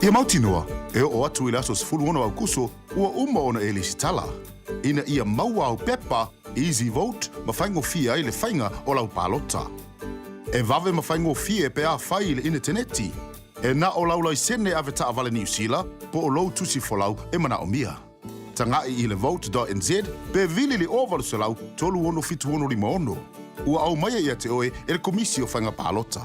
Ia mautinoa, e o atu i le aso sifuru ono au kuso, ua uma ona e lisitala. Ina ia maua au pepa, easy vote, ma whaingo fia i le whainga o lau palota. E vave ma whaingo fia e pe a whai le interneti. E na o lau lai sene ave ta avale New Zealand, po o lou tusi folau e mana o mia. Tangai i le vote.nz, pe vili li ovalu se lau, tolu ono fitu ono lima ono. Ua au maia ia te oe, e le komisi o whainga palota.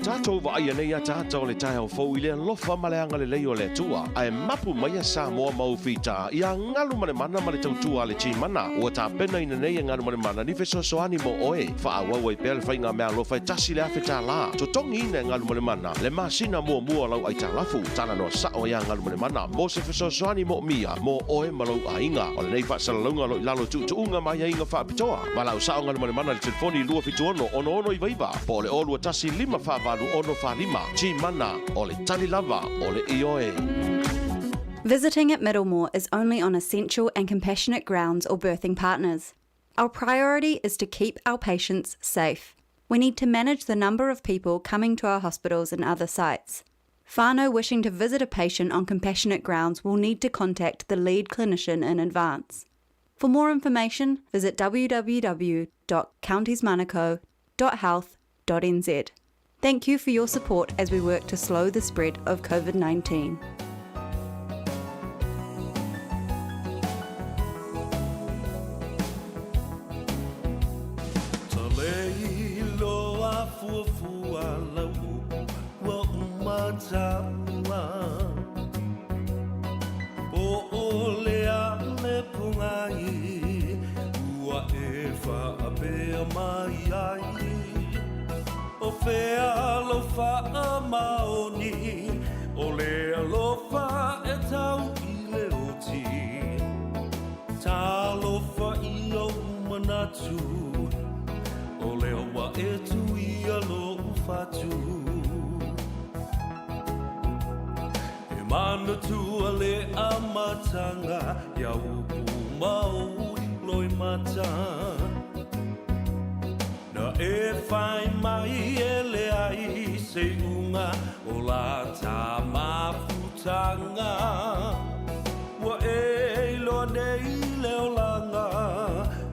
Tātou wa aia nei a tātou le tai au fau i le lofa maleanga le leo le tua. Ai mapu mai a sa moa mau fita. Ia ngalu mane mana mane tautua le chi mana. Ua tā pena ina nei a ngalu mane mana. Ni feso soani mo oe. Wha a wawai pēr le whainga mea lofa e tasi le awhita la. To tongi ina ngalu mane mana. Le masina mua mua lau ai tā lafu. Tāna noa sao ia ngalu mane mana. Mo se feso soani mo mia. Mo oe malau a inga. O le nei wha salalunga lo ilalo tu unga mai a inga wha pitoa. Ma lau sao ngalu mane mana le telefoni lua fitu ono i vaiva. Po le olua tasi lima wha ono whanima, chi mana, o le tani lava, o le ioe. Visiting at Middlemore is only on essential and compassionate grounds or birthing partners. Our priority is to keep our patients safe. We need to manage the number of people coming to our hospitals and other sites. Whānau wishing to visit a patient on compassionate grounds will need to contact the lead clinician in advance. For more information, visit www.countiesmanukau.health.nz. Thank you for your support as we work to slow the spread of COVID-19. O fea alofa a maoni, o le alofa e tau I le oti. Ta alofa I o umanatu, o le awa e tu I alo ufatu. E mana tu a le amatanga, ia upu mau loi mata. E whai mai e le ai se unga o la tā mawhutanga. Ua e loa nei leo langa,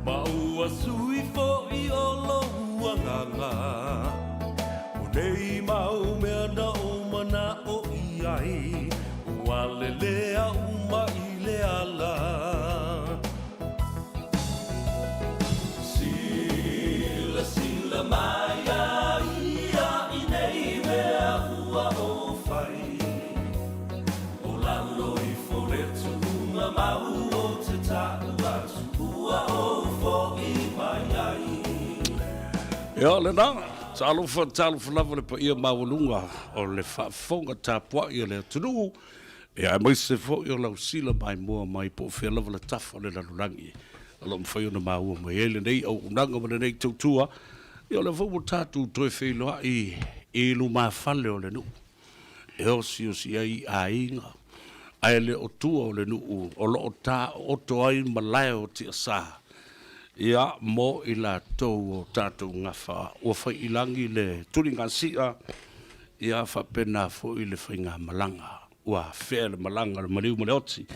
ma ua sui fo I o lo uanganga. O nei mau mea na o mana o iai, ua le lea uma I le ala. Maya ia I nei mea ua o whai. O lalo I foretu unga mau o te tāu atu. Ua o fo I mai ai. Ia le nā, tālufa lava le pa ia mawalunga o le whaafonga tāpua ia le tunu. Ia mai se fo I o lau sila mai mua mai po whea lava le tafa le lalurangi. Alo mwhai ona maua mai ele nei au unanga mana nei tautua. Ia le fau tātou toi whailoa I luma whale o le nu. E o si ai a inga. Ai le o tua o le nu. O lo o tā oto ai malai o tia sā. Ia mo I la tau o tātou ngawha. Ua whai ilangi le turinga sia. Ia whapena fo I le whainga malanga. Ua whea le malanga le mariu male oti.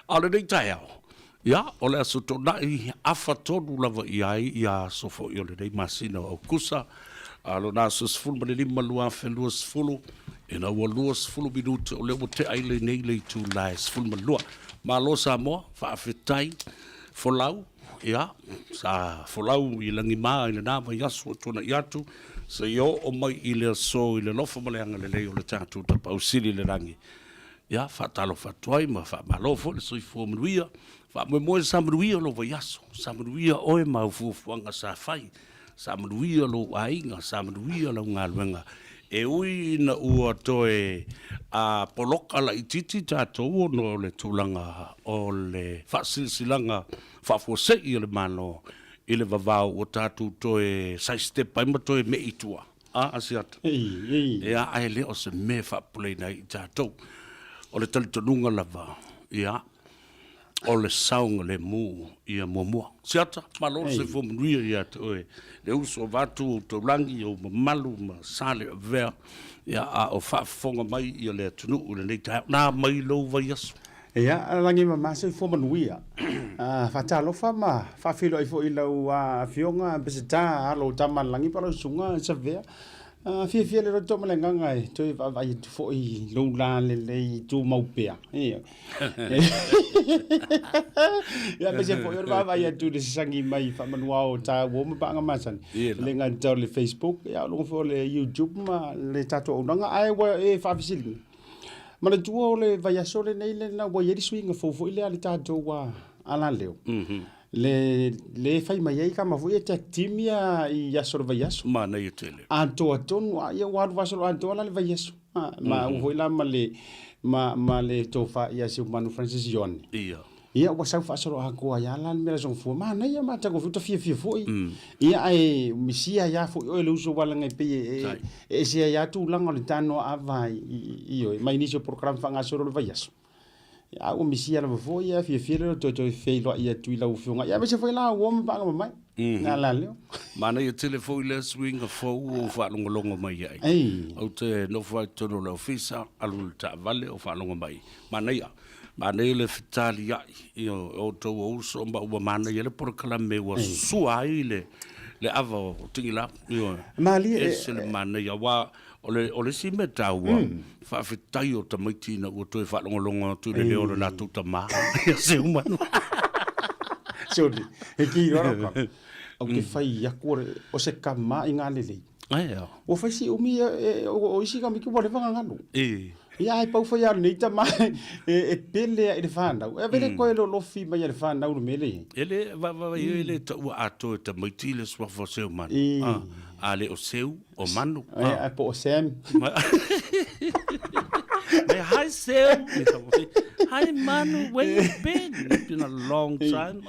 A le nei tai au. Ia, o le aso tonai afa tonu lava I ai ia sofo I o le nei masina o kusa. Alo nā sasfulu ma le lima lua whenua sfulu. E na ua lua sfulu minuta o le o te aile nei le tu lai sfulu ma lua. Ma lo sa moa, whaafetai, folau. Ia, sa folau I langi maa I le nā mai aso o tona I atu. Sa io o mai I le aso I le lofa maleanga le lei o le tātou tapa au siri le rangi. Ia, whaatalo whatuai ma whaamalofo le soifua manuia. Fa mo samaruia lo vaiaso, samaruia oe mau fufuanga sa fai, samaruia lo ainga, samaruia lo ngaluenga. E ui na ua toe a poloka la ititi tātou no le tūlanga o le whasilsilanga whafuasei le mano I le vavau o tātou toe saistep paima toe me itua. Asiata. E a ai le o se me whapulei nei tātou. O le talitonunga lava. Ia. o le saunga le mu ia mua. Siata, malo se fo mnuia ia te oe. Le uso vatu o te rangi o malu ma sale o vea. Ia a o whaafonga mai ia le tunu o le nei tae. Nā mai lau vai aso. Ia, langi ma se fo manuia. Fatalofa ma, fafilo i fo i lau fionga, besita, alo taman langi palo sunga, sa vea. Fia le roto ma le nganga e, toi vai fo i lau la le i tu maupea. Ia, bese fo i orwa vai atu de sangi mai, fa manua o ta woma pa nga masan. Le nga tau le Facebook, ia longo fo le YouTube ma le tato o nanga, ai wa e fafisili. Ma le tua o le vai aso le nei le na wa yeri swinga fo i le ali tato wa ala leo. Le fai mai ai ka mafu e te timia i aso le vai aso. Ma nei tele. Anto atonu ia waru vaso anto ala le vai aso. Ma u hoi la ma le tofa ia si manu Francis John. Ia wa sau fa solo ako ia la me son fu ma nei ma ta go futa fia foi. Ia ai misia ia fo o le uso wala ngai pe e sia ia tu langa le tano avai io mai inicio program fa nga solo le vai aso. Ya o misia la fo ia fia le to fe lo ia tu la u funga ia se foi la o pa nga mai na la leo mana ia telefone le swing fo o fa longo mai ai o te no fa tono la ofisa alu ta vale o fa longo mai mana ia le fitali ia o to o so ba o mana ia le por kala me o suai le ava o tingila io mali e mana ia wa o le si meta wa fa fitai o tamaiti na o to fa longo tu le o la tu tama se humano sodi e ki ora o ke fai ya kore o se kama inga lele o fai si umi o isi ka mi ki wale vanga nganu ia ai pau fai nei tama e pele e fanda e vele ko lo fi mai e fanda u mele ele va ele to ato tamaiti le swa fo se humano ale o seu o manu a po o sem hi Sam hi manu where you been it's been a long time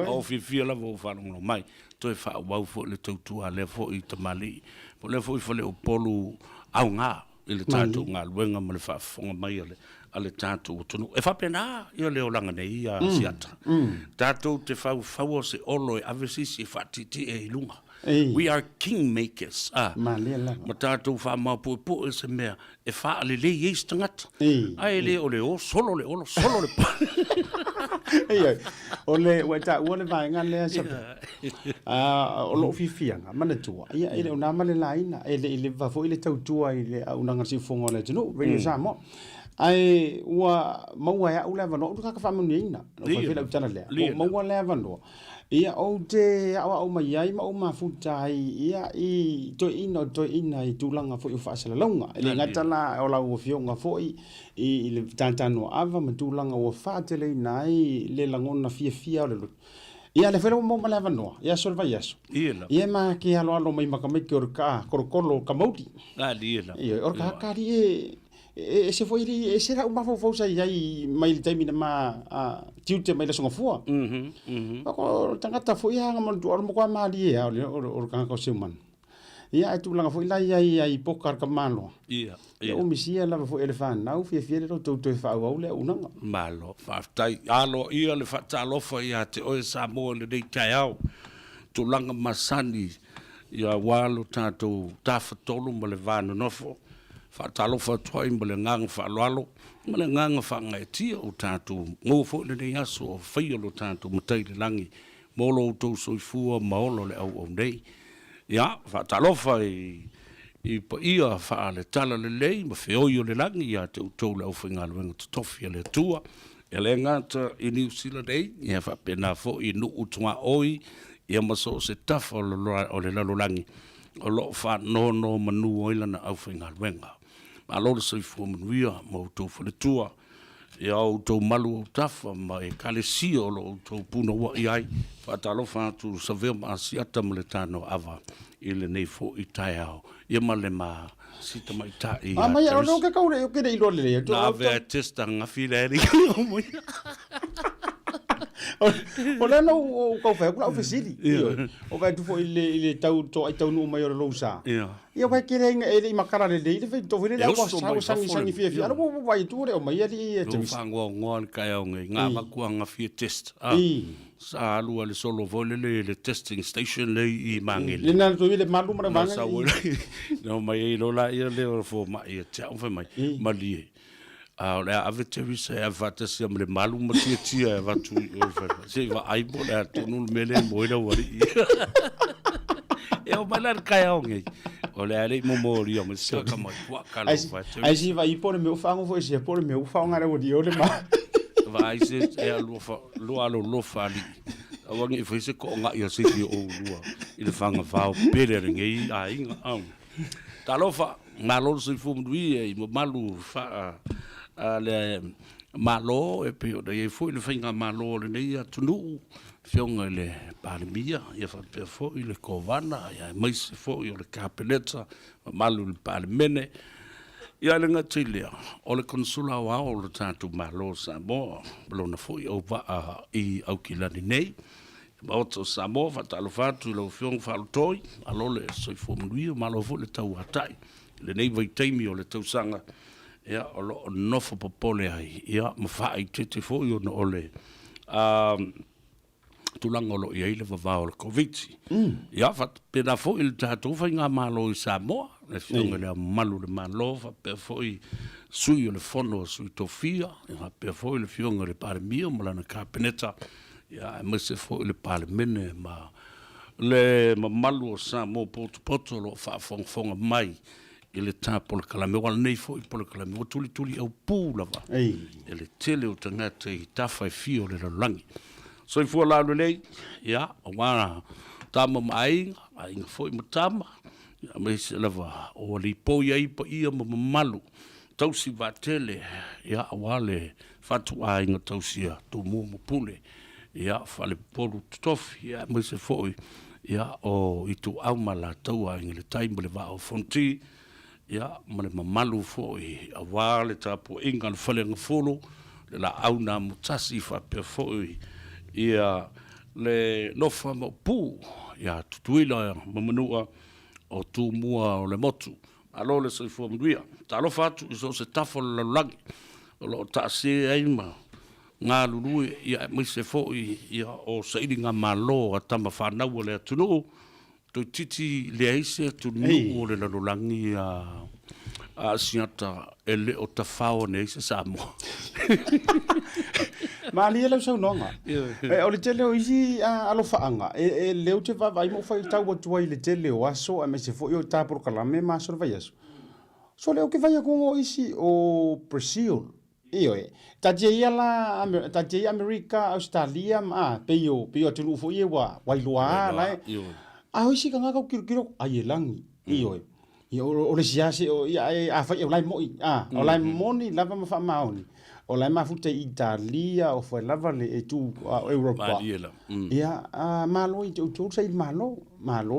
o fi la vo fa no mai to fa wa fo le tu ale fo i tamali po le fo le o polu au nga ile tatu nga luenga ma le fa fonga mai ale tatu tunu e fa pena io le olanga nei a siata tatu te fa se olo e avesi si fa titi e lunga. We are king makers. Matato fa ma po se mea e fa le yes tangat. Ai le o solo le pa. Ole wata ole vai ngale sa. O lo fifianga mana tua. Ia ele ona male laina ele va fo ile tau tua ile una ngasi fonga le tunu veni sa mo. Ai wa maua ya ula va no ka fa mo nina. Fa fela utana le. Maua le va no. Ia o te awa o mai ai ma o mafutai ia I to ina I tulanga fo I fasala longa ele ngata la o la o fionga fo I le tantano ava ma tulanga o fatele nai le langona fia o le ia le fero mo mala vano ia solva yaso ia ma ki alo mai makamai ki orka korokolo kamauti ia orka kari se foi e será uma fofosa aí mai time ma tiute mai la songa fua ko tangata foi hanga mo do mo kwa mali o kan ko seman ia tu langa foi la ia pokar ka malo ia o misia la foi elefant nau fie lo to fa o le unanga malo fa tai alo ia le fa talo foi ia te o sa mo le dei tai au tu langa masani ia walo tato tafatolo mo le vano nofo fa talo fa toi mbele ngang fa lalo mbele ngang fa ngai ti o tatu mo fo le nei aso fa lo tatu matai le langi mo lo to so fu mo lo le o nei ya fa talo fa I pa ia fa le tala le lei ma fe o le langi ya te to le o finga le to tofi le tua ele ngata I New Zealand ia fa pena fo I nu utua oi ia ma so se tafa o le lalo langi o lo fa no manu oila na au finga wenga ma lo se fu manuia mo to fo le tua ia o to malu tafa ma e kalesi o lo to puno wa ai fa talo fa tu sa ve ma siata moletano ava ile nei fo I tai au ia ma le ma sita mai tai ma ia no ka kaure o ke dei lo le na ve testa nga file ri O le no o ka fa kula ofisili. O vai tu fo ile tau to ai tau no mai o lo sa. Ia vai kere ele i makara le le fe to vile la ko sa sangi fia. No vai tu o mai ali e te fango ngol kai o nga makuanga fia test. Sa alu le solo vole le testing station le i mangele. Le na to vile malu mara manga. No mai lo la ia le fo mai e tau fa mai. Mali. Le ave Teresa e vata se le malu ma tia e vatu se va ai bo le tonu mele mo ina wari. E o balar kai o ngai. O le ale mo mori o me se ka mai wa ka lo va. Ai si va i por me o fango fo se por me o fango ngare o di o le ma. Vai se e lo fa lo fa ali. A wangi fo se ko nga ia se o lua. I le fanga va o pere ngai ai nga. Ta lo fa malo se fu mdui e mo malu fa le malo e pe o e foi le finga malo le nei tunu fionga le palemia ia fa pe foi le kovana ia mais foi o le capeleta malo le palemene ia le ngatilia o le consula wa o le tatu malo sa mo lo na foi o va i au kilani nei Auto Samoa fa talo fatu lo fiong fa toi alo le soi fo mui malo fo le tau atai le nei vai taimi o le tau sanga ia o lo no fo popole ai ia ma fa ai te fo yo no ole tulanga lo ia le va o le covid ia fa pena fo il tatu fa nga malo i Samoa le fiong le malo le malo fa pe fo i sui le fono sui tofia ia pe fo le fiong le par mio mo la na capeneta ia me se fo le palemene ma le malu o sa mo poto lo fa fonga mai ele ta por kalame wal nei fo por kalame o tuli au pula va ele tele o tanga te tafa fio le langi so i fo la le ia wana tama mai ai fo i mutama me se lava o li po ia ia malu tausi va tele ia wale fatu ai nga tausia tu mo pule ia fale polu tofi ia mo se foi ia o itu au mala tau a ngile time le va o fonti ia male mamalu foi a wale tapo ingan fale ngfolo le la au na mutasi fa pe foi ia le no famo pu ia tutuila mamanua o tu mua o le motu alo le se fo mduia talo fatu so se tafo la langi lo ta se aima nga lulu ia mai se fo ia o saidi nga malo atama fana le tunu to titi le aise tunu o le langi a siata ele o tafao ne se samo mali ele so nonga o le tele o isi alo faanga e leu te va vai mo fai tau o tuai le tele o aso a me se fo yo ta por kalame ma so vai aso so leu que vai con o isi o Brazil io taje America Australia ma peio tulu fo ie wa wailua lai a hoisi ka ngaka kiro ai langi io o le siase o ia a fa ia lai mo o lai moni lava ma fa maoni o lai ma futa Italia o fa lava le tu Europa ia malo i tu sai malo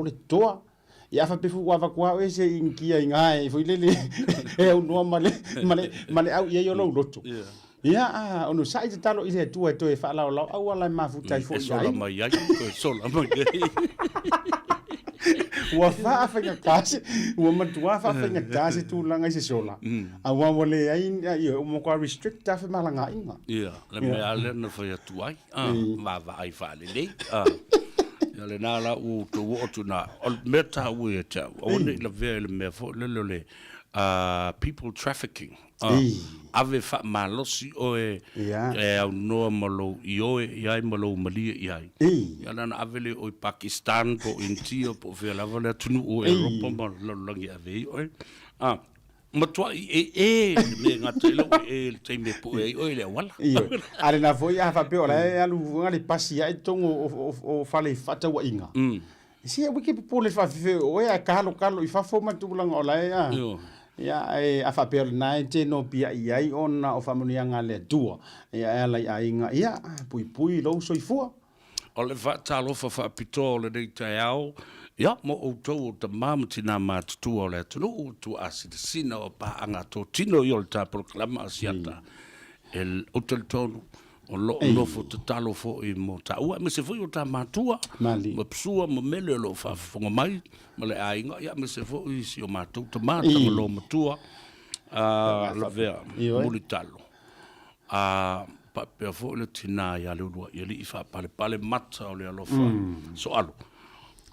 le toa ia fa pefu wa kwa e se inkia ingai fo ile e no male au ia yo lo loto ia ono sai te talo ile tu e to e fa la au ala ma futa fo ia mai ia ko sola mai wa fa nga kasi wa matua fa nga kasi tu langa se sola a wa wole ai ia mo kwa restrict ta fa malanga inga ia le me ale no fa ya tu ai va ai fa le ya le nala u to wotu na meta weta only la vele me fo le people trafficking ave fa malosi o e no malo io e malo mali ya na avele o Pakistan po India po vela vela tunu o Europa mo longi ave o matua me ngatelo te me po o le wala ale na foi a fa pe ola alu ngali pasi ai tongo o fale fata wa inga si wiki po le fa fe o e kalo I fa fo matulanga ola ya a fa pe na te no pia ai ona o fa monianga le tua ya ala inga ya pui lo so ifua o le fa talo fa pitole de tau ya mo o to te mamtina mat tu o le tu asina o pa anga to tino yo ta proclama asiata el hotel tono o lo fo te talo fo I mo ta ua me se fo o ta matua Mali. ma psua ma mele lo fa fonga mai ma le ainga ya me se fo I si o matou te mata ma lo matua la vea muli talo pa pe fo le tina ya le lua ya li fa pale mata o le alofa so alo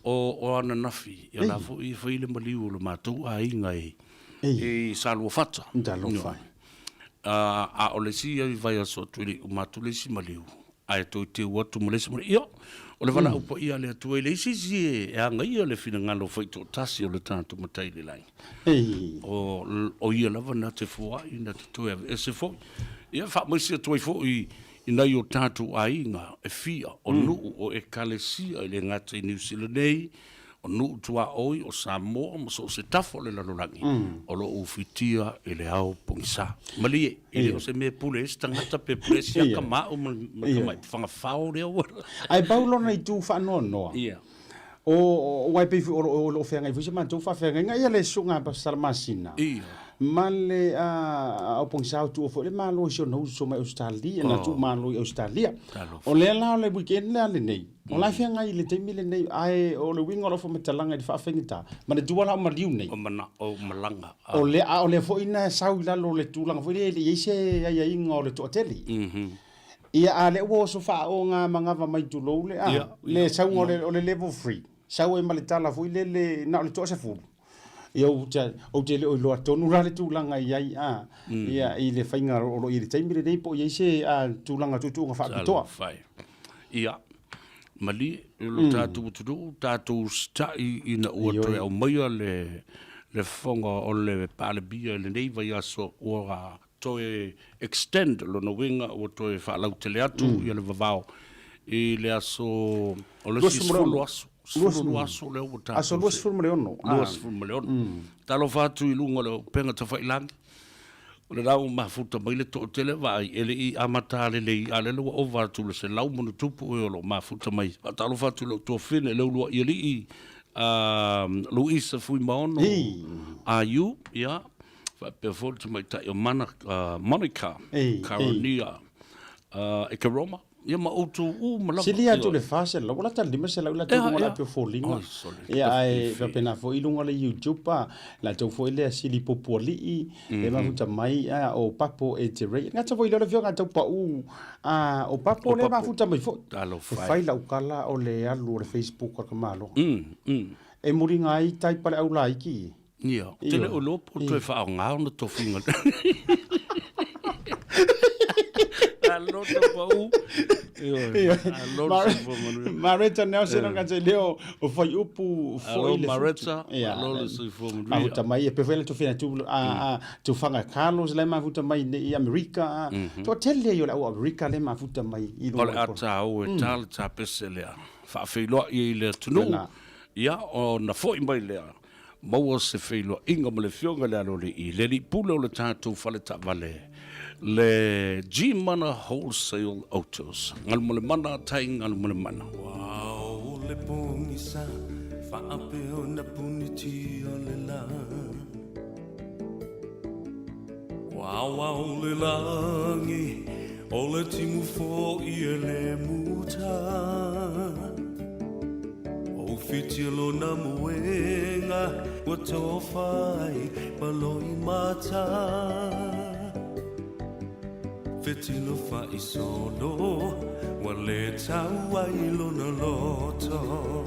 o ana nafi ya la fo I fa ile mali o le matou ainga e salvo fata a o le si ai vai aso tuli o matule si maliu ai to te watu mole si mole yo o le vala upo ia le tu le si e anga ia le fina ngalo foi to tasi o le tanto matai le lai o ia lava na te foa ina te tu e se fo ia fa mo si tu fo I ina yo tanto ainga e fia o nu o e kalesia le ngata New Zealand nei o nu tua oi o Samoa mo so se tafo le lalolangi o lo ufitia e le au pongisa mali e le o se me pule stangata pe presia kama o mai fanga fao le o ai paulo na tu fa no o wai pe o fe ngai fusi man tu fa fe ngai ia le sunga pa sarmasina male a pongisa tu fo le malo so no so mai Australia na tu malo Australia o le la le weekend le nei o la fe ngai le temi le nei ai o le wingo lo fo metalanga di fa fengita ma le duala ma liu nei o malanga o le fo ina sau la lo le tulanga fo le ise ai ingo le to teli ia ale wo so fa o nga manga va mai tu lo le sau o le level 3 sau e malitala fo le na le to se fu ia o te le o lo tonu ra le tulanga ai ia I le fainga o I le taimi le nei po ia ise tulanga tutu nga fa to fai ia mali lo tatu stai ina o to o mai le fonga o le pale bia le nei vai aso ora to extend lo no winga o to fa lau tele atu ia le vavao I le aso o le sifolo aso le o tatu aso luas fulmaleono talo fatu I lunga le penga ta failangi o le rau mafuta mai le to tele vai ele I amata le ale lo over to le se lau monu tupu o lo mafuta mai talo fatu lo to fine le lo ili Luisa fui maono ayu ya fa pe volta mai ta o Monica Caronia e Karoma ia ma outu malapa silia tu le fase la wala ta lima se la tu ngala pe folinga ia ai fa pena fo ilunga le YouTube la tu fo ile sili popoli e ma futa mai o papo e te rei ngata fo ile le fionga tu pa o papo le ma futa mai fo fai la ukala o le alu le Facebook ka malo e muringa ai tai pale au la iki ia tele o lo po tu fa nga no to finga Marita Nelson nga te leo o fai upu foi le Marita lo se fo mu ta mai e pevela to fina tu fanga Carlos le ma futa mai I America to tele yo la America le ma futa mai I lo ata o tal ta pesela fa filo I le tunu ia o na foi mai le mo se filo inga mo le fionga le lo I le pulo le tatu fale ta vale le G-Mana Wholesale Autos. Ngal mole mana tai ngal mole mana. Wow, le pongisa whaapeo na puniti o le la. Wow, le langi o le timu fo I le muta. O fitilo na muenga wa tofai paloi mata. Fetilo fa I solo wale tawa ilo na loto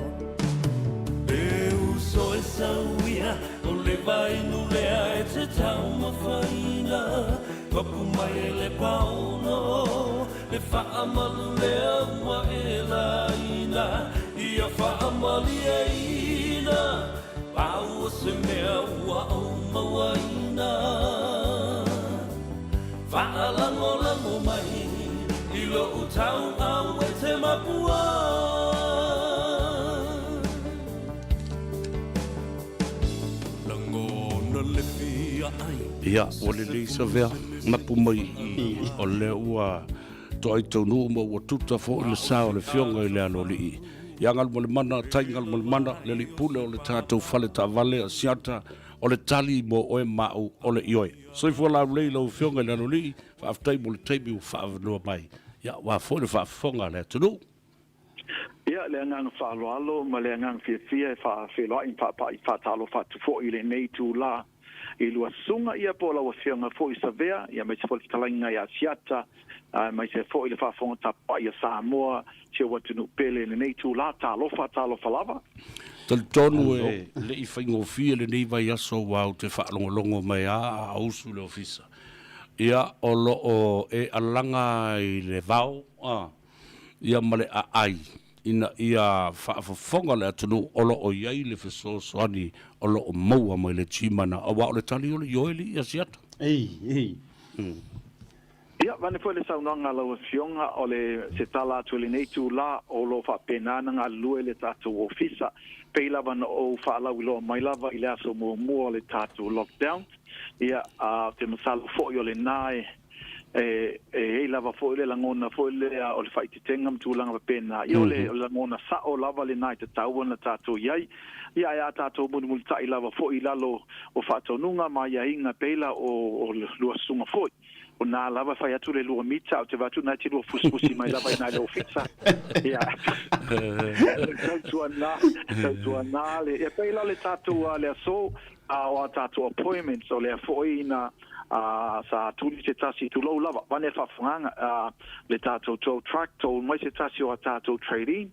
le uso e sawia o le vai no le a te tau mafaina papu mai le pauno le fa amalu le ama e la ina ia fa amali e ina pau se mea ua o mawaina Fa'alango mai I lo utau au e te mapua Lango na le fia ai ia o le lisa vea mapu mai o le ua to ai tonu mo o tuta fo le sa o le fionga I le alo li ia ngal mo le mana tai ngal mo le mana le li pule o le tātou fale ta vale a siata o le tali mo o e mau o le ioe. So if wala rei lo fionga le anoli, fa aftai mo le teibi u fa avanoa mai. ia wa fo le whaafonga le tunu. Ia le ngang whaaloalo, ma le ngang fia whaaloa i whaatalo whaatufo i le nei tū la. I lua sunga ia po la wafionga fo i Savea, ia mai se fo i talainga i Asiata, mai se fo i le whaafonga tapa i a Samoa, tia watunu pele le nei tū la, talofa lava. Tal tonu e le i whaingo fia le nei vai aso wau te whaalongolongo mai a ausu le ofisa. Ia o lo o e alanga i le vau, ia male a ai. Ina ia whaafafonga le atunu olo o iai le fesosoani olo o maua mai le chimana a wa o le tali o le ioeli i Asiata. Ei. Ia, vane foi le saunanga lau fionga o le se tala atu le nei tū la o lo whapenana ngā lue le tātou ofisa. Pei lava na o whaalau i loa mai lava i le aso mua le tātou lockdown. Ia, te masalo foi o le nae e lava foi le langona foi le o le faititenga mtulanga pena I o le langona sa o lava le nai te tau na tātou iai ia tātou munu tai lava foi lalo o whatonunga mai inga pela o lua sunga foi o nā lava whai atu le lua mita o te watu nai te lua fusfusi mai lava i nai le ofisa ia tautua nā le ia pela le tātou le aso a tātou appointments o le foi na sa tuli se tasi tu lo lava vane fa fanga le tato to track to mai se tasi o tato trading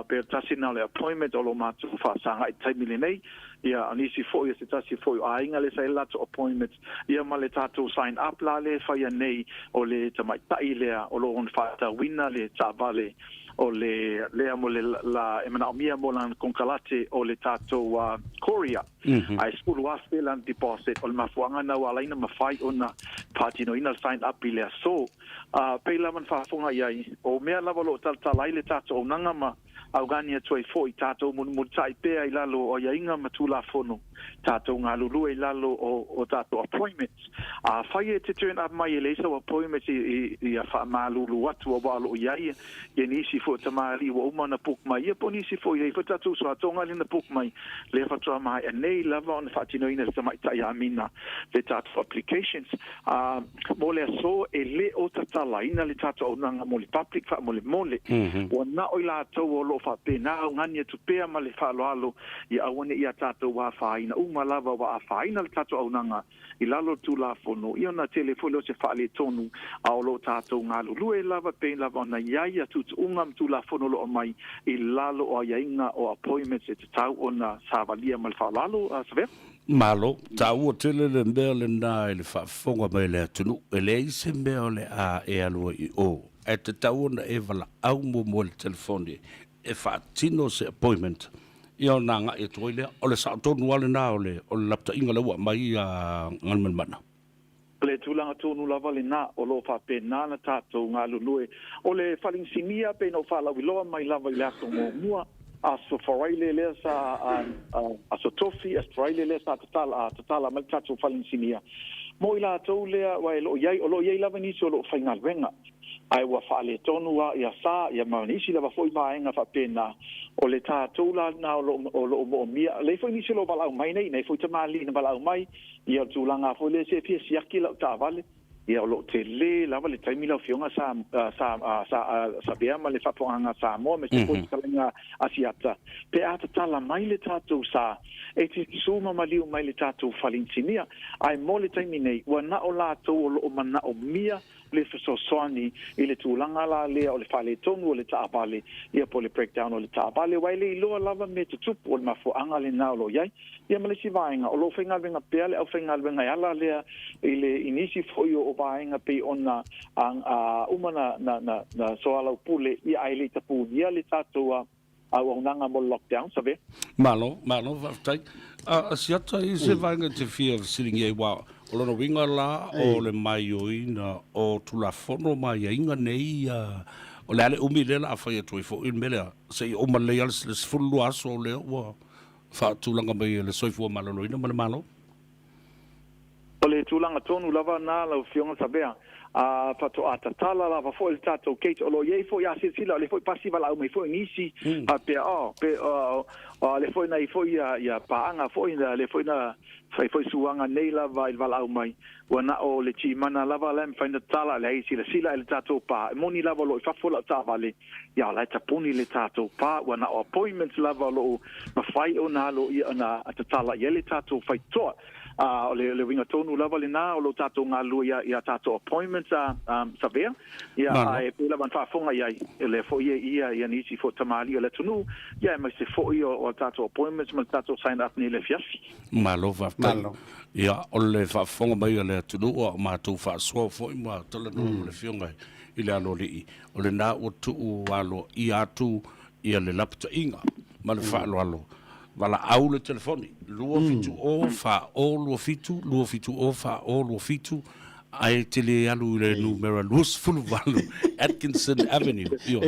per tasi na le appointment o lo matu fa sanga i tai milenei ia anisi fo ia se tasi fo a inga le sai lato appointments ia ma le tato sign up la le fa ia nei o le tamai tai le o lo on fa ta winna le tavale o le amo la emana mia molan konkalate o le tato Korea ai skulu astelan deposit o mafuanga na wala ina mafai ona patino ina sign up ile so pela man fa fonga ia o mea lava lo tal ile tato o nanga ma Augania toi foi tato mun tai pe ai lalo o ia inga matula fono tato nga lulu ai lalo o tato appointments fai te turn up mai le so appointments I fa malulu watu o walo ia ye nisi fo tamari wo mana puk mai e ponisi fo ia fa tato so atonga le na puk mai le fa to mai nei lava on fatino ina tamai tai amina le tato applications mole so e le o tatala ina le tato nanga mole public fa mole o na o la to lo fa pena ngani tu pe ma le fa lo ia awone ia tato wa fa ina uma lava wa fa ina le tato au nanga I lalo tu la fono ia na telefono se fa le tonu au lo tato ngalu lue lava pe lava na ia tu ungam tu la fono lo mai I lalo o ia inga o appointments e tau ona savalia mal fa lalo save Malo, tau o tele le mbea le nā le whaafonga mai le atunu e le ise mbea le a e alua I o e te tau ona e wala au mo le telefoni e whaatino se appointment ia o nā ngā e toile o le sa tonu wale nā o le lapta inga lewa mai a ngalman mana le tulanga tonu lava le na o lo fa pena na tato ngā lulue o le faling sinia pe no fa la wiloa mai lava I le aso mua so faraile le sa so tofi faraile le sa total mal tato faling sinia mo ila to le wa lo yai lava ni so lo faingal venga ai wa fa le tonu wa ia sa ia manisi lava foi maenga fa pena o le tato la na o lo mia le foi ni so lo bala mai nei foi tamali na bala mai ia tulanga foi le se pia siaki la ta vale ia lo te le lava le taimi la fionga sa bea ma le fapoanga sa mo me se foi talenga Asiata pe ata tala mai le tato sa e te suma maliu mai le tato falintinia ai mo le taimi nei wa na o la to o mana o mia le fesosoani I le tūlanga la lea o le whale tonu o le taapale ia po le breakdown o le taapale waile I loa lava me te tupu o le mafuanga le nao lo iai ia ma le si vaenga o lo whaingalwenga pea le au whaingalwenga ala lea I le inisi foi o vaenga pe ona umana na soalau pule ia ai le tapu ia le tātua au nanga mo lockdown sabe Malo whaftai Asiata I se vaenga te fear of sitting here wow o lona winga la o le mai o ina o tulafono mai inga nei o le ale umi le la whai atu I fo in melea se o malei ale le sfulu aso le ua wha tūlanga mai le soifua malolo ina malo o le tūlanga tonu lava nā lau fionga sabea fato atatala lava fo il tato Kate o lo ye fo ya sila le fo pasi vala mai fo nisi pe le fo na fo ya paanga fo le fo na fai fo suanga nei lava il vala mai wana o le chi mana lava lem find tala le sila il tato pa moni lava lo fa fo la tavale ya la tapuni le tato pa wana appointments lava lo ma fai ona lo na atatala ye le tato fai to o le winga tonu lava le na o lo tato ngalu ya tato appointments savea ya ai pula ban fa fonga ya le fo ia nisi fo tamali le tunu ya ma se fo o tato appointments ma tato sign up ni le fiafi malova ya o le fa fonga mai le tunu o ma tu fa so fo ma tole no le fionga ile alo li o le na o tu alo I atu ia le lapta inga ma le fa alo wala au le telefoni lua fitu o fa o lua fitu o fa o lua fitu ai tele alu le numero lus fulu valu Atkinson Avenue yo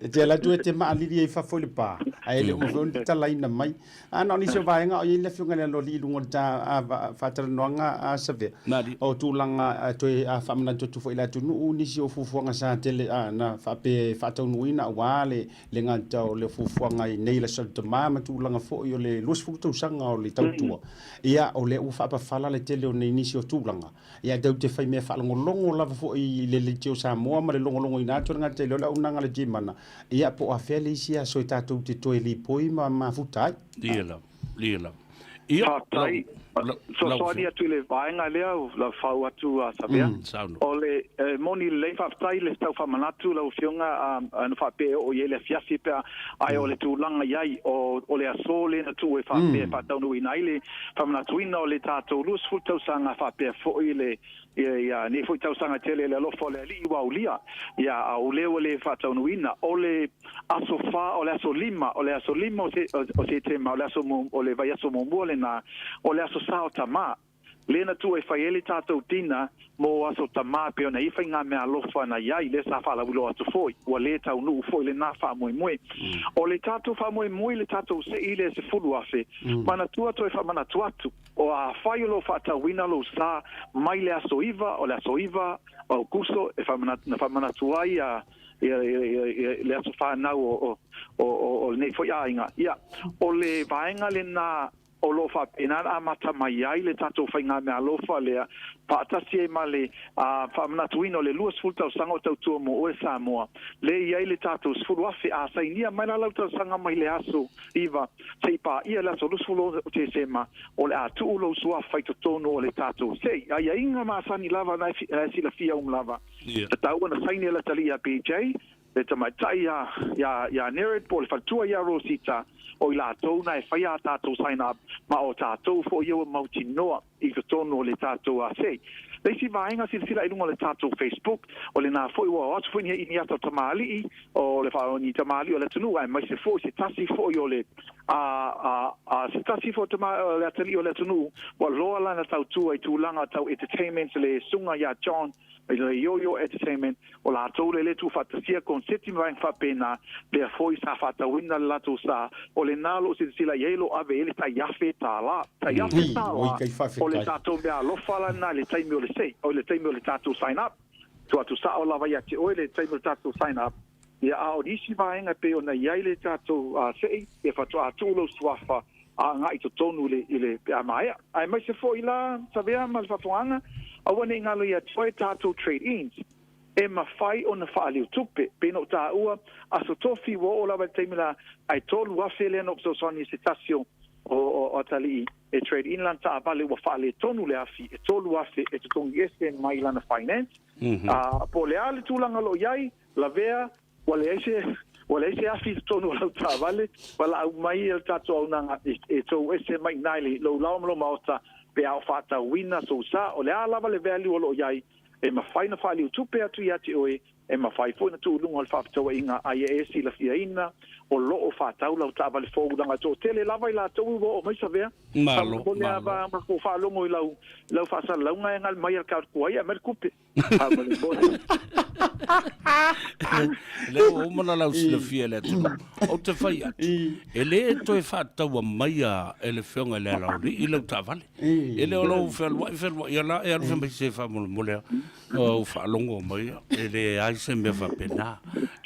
te la tu te ma ali fa fo le pa ai le mo ta laina mai ana ni so vaenga o ile fiunga le lo li lungo ta fa tra noanga a save o tu langa to a fa mana tu fo ila tu nu ni si o fufuanga sa tele na fa pe fa ta nuina wale le ngata o le fufuanga nei le so to mama tu langa fo yo le lus fu tu sanga o le tautua ia o le u fa pa fala le tele o nei ni si o tulanga ia dau te fai me fa longo lava fo I le tio sa mo ma le longo ina to nga te lo la unanga le jimana ia po a fele sia so tatu te to li poi ma futai liela ia so dia tu le vaenga lea la fau atu a sabea o le moni le fa tai le stau fa manatu la fionga no fa pe o ye le fiafi pe ai o le tu langa yai o le asole na tu e fa pe pa tau ina ile fa manatu ina o le tato lus futu sanga fa pe fo ile ia ni foi tau sanga tele le lo fo le li wa ulia ia o le fa tau ina o le asofa o le asolima o se tema o le aso o le vai aso mo le na o le aso sao tama lena tu e fai ele tatou tina mo aso tama pe ona ifa nga me alofa na yai le sa fala ulo atu foi o le tau nu foi le na fa moi o le tatou fa moi le tatou se ile se fulu afe mana tua to e fa mana tuatu o a fai lo fa ta wina lo sa mai le aso iva o le aso iva o kuso e fa mana tuai a le aso fa na o ne foi ainga ia o le vaenga le na o lo fa pena amata mai ai le tato fainga me alofa le pa tasi male fa manatuino le luas fulta sango tau tu mo o Samoa le ia le tato sfulu afi a sainia mai la lauta sanga mai le aso iva sei pa ia la solu sfulu te sema o le atu lo sua faito tono o le tato sei ai inga ma sani lava na si la fia lava tau na saini la talia PJ le tamatai ya nered pol fatua ya rosita o la tona e fai a tatou sign up ma o tatou fo ia mauti noa I to tono le tatou a sei le si vaenga sila I lunga le tatou Facebook o le na fo I wa atu fo ni ata tamali o le fa ni tamali o le tunu ai mai se fo se tasi fo yo le se tasi fo tamali le atali o le tunu wa loa la na tau tu ai tu langa tau entertainment le sunga ya John le yo entertainment o la tau le tu fatasia con seti vai fa pena le foi sa fata winna la tu sa o le nalo sila yelo ave ele ta yafe ta la o le tatou mea alofa lana le taimi o le sei o le taimi o le tatou sign up tu sa o lava ia te o le taimi o le tatou sign up ia a o nisi vaenga pe ona iai le tatou sei e fatua atulo suafa a ngai to tonu le pe amaia ai mai se foi la savea mal fafuanga a wane ngalo ia toi tatou trade-ins e mawhai o na whaaliu tupe peno ta ua aso tofi wo o lawa teimila ai tolu afe le no so soni se tasio o tali e trade in lan ta vale wa whaale tonu le afi e tolu afe e tutongi ese mai lana finance po le ale tulanga lo iai la vea wale ese afi tonu lau ta vale wala au mai el tato au nanga e tau ese mai naili lo laumlo maota pe au fata wina so sa o le ala vale value o lo iai e mawhai na whaali utupe atu i ati oe, e mawhai fo na tūlunga al whaftaua inga ai e si la fia ina, o loo whatau lau tāwale fōuranga tō tele lava I la tau o maisa vea. Malo. Mako whalongo I lau whasa launga e ngal mai al kaut kuai a mer kupe. Amale bosi. Le o mana lau sila fia le tu. O te whai atu. E le to e whātaua mai a ele whionga le lauri i lau tā vale. E le o lau whelwa i ala e alu whamai se whamole molea. O whaalongo mai a. E le aise me whapena.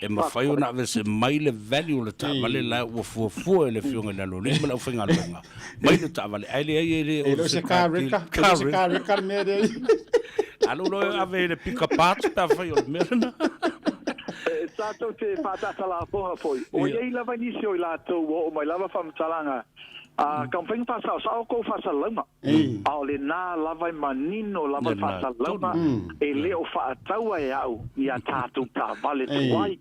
E ma whai o na ave se mai le value le tā vale la ua fuafua ele whionga le lauri. E ma lau whenga longa. Mai le tā vale. Ai le ai e le E lo se kāreka. E lo se kāreka me re. Alu lo ave le pick up parts pa whai o le merena. Tātou te whātata la poha poi. O iei lava nisi o i lātou o mai lava whamtalanga. Kam whenga whasao, sao kou whasalama. Ao le nā lava i manino lava whasalama. E leo whaataua e au i a tātou tā vale te wai.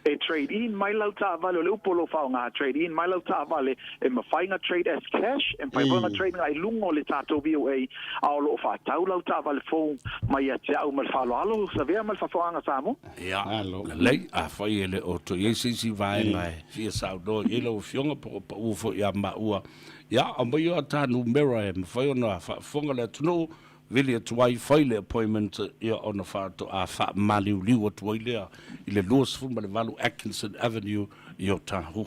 E trade in mai lau tā vale o le upolo whao ngā trade in mai lau tā vale e mawhainga trade as cash e pai wanga trade ngai lungo le tātou VOA ao lo whaatau lau tā vale fōng mai a te au mal whalo alo sa vea mal whafoanga samo Ia, lei a whai ele o to iesi vai ngai fia sau do i lau whionga po pa ufo i a maua ia, a mai o a tā numera e mawhai o na whafonga le tunu Vili atuai whaile appointment ia ona whāto a wha maliu liu atuai lea i le Lewis Fuma le Valu Atkinson Avenue i o Tāhuhu.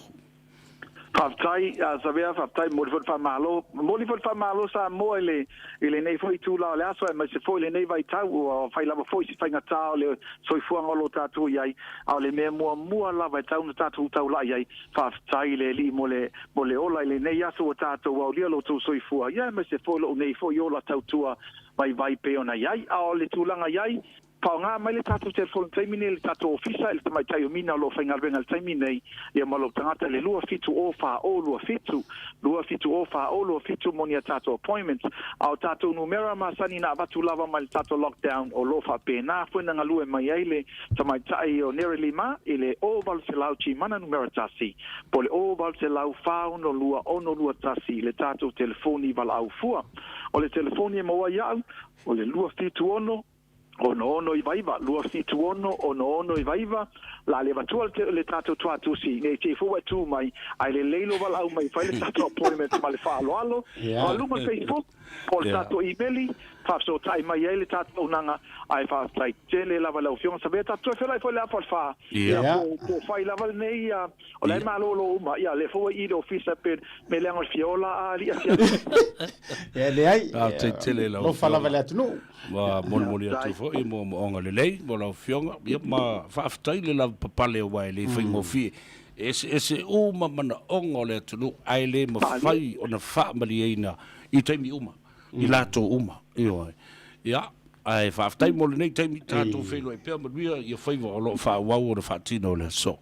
Whaftai, sa vea whaftai molifot whamalo sa moa i le nei fwoi tūla o le aso e mai se fwoi le nei vai tau o whai lava fwoi si whainga tau le soifua ngolo tātou iai au le mea mua lava e tau na tātou tau la iai whaftai le li mo le ola i le nei aso o tātou au lia lo tau soifua iai mai se fwoi lo nei fwoi ola tau tua vai pe ona iai au le tūlanga iai Pau ngā mai le tātou telefon taimine le tātou ofisa le tamai tai o mina lo whaingarwenga le taimine ia malo tangata le lua fitu o wha o lua fitu o wha o lua fitu moni a tātou appointments au tātou numera masani na watu lava mai le tātou lockdown o lo wha pēnā whena ngā lue mai eile tamai tai o nere lima i le o val se lau chi mana numera tasi po le o val se lau whao no lua ono lua tasi le tātou telefoni val au fua o le telefoni e maua iau o le lua fitu ono ono i vaiva, lua fitu ono i vaiva, la le vatua le tātou tuatu si, ne te fua tu mai, ai le leilo val au mai, fai le tātou appointment ma le whaaloalo, a luma Facebook, o le tātou e-maili, whafso tai mai e le tātou nanga, ai whaftai tele lava lau fiong, sa bea tātou e whelai fai le apalwha, po fai lava le nei, o le malolo uma, ia le fua i le ofisa pe me le angol fiola a li a fia. Le ai, tele lau lo falava le atu no. Wa moli atu fo i mo onga le lei mo la fionga ia ma whaftai le la papale o wai le whaingo fi ese uma mana onga le atu no ai le ma whai o na whaamali eina i taimi uma i lato uma ia ai whaftai mo le nei taimi tātou whelo e pēr manuia i a whaiva o lo whawau o na whaatino le so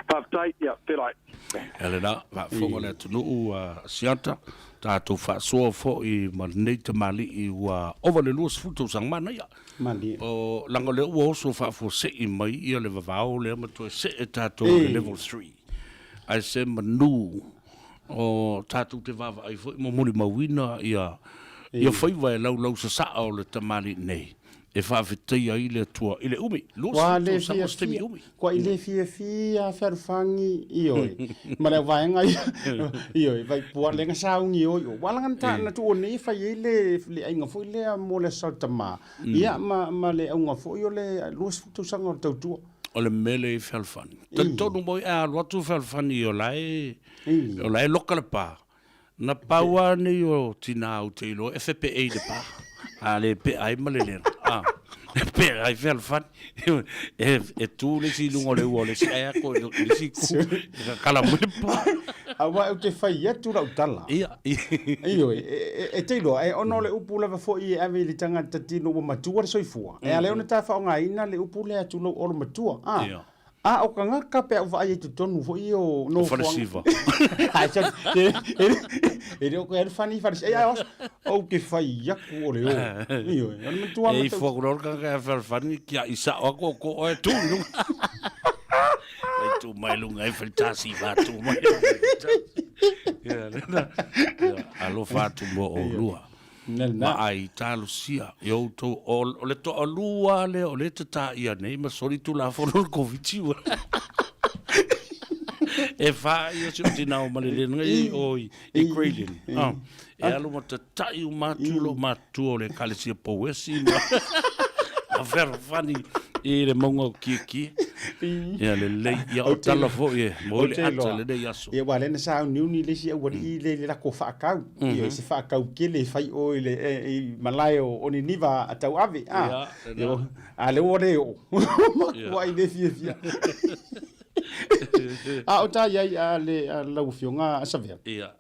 Whaftai, ia, perai. Ele na, whafonga le atu no sianta tātou whaasoa fo i manei te mali i ua ova le luas futu sang mana ia. Mali. O langa le ua oso whaafo se i mai ia le vavao le amato e se e tātou le level 3. Ai se manu o tātou te vava ai fo i mamuri mawina ia whaiva e lau sa saa o le tamari nei. E whaafetei ai le tua i le umi. Wa le fia Kwa i le fia wharufangi i oi. Ma le vaenga i oi. Vai pua lenga saungi oi. Walangan ta na tu o nei whai e le ainga fo i le mo le sautama. Ia ma le aunga fo i o le luas futu sanga o tautua. O le mele i whalfani. Tonu moi a watu whalfani o lai loka le pā. Na paua ni o tina au te ilo FPA de pā. Ale pe ai malele pe ai fel fan e tu le si lungo le wole si ai ko le si ku kala mo pa awa o te fai tu la utala ia e te lo ai ono le upula fo i ave le tanga tatino mo matua so ifua e ale ona ta fa nga ina le upule atu lo o matua o kanga ka pe vai tu tonu fo i o no fo siva ai sa e o que fani faz ai o que fai ya ku le o io non me tu e fo gror ka fani ki isa o ko o tu no e tu mai lunga e fantasi va tu mai alo fa tu mo o lua ma ai talo sia eu to o le to lua le o le ta ia nei ma soli tu la fo no covid e fa io ci tina o male ngai oi e crazy e alo mo tai o matu le kalisi po wesi Very funny. E le mongo ki. Ia le ia o tala fo e. Mo le ata le dei aso. Ia wale na sa ni le si wali I le la ko fa kau. Ia se fa kau ke le fai o le malai o ni niva atau ave. Ia ale ore o. Wa I le fia. O ta ia le la ufionga savea. Ia.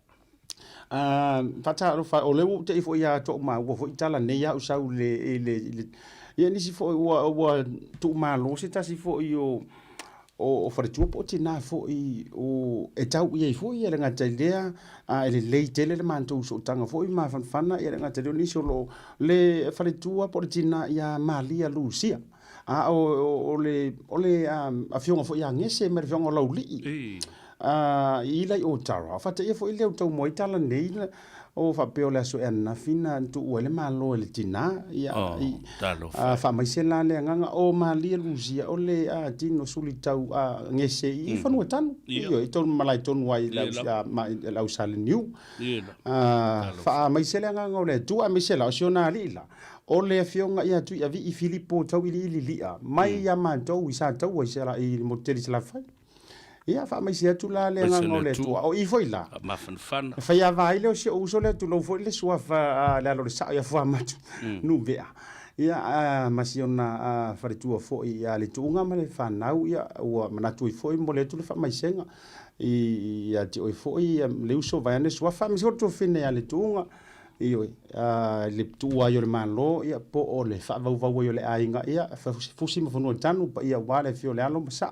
Fata o le te ifo ia to ma wo fo itala ne ia usau le ia ni si fo wa tu ma lo se ta si fo io o fare tu po tina fo I o e tau ia fo ia nga tele le tele le manto so tanga fo ma fana ia nga tele ni so le fare tu po tina ia malia lucia o le a fionga fo ia ngese mer fionga lo li I lai o tara fa te fo ile o tau mo itala nei o fa pe o le so na fina tu o le malo le tina ia fa mai se la le nganga o mali luzia o le tino suli tau ngese I fa no tanu io I ton malai ton wai la usale new fa mai se le nganga o le tu a mai se la o na lila o le fionga ia tu ia vi I Filippo tau I lia mai ia ma tau I sa tau I sera I moteli se la fai ia fa mai sia tu la le nganga le tu o I foi la ma fan fa ia vai le o uso le tu lo foi le sua fa la lo sa ia fa matu nu vea ia masiona fa tu fo ia le tunga ma le fa nau ia o manatu foi mo le tu le fa mai senga ia ti o foi le uso vai ne sua fa mi so tu fine ia le tunga io le tua io le malo ia po o le fa va io le ainga ia fusi mo no tanu pa ia wale fio le alo sa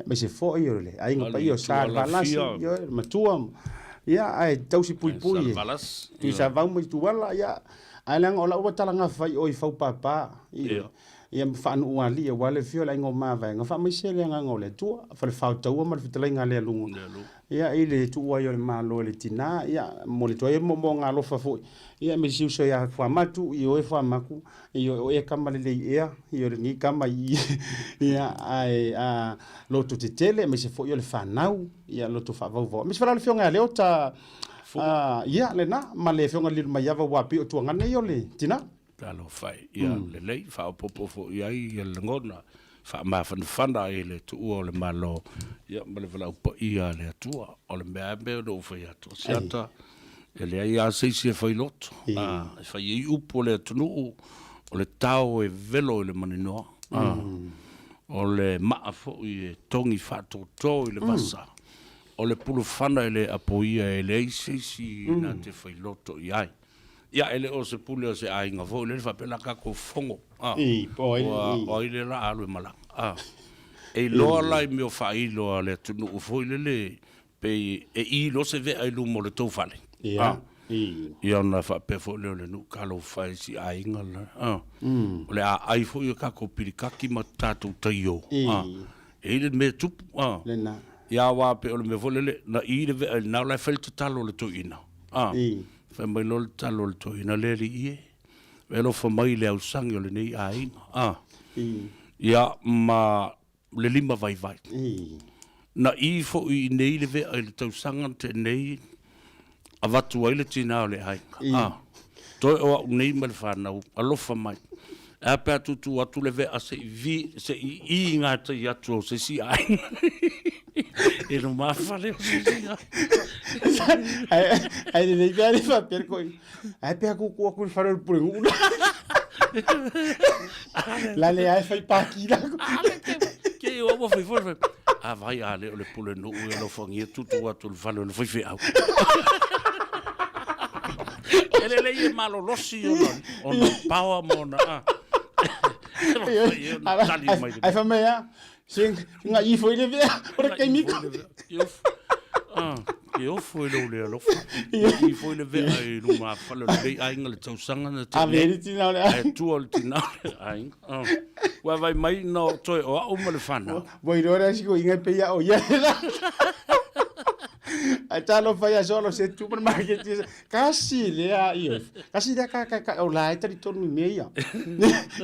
ma se fo io le ainga pa io sa balasi io ma tua ia ai tausi pui tu sa va mo tu wala ia alang ola o talanga fai o I fau papa ia fa no ali wale fio le ngo ma va nga fa mai se le nga ngole tua fa le fa tau ma le tlenga le lungu ia ile tu io le malo le tina ia mo le toe mo nga lo fa fo ia me siu so ia fa matu io e fa maku io e kamale le ia io ni kama ia ai lo tu te tele me se fo io le fa nau ia lo tu fa vo me se fa le fio nga le ota ia le na ma le fio nga le mai ava wa pi o tu nga ne io le tina talo fai ia le fa popo fo ia I le ngona fa ma fana le tu o le malo ia ma le vala po ia le tua o le mea do fa ia to siata ele ia se fa lot fa I upo le tunu o le tau e velo le manino o le ma fo I tongi fa to le basa o le pulu fana le apoia ele se na te fa loto ia ia ele o se pule o se ainga fo le fa pela ka ko fongo o ile la alu mala e lo la I mio fa I lo le tunu fo le pe e I lo se ve ai lu mo le to fale ia na fa pe fo le nu ka lo fa si ainga la le ai fo yo ka ko pirikaki matatu tayo e le me tu le na ia wa pe o le me fo le na I le na la fel totalo le to ina fa mai lol talol to ina le ri velo fa mai le au sangi le nei ai ia ma le lima vai na I fo I nei le ve le tau sanga te nei avatu ai le tina le ai to o nei mal fa na alo fa mai a pe tu atu le ve a se vi se I nga te ya tu se si ai e no ma fa le ai le gari fa per coi ai pe ku fare il pure una la le ai fa pa ki la che o mo foi vai ale le pule no o lo fongi tutto atu il fallo foi fe au ele le malo lo si o no power mona ai fa me ya sing nga I foi le vea ora che mi io foi lo I foi le vea I no ma fallo le ai ngale tau sanga na te ameritina le tu ol tina ai wa vai mai no toi o mo le fana voi ora si ko inga pe ya o ya a talo fai solo se tu per market casi le a io casi da ka o la ita di torno mi ia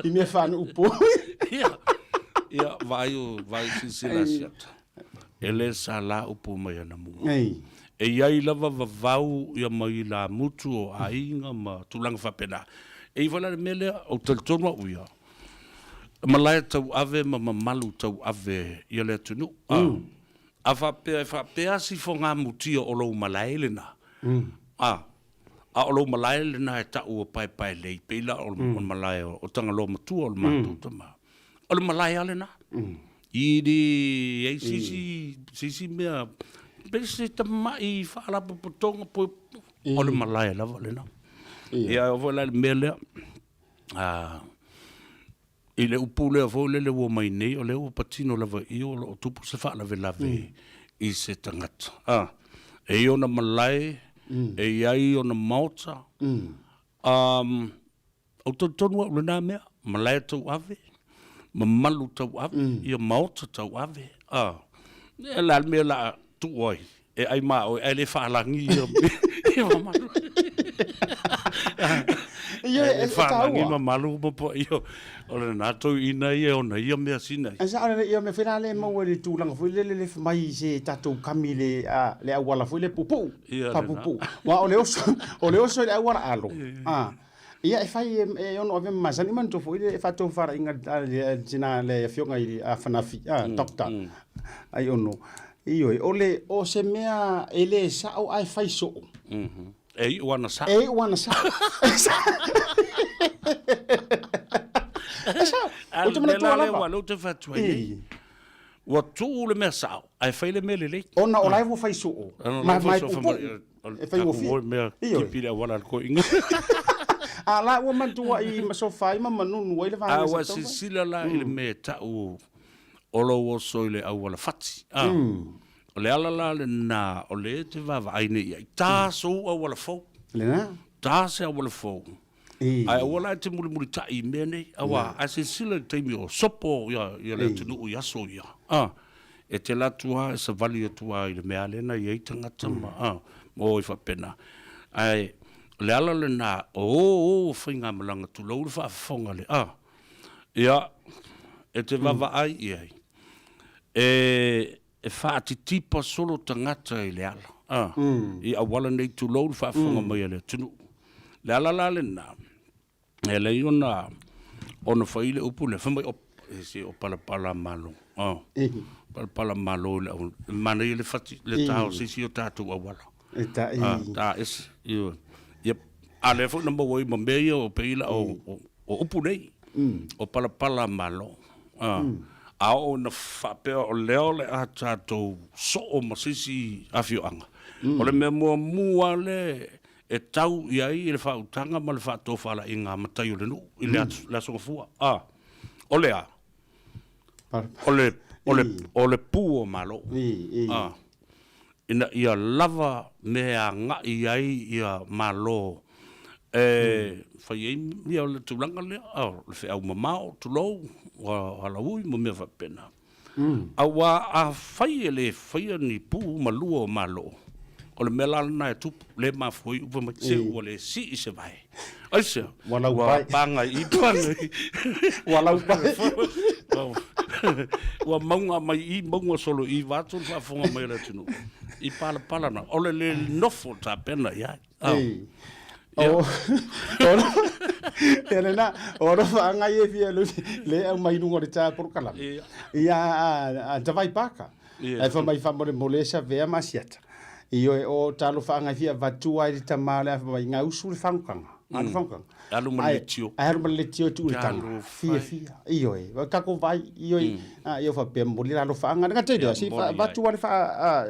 I mi fanno un po ia vai si la siata ele sala upo mai na mu e ia lava vavau ia mai la mutu o ainga ma tulang fa pena e vala mele o teltono uia Malaya tau ave ma mamalu tau ave ia le tunu. A whapea si whonga mutia o lou malaya le na. A o lou malaya le na e tau o pai lei peila o malaya o tanga lo matua o le matu tama. O le malaya le na. I di ei sisi mea bese tamai whaalapa potonga po o le malaya lava le na. Ia o wala le mea lea. I le upu lea fo le ua mai nei o le ua patino lava i o lo tupu se wha lave i se tangata. E i ona malai, e iai ona maota. Au tonu au le nā mea, malai tau ave, mamalu tau ave, i a maota tau ave. E la mea la tu oi, e ai maa oi, e le whaalangi i a mamalu. E whanangi mamalu mo po iyo. O le nato ina ia ona ia mea sina. Asa ala ia me whena le maua le tūlanga fui le mai se tatou kami le awala fui le pupu. Pa pupu. Wa o le oso le awala alo. Ia e whai e ono ave masani man tofo ile e whatou whara inga tina le fionga i a whanafi. Dokta. Ai ono. Iyo o se mea ele sa o ai whai so. Ei wana sa. Ei wana sa. O te mana le wa lo te fatua i. Wa tu le mea sao. Ai fai le mele le. Ona o lai wo fai so. Mai pupu. E fai wo fi. Ki pila wala ko inga. A la wo man tua i ma so fai ma manunu wa ile va. A wa sila la ile me ta o lo wo so ile au wala fati. O le ala la le na o le te va vai nei. Ta so au wala fo. Le na. Ta se au wala fo. Ai wala te muri tai mene awa a se sila te mi o sopo ya le tunu ya so ya e te la tua se vali tua i le mea lena i tanga tama mo i fa pena ai le ala le na o finga malanga tu lo fa fonga le ya e te vava ai ai e fa ti tipo solo tangata i le ala i awala nei tu lo fa fonga mai le tunu le ala la le na e le ona whaile upu le whamai o pala malo. Pala malo le mana i le whati le tau sisi o tātou awala. Tā esi. A le whau namba wai ma mea o peila o upu nei. O pala malo. A o na whapea o leo le a tātou so o masisi awhioanga. O le mea mua le e tau iai i le whautanga ma le whaato whala i ngā matai o le nu, i le aso ngafua. O le a. O le pū o malo. Ina ia lava mea ngā iai ia malo. Whai ei mea o le tūlanga lea, le whi au mamao, tulou, wa halaui, mo mea whapena. Awa a whai e le whai ni pū malua o malo. O le mela na e tupu le mafoi upa mai te ua le si i se vai. Aisa, wa panga i panga. Walau pai. Wa maunga mai i maunga solo i watu fa fonga mai le tunu. I pala na. O le nofo ta pena ia. Elena, ora anga e fia le au mai nunga le ta por kala. Ia a tavai paka. Ai fa mai fa mole sa vea masiata. Io o talo whaanga fia vatua i ta male a mai ngā usu le whankanga. Alu maletio. Alu maletio tu le talo. Fia. Io kako vai, io whapea moli lalo whaanga. Nga teidea, si vatua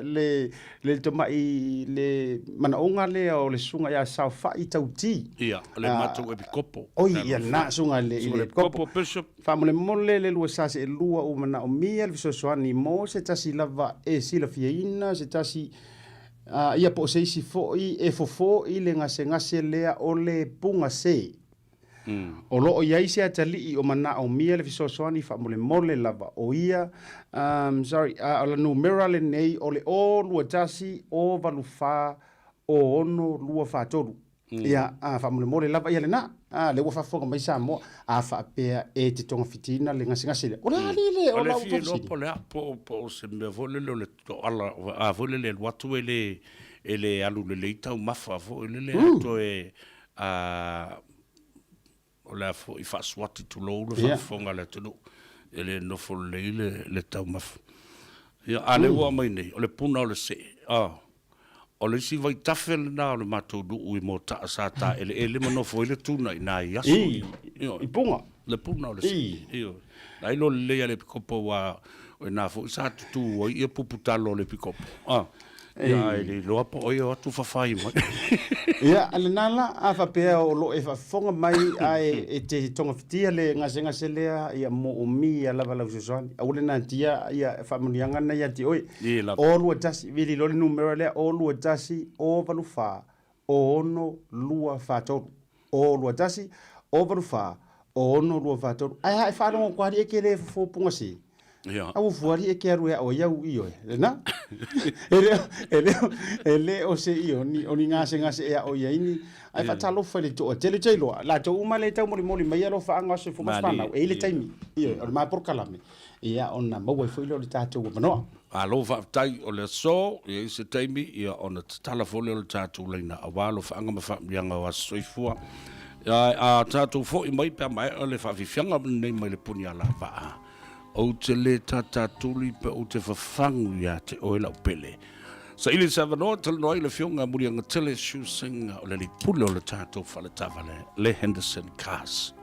le tomai le manaonga le o le sunga ia sao whai tau ti. Ia, le matou e bikopo. Oi, ia na sunga le bikopo bishop. Whamole mole le lua sase e lua o mana o mia le visosoani mo se tasi lava e sila fia ina, se tasi ia po se isi foi e fofo i le ngase lea o le punga se. O lo o iai se atali o mana o mia le fisosoani wha mole lava o ia. O la numera le nei o le o lua tasi o valufa o ono lua whatoru. Ia wha mole lava ia le na. Le ua whafonga mai sa mo a whaapea e te tonga fitina le ngase lea. O le alile o la o le fie lopo lea po se me vole le to ala a vole le watu e le alu le leitau mafa vo le ato e o le afo I whaaswati tu lou le Ia. whaafonga le tunu. E le nofo leile le tau mafu. Ia, a le ua mai nei, o le puna o le se. O le si vai tafe le nā o le mātou duu I mō taa sa ta ele manofo I le tuna I nā I aso. I punga. Le puna o le se. Ia. Nai lo le lea le pikopo wa o nā fo sa tutu o ia puputalo le pikopo. Ia, ele loa po o ia atu whawhai mai. Ia, ale nala a whapea o lo e whafonga mai ai e te tonga whitia le ngase lea ia mo o mi a lava lau susani. A ule nā tia ia whamunianga na ia ti oi. O lua tasi, vili lole numero lea, o lua tasi, o valu wha, o ono lua whātoru. O lua tasi, o valu wha, o ono lua whātoru. Ai hae whārongo kwari e kere whōpunga si. Au fuari e ke aru e o iau I oe. Na? Ele o se I oni ngase e a o iaini. Ai whatalo whare to o tele loa. La to uma le tau mori mai alo whaanga se fumas whanau. E le taimi. I oe. O le mai porkalame. Ia ona maua I whailo le tātou o manoa. Alo whaatai o le so, I se taimi, ia ona tala fole o le tātou leina. A walo whaanga ma whaamianga o asoifua. A tātou fo I mai pia mai o le whaafifianga nei mai le puni ala waa. O te le tata tuli pe o te whawhangu ia te oela o pele. Sa ili sa wanoa tala noa I le whionga muri anga tele shu singa o le li pule o le tātou whale tavale, le Henderson Cars.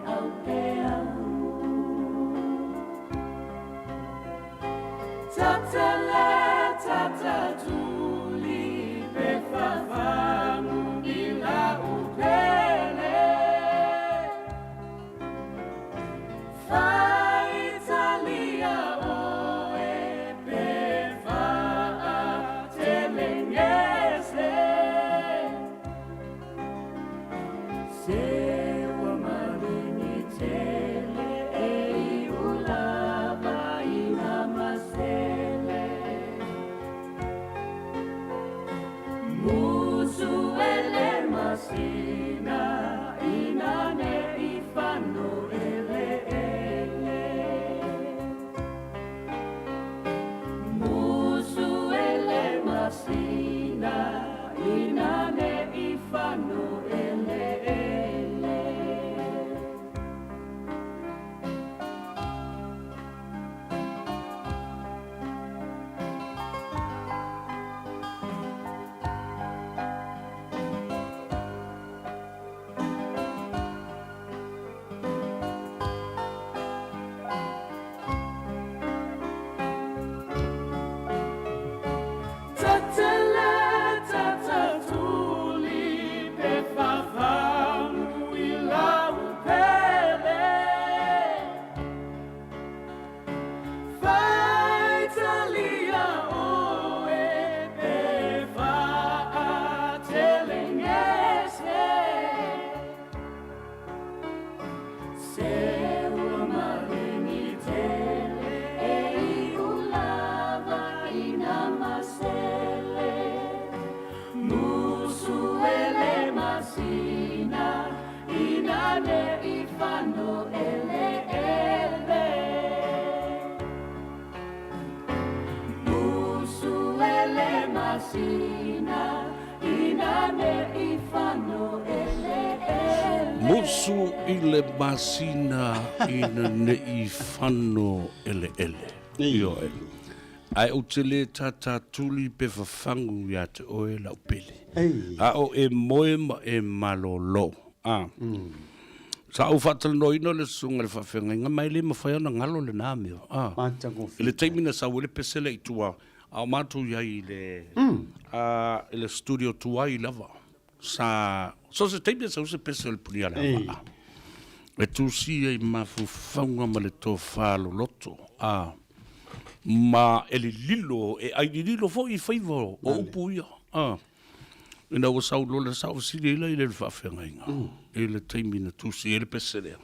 Out there. masina inane ifano ele ele Musu i le masina ina ne I whano ele ele. Io e. Ai o te le tata tuli pe whafangu ia te oe lau pele. A o e moe ma e malolo. Sa au whatala no ino le sunga le whawhenga. Nga mai le ma whaiana ngalo le nā meo. Le teimina sa wale pesele I tua. Au mātou iai le studio tua I lava. So se teimia sa use pese le punia le hawaa. E tu si e mafufaunga ma le tō whālo loto. Ma e li lilo, e ai li lilo fo I whaivo o upu ia. E na wasau lola sau siri ila I le whawhenga inga. E le teimina tu si e le pese lea.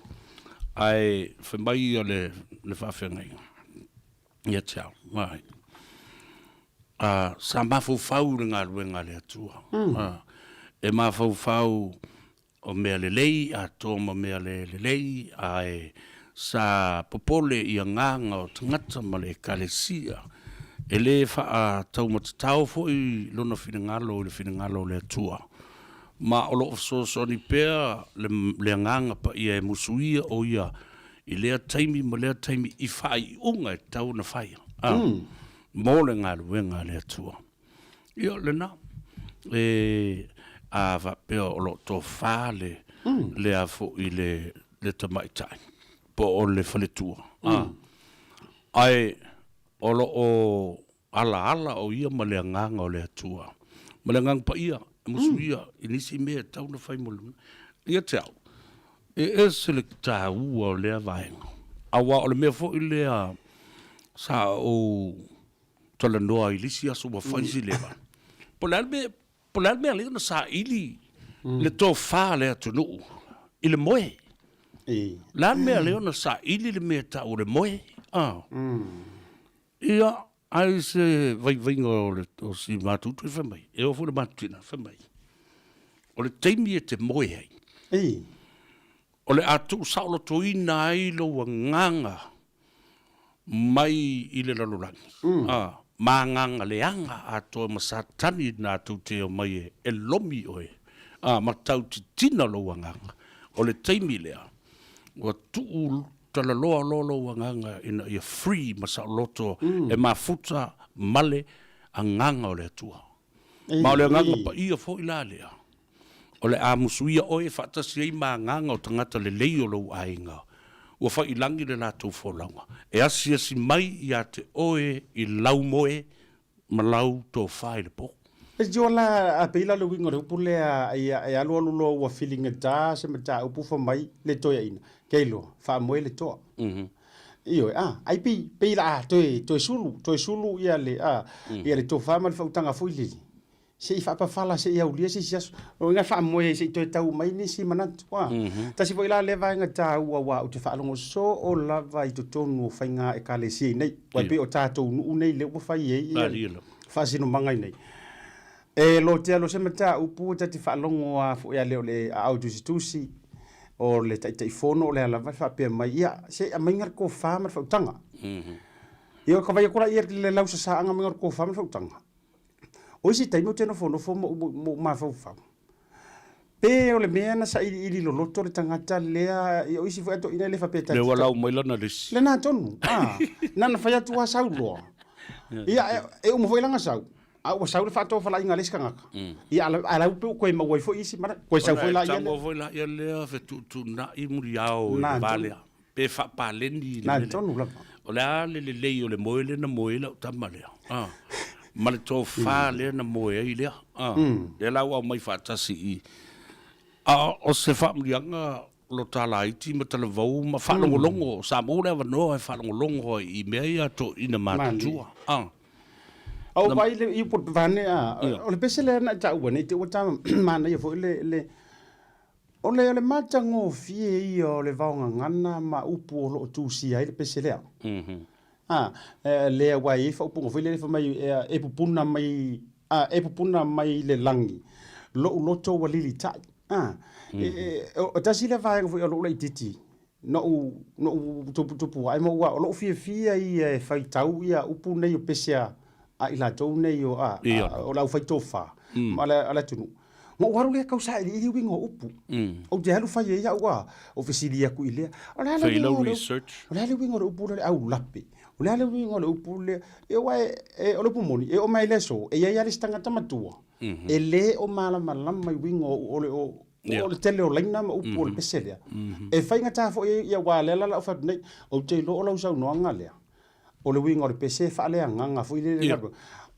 Ai whamai ia le whawhenga inga. Ia tiao, mai. Sa mafufau le ngā ruenga le atua. E mafau o mea lelei, a tōma mea lelei, ai sa popole I a nganga o tangata ma le kalesia. E le wha tau matatau fo I lona whingalo le atua. Ma o loo so ni pēr le nganga pa ia e musuia o ia I lea taimi ma lea taimi I whai unga e tau na whaia. Mō le ngā ruenga le atua. Ia le nā. A va peo o lo to fale le a fo I le tamaitai po o le faletua ai o lo o ala o ia ma le nganga o le atua ma le ngang pa ia musu ia inisi me tau na fai molu ia tau e selecta o le vaenga awa o le me fo I le sa o tola noa I lisi aso wa fai si leva Polar me ale na sa ili le to fa le atunu ile moe la me ale na sa ili le me ta o le moe ia ai se vai ngo le to si matu tu fa mai e o fu le matu na fa mai o le teimi te moe ai o le atu sa lo to ina I lo nganga mai ile la lolangi Manganga leanga a to masatani na tu te o mai e lomi oe. Ma tau ti tina lo wanganga. O le teimi lea. Wa tuu tala loa lolo wanganga ina ia free masa loto e mafuta male a nganga o le atua. Ma o le nganga pa ia fo ila lea. O le a musuia oe fatasi ei ma nganga o tangata le leio lo ainga. Ua whai langi le lātou wholaunga. E asi mai I a te oe I lau moe ma lau tō whai le po. E jola a peila le wingo upu le e alu lo ua feeling e tā se me tā upu wha mai le toia ina. Keilo, wha moe le toa. Iyo, ai peila toi sulu ia le tō wha ma le whautanga fui lili. Se I whapawhala se I aulia se siasu. O ngā wha moe se I toi tau mai ni si manatu. Tasi fo ila lewa inga tā ua wa o te whaalongo so o lava I to tonu o whainga e ka le si nei. Wai pe o tātou nuu nei le ua whai e. Whasino mangai nei. E lo te alo se mata upu ta te whaalongo a fo ia leo le au tusi o le tai fono o le lava whapea mai. Ia se a maingar ko whamar whautanga. Ia ka vai kora ia le lausa sa anga maingar ko whamar whautanga. o isi taimi o tena fonofo mo mafaufau pe o le mea na sa ili loloto le tangata lea o isi fo ato ina le fapeta le wala o mai lana lesi le na tonu nana fai atu a sau loa ia e umo foi langa sau a o sau le fato fala inga leska ngaka ia ala upe ko e mawai fo isi mana ko sau foi la ia tango foi la ia le fe tu na i muriao vale pe fa paleni na tonu la o le le o le moile na moile ta male ma le to fa le na moile le la wa mai fa tasi i o se fa murianga lo tala iti ma tala vau ma fa longo sa mo le va no fa longo i me ia to ina matua au vai le i pot vane o le pesele na ta ua te o ta mana ia fo le o le matango fie i o le vaonga ngana ma upu o lo tu si ai le pesele le wai fa upu ngofile le fa mai e pupuna mai le langi lo to walili tai o tasi le vai ngofile lo le titi no tupu ai mo wa lo fie i fai tau ia upu nei o pesea a ila tau nei o o lau fai tofa ala tunu mo waru le kausa i wingo upu o te halu fai ia ua o fesilia ku ile o la research o la wingo o upu le au lape o la wingo o upu le e wa o le pumoni e o mai le so e ia le stanga tamatua e le o mala mai wingo o le tele o laina ma upu o le peselia e fai ngata fo ia wa le la fa nei o te lo o lau sau no ngale o le wingo o le pese fa le nganga fo ile le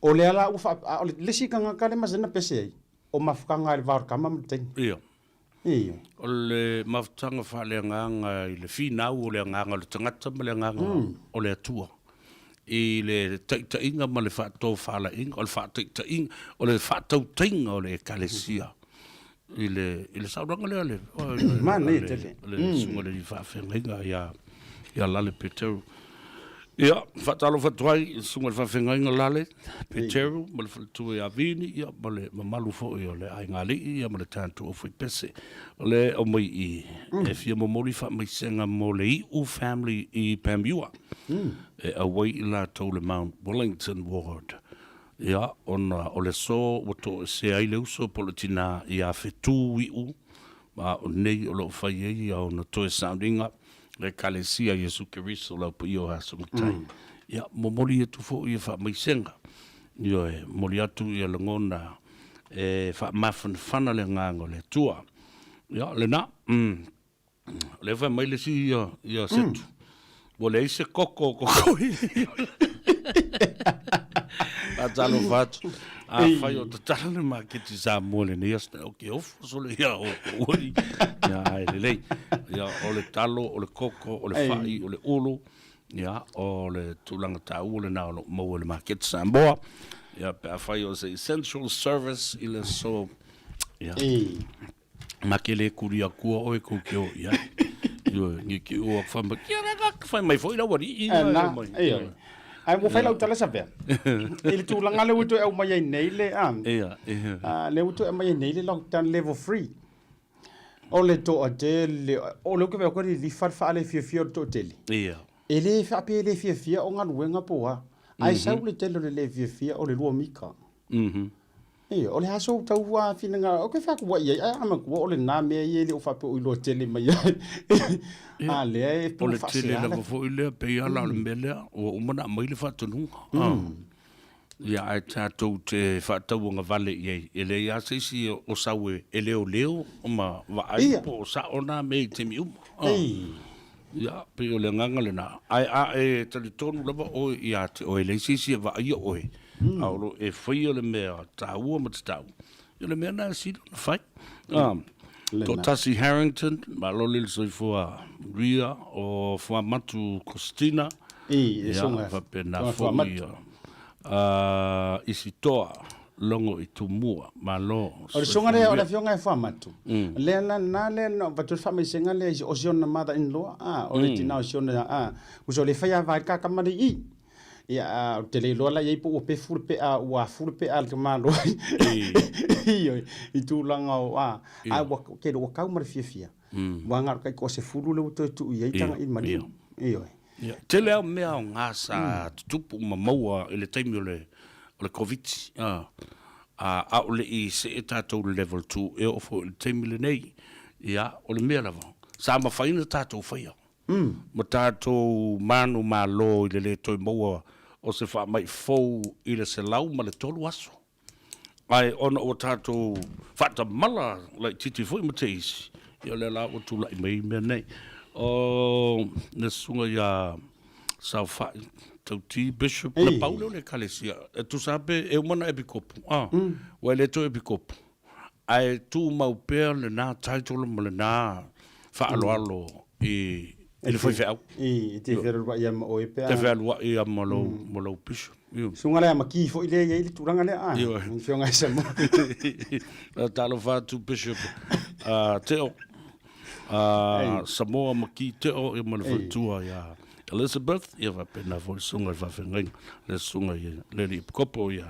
o le ala o le sikanga ka le masena pese o mafukanga le var kama mteng ia o le mafutanga fa le nganga i le fina o le nganga le tangata ma le nganga o le atua i le tainga ma le fa to fa la ing o le fa tainga o le fa tau tainga o le kalesia i le sauranga le ma ne tele le sunga le fa fenga ya la le peteru ia fatalo fatuai sunga le fa fenga lale peteru ma le tu ya vini ia ma le malu fo ia le ai ngali ia ma le tantu o foi pese le o mai i e fia mo mori fa mai senga mo le i u family i Pamua e away la to le Mount Wellington ward ia ona o le so o to se ai le uso politina ia fetu i u ma o nei o lo fai ia o na to sounding up le kalesia Yesu Keriso la po io aso mutai ia mo mori e tu fo ia fa mai senga io e mori atu ia longona e fa mafan fana le ngango le tua ia le na le fa mai le si ia setu bo le se koko atalo fatu fai o tatala le maketi sa mole ne yasta o ke of so le ia o ori ya le ia o le talo o le koko o le fai o le ulu ya o le tulanga tau le na o mo le maketi sa mboa ya pa fai o se essential service ile so ya makele kuria ku o e ku ke o ya yo ni ki o fa ma ki na fa mai foi la wari ai mo fai lau tala sabe ele tu langa le uto e mai nei le le uto e mai nei le lockdown level 3 o le to hotel o le ke ve ko li fa le fia to hotel ele fa pe le fia o nga luenga poa ai sa le tele le fia o le lo mika o le haso tau wa finanga o ke fa ko ia ama ko o le na me ye le o fa pe o lo tele mai le o le tele la fo ile pe ya la mele o mana mai le fa tonu ya ai tato te fa tau nga vale ye ele ya se si o sawe ele o leo o ma va ai po sa ona me te mi ya pe o le nganga le na ai e tali tonu lava o ya te o ele si va ai o aulo e foi o le mea tau ma tau o le mea na si na fai to Tasi Harrington ma lo le so fo Ria o fo matu Costina songa fa pena fo isitoa longo i tumua ma lo o songa le o la fionga e fo matu le na le no va tu fa me senga le o siona mother in law o le tina o siona uso le fai va ka kamari i ia te le lola ye po pe ful pe a wa ful pe al kemalo i tu langa o wa ke do ka mar fia wa ngar kai ko se fulu le tu ye tanga in mani iyo te le me ngasa tupu ma maua ele taimi le covid a o le I se e tātou level 2 e o fo le teimile nei ia o le mea lava sa mawhaina tātou whaia ma tātou manu malo I le toi maua o se wha mai fau I le se lau ma le tolu aso ai ona o tātou whata mala lai titi fui ma te isi ia le la o tula I mei mea nei o ne sunga ia sa whai tauti bishop na paulo le kalesia e tu sabe e umana epikopu wa le to epikopu ai tu mau per le na title mo le na fa alo e ele foi fel e te vero wa ia o e pe te fel wa ia mo lo bishop sunga le maki fo ile ia ile turanga le a fio nga se mo talo fa tu bishop teo Samoa maki teo e mo le tua ia Elizabeth, ia va pena vo sunga va fengai le sunga ia le kopo ia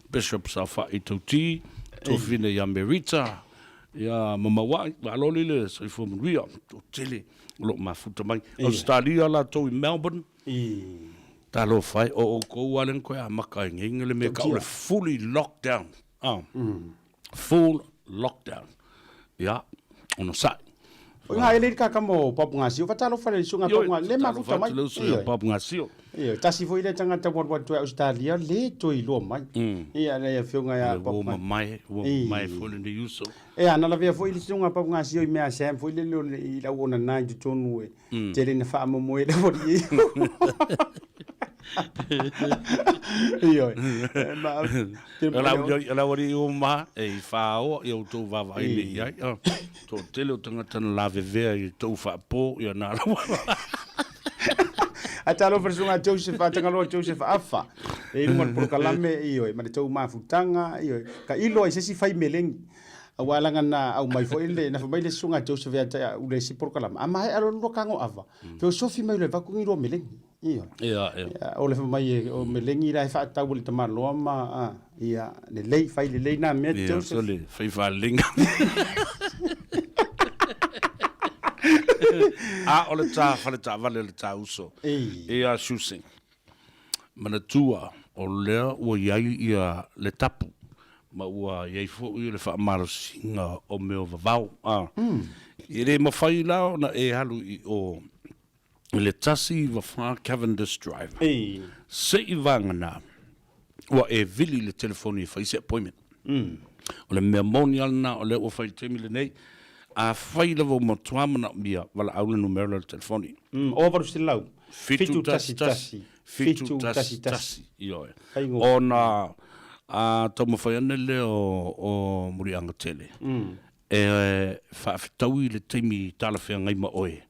Bishop Safa I tauti to fine ia Merita ia mamawa aloli le so fo muia to tele lo mafuta mai Australia la to in Melbourne talo fai o ko walen ko a maka ngile me ka fully lockdown full lockdown ia ono sai o nga ele ka mo papu nga sio fatalo fa le sunga papu nga le mafuta mai papu nga sio tasi foi le tanga ta wa to Australia le to I lo mai ia le fio nga ya papu mai foi le uso ana la via foi le sunga papu nga sio I mea sem foi le I la ona na I tonu e tele na fa mo mo le foi io la wari uma e fao e o to va vai le ia to tele o tanga tan la veve e to fa po ia na atalo versunga Joseph atanga lo Joseph afa e mo por kalame io ma to mafutanga io ka ilo e se si fai meleng awala ngana au mai fo ile na fa mai le sunga Joseph ya ule si por kalama ama alo lo kango ava fe sofi mai le vakungi lo meleng ia o le fa mai o melengi la fa ta bul tama lo ma ia le lei fai le lei na me Joseph le fai fa linga o le ta vale le ta uso ia shusing mana tua o le o iai ia le tapu ma ua iai fo i le fa maro singa o meo vavau i re mawhai lao na e halu I o le tasi wa Cavendish Drive se I vangana ua e vili le telefoni I whaise appointment o le mea monial na o le o whai temile nei a fai lavo mo tuamana mia wala aule numero le telefoni o varu stilau fitu tasi io ona a tomo fai ane le o Murianga tele e whaafitau I le teimi talawhia ngai ma oe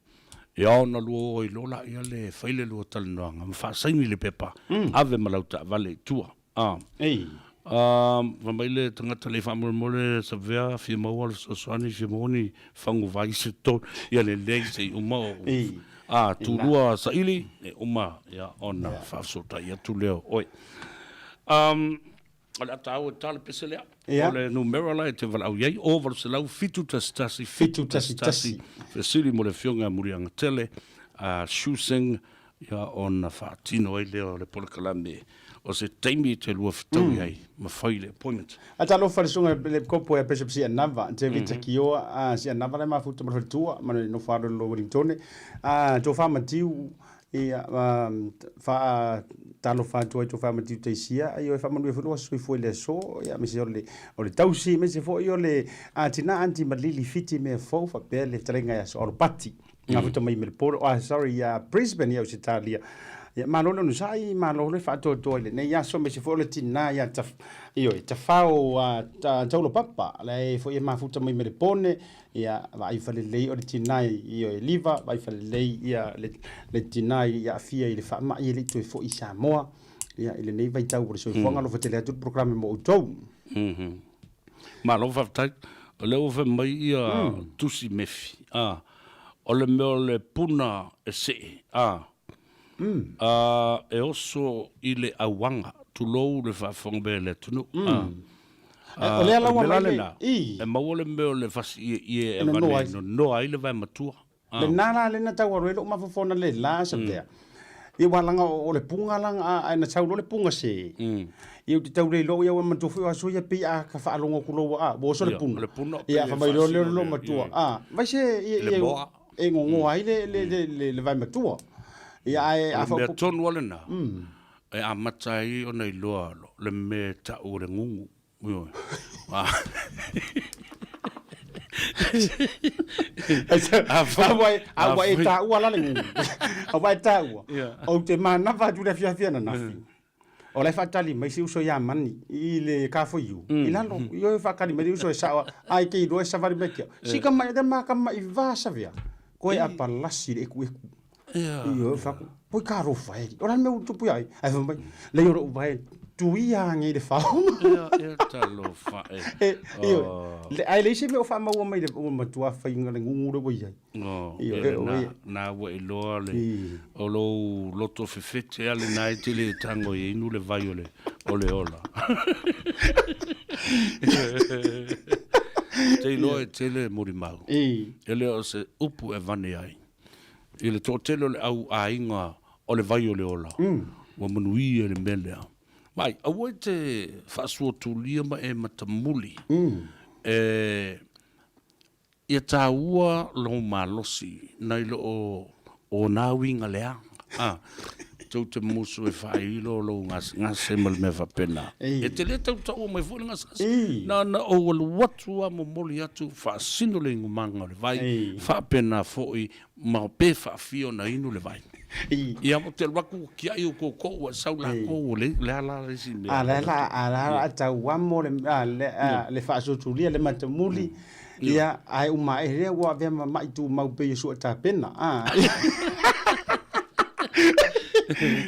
e ona luo I lola ia le whaile luo talanoanga ma whaasaini le pepa ave malauta vale tua Vamaile tangata le whamurmore sa vea fia maua le sosoani fia mauni whangu vai se tō ia le lei se umao tūrua sa ili e uma ia ona whaasota ia tu leo oi ala tau e tala pese lea o le numero la e te walau iei o varu se lau fitu tasi fe siri mo le fionga Murianga tele shusing ia ona whaatino ei leo le polakalame o se teimi te lua fitau iei ma whaile appointment. Atalo wharisunga le kopo e Bishop Sia Nava, te vita ki oa, Sia Nava le mafuta ma wharitua, ma no whaaro lo Wellingtone, tō whamatiu i wha talo whātua i tō whamatiu te isia, i o e whamanu e whanua sui fwoi le so, ia me se o le tausi, me se fwoi o le tina anti malili fiti me fau, whapea le tarenga ia so Oropati, ngā futa mai Melbourne, Brisbane ia o se talia, ia malolo no sai malolo fa to le ne ia so me se fo le tina ia ta io ta fao ta taulo papa le fo ia mafuta mai me pone ia vai fa le o le tina io e liva vai fa le ia le tina ia fia ile fa ma ia le to fo isa moa ia ile nei vai tau so fo ngalo fa tele tu programme mo to malo fa ta le o fa mai ia tusi mefi o le meo le puna e se e oso I le awanga tu lou le whaafonga le tunu. O le ala wama e maua le meo le fasi e vane no noa I le vai matua. Le nana le na tau aruelo ma fofona le la sa tea. I walanga o le punga langa ai na tau le punga se. I te tau le lo ia ma tofu a so ia pe a ka fa longo kulo a bo so le punga. Le punga. Ia fa mai lo matua. Vai se ia e ngongo ai le vai matua. Ia ai a fa me ton wala na. E a matai o nei loa le me ta o le ngungu. Yo. Awa e ta ua la le ngungu. Awa e ta ua. O te mana va tu le fia na nafi. O le fatali mai si uso ya mani I le kafo yu. I lalo yo fa kali mai uso sa ai ke do sa vari mekia. Si ka mai de ma ka mai va sa via. Ko e apa lasi e ku. Yo fa poi caro fai. Ora me tu poi ai. Ai mai le yo vai tu ia ngi de fa. E ta lo fa. Yo le ai le si me o fa ma o mai de o ma tu fa inga le ngungu de boi ai. No. Na wa I lo le. O lo loto fefete ale na te le tango I nu le vai ole. Ole ola. Te lo e tele mori mau. Ele o se upu e vane ai. Ele to tele le au ainga o le vai ole ola. Wa manui e le mele. Mai, a wai te whaasua tūlia ma e matamuli. Ia tā ua lo malosi, nei lo o nāwinga lea. Tau te musu e whailo lo ngase mal me whapena. E te le tau tau mai fōle ngase. Na o walu watua mo moli atu whaasino le ngumanga le vai. Whapena fōi ma pe whaafio na inu le vai. Ia mo te waku ki ai o ko wa sau la ko le ala le sin. Ala tau wa mo le whaaso tulia le matamuli. Ia ai uma e rea wa vea mai tu mau pe yesu ta pena.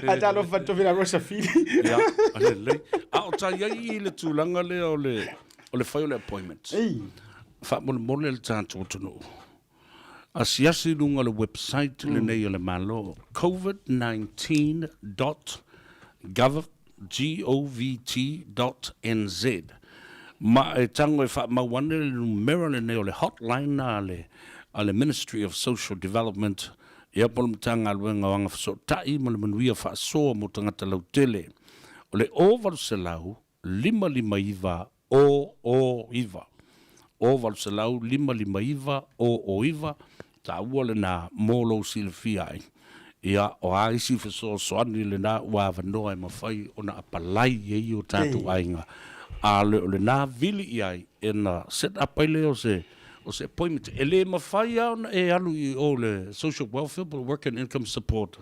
Ata lo fatto vira rosa fili. Ja, ale. O ta ia le tulanga le o le file appointments. Fa mo le tanto tonu. Asiasi lunga le website le nei le malo covid19.govt.nz. Ma e tango e fa ma wane le numero le nei le hotline na le Ministry of Social Development. Ia polo mtanga alwenga wanga so tai mo le manuia fa so mo tangata lautele. O le oval selau 555 o iva. Oval selau 555 o iva. Ta ua le na molo silfia ai. Ia o aisi fa so ani le na ua vanoa e mawhai o na apalai e i o tātu ainga. A le na vili iai e na set up ai le o se appointment. E le mawhai au na e alu I o le social welfare, work and income support.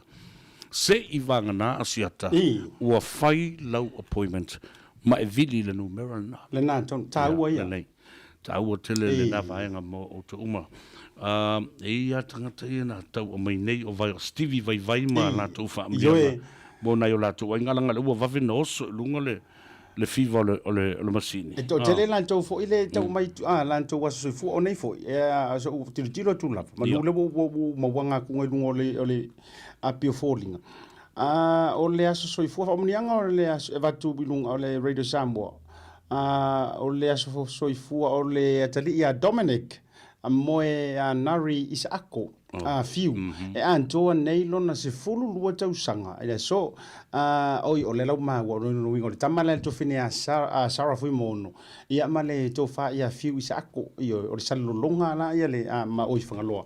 Se I vanga na asiata ua whai lau appointment. Ma e vili le numero na. Le na ta ua ia. Ta ua tele le na vaenga mo o te uma. E ia tangata ia na tau o mai nei o vai o Stevie vai ma la tau wha amia. Mo nai o la tau ai ngalanga le ua vawe na oso lunga le fiva o le masini. E to tele lan tau fo ile tau mai lan tau waso fu o nei fo. E so tiro tu la. Ma le mo wanga ku ngai lunga o le apio falling. O le aso so fu o mnianga o le aso e vatu bilunga o le Radio Samoa. O le aso so fu o le tali ia Dominic. Moe a nari is ako fiu e antoa nei lona se fulu lua tausanga ele so oi o le lau ma wa no wingo le tamala to fine a Sarah fui mono ia male to fa ia fiu is ako io o le salo longa la ia le ma oi fanga loa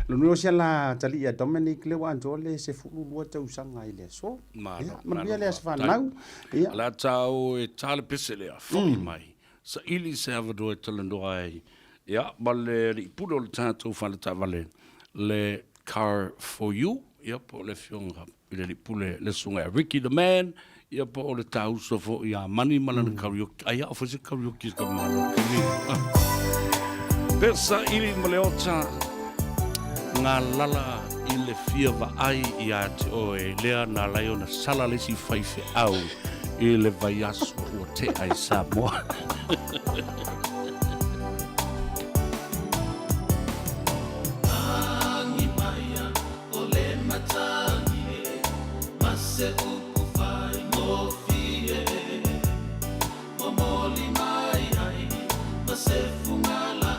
lo no sia la tali ia Dominic le wa antoa le se fulu lua tausanga ele so ma ia le fa nau ia la tau e tale pesele a foi mai sa ili Salvador talendo ai. Ja, maar le pulo le tato fa le tavale le car for you. Ja, po le fionga le pule le sunga Ricky the Man. Ja, po le tau so fo ja mani malana karaoke. Ai of se karaoke ka malo. Persa ili maleota nga lala ile fiava ai ia te o e lea na laiona sala le si faife au ile vaiaso o te ai Samoa. Se upu fai mo fie mo moli mai ai ma se fungala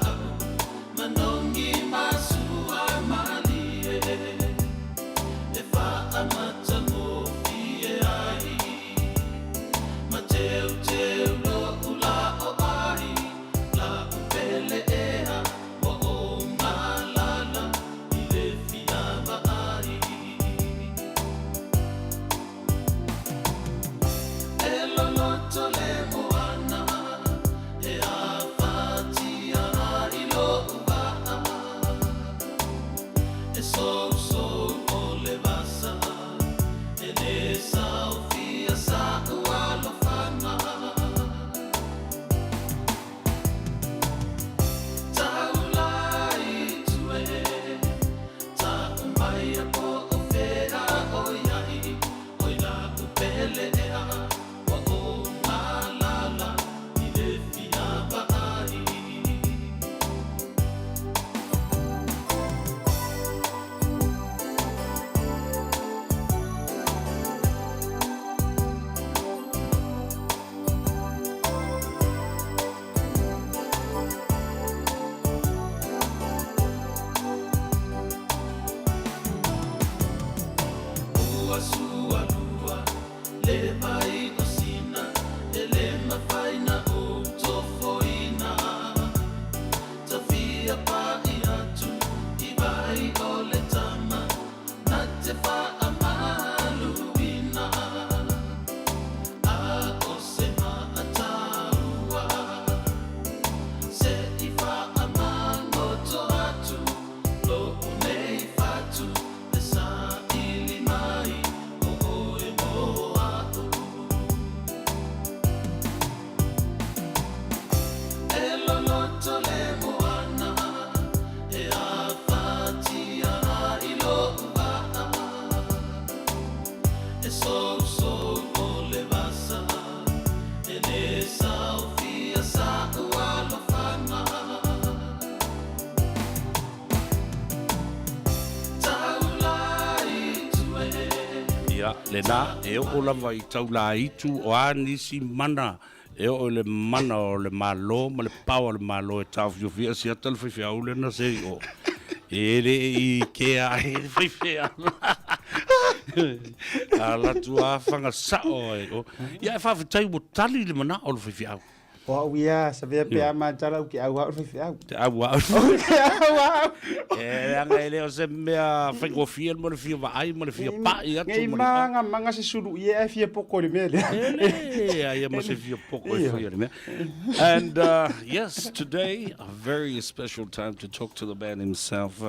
manongi masua mali e fa amata Ia, le nā, e o lava I tau la itu o a nisi mana, e o le mana o le malo, ma le pau le malo e tau fiofia, si ata le whiwhia ule na se o. E re I kea e whiwhia. A latu a whanga sao e o. Ia e whawhitai mo tali le mana o le whiwhia au. O ia, sa vea pea mātara ki au au whiwhia au. Te au au. Au. E anga e leo se mea whaingofia mo le whia waai, mo le whia pai atu. Ngai manga se suru ia e whia poko le mea le. Ia mo se whia poko e whia le mea. And yes, today, a very special time to talk to the man himself,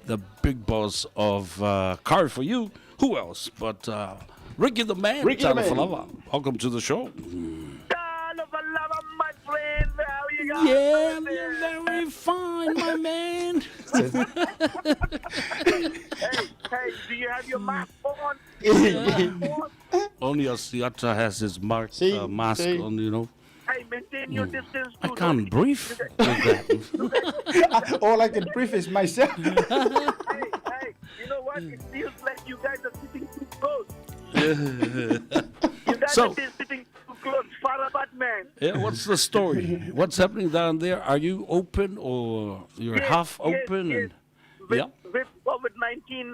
the big boss of Car For You. Who else but Ricky the Man. Ricky the Man. Talafalava. Welcome to the show. My friend, how you guys? Yeah, you're very fine, my man. Hey, do you have your mask on? Only Asiata has his mask on, you know. Hey, maintain your distance. I can't breathe with that. All I can breathe is myself. Hey, you know what? It feels like you guys are sitting too close. You guys So- are sitting too close. Far apart, man. Yeah, what's the story? What's happening down there? Are you open or you're Yes, half yes, open? yes. And, With, yeah. with COVID-19,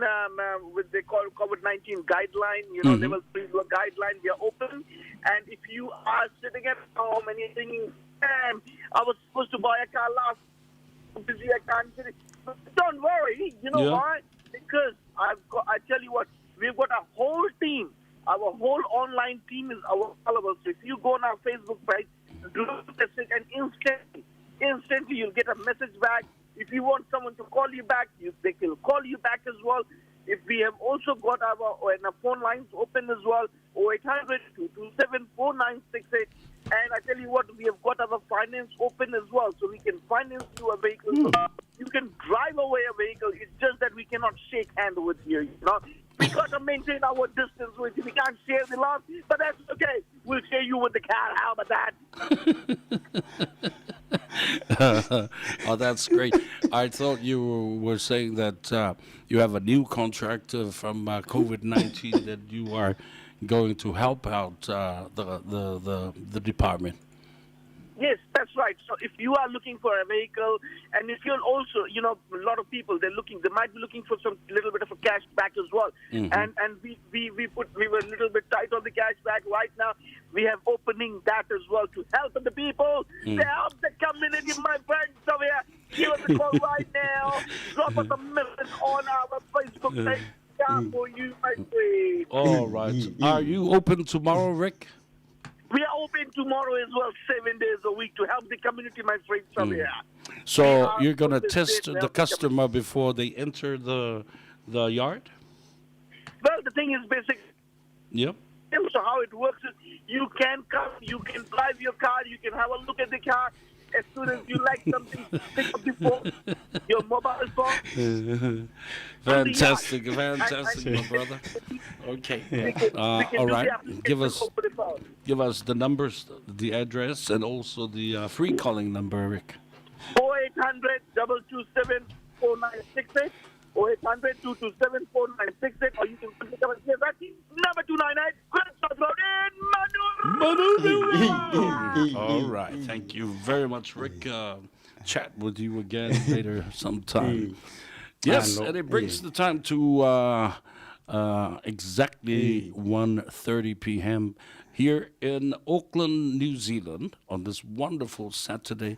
with they call COVID-19 guideline, you know, there was a guideline. We are open, and if you are sitting at home and you're thinking, "Damn, I was supposed to buy a car last, I'm busy, I can't get it." But don't worry, you know Yeah. why? Because I tell you what, we've got a whole team. Our whole online team is available. So if you go on our Facebook page, do the message, and instantly you'll get a message back. If you want someone to call you back, they can call you back as well. If we have also got our phone lines open as well, 0800-227-4968. And I tell you what, we have got our finance open as well, so we can finance you a vehicle. So you can drive away a vehicle. It's just that we cannot shake hands with you, you know. We got to maintain our distance with you. We can't share the love, but that's okay. We'll share you with the car. How about that? Oh, that's great. I thought you were saying that you have a new contract from COVID-19 that you are going to help out the department. Yes, that's right. So if you are looking for a vehicle, and if you're also, you know, a lot of people, they might be looking for some little bit of a cash back as well. And we were a little bit tight on the cash back. Right now, we have opening that as well to help the people, to help the community, my friends. So give us a call right now. Drop us a message on our Facebook page. For you, my friend. All right. Are you open tomorrow, Rick? We are open tomorrow as well, 7 days a week, to help the community, my friends. So you're going to test the customer before they enter the yard? Well, the thing is basic. Yep. So how it works is you can come, you can drive your car, you can have a look at the car. As soon as you like something, pick up the phone, your mobile phone. Fantastic, my brother. Okay. All right. Give us the numbers, the address, and also the free calling number, Rick. 0800-227-4968. 0800-227-4968. Or you can pick up here at number 298 Grand Road in Manu. All right. Thank you very much, Rick. Chat with you again later sometime. Yes, and it brings the time to exactly 1:30 p.m. here in Auckland, New Zealand, on this wonderful Saturday,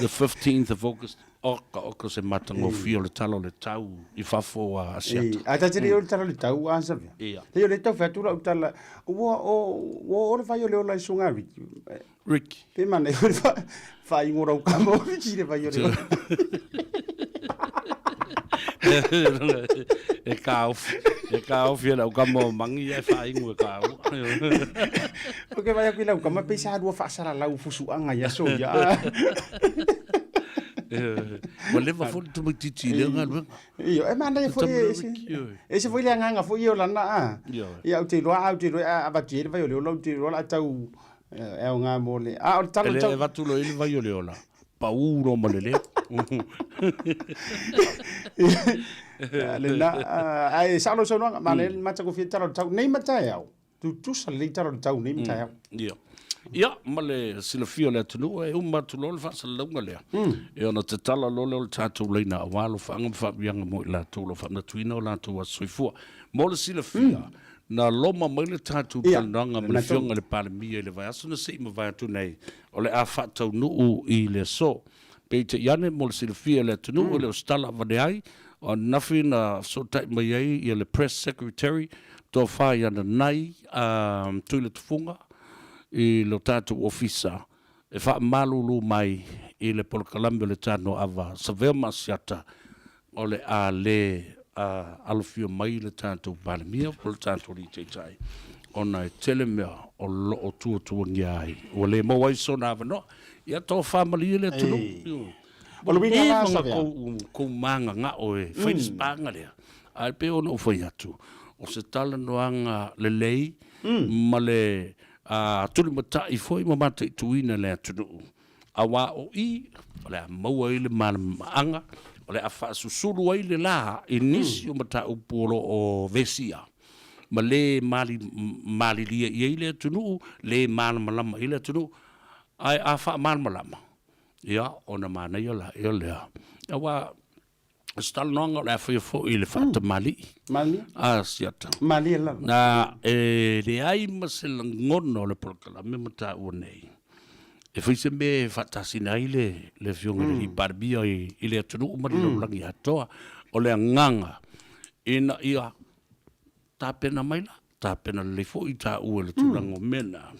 the 15th of August. Oka se matango fio le talo le tau I fafo a asiata. A tatiri o le talo le tau a sa vea. Ia. Te o le tau whatura o tala. O le whai o le o lai sunga Ricky. Ricky. Pe mana o le whai ngora o kamo Ricky le whai o le. E ka fia la ka mo mangi e fa ingu ka o. O ke vai aku lau kama pe sa dua whaasara lau fusuanga ya so ya. Wale va fo tu titi le ngal. Iyo e mana e foi ese foi le nganga foi o lana a. Ia o te roa a batiri vai o le o te roa tau e o ngā mole. A o talo tau. Ele va tu lo ele vai o le ola. pauro malele. Lena ai salo sono ma le mata ko fitaro tau nei mata yao tu sa le taro tau nei mata yao ia male sila fio le tunu e uma tu lo fa sala lunga le e ona te tala lo le tatu leina awalo fa ngam fa bianga mo la tu lo fa na tuina la tu wa soifua mo le sila fia na loma mai le tatu kalanga mo le fionga le palemia le vai aso na sei mo vai tu nei o le a fa tau nu I le so pe te yane mo le sila fia le tunu o le stala vadeai o nafi na so tai mai ai I le press secretary to fa yana nai tu le tufunga I lo tātou ofisa e wha malulu mai I le polokalambe le tāno awa sa vea masiata o le a le alofio mai le tātou palemia o le tātou li teitai ona e tele mea o lo o tua ngiai o le mawai so na awa no ia tō whamali le tunu o le winga la sa vea ko manga nga o e whainis panga lea ai pe ona o whai atu o se tala noanga le lei ma le tuli matai foi ma mata tuina le tunu awa o I le maua I le maanga o le afa susulu ai le la inisi o mata upolo o vesia ma le mali lia I le tunu le malama I le tunu ai afa malama ia ona mana ia la ia le awa stal nonga la fo I le fata mali siata mali la na le ai masel ngono le porkala me mata o nei e foi sembe fata sinai le fionga le barbia I le tunu ma le langi atoa o le nganga ina ia tapena mai la tapena le fo I ta o le tulango mena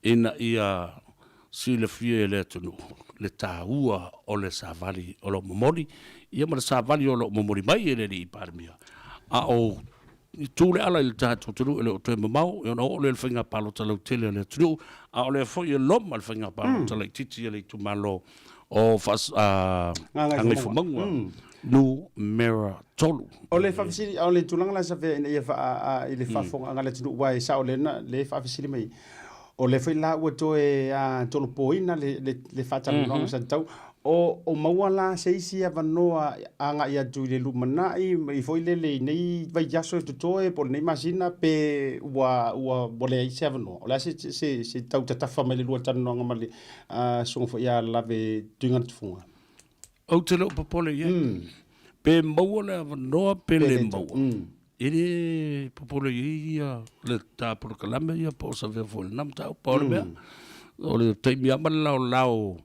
ina ia si le fie le tunu le taua o le savali o lo momori ia ma le savali o lo momori mai ele li parmia a o tu le ala le tatu tunu le o te mamau e o le finga palo talo tele le tunu a o le fo ye lo mal finga palo talo titi le tu malo o fas ngai fumangu nu mera tolu o le fafisiri o le tulanga la sa fe ia fa ile fa fonga ngale tunu wai sa o le na le fafisiri mai o le foi la ua toe tolo poina le fatalanoga sa tau o maua la seisi avanoa aga ia tu le lumanaʻi I foi le leinei vaiaso e totoe po lenei masina pe ua ua leai se avanoa o lea se tautatafa mai le lua talanoga ma le suga foi ia lave tuiga na tufuga au te leo popole ia pe maua le avanoa pe le maua Ele popolo ia le ta por kalame ia po sa ve vol nam ta po le o le te mi ama lao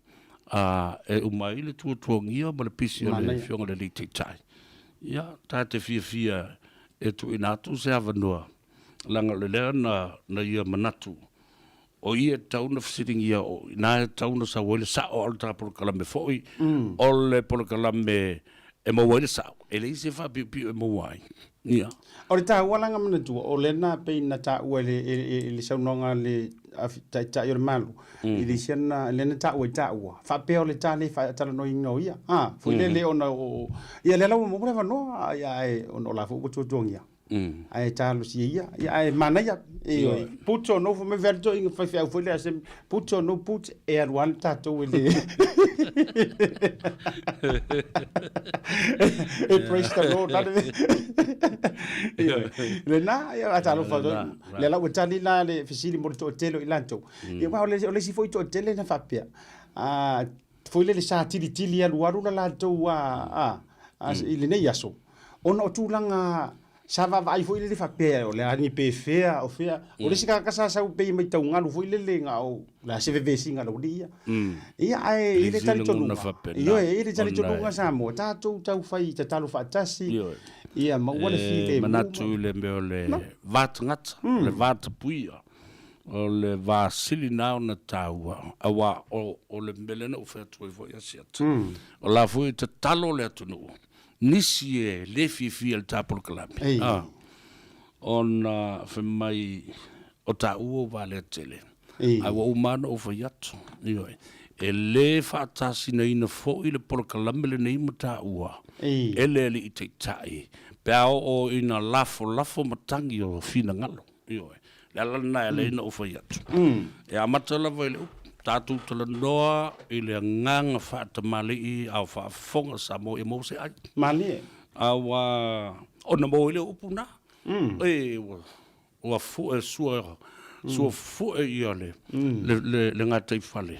e umai le tu ngia ma le pisi le fionga le te tai ia ta te fia e tu inatu se avanoa langa le na ia manatu o ia tau na sitting ia o na tau na sa wele sa o ta por kalame foi o le por kalame e mo wele sa ele se fa pi e mo wai ia o le tāualanga mana tua o lena pe na tāua le saunonga le tai o le malu I le siana lena tāua tāua whapea o le tāle whatalano ino ia fui le ona ia le lau mo mura wanoa ia e ona o la fu tuatuangia ai tālo si ia ai mana ia puto no fu me verto inga whai au fwile asem puto no put e aruan tātou le e praise the Lord le na ia tālo whado le lau tali la le fisili mo to telo I lanto ia wa o le si foi to tele na whapea fwile le sa tili aluaru la lanto I le nei aso ona o tūlanga Sava vai foi le whapea o le ani pe fea o fea o le sika kasa sau pe mai tau ngalu foi le nga o la se veve singa lo dia ia ai ile tali tonu io ile tali tonu nga samo tatu tau fai te talo fatasi ia ma wale file manatu le me le vat ngat le vat puia o le va silina na taua awa o le melena o fe tu foi asiat o la foi te talo le tonu nisi e le fifi al tapol kalame on fe mai o ta uo vale tele ai wa umano o faiato io e le fatasi na ina fo I le pol kalame le nei mata ua ele le ite tai pa o ina lafo matangi o fina ngalo io le ala na le ina o faiato e amata la vele tātou tala noa I le nganga whaatamali I au whaafonga sa mo e mo se ai. Mali. Awa, ona mo ile upuna. E, ua fu e sua fu e ia le ngātai whale.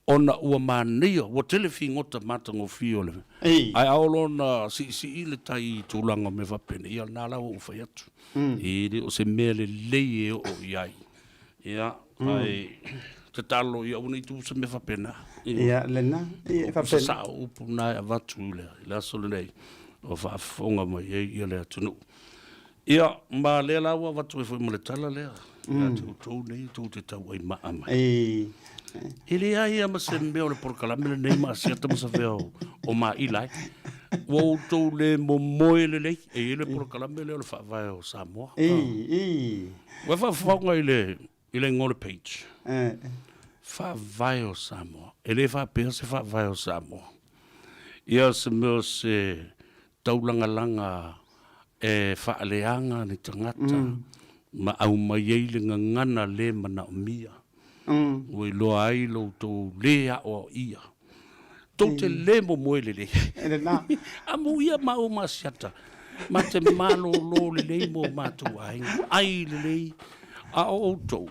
Ona ua mānia, ua telefi ngota mata ngofio le. Ai aolona si I le tai tūlanga me whapene. Ia nā lau o whai atu. I o se mea le leie o iai. Ia, ai, te talo ia una I tu se me whapena. Ia, lena. Ia, whapena. Sa upuna e avatu le. Ia sole nei. O whaafonga mai ia le atunu. Ia, ma le lawa watu e fwoi mo le tala lea. Ia, tau nei, tau te tau ai maa mai. Ele ai ama se meo le porkalame le nei maa siata masa veo o maa ilai. Wau tau le momoe le lei, e ele porkalame le o le whaavai o Samoa. Wai whaafonga I le ngole page. Whaavai o Samoa. Ele whaapea se whaavai o Samoa. Ia se meo se taulanga-langa e whaaleanga ni tangata. Ma au mai ei le ngangana le mana o mia. Ui loa ai lo tō lea o ia. Tō te le mo moe le. Amu ia ma o masiata. Ma te malo lo le mo mātou ainga. Ai le a o tō.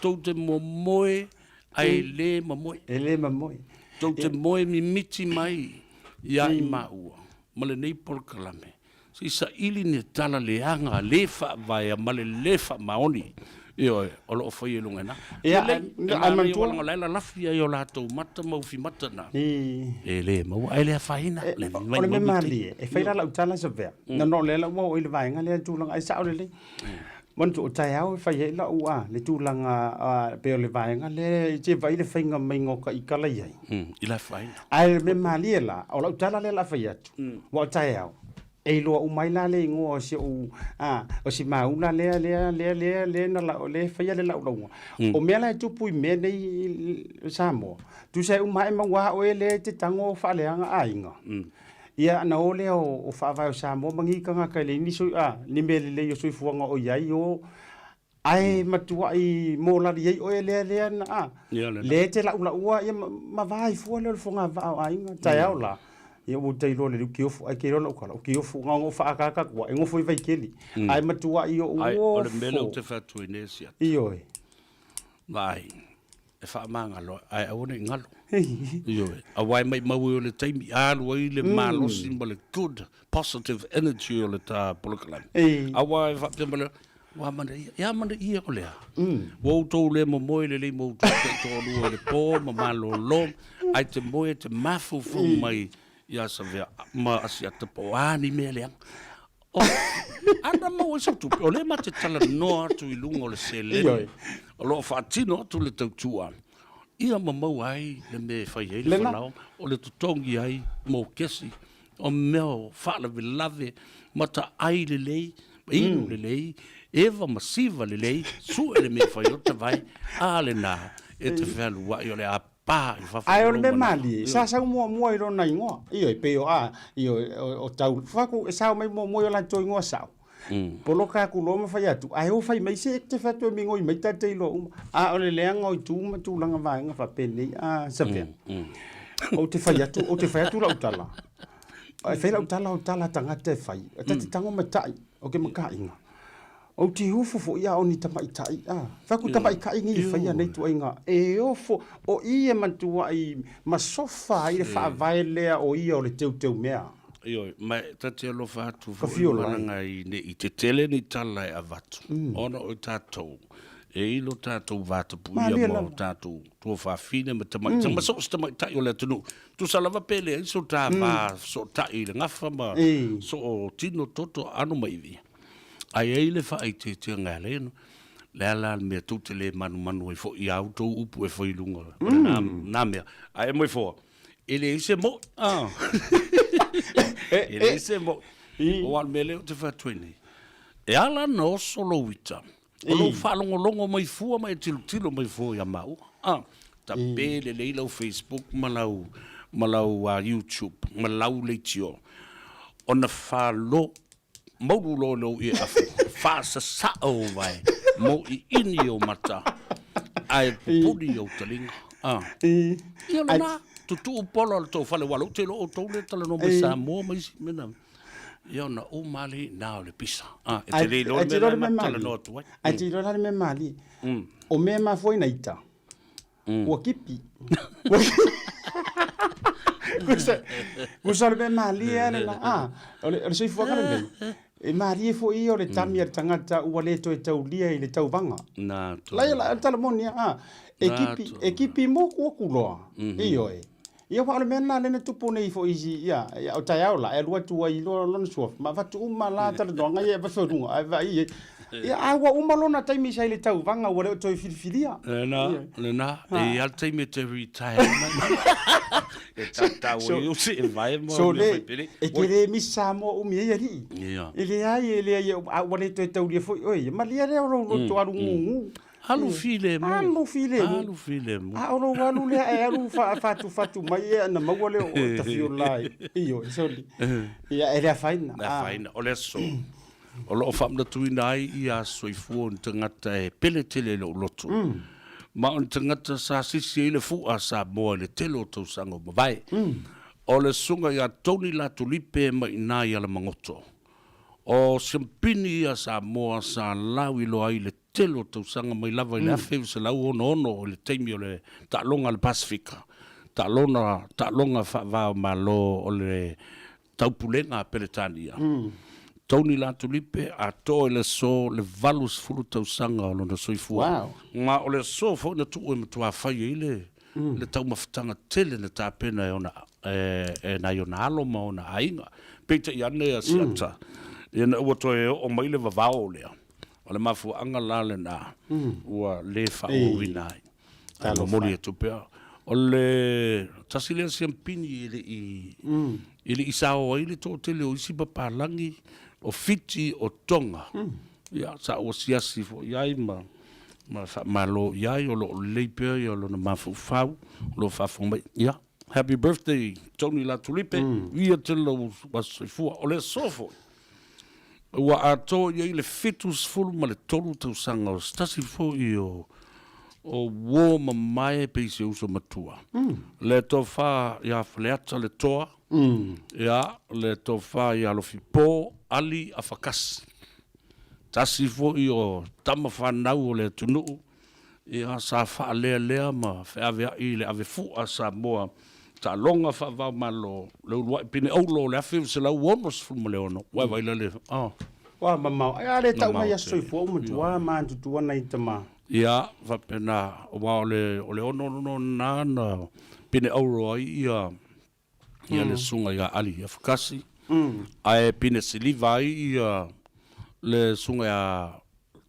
Tō te mo moe ai le ma moe. E le ma moe. Tō te moe mi miti mai. Ia I maua. Ma le nei porkalame. Si sa ili ne tala leanga le whaavai a ma le whaamaoni. Io, o lo fai lunga na. Ia, ai mantua nga laila lafi ai o lato mata mau fi mata na. E le mau ai le faina. O le me mali e fai la utala sa vea. Na no le la mo ile vai nga le tulang ai sa o le. Mon tu tai au fai la ua le tulang pe o le vai nga le je vai le fai nga mai ngoka I kala ai. Ila faina. Ai me mali la o la utala le la fai atu. Wa tai au. E loa umai la le ingo o si o si mauna le na la le fai le la ulonga. O mea la tupu I mea nei Samoa. Tu sai umai maua o le te tango whaaleanga ainga. Ia na ole o whaavai o Samoa mangi kanga kai le niso ni mea le o sui fuanga o iai o ai matua I molari ai o le na le te la ua ia mawai fua le fonga vao ainga. Tai au la. Ia o te ilo le kiofu ai ke rola ukala o kiofu ngo whaakaka kua e ngofo I vai keli ai matua I o o le mele o te whatu I nesia ioi vai e whaamanga lo ai aone ngalo ioi a wai mai maui o le taimi alu ai le malosi ma le good positive energy o le ta polokalami a wai whaapia wa mana ia o lea wau tau le mo moe le mo tau lua le po ma malo lo ai te moe te mafu fu mai ia sa vea ma asiata po ani mea leang. O, ana mau e sautu, o le ma te tala noa tu I lunga o le selene. O lo whaatino tu le tautua. Ia ma mau ai le me whai ei le whanau, o le tutongi ai mo kesi. O meo whaala vi lave, mata ai le lei, inu le lei, eva masiva le lei, su e le me whai o te vai, a le nā, e te whalu wai o le apa. Ai o le me mali sa mo I rona ingoa io pe io o tau faku e sa mai mo o la to ingoa sa polo ka ku lo ma fai atu ai o fai mai se te fatu mi ngoi mai ta te lo o le leanga o tu ma tu langa vai nga fa pele sa pe o te fai atu la utala ai fai la utala tanga te fai te tango mai tai o ke maka inga o ti hufu fo ia oni tamai tai faku tamai kai ngi fai nei tu inga e ofo o ia mantua I masofa I le fa vai le o ia o le teu mea io ma tati lo fatu fo langa I ne I te tele ni tala e avatu ona o tatou e ilo tatou vata puia mo tatou tu fa fine me tamai ma so tamai tai o le tunu tu salava pele so ta va so tai le ngafa ma so tino toto anu mai vi ai ele fa ai te ngale no le ala me tu te le manu e fo I auto upu e fo I lunga na me ai mo fo ele ise mo ele ise mo o al mele te fa twini e ala no solo wita o lo fa longo mai fu mai tilo mai fo ya mau ta pele le lo Facebook malau YouTube malau le tio ona fa lo Modu lo I afu fasa sa o vai mo I ini o mata ai pudi o talinga Ia lana, tutu polo le tau fale walu, te lo o tau le tala no me sa mua maisi mena. Ia na o mali na o le pisa. E te le lo me tala no atu wai. Ai te lo me mali. O me ma foi na ita. Ua kipi. Kusa le me mali e la. O le soifua kare nei. E mari e foi o le tami ar tangata ua le to e tau lia i le tau vanga. Na to. La tala monia ekipi mo ku kuloa. Iyo e. Ia wa le mena le tupu nei fo isi ia o tai aula e lua tua i lo lon suof ma fatu uma la tala donga ia va fodunga ai va ia agua uma lona taimi sai le tau vanga o le to filifilia na e al taimi te retire e tata o se vai mo so le e ke le misa mo o mi ia ri ele ai o le to tau lia foi oi ma lia le o to alu ngungu Alu file mo. Alu file mo. Alu walu le alu fatu mai na mawale o tafio lai. Iyo soli. Ia era faina. Na faina o le so. O lo famna tuinai ia soifu on tangata e peletele lo lotu. Ma on tangata sa sisi le fu a sa mo le telo to sango vai. O le sunga ia toni la tulipe mai na ia le mangoto. O simpini ia sa mo sa lawi lo ai le telo tau sanga mai lava i le afe se lau ono o le teimi o le ta'alonga le Pasifika. Ta'alonga wha malo o le taupulenga Peletania. Tauni la tulipe a to le so le valus fulu tau sanga o lona soifua. Nga o le so fo na tu e matua whai e le tau mawhitanga tele na tāpena e na iona aloma o na ainga. Peita i ane a siata. I na ua toe o maile vavao lea. O le mafu anga lale na ua le whao winai. Ano mori e tupea. O le tasilea siampini ili isao a ili tō tele o isi papalangi o fiti o tonga. Ia sa o siasi fo iai ma lo iai o lo leipea i o lo na mafu whau lo whafo mai. Ia, happy birthday Tony La Tulipe. Ia te lo wasifua o le sofo. Ua ato i le fetus fulu ma le tolu tau sanga o stasi fo i o wo ma mai pe se uso matua. Le tofa ia fleata le toa. Ia le tofa ia lo fipo ali a fakasi. Tasi fo i o tama whanau o le tunuu. Ia sa wha lea ma whaavea i le ave fua sa moa. Ta longa fa malo le ua pine aulo le afi se la uomos fu le ono wa vai le wa mama ai le tau mai asoi fu mo tua ma tu na itama ia va pena wa le ono no na pine aulo ia le sunga ia ali afkasi ai pine siliva ia le sunga ia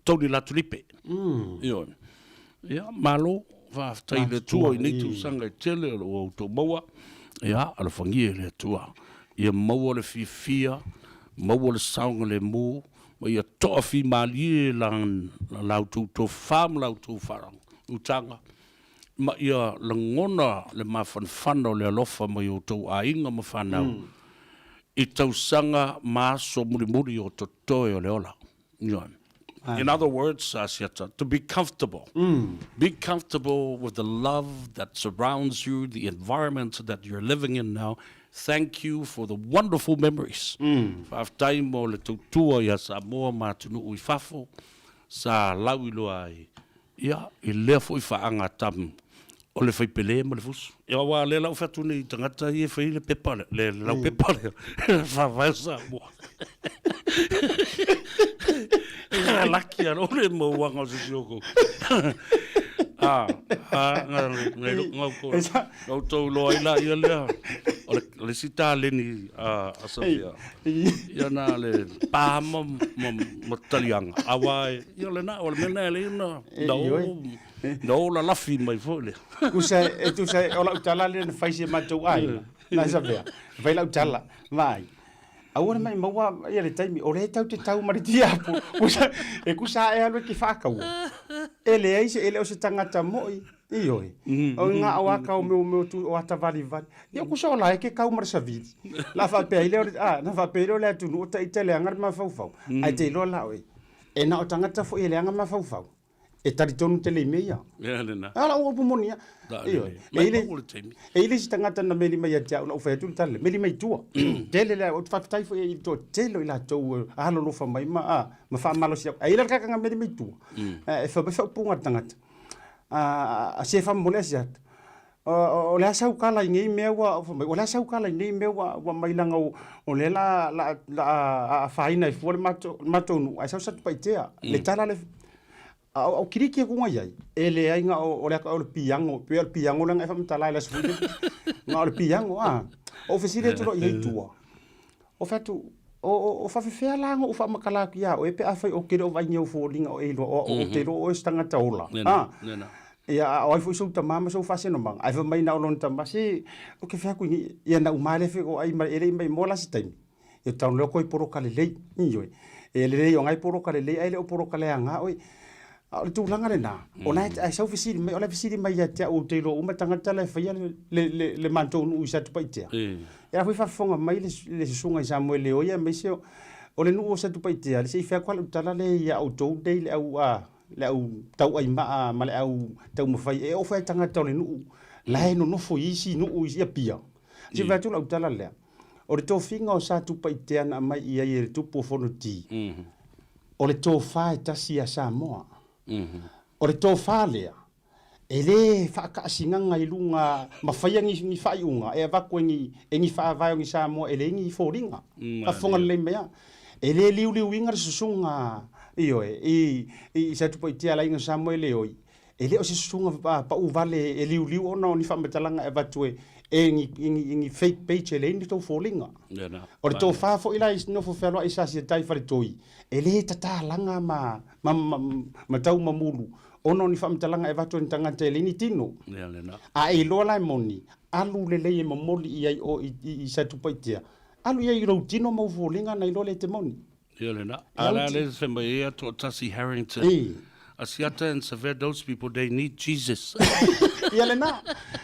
Tony La Tulipe ia malo va tai le tua i nitu sanga tele o to maua ia ala fangie le tua ia maua le fifia maua le saunga le mu ma ia tofi mali lang lau to fam lau to farang utanga ma ia langona le mafanfano le alofa ma ia to ainga mafanau i tau sanga maso muri o totoe o le ola In other words, Asiata, to be comfortable. Be comfortable with the love that surrounds you, the environment that you're living in now. Thank you for the wonderful memories. Whaaftaimo le tautua ia sa moa matunu ui fafo, sa lauilo ai. Ia, I lea fo I whaanga tam. O le whai pele ma le fusu. Ia wā le lau whatune I tangata I e whai le pepale. Le lau pepale. Whawai sa moa. Laki ar ole mo wanga se sioko. Ngai ngau ko. Ngau tau loa ila ia lea. Le sita leni asafia. Ia na le pāma matalianga. Awai. Ia le na, o le mena le ina. Nau la lafi mai fole. Kusai, tu sai, o la utala le na faisi matou ai. Na sabea. Vai la utala. Vai. Aua mai maua ia le taimi o le tau te tau maritia po kusa e alo ki whakau ele aise ele o se tangata moi ioi o nga awa kau meu tu o ata vali ia kusa ola e ke kau marsavidi la fa pe ile na fa pe ile tu no ta itele angar ma fau ai te lo la oi e na o tangata fo ile angar ma fau e tari tonu te le meia. Ia le na. Ala o pomonia. Da Iyo. le. Mai mo le taimi. E ile si tangata na meli mai atia o fa tu tale. Meli mai tua. Tele le o fa tai fo e to telo ila to alo lo fa mai ma fa malo si. Ai la ka nga meli mai tua. E fa fa punga tangata. A se fa mo le si at. O le sa ukala ngi mewa o le sa ukala ngi mewa wa mai langa o le la fa ina fo le mato nu. Ai sa sa pa itea. Le tala le o kiriki ko ngai ele ai nga o le ka o piango lang e fa mtala la sfu nga o piango o fesile to i tua o fatu o fa fe la nga o fa makala ki o e pe afa o kero vai nyau fo linga o elo o te ro o stanga taula nena ia o foi so tamama so fa se no mang ai fa mai na o lon tama se o ke fa ku ni ia na umale fe o ai mai ele mai mola se time e tau lo ko i poro kale lei ni yo e le yo ngai poro kale lei ai le o poro kale anga oi o tu langa le na o na ai sa ofisiri mai o la ofisiri mai ya te o te lo uma tanga tala fa ya le manto nu isa tu paitea ya foi fa fonga mai le sunga Samuel le o ya mai se o le nu o sa tu paitea le se fa kwa tala le ya o to dei le au le au tau ai ma le au tau mo fai e o fa tanga tole nu la no no fo isi nu u ia pia se va tu la tala le o le to finga o sa tu paitea na mai ia le tu po fono ti o le to fa ta sia Samoa o le tō whālea, e le whaakasinga ngai lunga, ma whaia ngi whaiunga, e wako ngi whaavai o ngi Samoa, e le ngi fōringa, ka whonga le mea, e le liu inga le susunga, i sa tupa i tia la inga Samoa e le oi, e le o se susunga pa uvale e liu ona o ni whamatalanga e watue, e ngi fake page e le ni tō fōringa. O le tō whaafo ila i nofo whelua i sasi e tai whare toi, e le tata langa ma tau mamulu ono ni whamtalanga e watu ni tangata e lini tino a e loa lai moni alu le lei e mamoli i ai o i sa tupaitia alu i ai rau tino mau fōlinga na i loa le te moni ia lena ala le se mai ea to Tasi Harrington Asiata and Sever, those people, they need Jesus. Ia lena.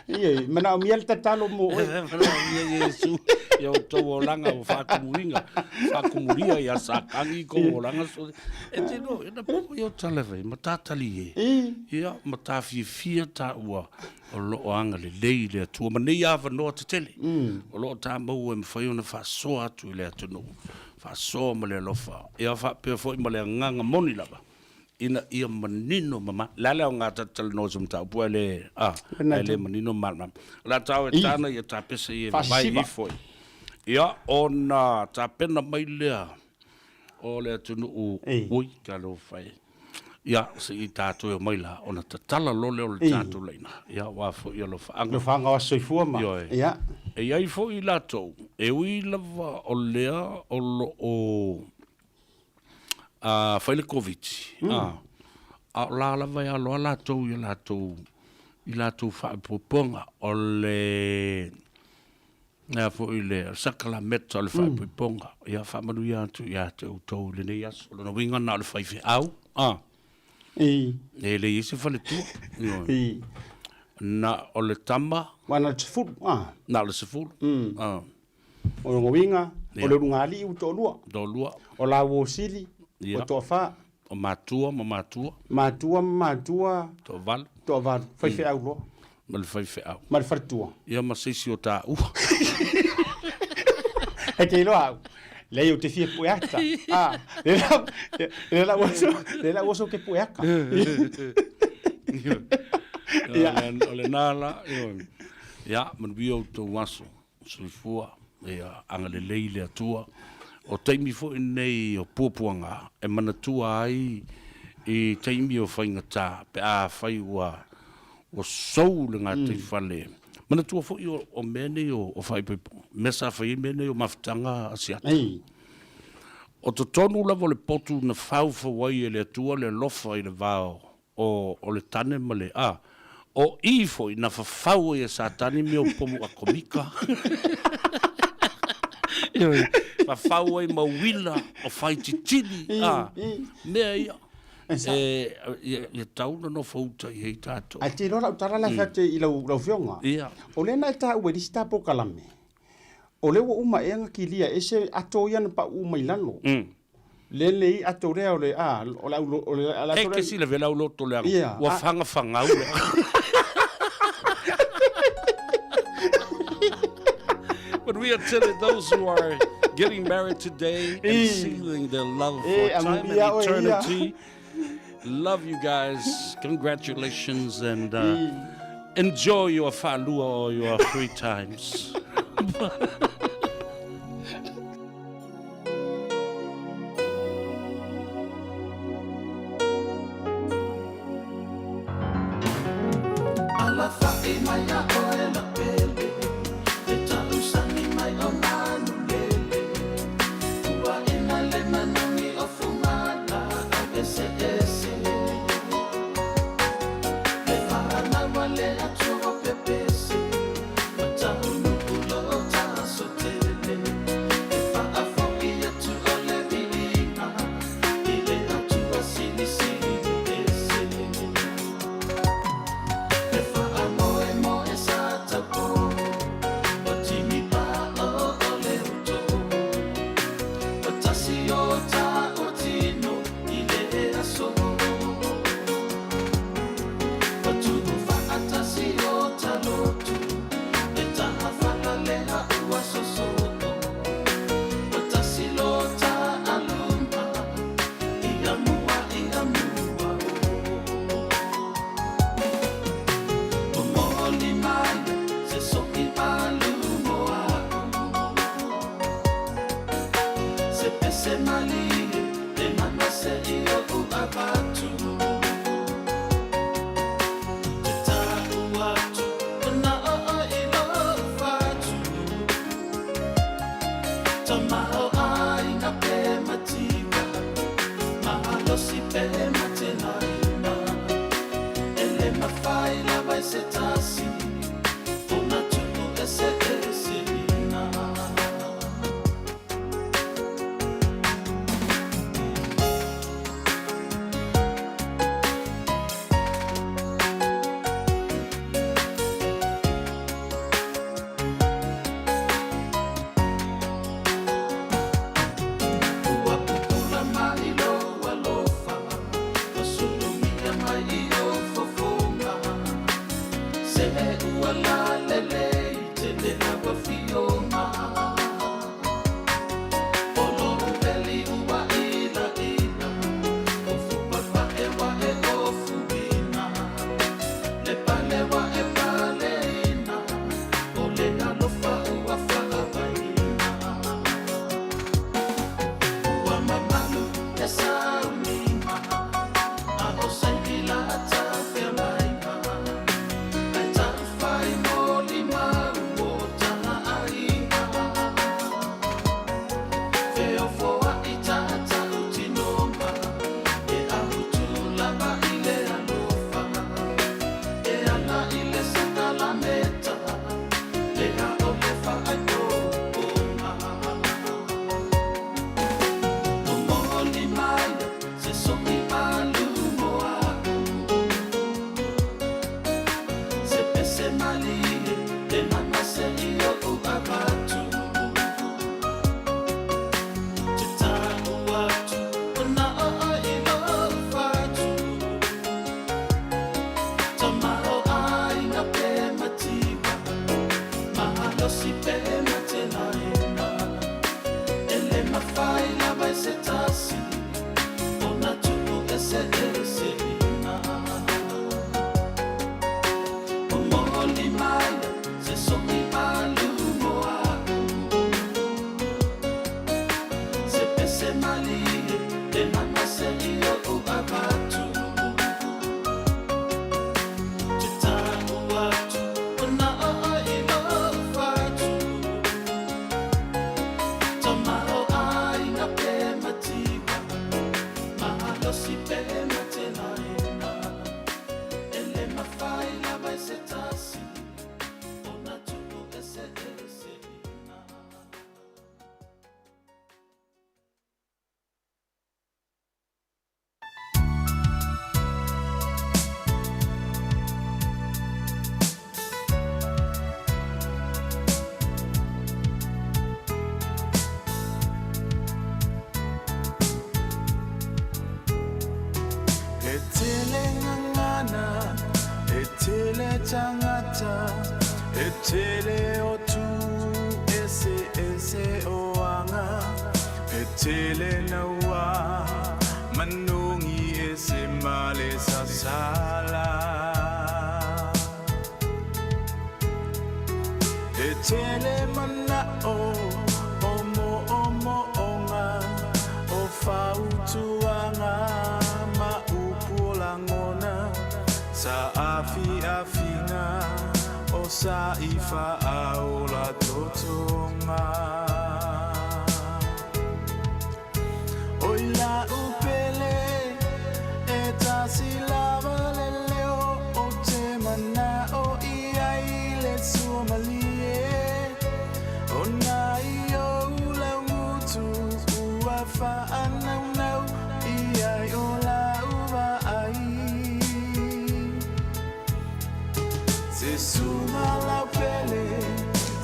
Ia, mana o miel tatalo mo. Ia Yesu, ia o tau o langa o whakumuringa. Whakumuria ia sakangi ko o langa. E te no, ina popo ia o talewai, ma tātali e. Ia, ma tāwhiwhia tā ua o loo anga le lei le atua. Ma nei awa noa te tele. O loo tā mau e mwhai ona whasoa atu i le atunu. Whasoa ma le alofa. Ia whapea fo i ma le nganga moni lava. Ina ia manino mama lala o ngata tal no zum ta pu le le manino mama la tau e tana ia ta pese ia vai i foi ia ona ta pena mai lea o le tunu ui kalo fai ia se i tatu e mai la ona ta tala lo le o le tatu leina ia wa fo ia lo fa nga soifua ma ia e ia i fo i la to e ui lava o lea o lo o faile COVID. La vai alo la tou i la tou fa proponga o le na fo ile sakala meta le fa proponga ia fa manu ia tu ia tou le nei as lo no winga na le fa au e le ise fa le tu na o le tama wana te fu na le se fu o no winga o le ngali u to lua o la wo sili o to fa o matua to val fai fe au lo mal fai fe au mal fartua ia ma se si o ta e ke lo au le o te fie pueata le la oso ke pueaka ole nala ia man bio to waso sifua ia angale leile atua o taimi fo nei o puapuanga e manatua ai i taimi o whainga tā pe a whai ua o sou le ngā te whale manatua fo i o mene o whai pepo mesa whai mene o mawhitanga asiata o to tonu lavo le potu na whau whawai e le atua le lofa i le vao o le tane ma le o i fo i na whawau e sa tani me o pomu a komika fa fau ai mawila o fai titili mea ia e tauna no fauta i hei tātou a te rola utara la fate i lau fionga o le na ta ue dista po kalame o le wa uma e anga ki lia e se ato iana pa uma ilano le atu rea o le o la ala E ke si le vela o loto le Ia, ua fanga fanga ule. But we are telling those who are getting married today and sealing their love for time and eternity. Love you guys. Congratulations and enjoy your falua or your free times. tangata e tele o tu ese o anga e tele na wa manungi ese male sasala e tele mana o omo onga o fautuanga ma upulangona sa afinga o sa ifa aola totonga oila upele e tasilava leleo o te mana o ia ile sumalie o nai o ula mutu ua whaanau ia o la uva ai se suma la pele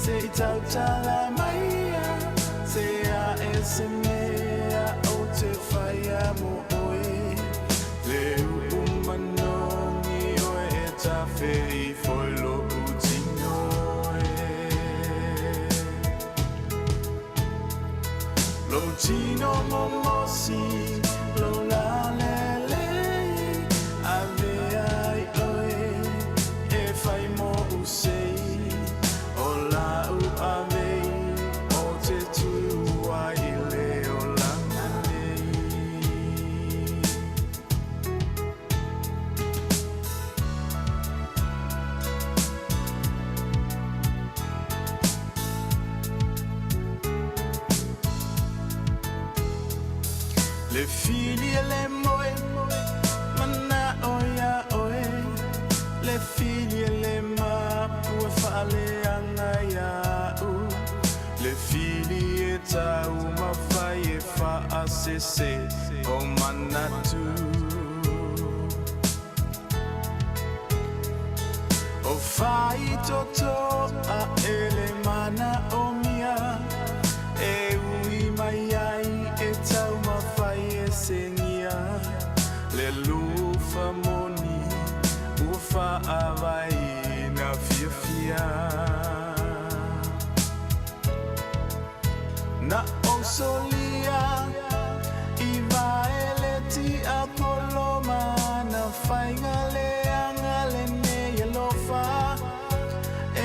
se tautala maia se a esemea o te whaia mo oe le umanongi oe e ta whei foilo utinoe lo tino momosi lo la lele ave ai oe e fai mo usei o la u ave o te tua i leo langa nei le fili e le moe mana oia oe le fili e le mapu e whaale anga ia u le fili e tau mawhai e wha sese o manatu o whai toto a ele mana o mia e ui mai ai e tau mawhai e sengia le lufa moni ufa avai na fia na osolia i vaeleti apoloma na whainga le anga le ne lofa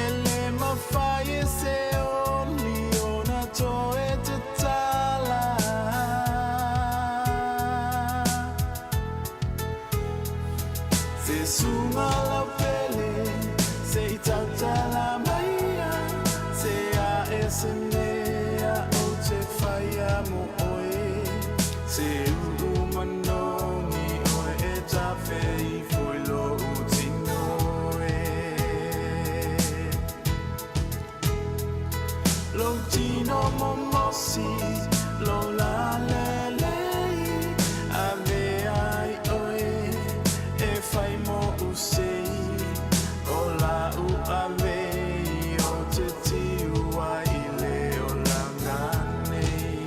ele mawhai e se oli ona to e te tala se suma la pele se tautala maia se a esemea o te whaia mo oe se umanongi oe e ta whei foilo utinoe lo tino momosi lo la lelei ave ai oe e fai mo usei o la u ave o te tua i leo langa nei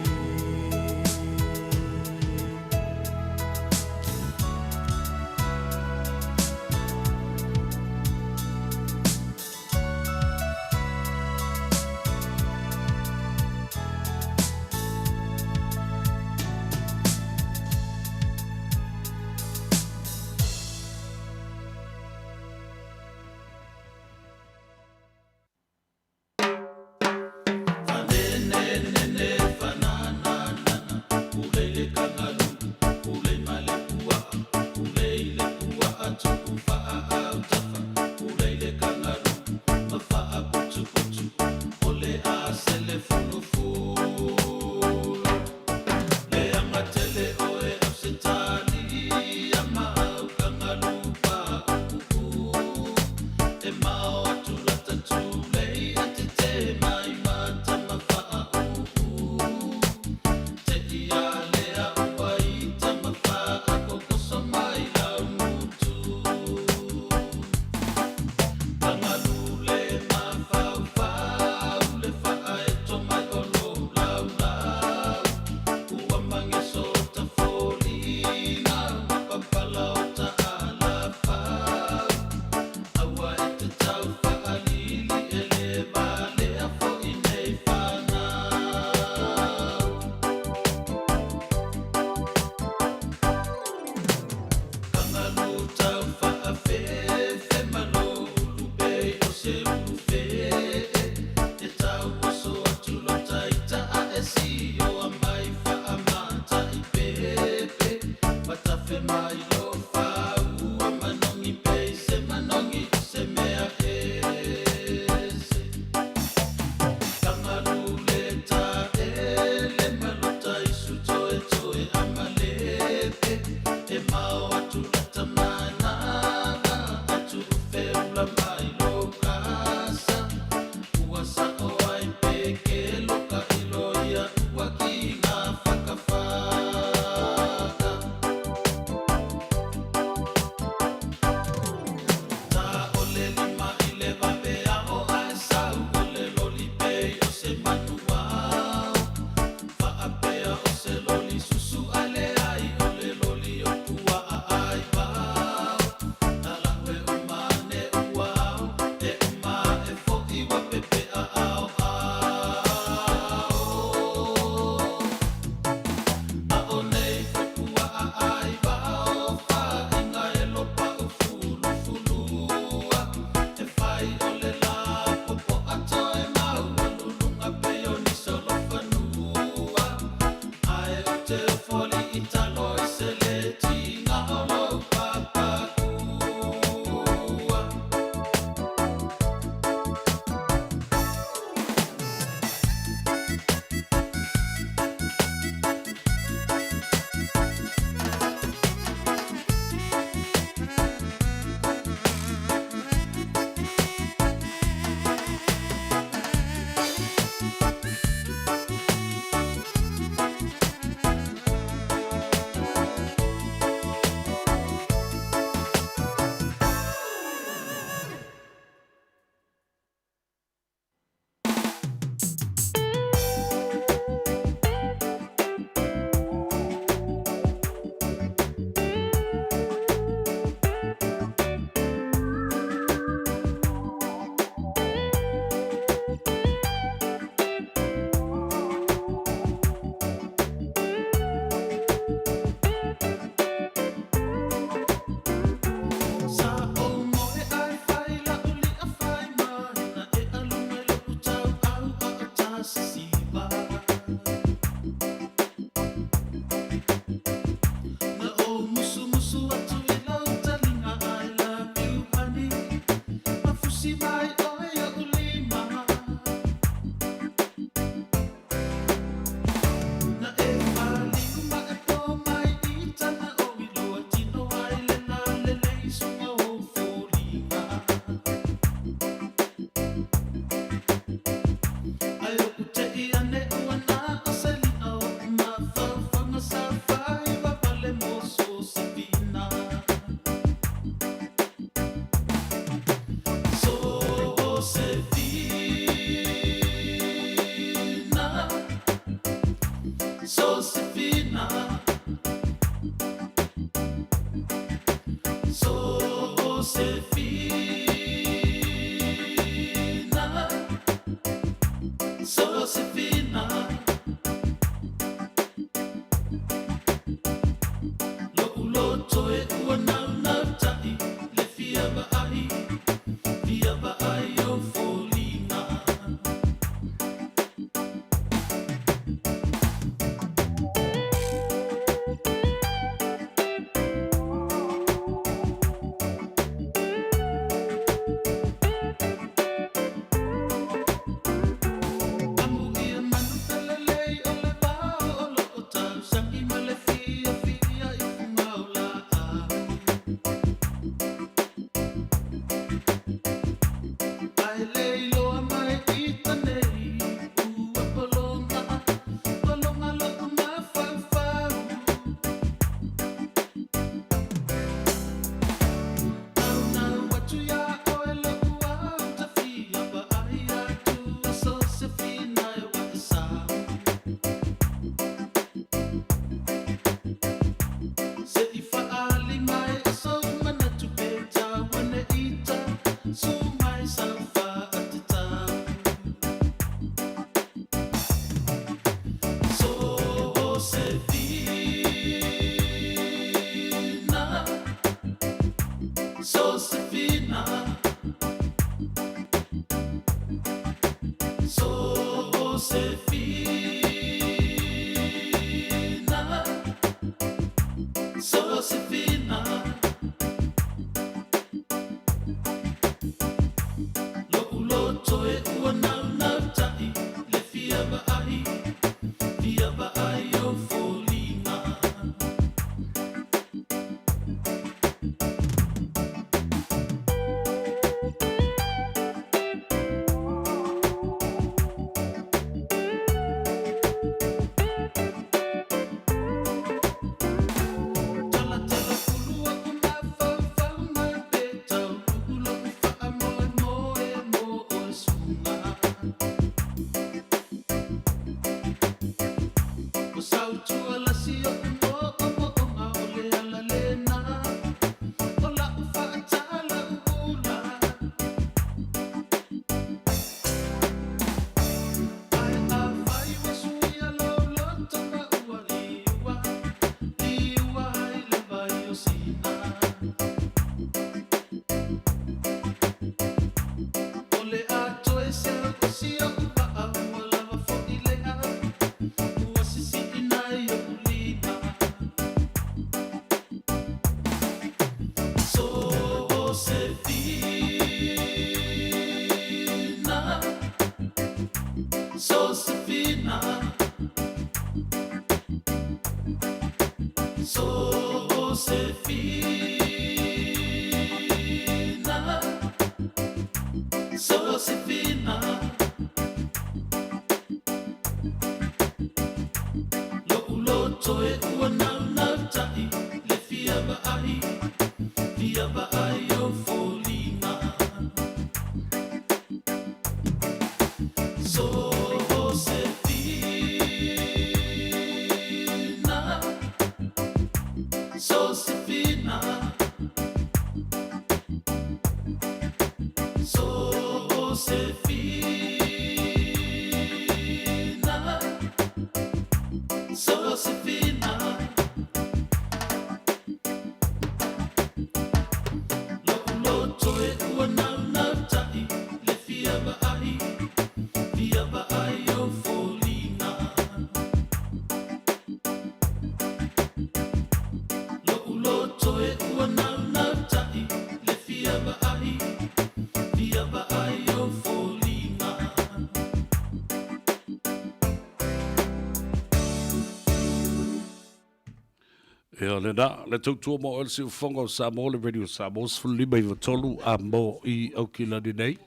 Ja, le tautua mo el si ufonga o Samoa le radio Samoa sfulima i watolu a mo I aukila ni nei.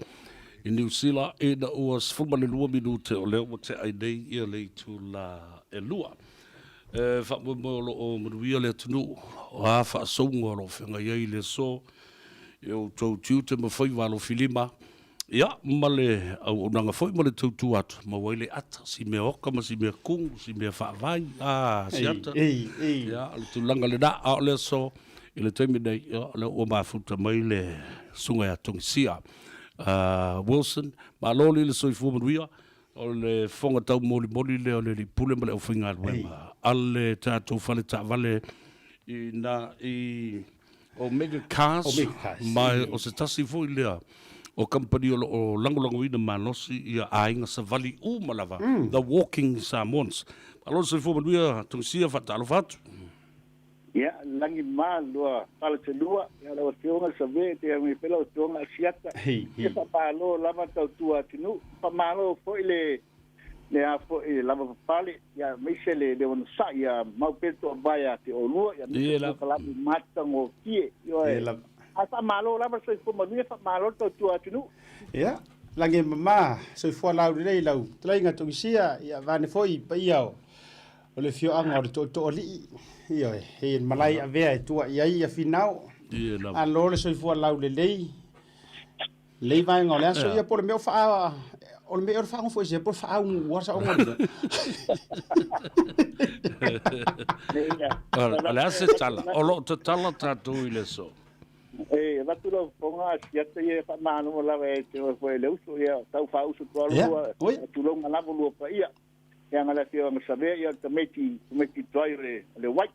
I New Zealand e na ua sfulma le 2 minute o leo mo te ai nei ia le tu la e lua. Fa mo lo o manuia le tunu o a fa songo lo fenga iai le so. Eu tau tiute ma whai walo filima. Ia, male au unanga foi male tautu atu. Ma waile ata, si mea oka, ma si mea kung, si mea whaavai. Si ata. Ia, ale tulanga le da, a ole so, ile teimi nei, le ua mafuta mai le sunga ya tongisia. Wilson, ma loli le soifua manuia, o le fonga tau moli le o le li pule male au whinga alwema. Ale tātou whale tā vale i Omega Cars, mai o se tasi fo i lea. O company o lango ina manosi ia ainga sa vali malava. The Walking Samoans. Alo se fo manuia tongsia whatalo whatu. Ia, langi maa lua pala te lua, ia lawa tionga sa ve, te ami pela o tionga asiata. Ia pa palo lama tau tua tinu, pa malo fo ile le a fo ile lama papale, ia meise le wana sa, ia mau peto abaya te o lua, ia meise le kalabi matang o kie, ia a pa malo lama sa ifo manuia, pa malo tau tua tinu. Ia, langi mama, sa ifo lau rei lau, tlainga tongisia, ia vane foi pa iao, o le fio anga o le to o li. Ia he malai avea tua ia finau. A lole so fu lau le lei vai ngole so ia por meu fa o le meu fa foi se por fa un wasa o ngole. Ala se tala, o lo te tala tatu ile so. Va tu lo ponga sia te ia fa manu la ve te foi le uso ia tau fa uso to lo tu lo ngala lo pa ia. Yang ala tio nga sabe ia te meti toire le white.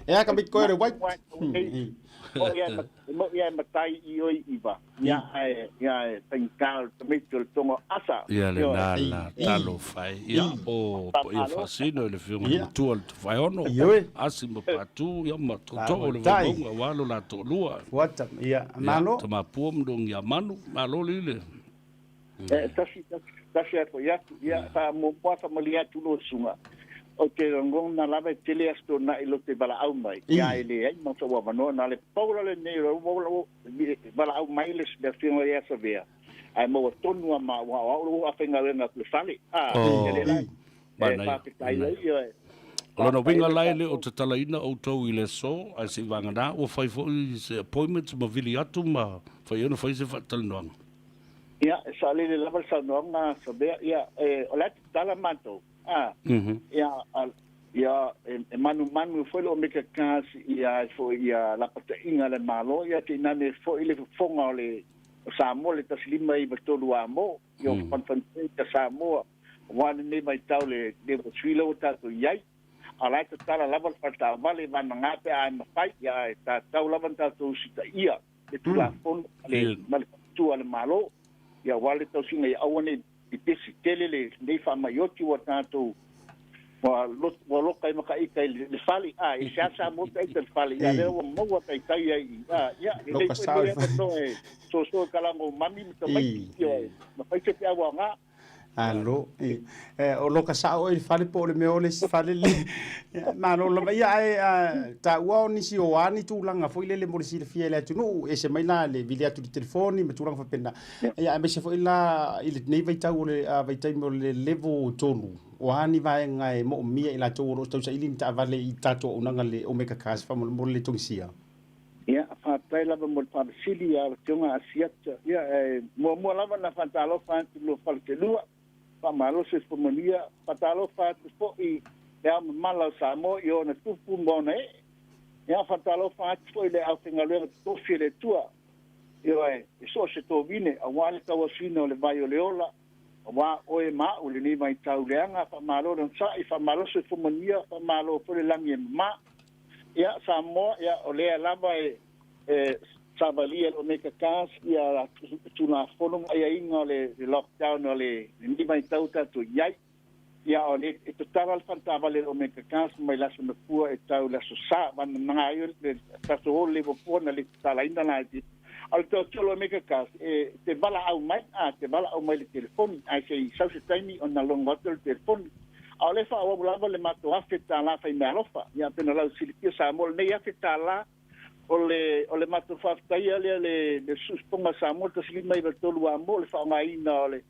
Ja, kan ik koeren wat? Ja, matai ioi iba. Ja, tenkal temikul tongo asa. Ja, le nala talo fai. Ja, o ia fasino le film tu al fai ono. Asi mo patu ya ma toto le vonga walo la to lua. What? Ja, malo. Tama pom dong ya manu, malo lile. Tasi ako ya sa mo pasa malia tulo sunga o te ngong na lava tele asto na ilo te bala au mai ya ile ai mo so wa no na le paula le ne ro bala au mai le de fingo ya sa vea ai mo tonu ma wa o afenga le na le sale Lona winga laile o te talaina o tau i le so, ai se wanga na o fai fo i se appointments ma vili atu ma fai eno fai se whatalinoanga. Ia, sa le lava sa noanga sa bea, ia, o le tala mato. Ia, manu foi lo meka kasi, ia, fo ia, la pata inga le malo, ia, te nane fo ile fonga o le Samoa le taslima i batolu amo, ia, panfante ta Samoa, wane ne mai tau le swila o tato iai, ala ta tala lava pata vale vana ngape ai mafai, ia, ta tau lava tato sita ia, le tula fon, le tua le malo, ia wale tau singa i awane i pesi telele nei whamaioti wa tātou wa loka i maka ika i le whali i siasa mo ka ika le whali ia leo wa maua kai kai ai ia i nei koe lea kato so kalango mami mita mai ma whaike te awa ngā Alo, o loka sa o i fale po le meo le si fale le. Ma lo la ia ai ta ua ni si o ani tu langa foi le mo si le fie le tu no e se mai la le vile atu di telefoni me tu langa fa pena. Ia me se foi la il nei vai tau le vai tai mo le level tonu. O ani vai ngai mo mia ila to ro tau sa ilin ta vale i tato unanga le Omega Cars fa mo le tongsia. Ia, whatai lava mo le whabasili a tionga asiata. Ia, mo lava na whantalo whantu lo whalkelua. Pamalo se formania patalo fa po I ya mala sa mo yo na tupu mo ne ya patalo fa po ile au ngalo to file tua yo so se to vine a wale ka wasino le vai oleola wa o ma o le ni mai tau leanga pamalo don sa I pamalo se formania pamalo po le langi ma ya sa mo ya ole lava Savalia o Omega Cars ia tuna fono ai inga le lockdown o le ni mai tau tatu iai ia o le e totala al fantava le Omega Cars mai laso na pua e tau laso sa van nga yo le tatu o le po na le tala ina na ti al to lo Omega Cars te bala au mai le telefoni ai sei sa se taimi on na long water telefoni a le fa o lava le mato afeta la fa i mealofa ia pena la silipia sa mo ne afeta la ole matofaftaia le susponga sa mo to sili mai tolu amo le fa mai na ole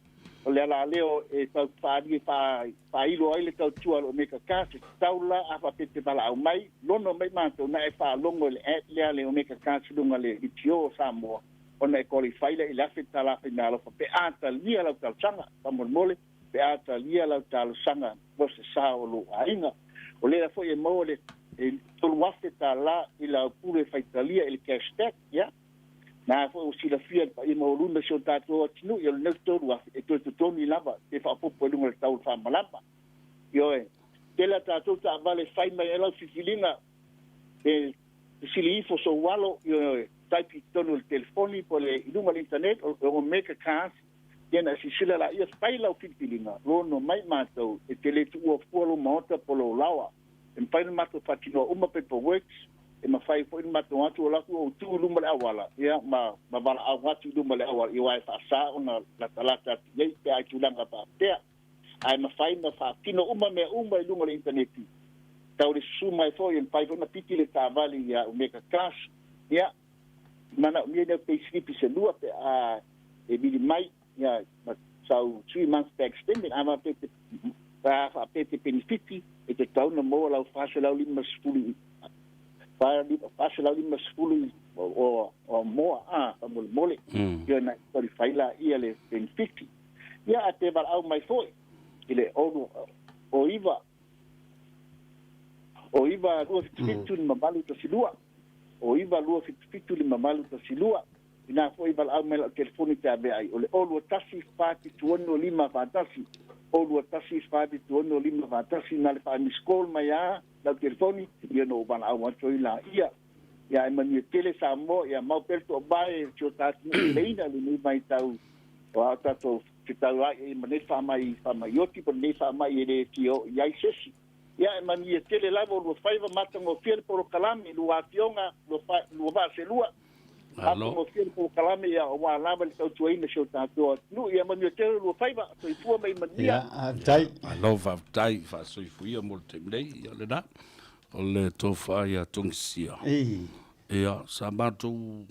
o le ala leo e tau whaari wha ilo ai le tau tua o meka kasi taula a whapete wala au mai lono mai mātou na e wha longo le lea le o meka kasi lunga le itio o Samoa o na e kori whaile i lafe tala whi nā lofa pe ata lia lau tau sanga pamol mole pe ata lia lau tau sanga o se sa o lo ainga o le fo e mo le e tolu wafe tala i lau pure whaitalia i le hashtag ya na fo o sila fia pa i mo luna so tato tinu yo ne tolu wafe e to toni lava e fa popo lunga le tau fa malapa yo e tela tato ta vale fai mai ela fifilinga e sili fo so walo yo type tonu il telefoni po le lunga internet o make a cast yena si sila la ia fai la fifilinga lo no mai mato e tele tu o polo mota polo lawa en fai mato fatino uma paperworks e ma fai fo in mato atu la ku tu lumba awala ya ma bala awatu lumba awala i wai fa sa ona la talata ye pe ai tulanga pa te ai ma fai na fa tino uma me uma i lumba internet tau le suma e fo in fai fo na piti le tavali ya o meka cash ya mana mi ne pe slipi se lua pe a e bi mai ya ma sau 3 months back extended ama pe fa pe benefiti e te tau na mo la fa se la lima spuli Pasal lagi masfulu o moa mole yo na kori faila ia le 50 ya ate bar au mai foi ile o iva lo fitu ni mamalu to silua o iva lo fitu ni mamalu to silua ina foi bar au mai telefoni ta be ai ole o tasi fati tuono lima fantasi o tasi fati tuono lima fantasi na le fa mi skol mai ya la telefoni ia no bana au atoi la ia ya mani tele samo ya mau perto bae chota leina ni mai tau wa tato kitala e mane fa mai yoti por ne fa mai ele tio ya isesi ya mani tele la vo faiva matango fiel por kalami lu ationga lu va se lua allo fiel por kalami ya wa lava le tau tuina chota to lu ya mani tele lu faiva so i fu mai mania ya dai allo va dai fa so i fu ia molte mlei ya le na o le tofa ia tungsia ia samatou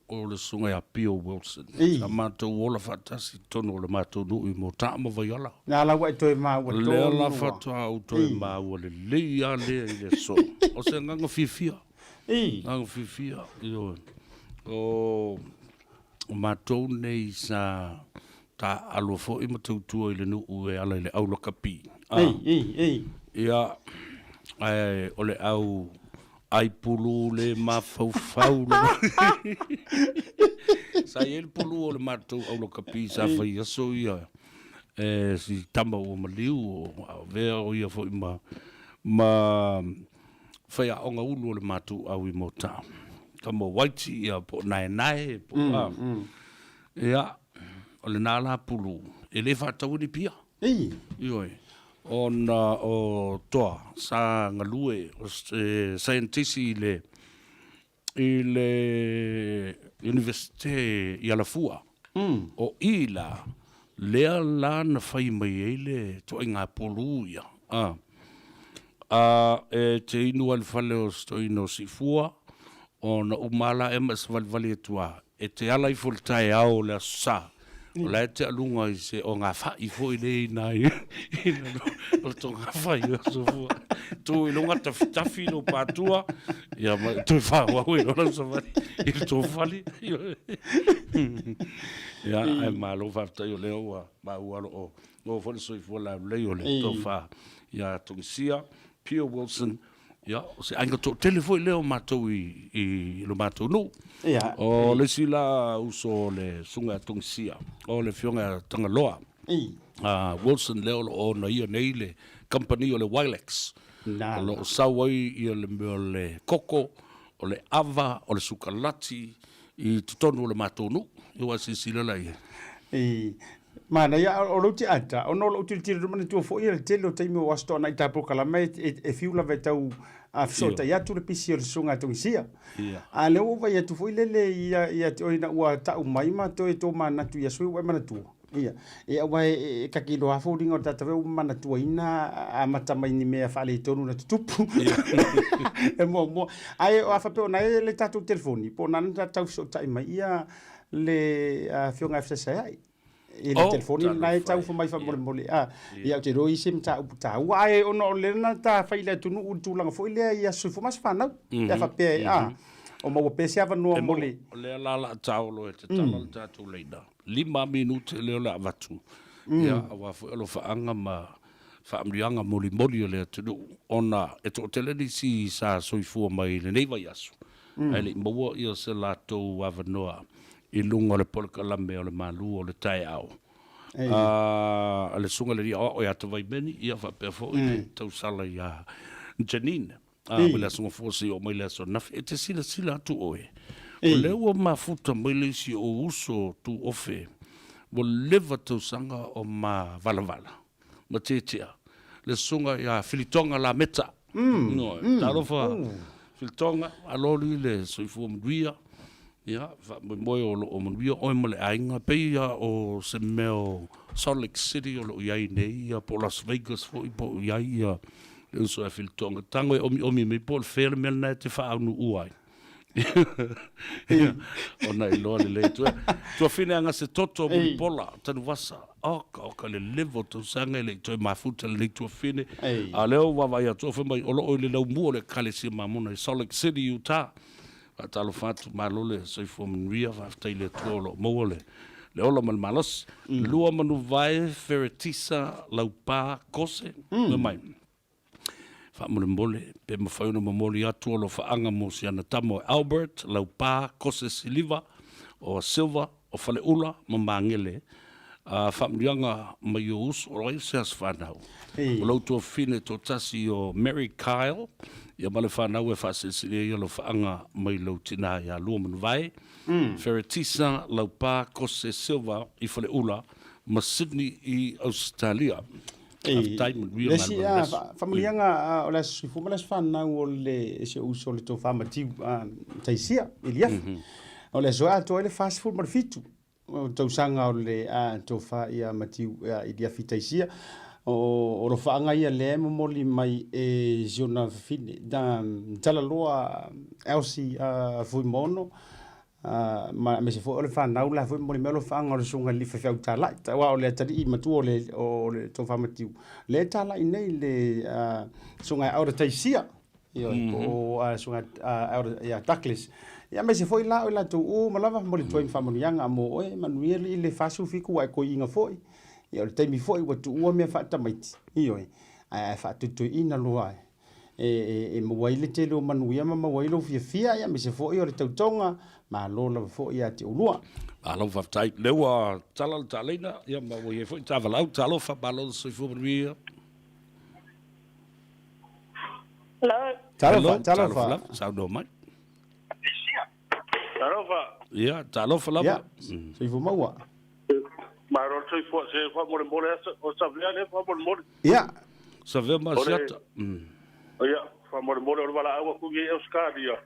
o le sunga ia Pio Wilson samatou o la fatasi tono o le matou nui mo tamo vaiola na la wai toi ma wa le la fatu au toi ma o le leia le le so o se nganga fifia nganga fifia io o matou nei sa ta alofo i matou tua i le nu e ala i le aula kapi ia ai ole au ai pulu le mafaufau sa el pulu ole matou au lo kapi sa fai aso ia si tamba o maliu o vea o ia fo ma fai a onga ulu ole matou au i mota kamo waiti ia po nae po ia ole nala pulu ele fatau ni pia ioi ona o toa sa ngalue scientisi ile universite ia la fua o ila lea la na fai mai ele to inga poluia e te inu al fale o stoino si fua ona umala e mas valvali tua e te ala i fultai au le sa o la te alunga i se o ngā whai fo i le nai o tō ngā whai o so fua tō i longa tawhi no pātua ia tō i whaua hui o lang sa wari i tō whali ia ai mālo whaftai o leo wa māua o whali soi fua la lei o le tō wha ia tōngisia Pio Wilson ia o se ainga tō telefoi leo mātou i lo mātou no o le sila uso le sunga tongsia o le fionga tangaloa Wilson leo o na ia nei le company o le Wilex o sawai i le koko o le ava o le sukalati i tutonu o le mātou no i wa sila lai mana ia o lo te ata o no lo te rumana tu fo ia te lo taimi o asto na ita po kala mai e fiula ve tau a sota ia tu le pisi o sunga tongsia a le o vai tu fo ile ia te oina ua tau mai ma to e to mana tu ia sui wa mana tu ia e vai ka ki do afo dingo tata ve mana tu ina a mata mai ni me fa le tonu na tupu e mo ai o afa pe na le tatu telefoni po na tau so tai mai ia le fionga fsa ai i le telefoni nai tau fa mai fa mole ia te roi sim ta uputa ai ono le na ta fa ile tunu utulanga fo ile ia su fo mas fa na ia fa pe o mo pe sia va no mole le la taulo e te tala ta tu leida 5 minute le la vatu ia wa fo lo fa anga ma fa amrianga moli le tu ona e to tele di si sa soifua mai le nei vai asu ai le mo ia se la to avanoa i lunga le polkalame o le malu o le tai au le sunga le o ia te vai meni ia fa pe fo i tau sala ia Janine me la sunga fo si o mai le so na e te sila tu oe o le o mafuta mai le si o uso tu ofe mo leva tau sanga o ma vala ma tetea le sunga ia filitonga la meta no tarofa filitonga aloli le soifu mduia ia fa mo o mduia o mo le ainga pe ia o se meo Salt Lake City o lo ia nei ia po Las Vegas fo i po ia le so filitonga tango o mi me po fer mel na te fa anu uai ona i loa le tu fine anga se toto mo pola tanu wasa ka le levo to sanga le to mafuta le tu fine a leo wa vai to fe mai o le lau mu le kale si mamona i Salt Lake City Utah talo fatu malole so fo mria va ftai le tolo mo le ola mal malos lua manu vai feretisa laupa kose mai fa mole pe mo fa no moli atu lo fa anga mo si ana tamo Albert laupa kose siliva o silva o fale ula mo mangele fa mrianga mai us o roi se as fa nau lo to fine to tasi o Mary Kyle ia male fa nau e fa silsilia lo fa anga mai lo tina ya lu mo vai feretisa laupa kose silva i fale ula ma Sydney i Australia Lesi familianga o le sifu malas fana o le se uso le to fama tiu taisia Eliaf o le soa to le fast food marfitu o to sanga o le to fa ia matiu Eliaf taisia o ro fanga ia le moli mai e jona fine da tala loa Elsie Fuimono ma me se fo le fa na la fo mo me lo fa ngor sunga li fa ta la ta wa le tadi ma tu o le to fa matiu le ta la nei le sunga out ta sia yo o sunga out ya Douglas ya me se fo la tu o ma lava mo le to fa mo yanga mo e manuel le fa su fi ku ai ko inga fo yo le tai mi fo wa tu o me fa ta mai yo ai fa tu ina lo ai e mo wai le te lo manuia ma wai lo fia ya me se fo yo le tautonga ma lo la fo ia te ulua alo fa tai le wa talina ya ma wo ye fo tavala talo fa balo so fo ria talo sa do mai talo fa la so fo maua ma ro so fo se fo mo o sa via le fo mo ya sa ve ma sata ya fo mo o wala awa ku ge euskaria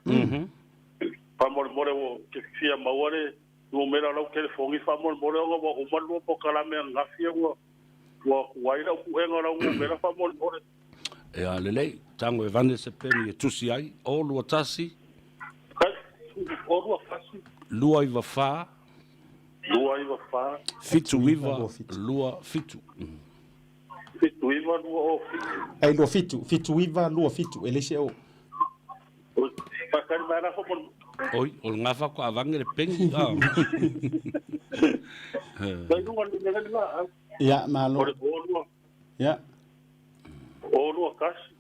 fa mo o ke fia maware no mera lo ke fongi fa mo o malo po kala me ngafia wo waira ku enga lo mera fa mo ya lele tango evane se peni e tusi ai o lua tasi lua iva fa fitu iva lua fitu iva lua ai lua fitu iva lua fitu elese o pakari mara fo oi o ngafa ko avange le pengi ya malo ya o lua kasi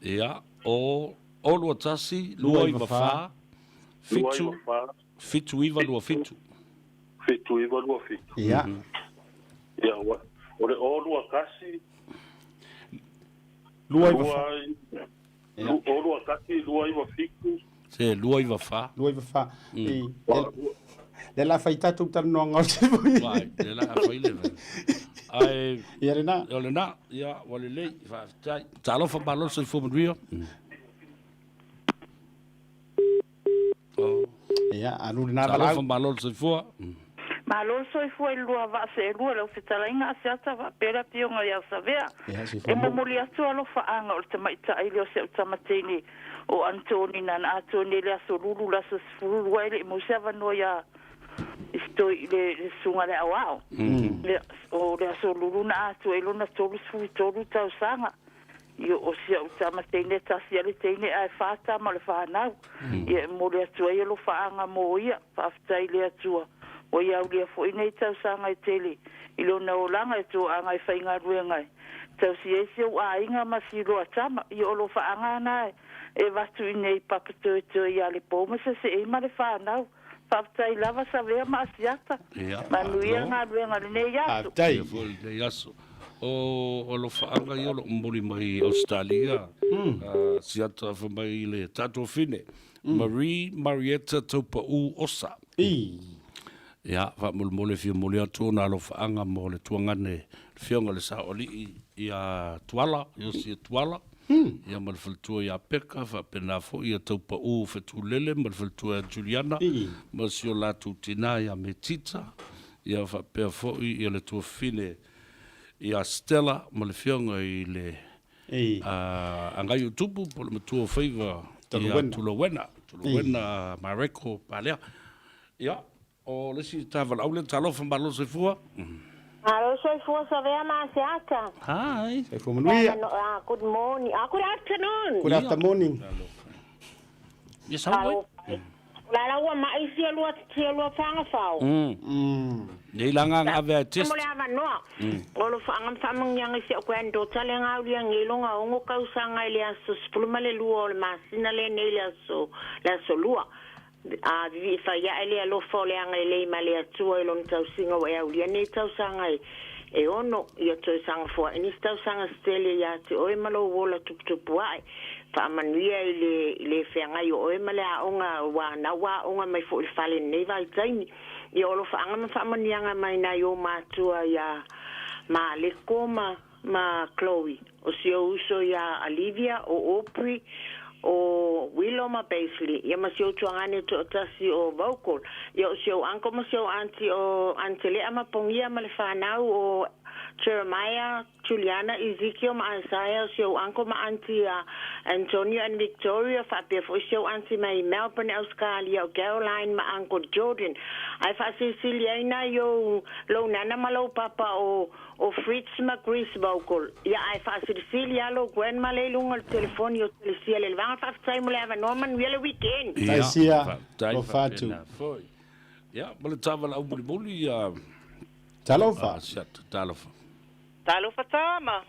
ya o lua tasi lua iva fa fitu iva lua fitu ya ya o lua kasi lua iva fa o lua kasi lua iva fitu se lua iva fa le la faita tu tan no ngol se vai le la faile ai yerena olena ya walele fa tai talo fa ballo se fo mrio ya alu na talo fa ballo se fo malo so foi lua va se lua lo fitalinga se ata va pera pionga ya savea e mo molia so lo fa anga o te mai ta ile o se tamatini o Antoni na Antoni le aso lulu la so fulu wale mo se va no ya toi le sunga le awao le so luluna atu e lona tolu sui tolu tau sanga io o sia utama tene tasi ale tene ai fata ma le whanau ia mo le atua ia lo whaanga mo ia whaftai le atua o ia ulia fo inei tau sanga i tele i lona o langa e tō anga i whainga ruengai tau si ese o a inga ma si lo atama i o lo whaanga nai e watu inei papato e tō i ale pōma se e ma le whanau whaftai lava sa vea ma asiata ma nuia ngā ruenga le nei asu le yaso o lo faanga i o lo mboli mai Australia siata fa mai le tato fine Marie Marietta Taupa'u Osa ia fa mole fi mole atu na lo faanga mo le tuangane fionga le sa oli ia tuala yo si tuala ia mal faltua ia peka fa pena fo ia Taupa'u fetulele mal faltua Juliana ma sio la tutina ia metita ia fa pe fo ia le tu fine ia Stella ma le fionga i le anga YouTube po le tu favor ia tulowena Mareko palea ia o le si tava la ule talo fa malo se fua Alo so fua sa vea ma se ata hi se fua manuia good morning good afternoon good afternoon yes how la wa mai si lo fanga fao nei langa nga ve test mo le ava no o lo fanga fa mangyang si ko endo tale nga uli ngilonga o ngo kausanga ile aso spulma le luo le masina le nei le aso lua a vi fa ya ele lo fole anga le male atu e lo ntau singa o e uli nei tau sanga e ono ia to sanga fo ni tau sanga stele ya te o e malo wola tupu ai fa manuia le fenga yo e male a onga wa onga mai fo fale nei vai taimi i o lo fanga ma fa manianga mai na yo matua ya ma le koma ma Chloe o si o uso ya Olivia o Opry o Wiloma Paisley ya ma si o tuangane to tasi o vocal ya o si o anko ma si o anti o antele ama pongia ma le fanau o Jeremiah, Juliana, Ezekiel, Isaiah, so uncle, my auntie Antonia and Victoria, Fabio, so auntie my Melbourne, Australia, Caroline, my uncle Jordan. I fa Cecilia, yo, lo nana malo papa o Fritz Macris vocal. Yeah, I fa Cecilia, lo grandma lelung al telephone, yo Cecilia, le vang fa time le have a Norman really weekend. I see ya. Lo fatu. Yeah, but it's travel out with bully. Talofa. Talofa. Talofa tama.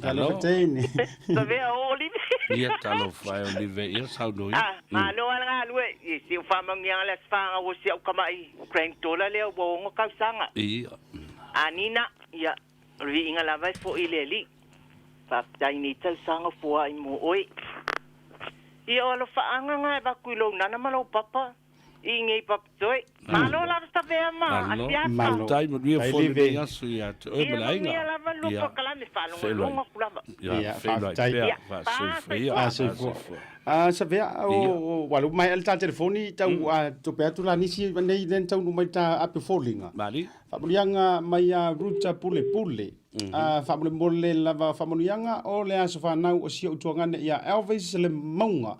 Talofa tene. Savea Olive. Ia talofa Olive. Ia saudo. Ma no ala lue. Si fa mangyang la sfanga o si kamai. Crank tola le o ngo kausanga. Ia. Anina ia ri inga la vai fo ileli. Fa dai ni tau sanga fo ai mo oi. Ia o lo fa anga nga ba kuilo nana malo papa. Inge paptoi. Malo la sta vea ma. Malo. Tai mo dia fo le yasu ya. O me la inga. Ia la va lupo kala me falo. Longa kulava. Ia, fa sa vea o walu mai al ta telefoni tau to pe tu la nisi nei den tau mai ta ape folinga. Mali. Fa mulianga mai ruta pule. Fa mole lava fa mulianga o le aso fa nau o si o tuangane ia Elvis le maunga.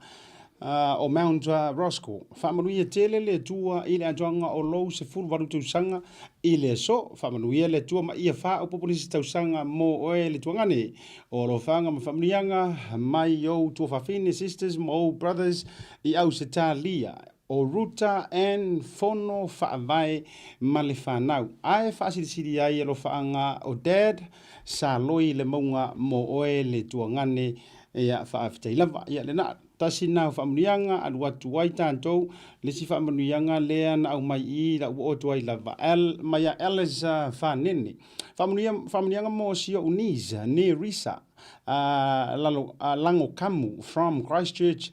O Mount Roscoe. Whamanuia tele le tua i le ajoanga o lou se furu waru tausanga i le so. Whamanuia le tua ma ia wha o populisi tausanga mo oe le tuangane. O lo whanga ma whamanuianga mai o tua whawhine sisters mo brothers i au se tā lia. O Ruta and Fono whaavai ma le whanau. Ai whaasirisiri ai e lo whaanga o dad sa loi le maunga mo oe le tuangane ia whaafitei lava. Ia le naa. Tasi na whamunianga anu atu wai tātou le si whamunianga lea na au mai I la ua otu ai lava maya Alice whanene whamunianga mo si o Unisa ne Risa Lango Kamu from Christchurch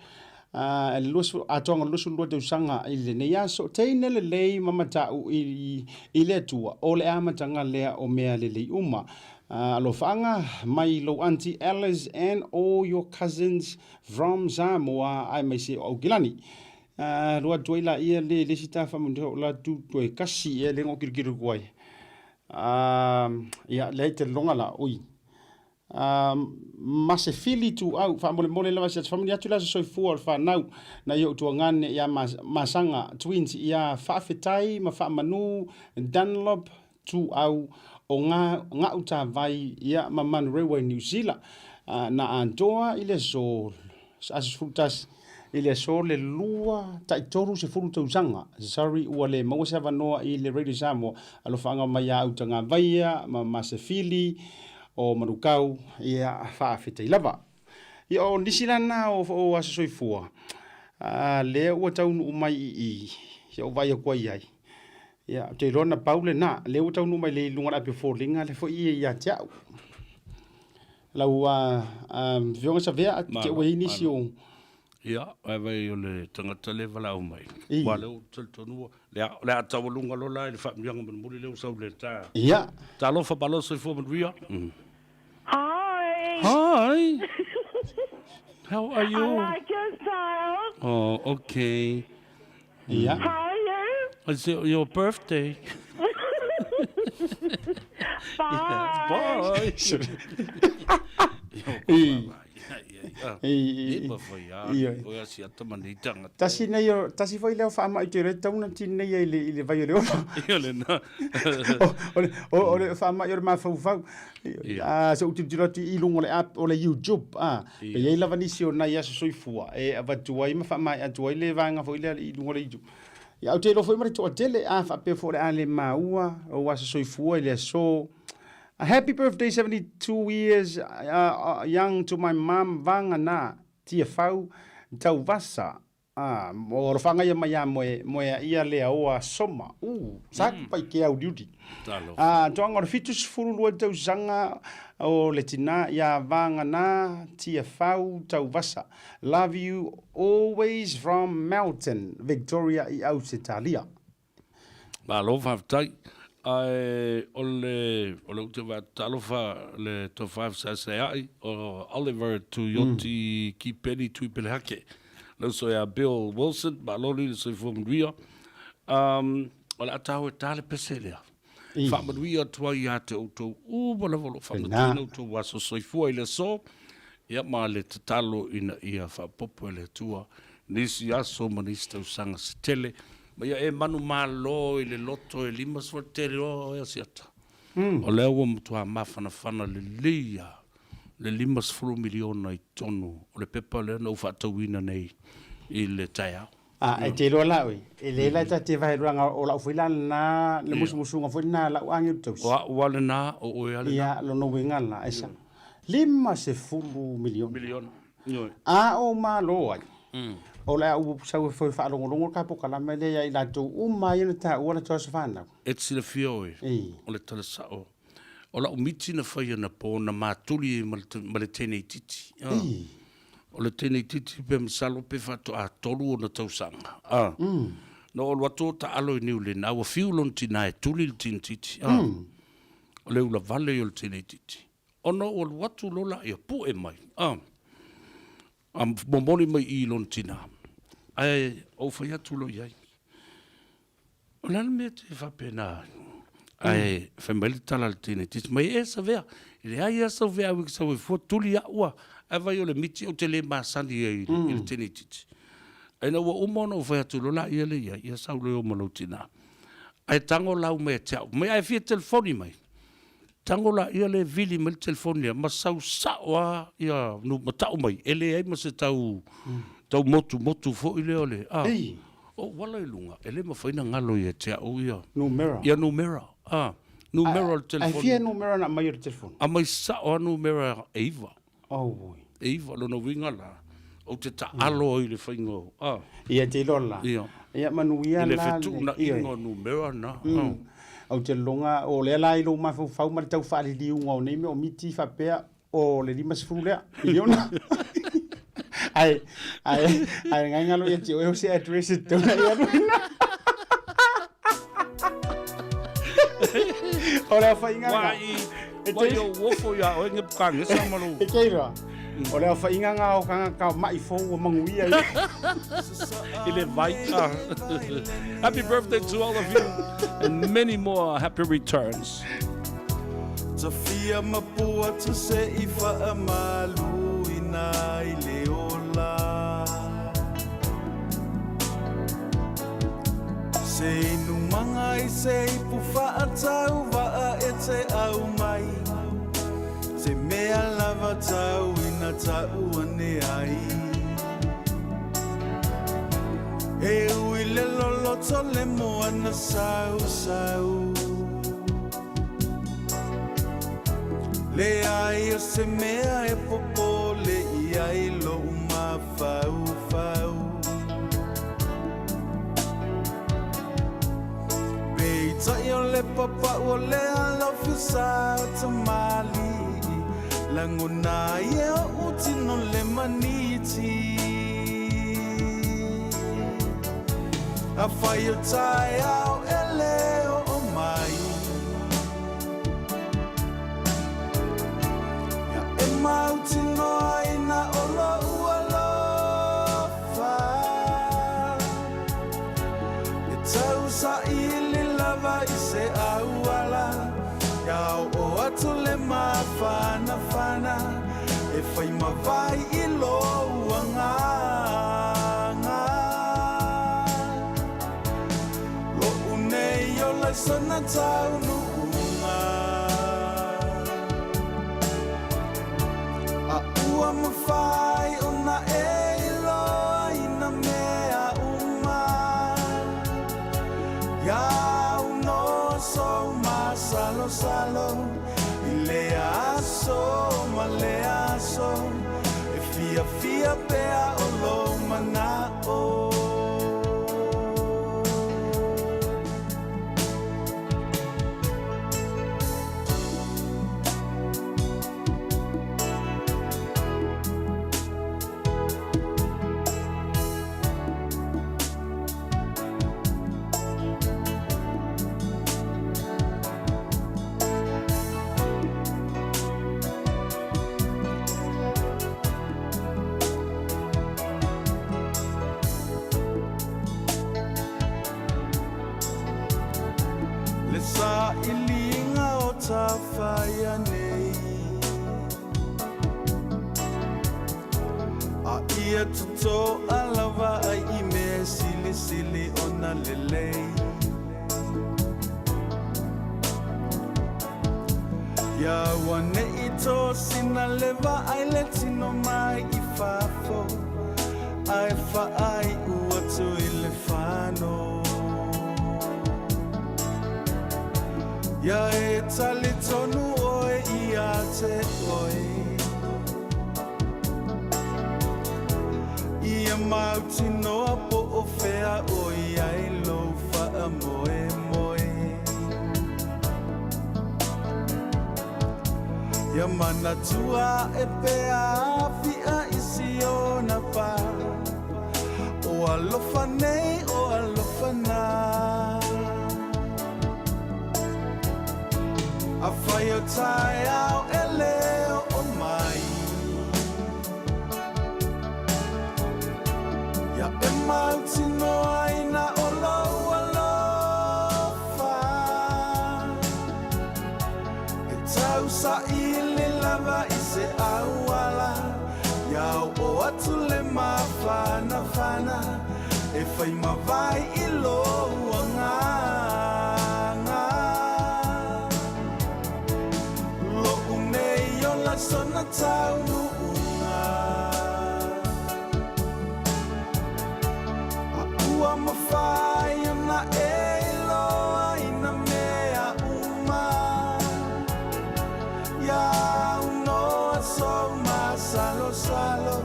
atonga lusu lua te usanga I le ne yaso teine le lei mamatau I le tua o le amatanga lea o mea le lei uma Lo whanga, mai lo auntie Alice and all your cousins from Samoa, ai mai se o Gilani. Rua tuaila ia le sita whamundu la tu tue kasi e le ngokirikiru kuai. Ia le te longa la, ui. ma se fili tu au fa mole lava se family atu la so fu fa nau na yo tu ngane ya masanga twins ya fa fetai ma fa manu Dunlop tu au o nga uta vai ya maman railway New Zealand na antoa ile so as frutas ile so le lua tai toru se fulu tu sanga sorry wale mo se va no ile radio samo alo fanga maya uta nga vai ma se fili o marukau ia faafetai lava ia o nisilana o asoifua le ua taunu mai i ia o vai akua iai ia te rona paule na le ua taunu mai le lunga ape folinga le foi ia tiau lau vionga sa vea te ua inisi o ia vai o le tangata le vala o mai wa le tonu le atawalunga lola le famianga man muli le sau le ta ia ta lo fa balo so fo ria Hi. Hi. How are you? I like your style. Oh, okay. Yeah. How are you? It's your birthday. Bye. Tasi nei tasi foi leo fa mai te reta una tin nei ile vai leo. O fa mai ma fa so uti dirati i lungo le app o le YouTube pe ye la vanisi o na ya so ifua e avatu ai ma fa mai atu ai le vanga foi le i lungo le YouTube. Ya o te lo foi mari to tele fa pe for ale maua o wa so ifua ile so. A happy birthday, 72 years young to my mom, Vanga na tia fau, tau vasa. O rafanga ia mai moe ia lea oa soma. Saku pai ke au diuti. Toanga fitus furu lua tau zanga o le tina ia Vanga na tia fau, tau vasa. Love you always from Melton, Victoria i Ausitalia. Ba lo fa tai. Ole te va talofa le to 5 sai o Oliver to Yoti ki peni tu pelhake lo so ya Bill Wilson ba lo ni so from Rio ola tau tale peselia fa ma Rio to ya to bola volo fa no to was so fu ile so ya ma le talo ina ia fa popo le tua nisi ya so manista usanga stele ma ia manu malo ile loto e lima sortere o e siata o le o mtu mafana le lia le lima sfuru miliona i tonu o le pepa le no fa tawina nei ile taya e te lo la we ele la te vai ruanga o la fuila na le musumusunga fuina la wangi tu wa le na o ya le ya lo no winga la esa lima se fulu miliona o malo ai o la u sau foi fa longo ka po kala mele ya ila tu mai na ta o la to sa fana it's the fioi o le tala sa o la umiti na fa na po na matuli male tene titi o le tene titi pe msalo pe fa to a tolu na tausanga no o wato ta alo ni le na o fiu lon tina e tuli tin titi o le ula vale o tene titi o no o watu lola e pu e mai bomboni mai i lon tina ai o fa ya tulo yai o la me te fa pena ai family tala tina tis mai esa vea ile ai esa vea wi sa fu tuli ya wa ava yo le miti o tele ma sandi e il tina tis ai no o mono fa ya tulo la ile ya sa lo mo tina ai tango la me te mai ai fi telefoni mai tango la ia le vili me telefoni ma sau sawa ia no matau mai ele ai ma se tau motu fo ile ole o wala lunga ele ma faina ngalo ia te o ia numero telefoni ai fia numero na mai telefoni a mai sawa numero eva boy eva lo no winga la o te ta alo ile faingo ia te lola ia manuia la ile fetu na ingo numero na au te longa o le lai lo ma fau ma tau fa li unga nei me o miti fa pe o le lima sfuru le miliona ai nga lo ye o se address to na ya ora fa inga wa yo wofo ya o nge kang sa malu e keira ora fa inga nga o kanga ka mai fo o mangui ai ile vai happy birthday to all of you and many more happy returns. Tafia mapua tu se ifa amalu ina ileola Se inu manga I se ipufa atau va e te au mai Se mea lava tau ina tau ane ai E ui le loloto le moana sau sau Le ai o se mea e popo le I ai lo uma fau fau Beita o le papa o le alofi sa tamali Langona ia o uti no le maniti A whai o tai au e leo o mai Ia e mauti no aina o lo ua lofa E tau sa ili lava I se auala Iau o atu le mawhana whana E whai mawai I lo uanga Lai sana tau nuunga A ua mawhai o na e iloa ina mea uma Iau no so ma salo salo I le aso ma le aso E fia fia pea o lo mana o Sa ilinga o ta whaia nei A ia tuto alawa ai I me sili sili o na lelei Ia wane I to sina lewa ai le tino mai I fafo Ai wha ai ua tu I le whano Ia e tali tonu oe I a te oe Ia mauti noa po o whea oe ai lo wha moe moe Ia mana tua e pea fia isi o na pa O alofa nei o alofa na A whai o tai au e leo o mai Ia e mauti no aina o lau alofa E tau sa ili lava I se auala Iau o atu le mawhana whana E whai mawai I lo uanga Sona tau nuunga A ua mawhai o na e iloa ina mea uma Iau noa so ma salo salo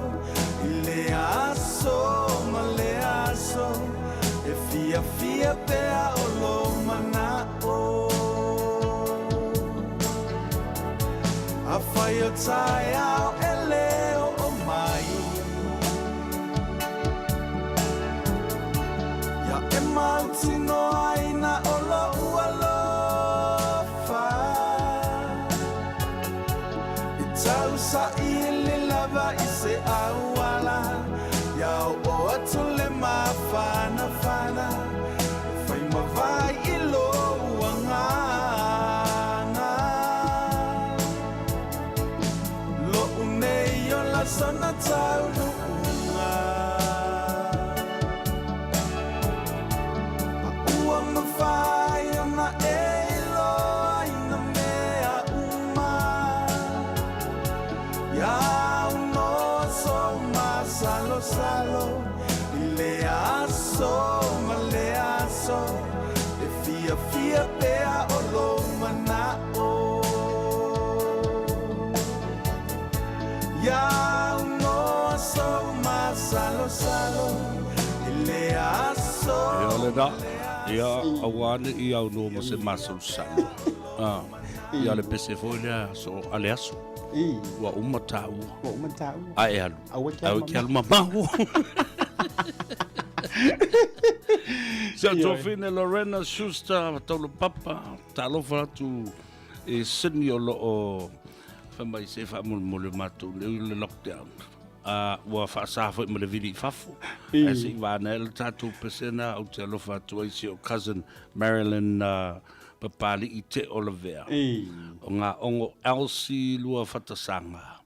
I le aso ma le aso E fia fia pea o lo mana o A whai o tai au e leo o mai Ia e mauti no aina o lo ua lofa I tau sa ili lava I se auala Iau o atu le mawhana whana Whai mawai I lo uanga Ya no so masalo salo ile aso. Ia le da. Ia awane I au no ma se masu salo. Ia le pese fo le so ale aso. Wa umata u. Wa umata u. Ai alu. Au ke alu mama. So Tofine Lorena Schuster tolu papa talofa tu e Sydney o lo famai se fa mul matu le lockdown. Wa fa sa fo mo le vidi fafu. As va nel tatu pesena o talofa tu I o cousin Marilyn papali I te Oliver. O nga ongo Elsie lua fatasanga.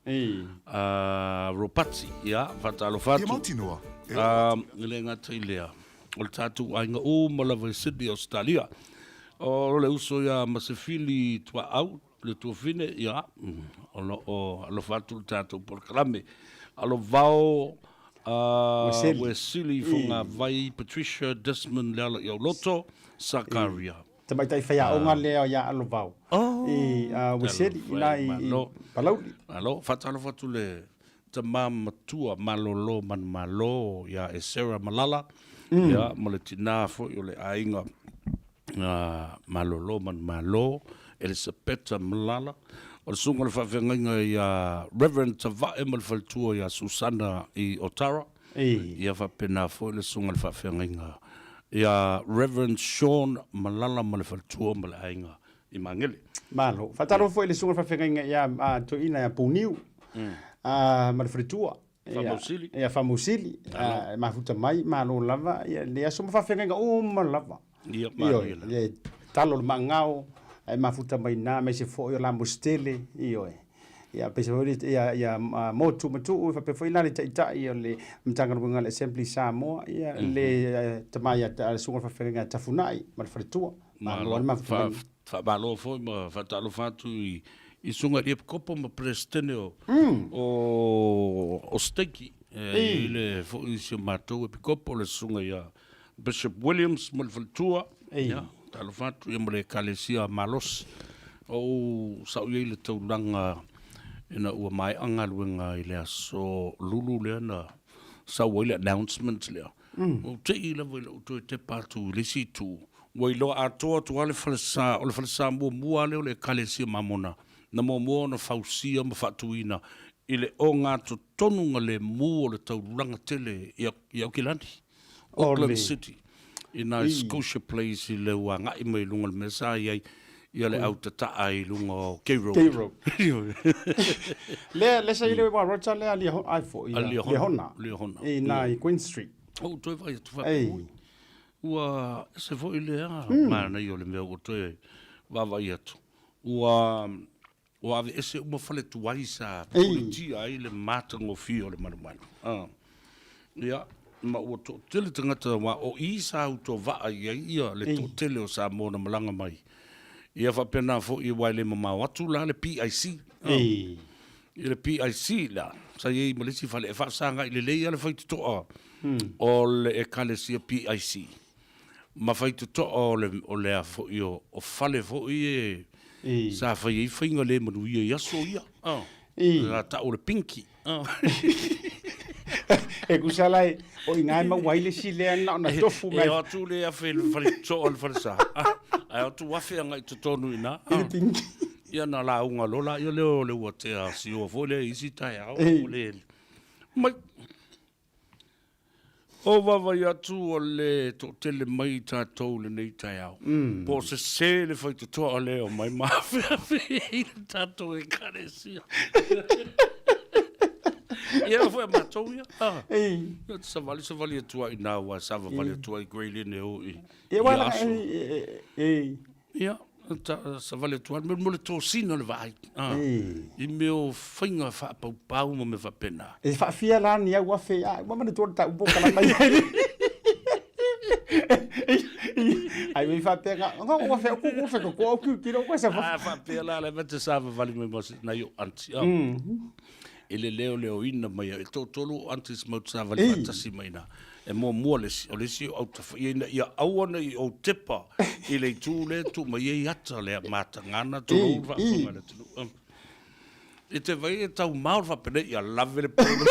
Ropati ya fatalofa tu. Ia mautinoa. Le ngata I lea. O le tatu ainga o malawa Sydney Australia. O le uso ia masefili tua au, le Tofine ia. O alo fatu le tatu por krame. Alo vao Wesili funga vai Patricia Desmond Lala Iau Loto Sakaria. Tamai tai whaia o ngā leo ia alo vau. Wesili nai palauli. Alo fatalo fatu le tama matua malolo man malo ia e Sarah Malala. Ya maletina fo yo le ainga malolo man malo Elisabeth Malala o sunga le favenga ya Reverend Tava Emal Faltua ya Susana I Otara ya fa pena fo le sunga le favenga ya Reverend Sean Malala mal Faltua mal ainga I mangele malo fatalo fo le sunga le favenga ya to ina ya puniu mal Faltua ia famusili mafuta mai malo lava ia le aso mafafenga o malava ia le talo le mangao ai mafuta mai na me se fo la mostele io ia pese ia motu matu fa pe foi la le taita ia le mtanga ngo le assembly Samoa ia le tamaya sunga fafenga tafunai mal fritua malo mafuta fa balo fo fa talo fatu I sunga ria kopo ma prestene o steki le fo I se matou e kopo le sunga ia Bishop Williams Malfaltua ia talo fatu ia mole kalesia malos o sa ia le taulanga ina ua mai anga luenga I le aso lulu le na sa wile announcement le o te I le wile uto te patu le si tu wailo atoa tu ale falsa o le falsa mua le kalesia mamona na mo na fausia ma fatuina ile o ngā tonu nga le mua le tauranga tele I Auckland Auckland City ina Scotia Place I le wanga I mai lunga le mesa ia le autata ai lunga o K-Road le sa ile wa rocha le ali ai fo le hona ina I Queen Street o toi vai tu vai ua se fo ile ma na yo le me o toi va vai atu o ave ese uma fale tuai sa politia ai le matango fio le manumanu ia ma o to tele tangata wa o isa auto va ia le to tele o sa mona malanga mai ia fa pena fo I wai le mama watu la le PIC le PIC la sa ye malisi fale fa sanga ile le ia le fa to o le e kalesia PIC ma fa to o le fo io o fale fo ie sa fa ye finga le manu ia so ia la ta o le pinki e kusala o inga ma waile si le na tofu mai e o tu le a fe to o le sa ai tu wa fe nga to tonu ina ia na la unga lola ia le o te a si o fo le isi tai au le mai o vava ia tu o le to tele mai tātou le nei tai au. Po se le whai te toa leo mai mawhia i tātou e karesia. Ia whai mātou ia. Sa vali atua I nāua, sa vali atua I Greylin e o I. Ia wala Ia. Sa vale atua, me le tō sino le vai. I meo whainga whaapau ma me whapena. E whaafia lani au wafe, mamana tōra ta upoka la mai. Ai me whapenga, ngā wafe, wafe ka kua au kiro, kwa sa whafe. Whapea la, le mete sa vali me mose, na yo anti. Ele leo ina mai, e tō tolu anti smaut sa vali watasi mai na. E mua lesi, o lesi au tafa, ia auana I o tepa, I le tū le tū, ma ia ata le mata ngana, tū rū rāpunga le tū. E te vai e tau mau fa pene ia lave le polo.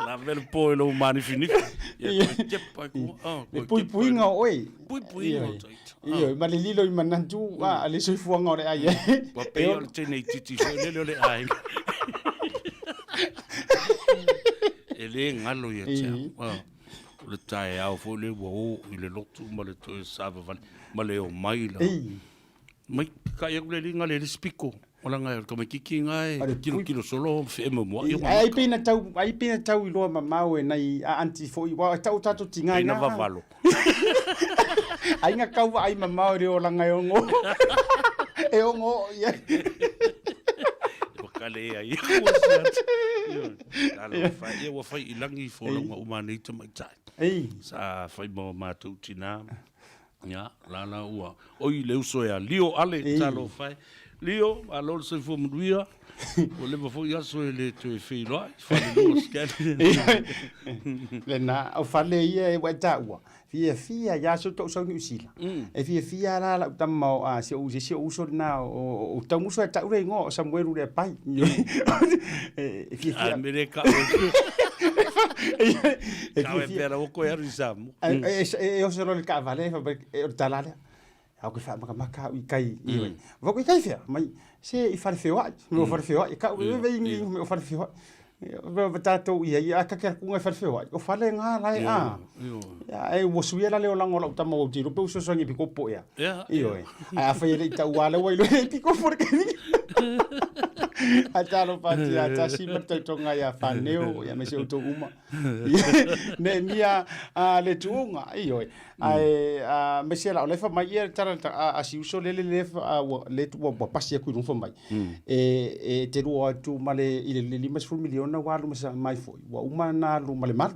Lave le polo mani fini. Ia te pai ku. Pui nga oi. Pui nga oi. Iyo, ma le lilo i manantu, le soifuanga o le ai. Pa pe o le tene titi so le le ai. Ele ngalo ia tia. Le tai au fo le wo i le lotu ma le to sava van ma le o mai la. Mai ka ia le linga le spiko. Ola ngai ka mai kiki ngai kilo solo fe mo. Ai pina tau i loa mamau e nai anti fo i wa tau tato tinga na vavalo. Ai nga kau ai mamau re ola ngai ongo. E ongo ia. Kale ai. Ia wa fai ilangi fo longa umani te mai tai. Sa fai mo matu tina. Ya, la ua. Oi le uso ya Leo ale talo fai. Leo, alor se fo mduia. O le fo ya so le tu fi lo. Fa le scan. Le na o fale ia e wa ta ua. Fia ya so to so ni sila. E fia la tammo a se uso na o tamu so ta ure ngo Samuel ure pai. E fia America. Kawe pera o ko erisamo. E so le cavale o talale. Au ke fa maka i kai i. Vo ko kai fia, mai se i fa feo, me fa feo, e ka ve ngi me fa feo. Ve tato ia ka ka ku ngai fa feo. O fa le nga lai a. Ya e wo suia le olango la tamo o tiro pe so so ngi piko po ya. Io e. A fa ile ta wala wo ile piko for ke. Atalo pati ata si mata tonga ya faneo ya me se to uma. Ne mia le tuunga io e. Ai me se la le fa mai e tara a si uso le tu wa pasi ku no fa mai. E te ro tu male ile limas fu miliona wa lu mai foi. Wa uma na lu male mal.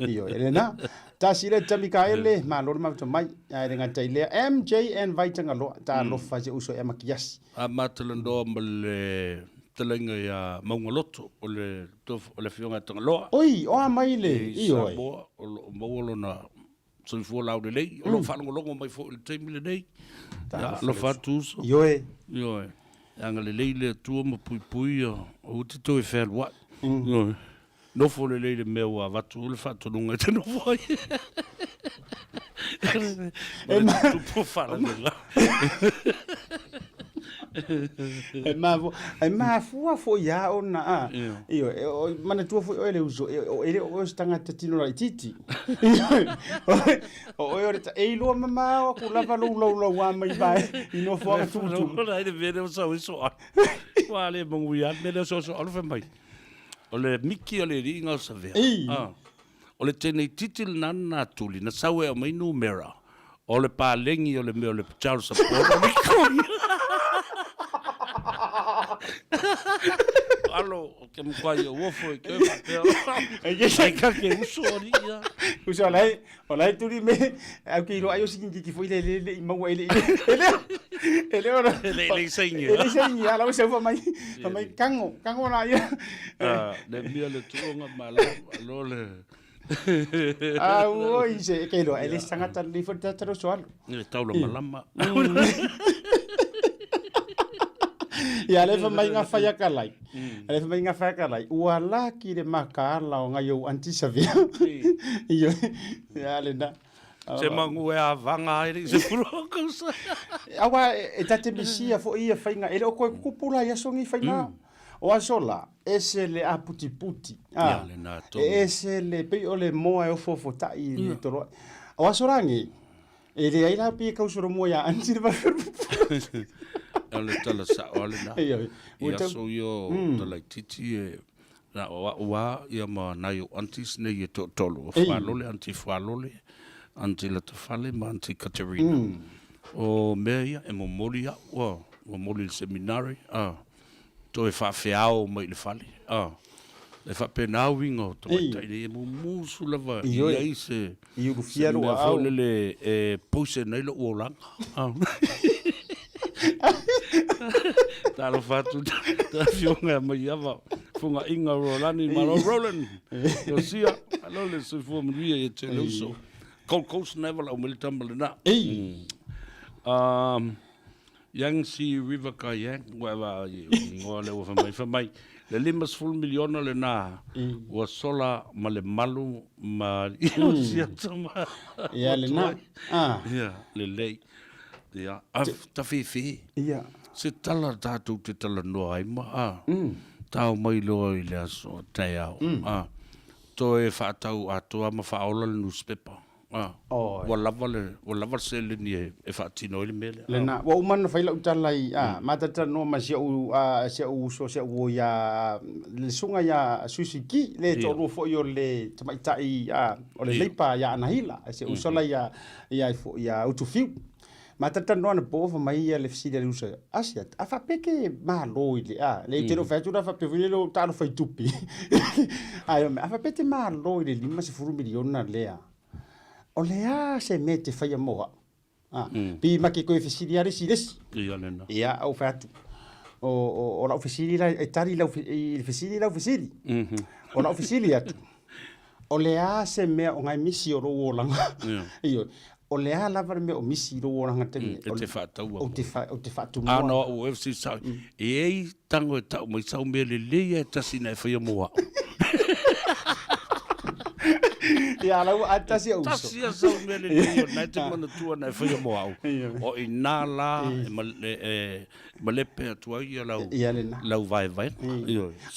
Io e na ta si le tamikaele ma lo ma to mai ai nga taile MJN vai tanga lo ta lo fa se uso e makias. A matalando male telenga ya maungaloto o le fionga tanga loa. Oi, o mai le io e. O mo na so fo la de lei, o lo fa longo mai fo le temile nei. Ya lo fa tuso. Io e. Anga le lei le tu mo pui o te to e fer wa. Io. No fo le lei le meu a vatu le fa to lunga te no foi. Tu po fa la. E ma fo ya ona io mana tu fo ele uso ele o stanga tatino la titi o e lo mama o ku lava lo wa mai vai no fo tu la de vede so wa le bongu ya le so al fa mai o le miki o le ringa sa ve o le tene titil nana tuli na sawe o mai numera o le pa lengi o le me o le Charles support Alo, que me quai o ofo que e sai ka ke usoria. Uso olai tu me au ki ro ayo singi ki foi le mau ele ora le sengi. Ele sengi ala se fa mai kango na ia. Le mia le tuonga mala lo le oi se ke lo ele sangata li fo tataro soal. Le taulo malama. Ya le fa mai nga fa ya kalai. Le fa mai nga fa kalai. Wala ki de makala o nga yo anti savia. Yo ya le na. Se mangu e a vanga ai se puro sa. Awa e tate misia fo ia fa nga ele o ko kupula ya songi fa nga. O asola ese le a puti. Ese le pe o le moa o fofo tai ni toro. O asorangi. Ele ai la pi ka usoro mo ya anti va. Ale tala sa ole na. Ia so yo tala titi e na wa ia ma na yo antis ne ye tolo fa lole anti fa lole anti la to fale ma anti Katerina. O meia e mo molia wa mo moli seminari to e fa feao mai le fale le fa penawingo to tai le mo musu lava ia ise i u fiero au le e puse nei lo olang Talo fatu ta fionga mai ava funga inga rolani malo roland yo sia alo le so fo mria e te loso Cold Coast never o mil tambale na Yangtze River Kayak, whatever, ngole o whamai. Le 5 miliona le nā, ua sola ma le malu, ma io sia tama. Ia le nā. Ia, le lei. Ia, ta whewhe. Ia. Se tala tātou te tala noa ai ma, tau mai loa I le aso, tai au. To e whaatau atoa ma whaola le newspaper. Wa lava se le ni e whaatino I le mele. Le nā, wa umana whaila utalai, matata no ma sia u so sia u ia, le sunga ia suisiki, le toro fo yo le tamaitai, o le leipa ia anahila, sia u sola ia utufiu. Matata no ana po fa mai ia le fisida le usa. Asia, a fa peke ma lo ile le te no fa tu fa pe vile lo talo fa tupi. Ai a fa peke ma lo ile 5 miliona lea. O lea se mete fa ia moa. Pi ma ke ko fisida le siles. Ia le na. Ia au fa tu. O la fisida e tari la fisida. O la fisida tu. O lea se me o ngai misi o ro langa. Io. O lea lava me o misi ro oranga tene. O te whātau. O te whātu mua. Ano o FC sau. E ei tango e tau mai sau mea le lea e tasina e whaia moa. Ia lau a tasi a uso. Tasia sau mea le lea nai te mana tua na e whaia moa au. O I nā la ma lepe atua ia lau vai.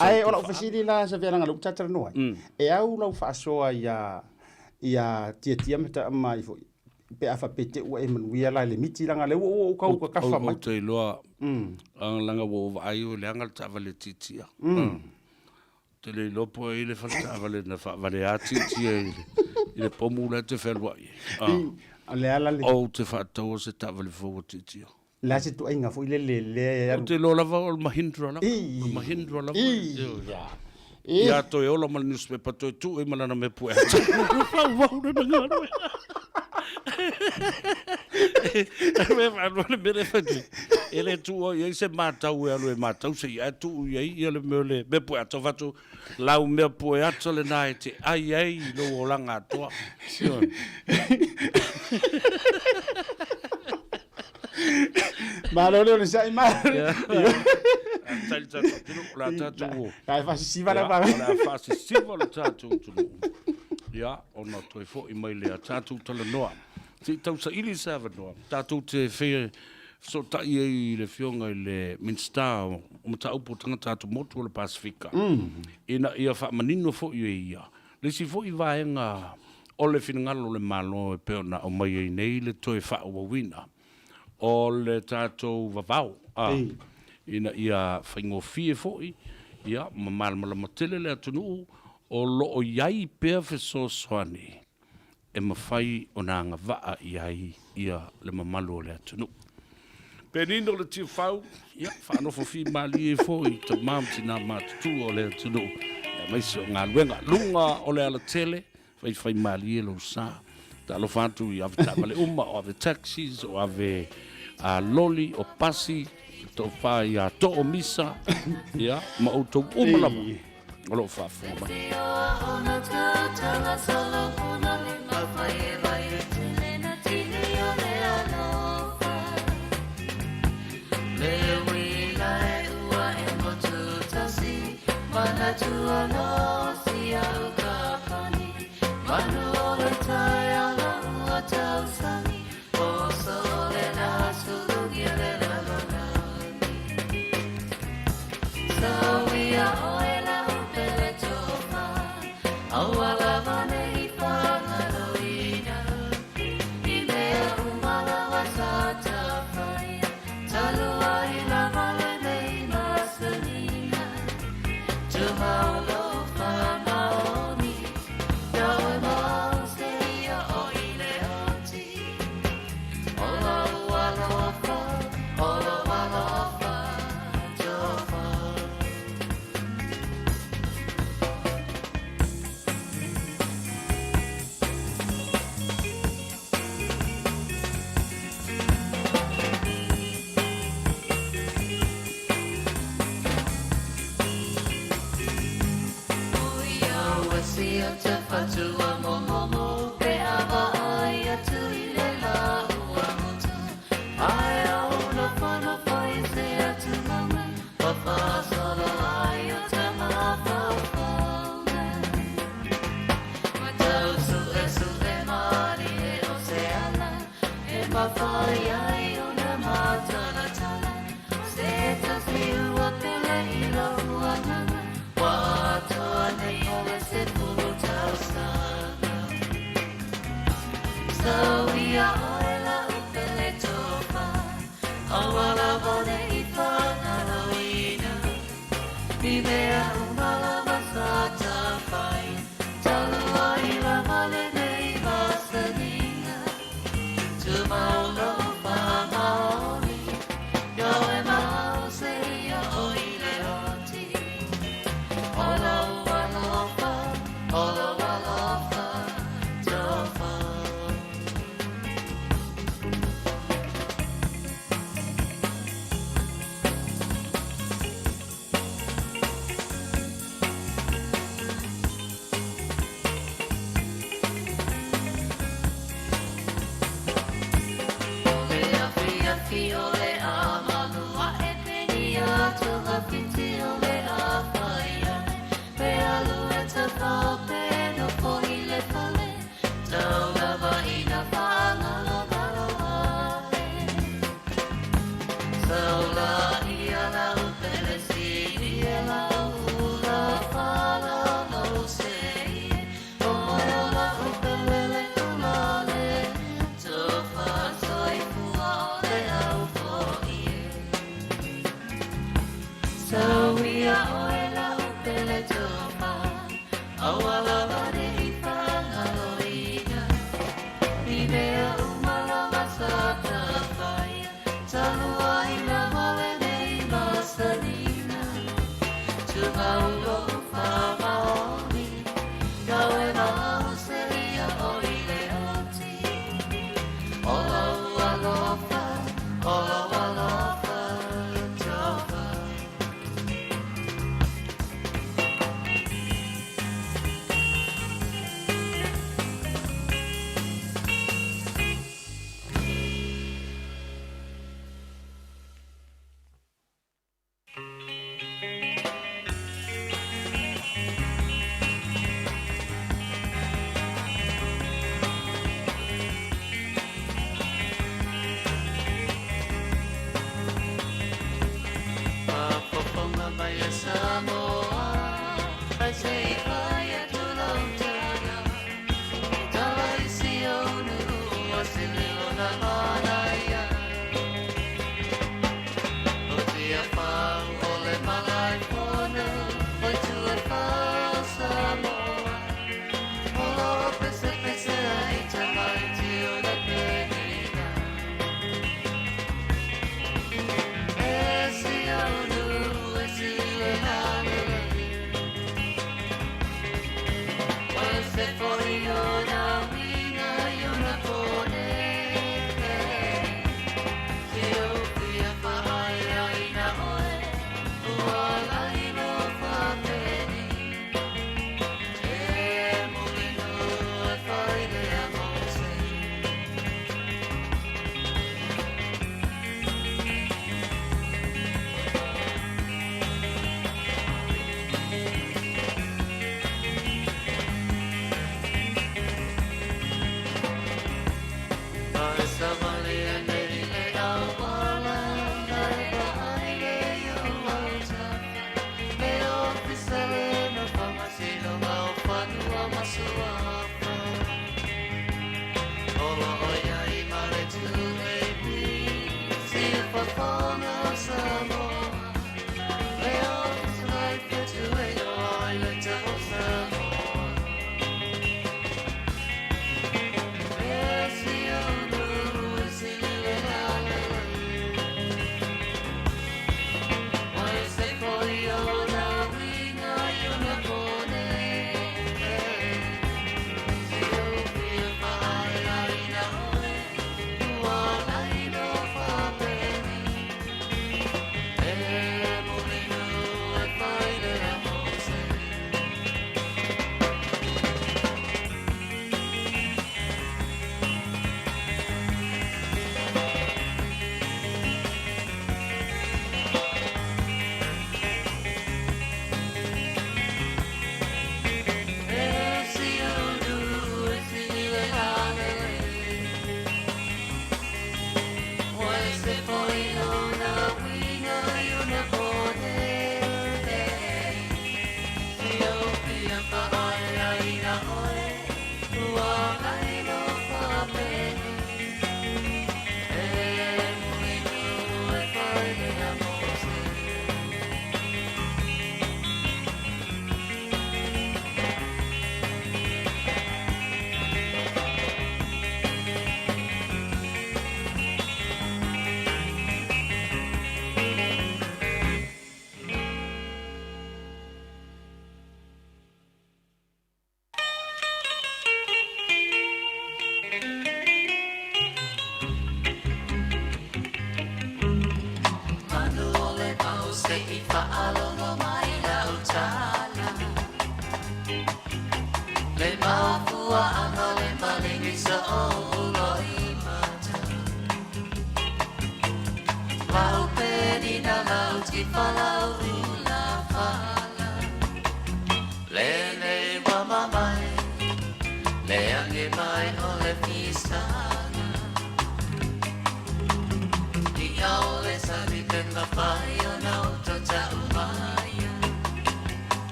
Ai o lau whasiri la sa veranga lau tatara noa. E au lau whaasoa ia tia meta mai foi. Pe afa pete ua e manuia la le miti langa le o kau ka kafa mai. O te loa ang langa wo vai o le anga tava le titia. Te le lopo e le tava le na vale a titia I le pomula te whelwa I. Le ala le. O te whatau se tava le fo titia. La se tu ainga foi le. O te lo lava o mahindra lava. O mahindra lava. Ia to e ola mal newspaper to tu e malana me pue. Wau na ngaro. Me va me refati. Ele tu o ia se mata o elo e mata o se ia tu ia le mele me pue to fatu la o me pue ato le night. Ai no olanga to. Malo le sai mal. La tatu. Ai fa si va la va. La fa si va la tatu. Ya, ona toi fo I mai le tatu tala noa. Te tau sa ili sa va noa. Tatu te fe so ta I le fionga I le Minsta o mata upo tanga tatu motu le Pasifika. Ina ia fa manino fo ia. Le si fo I vaenga o le finangalo le malo e peona o mai nei le toi fa o wina. O le tatu vavau. Ina ia whaingo fie foi, ia malmala matele le atunu o loo iai pea so soani. E mawhai o nā ngā waa iai ia le mamalu o le atunu. Penino le tiu whau, ia whanofo fi mali e foi, ta mamti nā mātutu o le atunu. Ia maisi o ngā luenga, lunga o le ala tele, whai mali e lo sa. Ta alo whantu I ave tamale uma, o ave taxis, o ave loli, o pasi, to fa ia to o misa ia ma o to umala o lo fa fa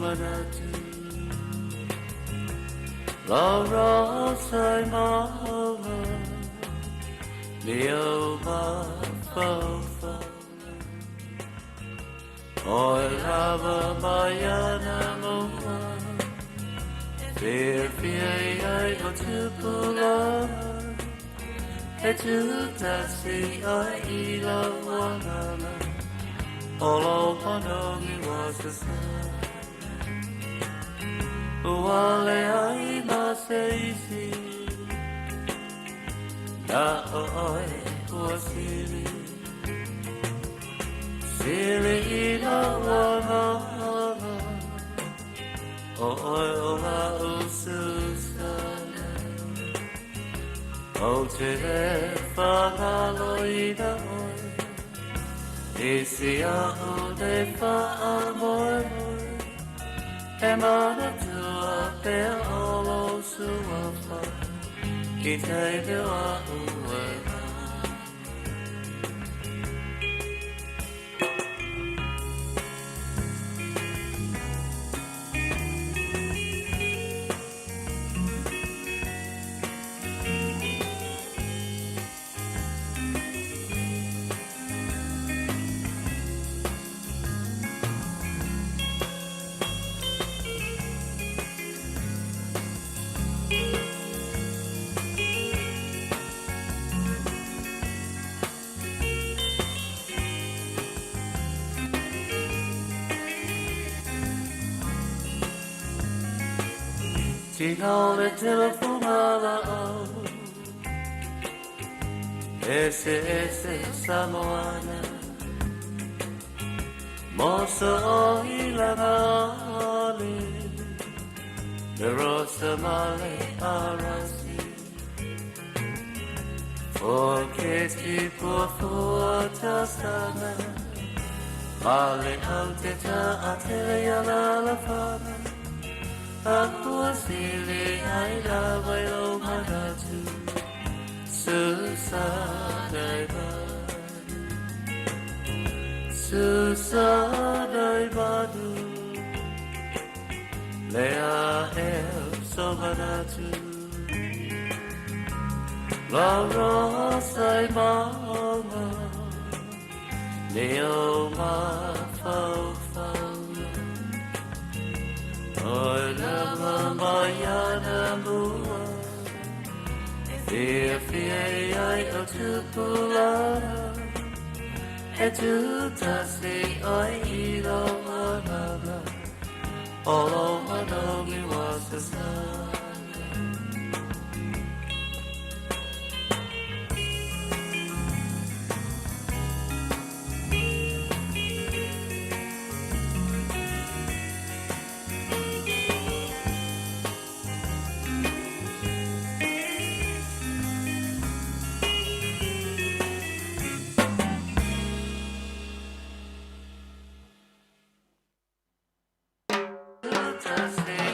manatu La rosa mama Leo ma fa Oi lava mayana moa Fear I go to pula E tu tasi I ila wanana All over me was the sun Wale ai na seisi Na oi wasili Sili ina wana Oi ola ususana O te whanalo ina oi Isi aho te whaamoi E mana tua te olo suafa Ki te rua ua Tino le telefumala o Ese Samoana Mosa o ilanali Le rosa male arasi Forcheti por fuata sana Ale alteta atelia la fama Aku sili ai da vai lo manatu Susadai badu Lea el so manatu La rosa mama Leo ma fau Oi lama mayana mua Fia ai o tupula E tu tasi ai ilo manana Olo manomi wasa sana Just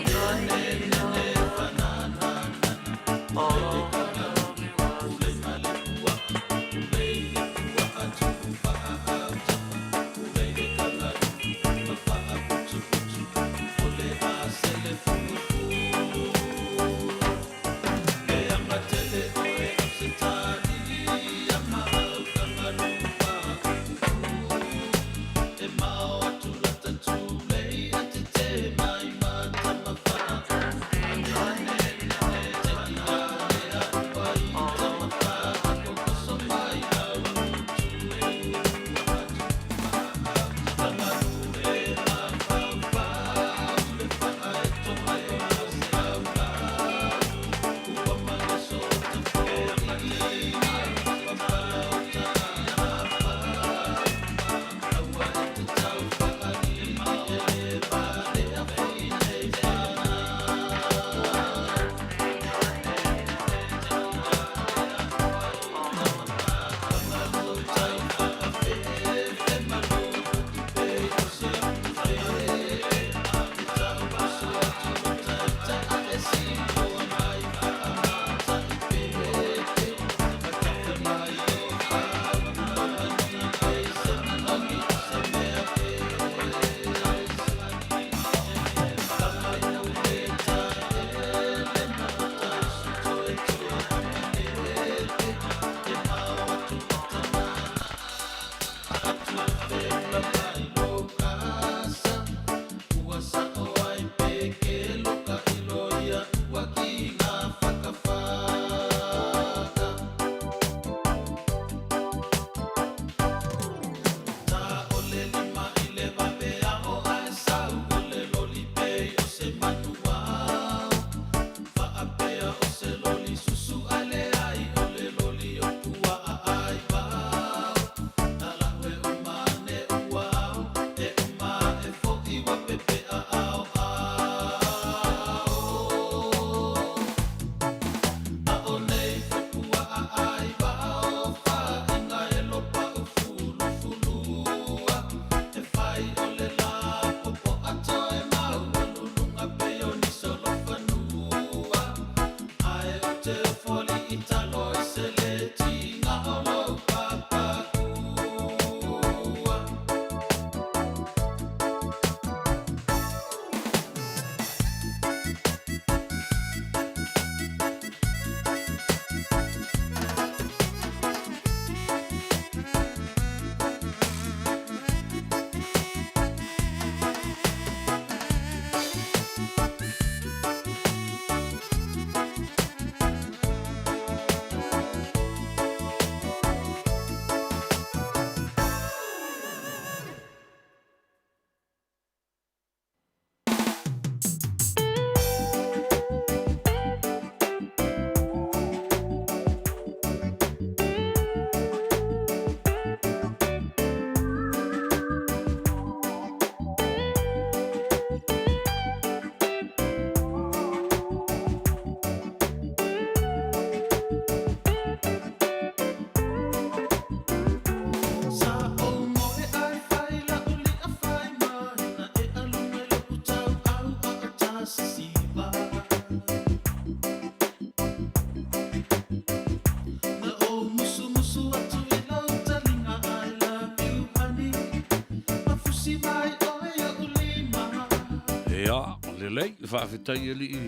lei, whaafetai e li I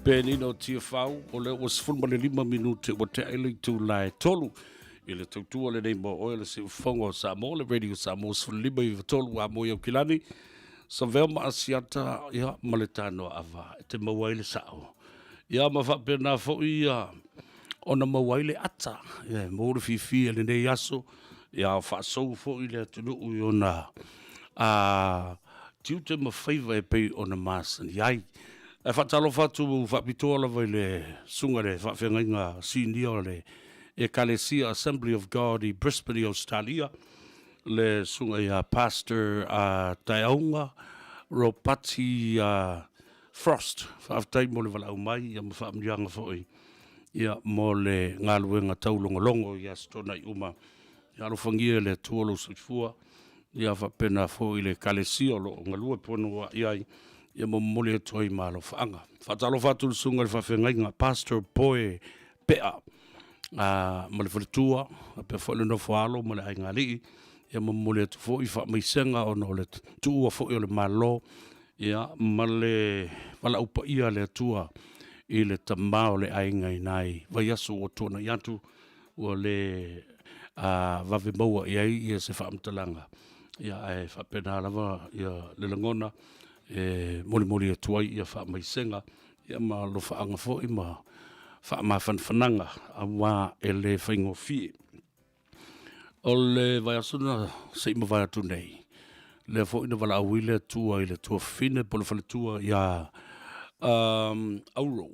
penino tia whau, o le was fulma le 5 minute, o te aile tu lai tolu, I le tautua le nei mo oe le se ufongo sa mo, le radio sa mo, sfulima I tolu a mo iau kilani, sa veo ma asiata, ia, ma le tano ava, te mawaile sao. Ia, ma whapena fo ia, ona mawaile ata, ia, mo le fifi le nei aso, ia, whaasou fo I le atunu ui ona, tiu te mawhaiva e pei ona masan, iai, e whatalo whatu whapitoa la vai le sunga le whawhengainga sinia le Ecclesia Assembly of God I Brisbane, Australia, le sunga ia Pastor Taionga Ropati Frost, whaafitai mo le walau mai, ia ma whaamrianga fhoi, ia mo le ngaluenga taulongolongo, ia stona I uma, ia alofangia le tuolo suifua, ia whapena fhoi le Ecclesia lo ngalua pono wa iai, ia mo mole toi malo whaanga. Whatalo whatu sunga le whawhengainga Pastor Poe Pea, ma le whalitua, a pia whale no whaalo, ma le ainga lii, ia mo mole tu fo I whamaisenga o no le tua fo I o le malo, ia ma le wala upa ia le tua I le tamao le ainga I nai, vai aso o tona iantu, o le vave maua iai ia se whaamtalanga, ia e whapena lava, ia le langona, moli tuai ia whamaisenga, ia ma lo whaanga fo I ma whaamawhanwhananga, a wā e le whaingo fie. O le vai asuna se ima vai atu nei. Le fo ina wala awile tua I le tua fine, pole whale tua ia auro.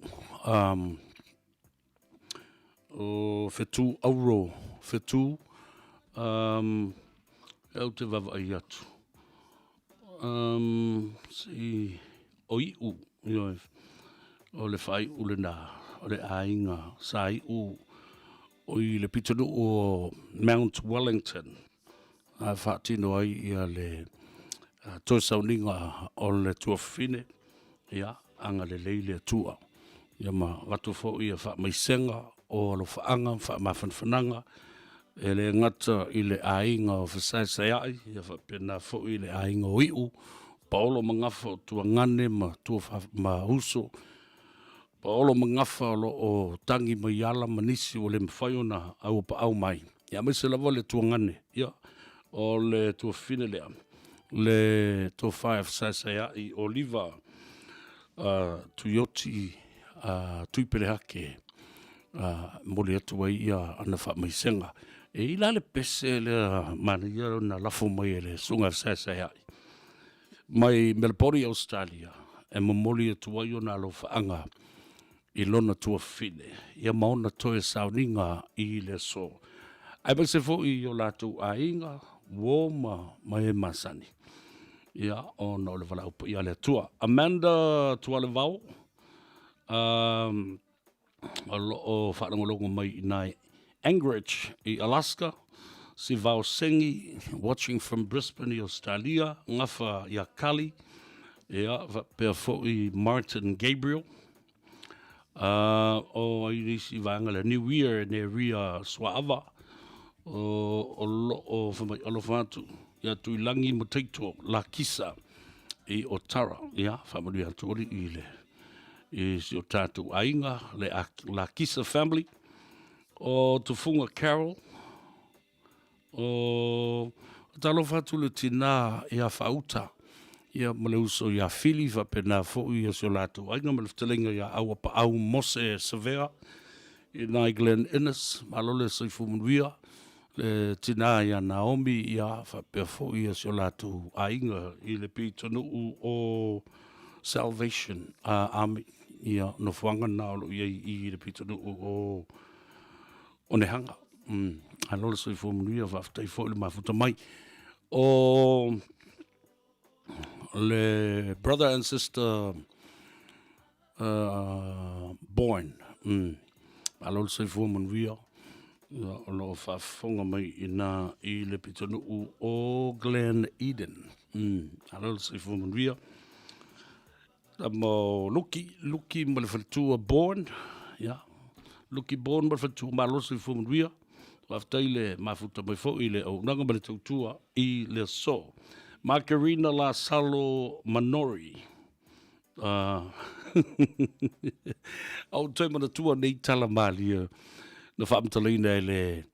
O whetu auro, whetu, au te vava ai atu. Si o iu, o le whai ule nā, o le ainga, sa iu, o I le pitanu o Mount Wellington, a whaatino ai ia le toi sauninga o le tua fine, ia, anga le leile tua. Ia ma watu fo ia wha maisenga o lo whaanga, wha mawhanwhananga, e le ngata I le ainga o whasaisaiai, ia wha pena fo I le ainga o iu, paolo mangafa o tua ngane ma tua ma huso, paolo mangafa o tangi mai ala manisi o le mwhaiona au pa au mai. Ia mai se lava le tua ngane, ia, o le tua fine lea, le tua whae whasaisaiai Oliva, Tuyoti, tuipere hake, mole atu ai ia ana wha maisenga. E ila le pese le mana ia na lafo mai le sunga whasaisaiai. Mai Melbourne, Australia, e mamoli atu ai o na lo whaanga I lona tua fine. Ia maona toe sauninga I le so. Ai ba se fo I o latu a inga, woma mai masani. Ia o na o le wala upa ia le tua. Amanda tua le vau, o whaarangolongo mai I nai Anchorage I Alaska, si vau sengi, watching from Brisbane, Australia, ngafa ia Kali, ia pia fo I Martin Gabriel, o I nisi vanga le New Year ne ria Swaava, o whamai alofatu, ia tui langi mo teito la kisa I Otara, ia whamari atori I le, I si o tātou ainga, le la kisa family, o tufunga Carol, o talofatu le tina ia whauta, ia male uso ia fili va pena fo ia so lato ainga male ftelinga ia au pa au mose severa I nai Glen Innes malole so fumuia le tina ia Naomi ia fa pe fo ia so lato ainga I le pitonu o Salvation ia no fuanga na lo ia I le pitonu o nehanga alole so fumuia va ftai fo le mafuta mai o le brother and sister born alol se fu mon via lo fa fonga mai ina I le pitonu o Glen Eden alol se fu mon via mo luki mo le fatu born ya luki born mo fatu malo se fu mon via after ile mafuta mai fo ile o nanga mo le tutua I le so Macarena La Salo Manori, Au toi mana tua nei tala mali na whaamtalaina le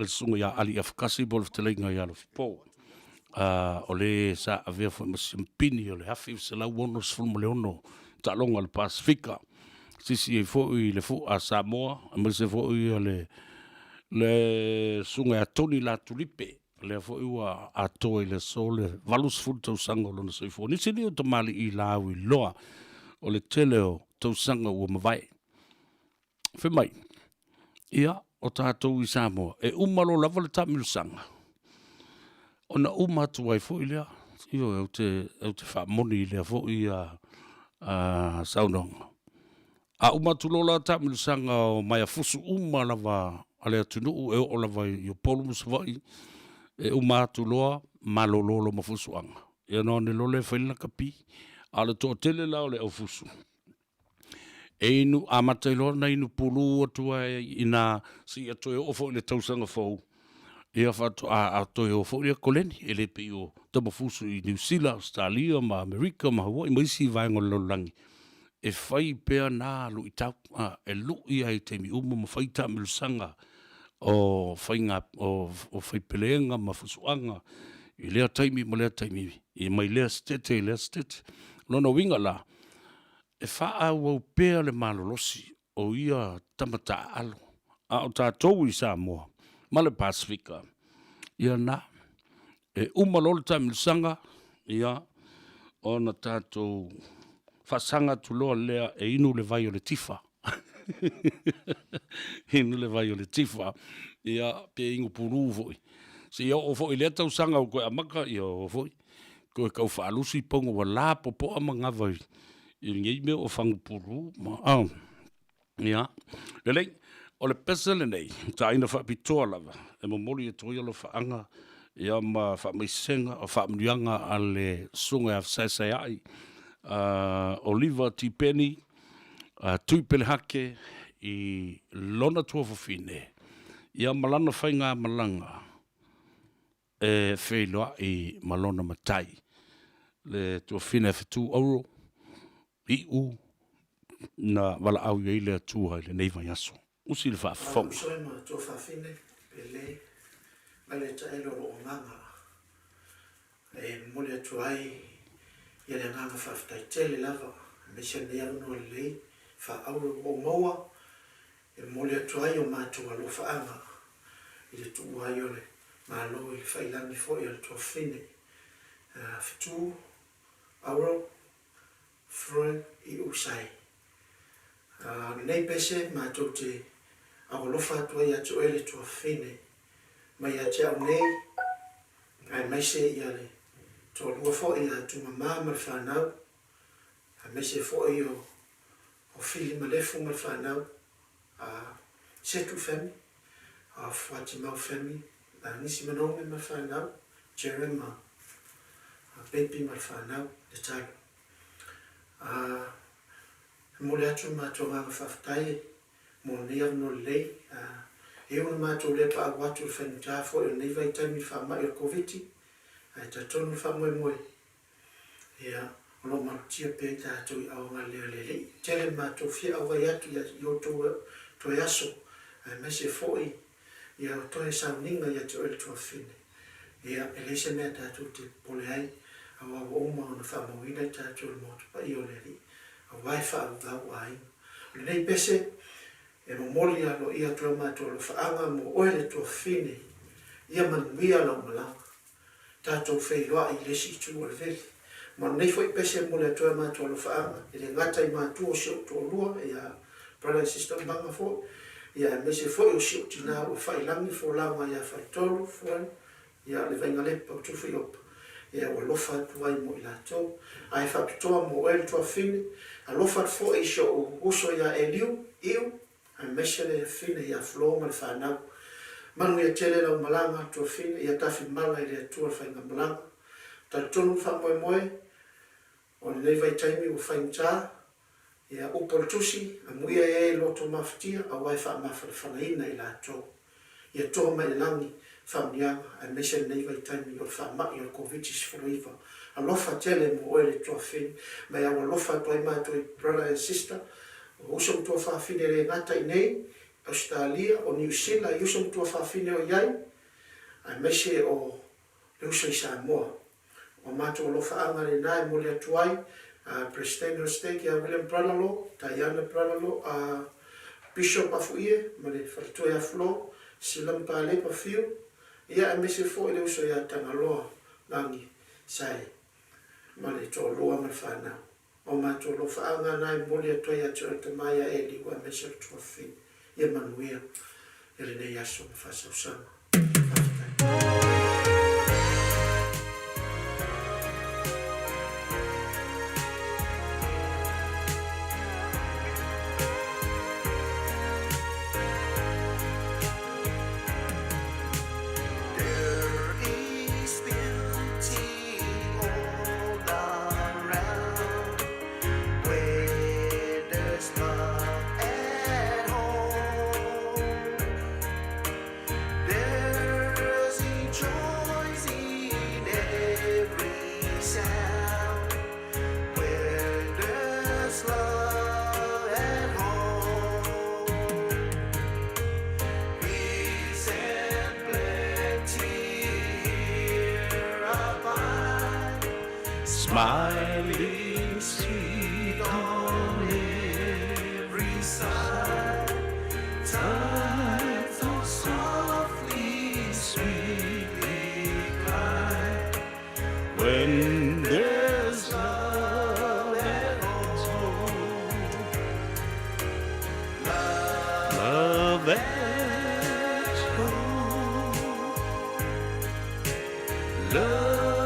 sunga ia ali afkasi bol ftalainga ia lo fipo. O le sa avea fo masimpini o le hafi se lau wono sfulmo le ono ta longa le Pasifika. Sisi e fo i le fo a Samoa, a se fo i le sunga a Tony la tulipe. Le fo i wa a toi le sole valus ful tau sanga lona se fo. Nisi ni o tamali i lau i loa o le tele o tau sanga ua mawai. Fe mai, ia o tātou i Samoa, e umalo lava le tamilu sanga. O na umatu wai fo i lea, io au te whamoni i lea fo i a saunonga. A umatu lola tamilu sanga o mai a fusu lava a lea tunu e o lava i o polumus vai, e umatu loa malololo ma fusu anga. Ia no ne lole whailina kapi, a le tō tele lao le au fusu. E inu amata ilo na inu pulu atua ina si atoe ofo le tausanga fau. Ia whatu a atoe ofo le koleni ele pe o tamafusu i New Zealand, Australia, ma Amerika, ma Hawaii, ma isi vaengo lolangi. E whai pea nā lu i tau, e lu i ai teimi umu ma whai tamilu sanga o whainga, o whai peleenga ma fusuanga. I lea taimi ma lea taimi, i mai lea stete, Lona winga la, e wha au pēr le malolosi o ia tamata alo. A o tātou i Samoa, ma le Pasifika. Ia na, e umalolo tamilu sanga, ia o na tātou whasanga tuloa lea e inu le vai o le tifa. Inu le vai o le tifa. Ia pe ingu puru foi. Se ia o foi lea tau sanga o koe amaka, ia o foi. Koe kau whaalusi pongo wa la popo amanga vai. I ngei me o whangu puru. Ia. Lelei, o le pesa le nei, ta ina whaapitoa lava. E momoli e toia lo whaanga. Ia ma whaamaisenga, o whaamnianga a le sunga a whaisai ai. Oliver T. Penny, Tui Pelehake, i lona tua fofine. Ia malana whainga malanga. E whailoa i malona matai. Le tua fine whetu auro. I u na wala au i le atua le neiva yaso. Usi le whaafong. Soe ma tua whaafine, pele, mai le taelo ro nganga. E mole atuai, ia le nganga whaaftai tele lava, me se ne anu le lei, wha auro o maua, e mole atuai o mātua lo whaanga, i le tua ai ole, mālo i whailani fo i le tua whine. Fitu, auro, Freud i usai. Nei pese mātou te awalofa atua i atu ele tua whine. Mai a te au nei, ai mai se i ale. Tua lua fo i atu mamā ma le whanau. Ai mai se fo i o whili ma lefu ma le whanau. Setu femi, Whati mau femi, nisi manome ma le whanau. Jerema, Pepi ma le whanau, le talo. Mole atu mātou ngā whawhtai, mō nea no lei, e una mātou le pa watu whenutā fo e nei vai taimi whamai o COVID-19, ai ta tonu whamoe moe. Ea, ono marutia pe tātou i aonga leo le lei. Tele mātou fia awai atu i o toi aso, ai mese foi, i au toi sauninga i atu ele tua whine. Ea, elese mea tātou te pole ai, awa oma ona whamawina i tātou le motu pa i o le li. A wai whaau ai. Le nei pese, e momoli alo ia tua mātua lo whaanga mo oele tua whine, ia manuia lau malanga. Tātou whailoa i lesi i tū o le veli. Ma nei fwoi pese mole tua mātua lo whaanga, e le ngata i mātua o siu tō lua, e a brother and sister banga fo, ia me se fwoi o siu tina o whailangi fo launga ia whaitolu fwoi, ia le vainga lepa o tuwhi opa. E o lofa tuai mo i latou, ai whapitoa mo ele tua whine, a lofa fo e sio o uso ia e liu, iu, ai mesele whine ia floa ma le whanau. Manu ia tele lau malanga tua whine, ia tawhi mala i le atua whainga malanga. Ta tonu whamoe moe, o le nei vai taimi o whainta, ia upol tusi, a muia e loto maftia, a wai wha mawha le whanaina i latou. Ia toa mai langi, whamnianga, a mese nei vai taimi o whamai o COVID-19. Alofa tele mo oe le tua whini, mai au alofa toi mātoi brother and sister, o uso tua whawhine re ngata i nei, Australia o New Zealand, uso tua whawhine o iai, a mese o le uso i Samoa. O mātou alofa anga le nai mo le atuai, President Hosteki a William Bralalo, Diana Bralalo, Bishop Afuie, ma le whakatoi a Flo, Silam Pale Pafiu, ia a mese fo le uso ia tangaloa ngangi sai, ma le tō loa ma whanau. O mātou alofa anga nai mo le atuai a tō tamaya e liwa a mese tua whini, ia manuia, e le nei aso ma whasau sama. Smiling sweet on every side, time so softly, sweetly glide. When there's love at home, love at home, love.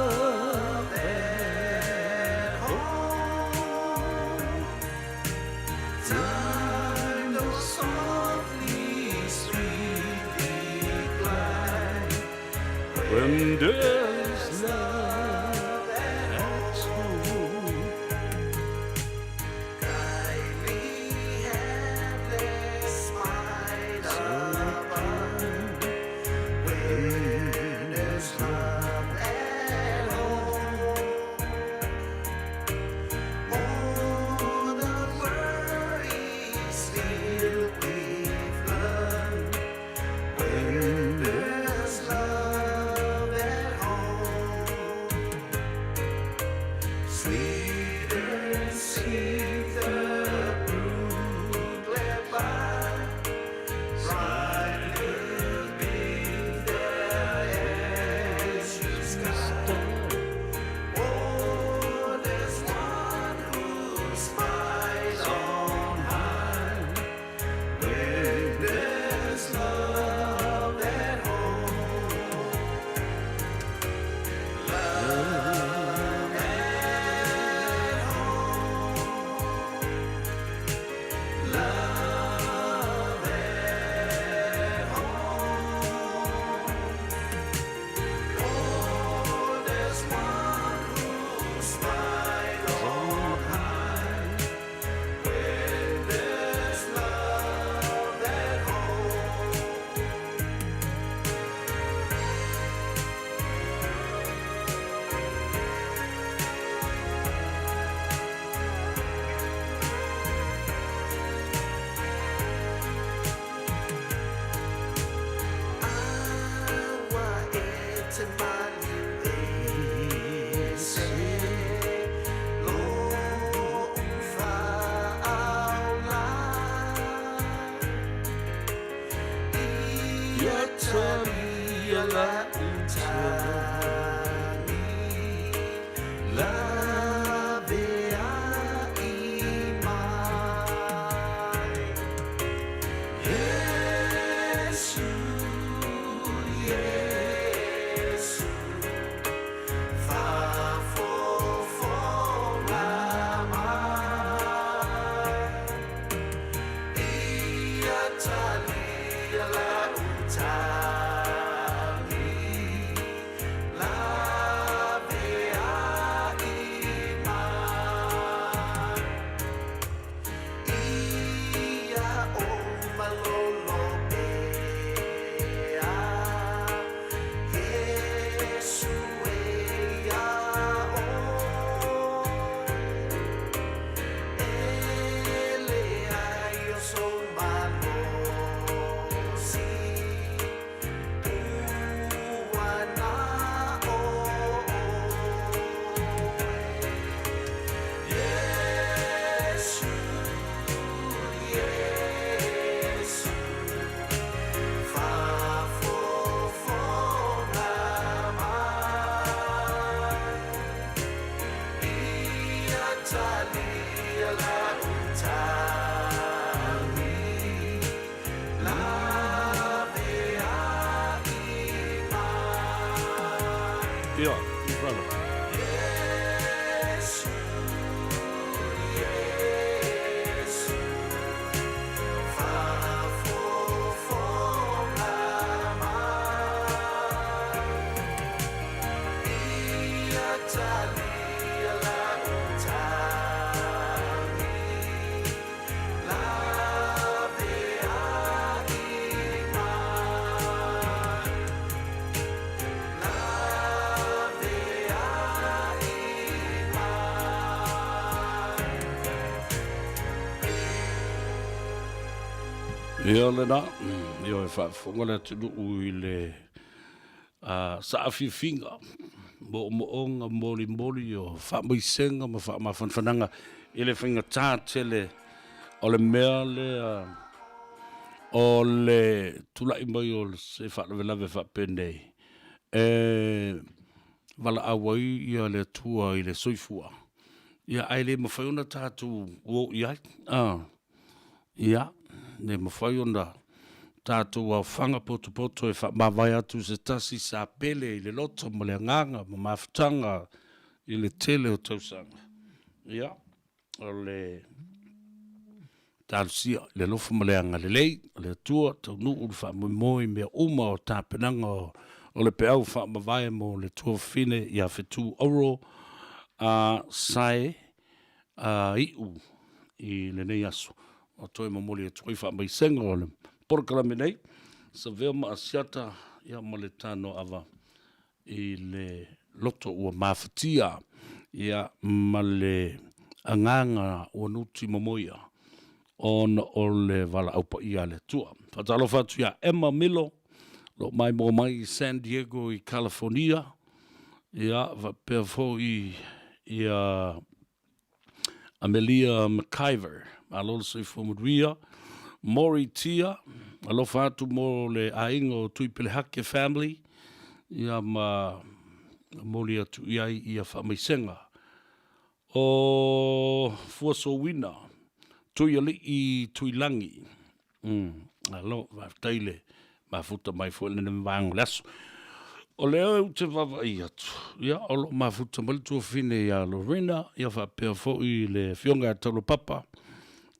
When there's love at home, kindly handless smile above. When there's love at home, all the worries filled with love. When there's love. Italia, la Italia. Ia, brother. Ia lena, ia e whaafonga le tunu ui le saawhiwhinga, mo onga moli o whaamaisenga ma whaamawhanwhananga i le whinga tātele o le mea le o le tulai mai o le se whaalawe whaapendei. Wala awai ia le tua i le soifua. Ia aile mawhaiona tātu o iai. Ia. Ne mawhai ona tātou au whanga poto e whaamawai atu se tasi sa pele i le loto ma le nganga ma mawhitanga i le tele o tausanga. Ia, o le tālusia, le lofa ma le anga le lei, le tua, tau nuu le whaamoi mea uma o tāpenanga o le peau whaamawai mo le tua whine i a whetu oro sai iu i le nei aso. O toi mamoli e toi wha mai senga o le porkalame nei. Sa vea ma asiata ia ma le tano awa i le loto ua mawhatia ia ma le anganga ua nuti mamoia ona o le wala aupa ia le tua. Whatalo whatu ia Emma Milo lo mai mo mai i San Diego i California ia wapea fo i Amelia McIver alolo se fomuria Mori Tia alo fatu mo le aingo tuipele hake family ia ma moli atu iai ia whamaisenga o fuaso wina tui ali i tui langi alo waftaile mafuta mai fuele ne mwangu laso o leo te vava i atu ia olo mafuta mali tua fine ia Lorena ia whapea fo i le fionga talo papa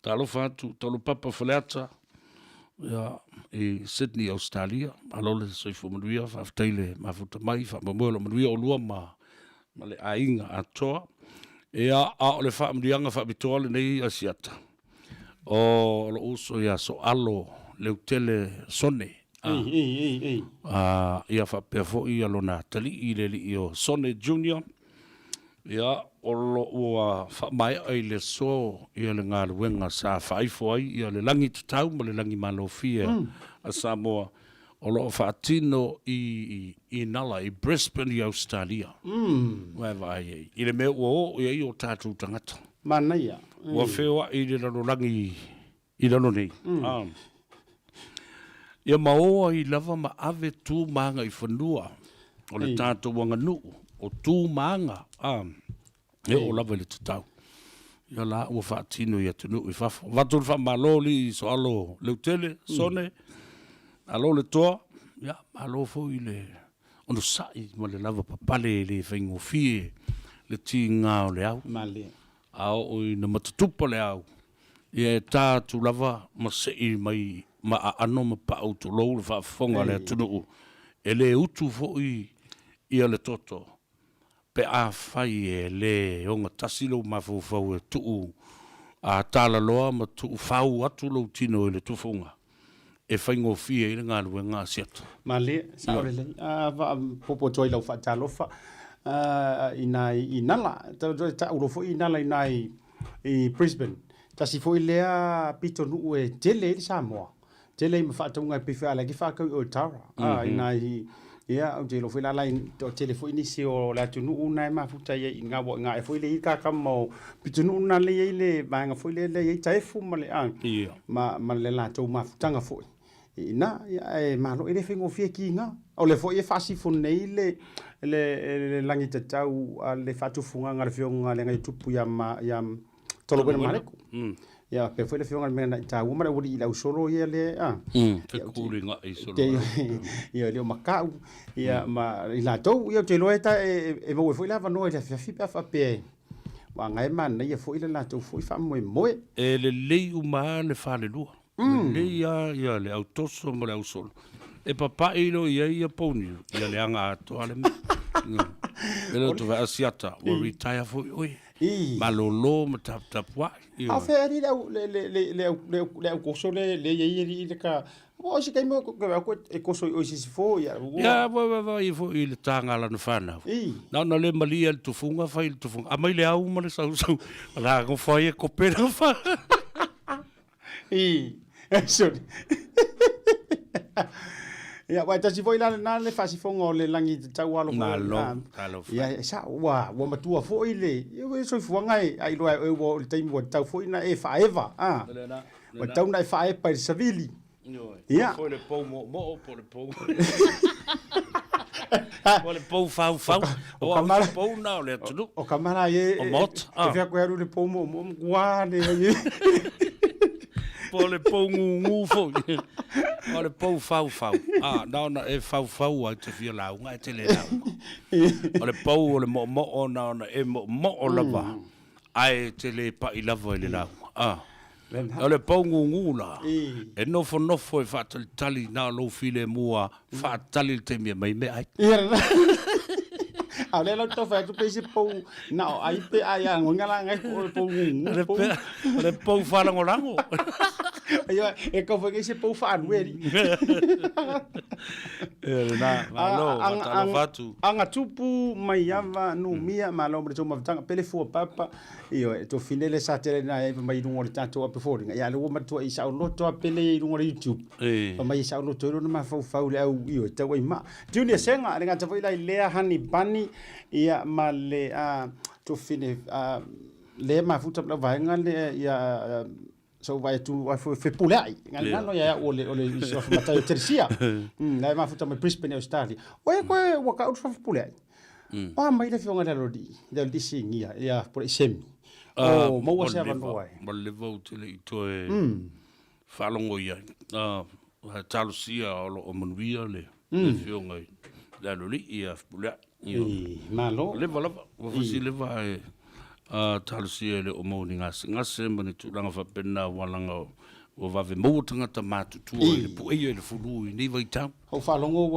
talo fatu, talo papa faleata, ia, i Sydney, Australia, alole soifo manuia, whafteile mafuta mai, whamamuela manuia o lua ma le ainga atoa, ia, a o le whaamrianga whaamitoa le nei asiata. O lo uso ia so alo leu tele sone. Ia whapea fo i alona tali i le li o Sone Junior, ia, o lo ua whamai ai le so ia le ngā luenga sa whaifo ai ia le langi tatau ma le langi malofia a Samoa o lo whaatino i Nala i Brisbane i Australia. Wai vai ei. I le mea ua o ia i o tātou tangata. Mana ia. Ua whewa i le lano langi i lano nei. Ia maoa i lava ma ave tū maanga i whanua o le tātou wanga nuu o tū maanga. E o lava le tatau. Ia la ua whaatino i atunu i whafo. Vatul whamaloli i so alo leutele, Sone, alo le toa, ia, alo fo i le ono sai ma le lava papale le whaingo fie le ti ngā o le au. Male. Ao o i na matatupa le au. Ia e tātu lava ma sei mai ma a ano ma pa auto lou le whaafonga le atunu. E le utu fo i ia le toto. Pe a fai e le onga tasilo mafufau e tuu a tala loa ma tuu fau atu lau tino e le tufunga. E fai ngofia i le ngā lue ngā siata. Male, saorele. Popo toi lau whaatalofa. I Nala, ta urofo i Nala i nai i Brisbane. Tasi fo i lea pito nuu e tele i Samoa. Tele i mawhaatunga i piwha ala ki whakau i o Tara. I nai ia au te lo foi la line to telefo inisi o la tunu una ma futa ia nga wo nga e foi le ka kamo pitunu una le ile ba nga foi le le tai fu ma le an ma le la to ma futa nga foi ina e ma lo ile fingo fie ki nga o le foi e fasi fu nei le langi te tau le fatu funga nga le fionga le nga tupu ya tolo ben mare ia pe foi le fionga me na ta uma uri la usolo ia le te kuringa i solo ia le makau ia ma ila to ia te loeta e mo foi la va no ia fi fa pe wa ngai man ia foi la to foi fa mo e le lei uma le fa le lua le ia le autoso mo le usolo e papa ilo ia poni ia le anga to ale ele to va asiata o retire foi oi malolo matapwa a feri le koso le ye ka o se kai mo ko e koso o se fo ya va i tanga la fana na le malia tu funga fa il tu funga a mai le au ma le sau la ko foi ko pera fa so ia wa tasi foi la na le fasi fongo le langi tau alo ia sa wa matua foi le ia so fuanga ai lo o le taimi wa tau foi na e fa eva wa tau na e fa e pa savili ia foi le pou mo por le pou o le pou fa o kamara pou na le tudo o kamara ye o mot e vea ko le pou mo wa le por le pou ngu fo o le pou fau na e fau ai te fia la unga te le la o le pou o le mo o na e mo o lava ai te le pa i lava le la o le pou ngu la e no fo e fa tali na lo file mua fa tali te mai me ai ale lo to fa tu pese pou na ai pe ai ngala ngai ko pou le pou fa lango Ayo, e ko foi esse pou fa nueri. Anga tupu mai ava no mia malo bre toma tanga pele fu papa io to finele sa tere na e mai no tanto a performing ya lo ma to isa lo to pele no YouTube mai isa lo to no ma fa le au io te wai ma junior senga le ngata foi la lea hani bani ia ma le to fine le ma futa la vainga le ia so vai tu fe pulai ngalo ya ole so mata tercia na ma futa me Brisbane Australia ko waka out fa pulai mai le fionga da di singia ya por semi mo wa se van boy mo le vote le to e falongo ya talusia o monvia le fionga la loli ia pulai malo le vala o le vai talusia le o moni ngase mani tu langa fa pena walanga o va ve mo tanga tamatu tu le pu e le fulu ni vai ta o falongo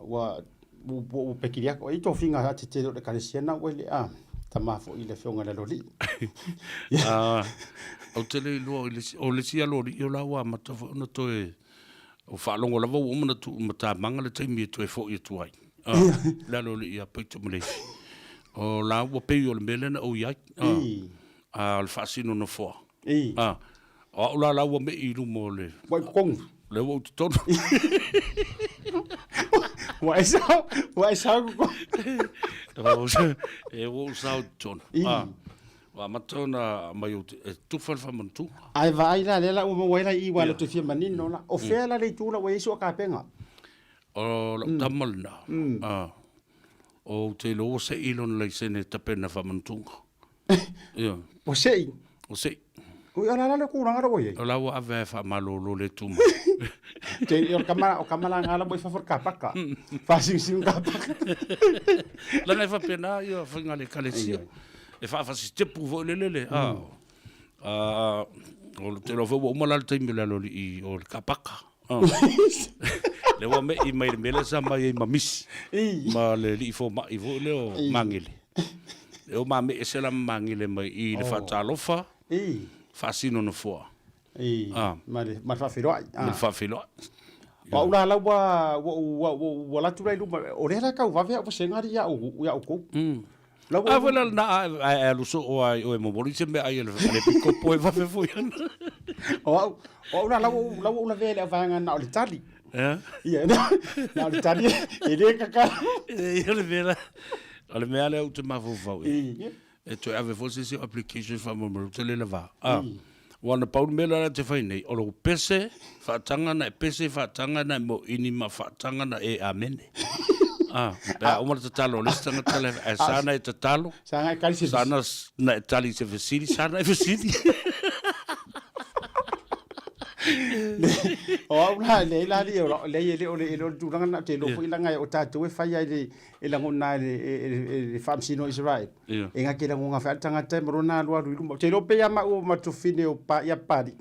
wa pekiria ko i to finga ha te de kalesiana o le tamafo i le fionga le loli o te le lo o le sia lori o la wa mata no to e o falongo la o mo tu mata manga le taimi to e fo i tu ai la loli ia peito mo le o la o pe o le melena o ia al fasino no fo o la o me i mo le wa kong le o to wa sa ko e o sa ton wa matona mai o tu fa montu ai vai la le o mo wela i wa le tu fia manino la o fe la le tu la we so ka penga o tamalna o te lo se ilon le sene tapena fa montunga ia o sei o ala la ku ranga ro ye o la wa ave fa malolo le tu te o kamala ngala boy fa for kapaka fa sing kapaka la ne fa pena ia fa ngale kalesia e fa si te pu le o te lo vo mo la te mi la lo i o kapaka le wa me i mai mele sa mai mamisi ma le li fo ma i vo le o mangile le o ma me se la mangile mai i le fa talofa fa sino no fo ma fa filo ma fa filo wa ula la wa la tu rai lu o le la ka va ve o sengari ya o ko la wa na a lu so o e mo boli se me ai le pico po va fe fo o ula la ve le va nga na o le tali ia na o le tali e le ka ia le vera ale me ale o te mafo e to ave fo se application fa mo te le va wana paul mela te fai nei o lo pese fa tanga na pese fa tanga na mo ini ma fa tanga na e amene o mo te talo le stanga tele sana e te talo sana kalisi sana na tali se vesili sana e vesili O aula le la li le tu langa te lo foi langa o tatu e fai ai e lango na e famsino Israel. E nga ke lango nga fa tanga te morona lo lu te lo pe ya ma o matufine o pa ya pari.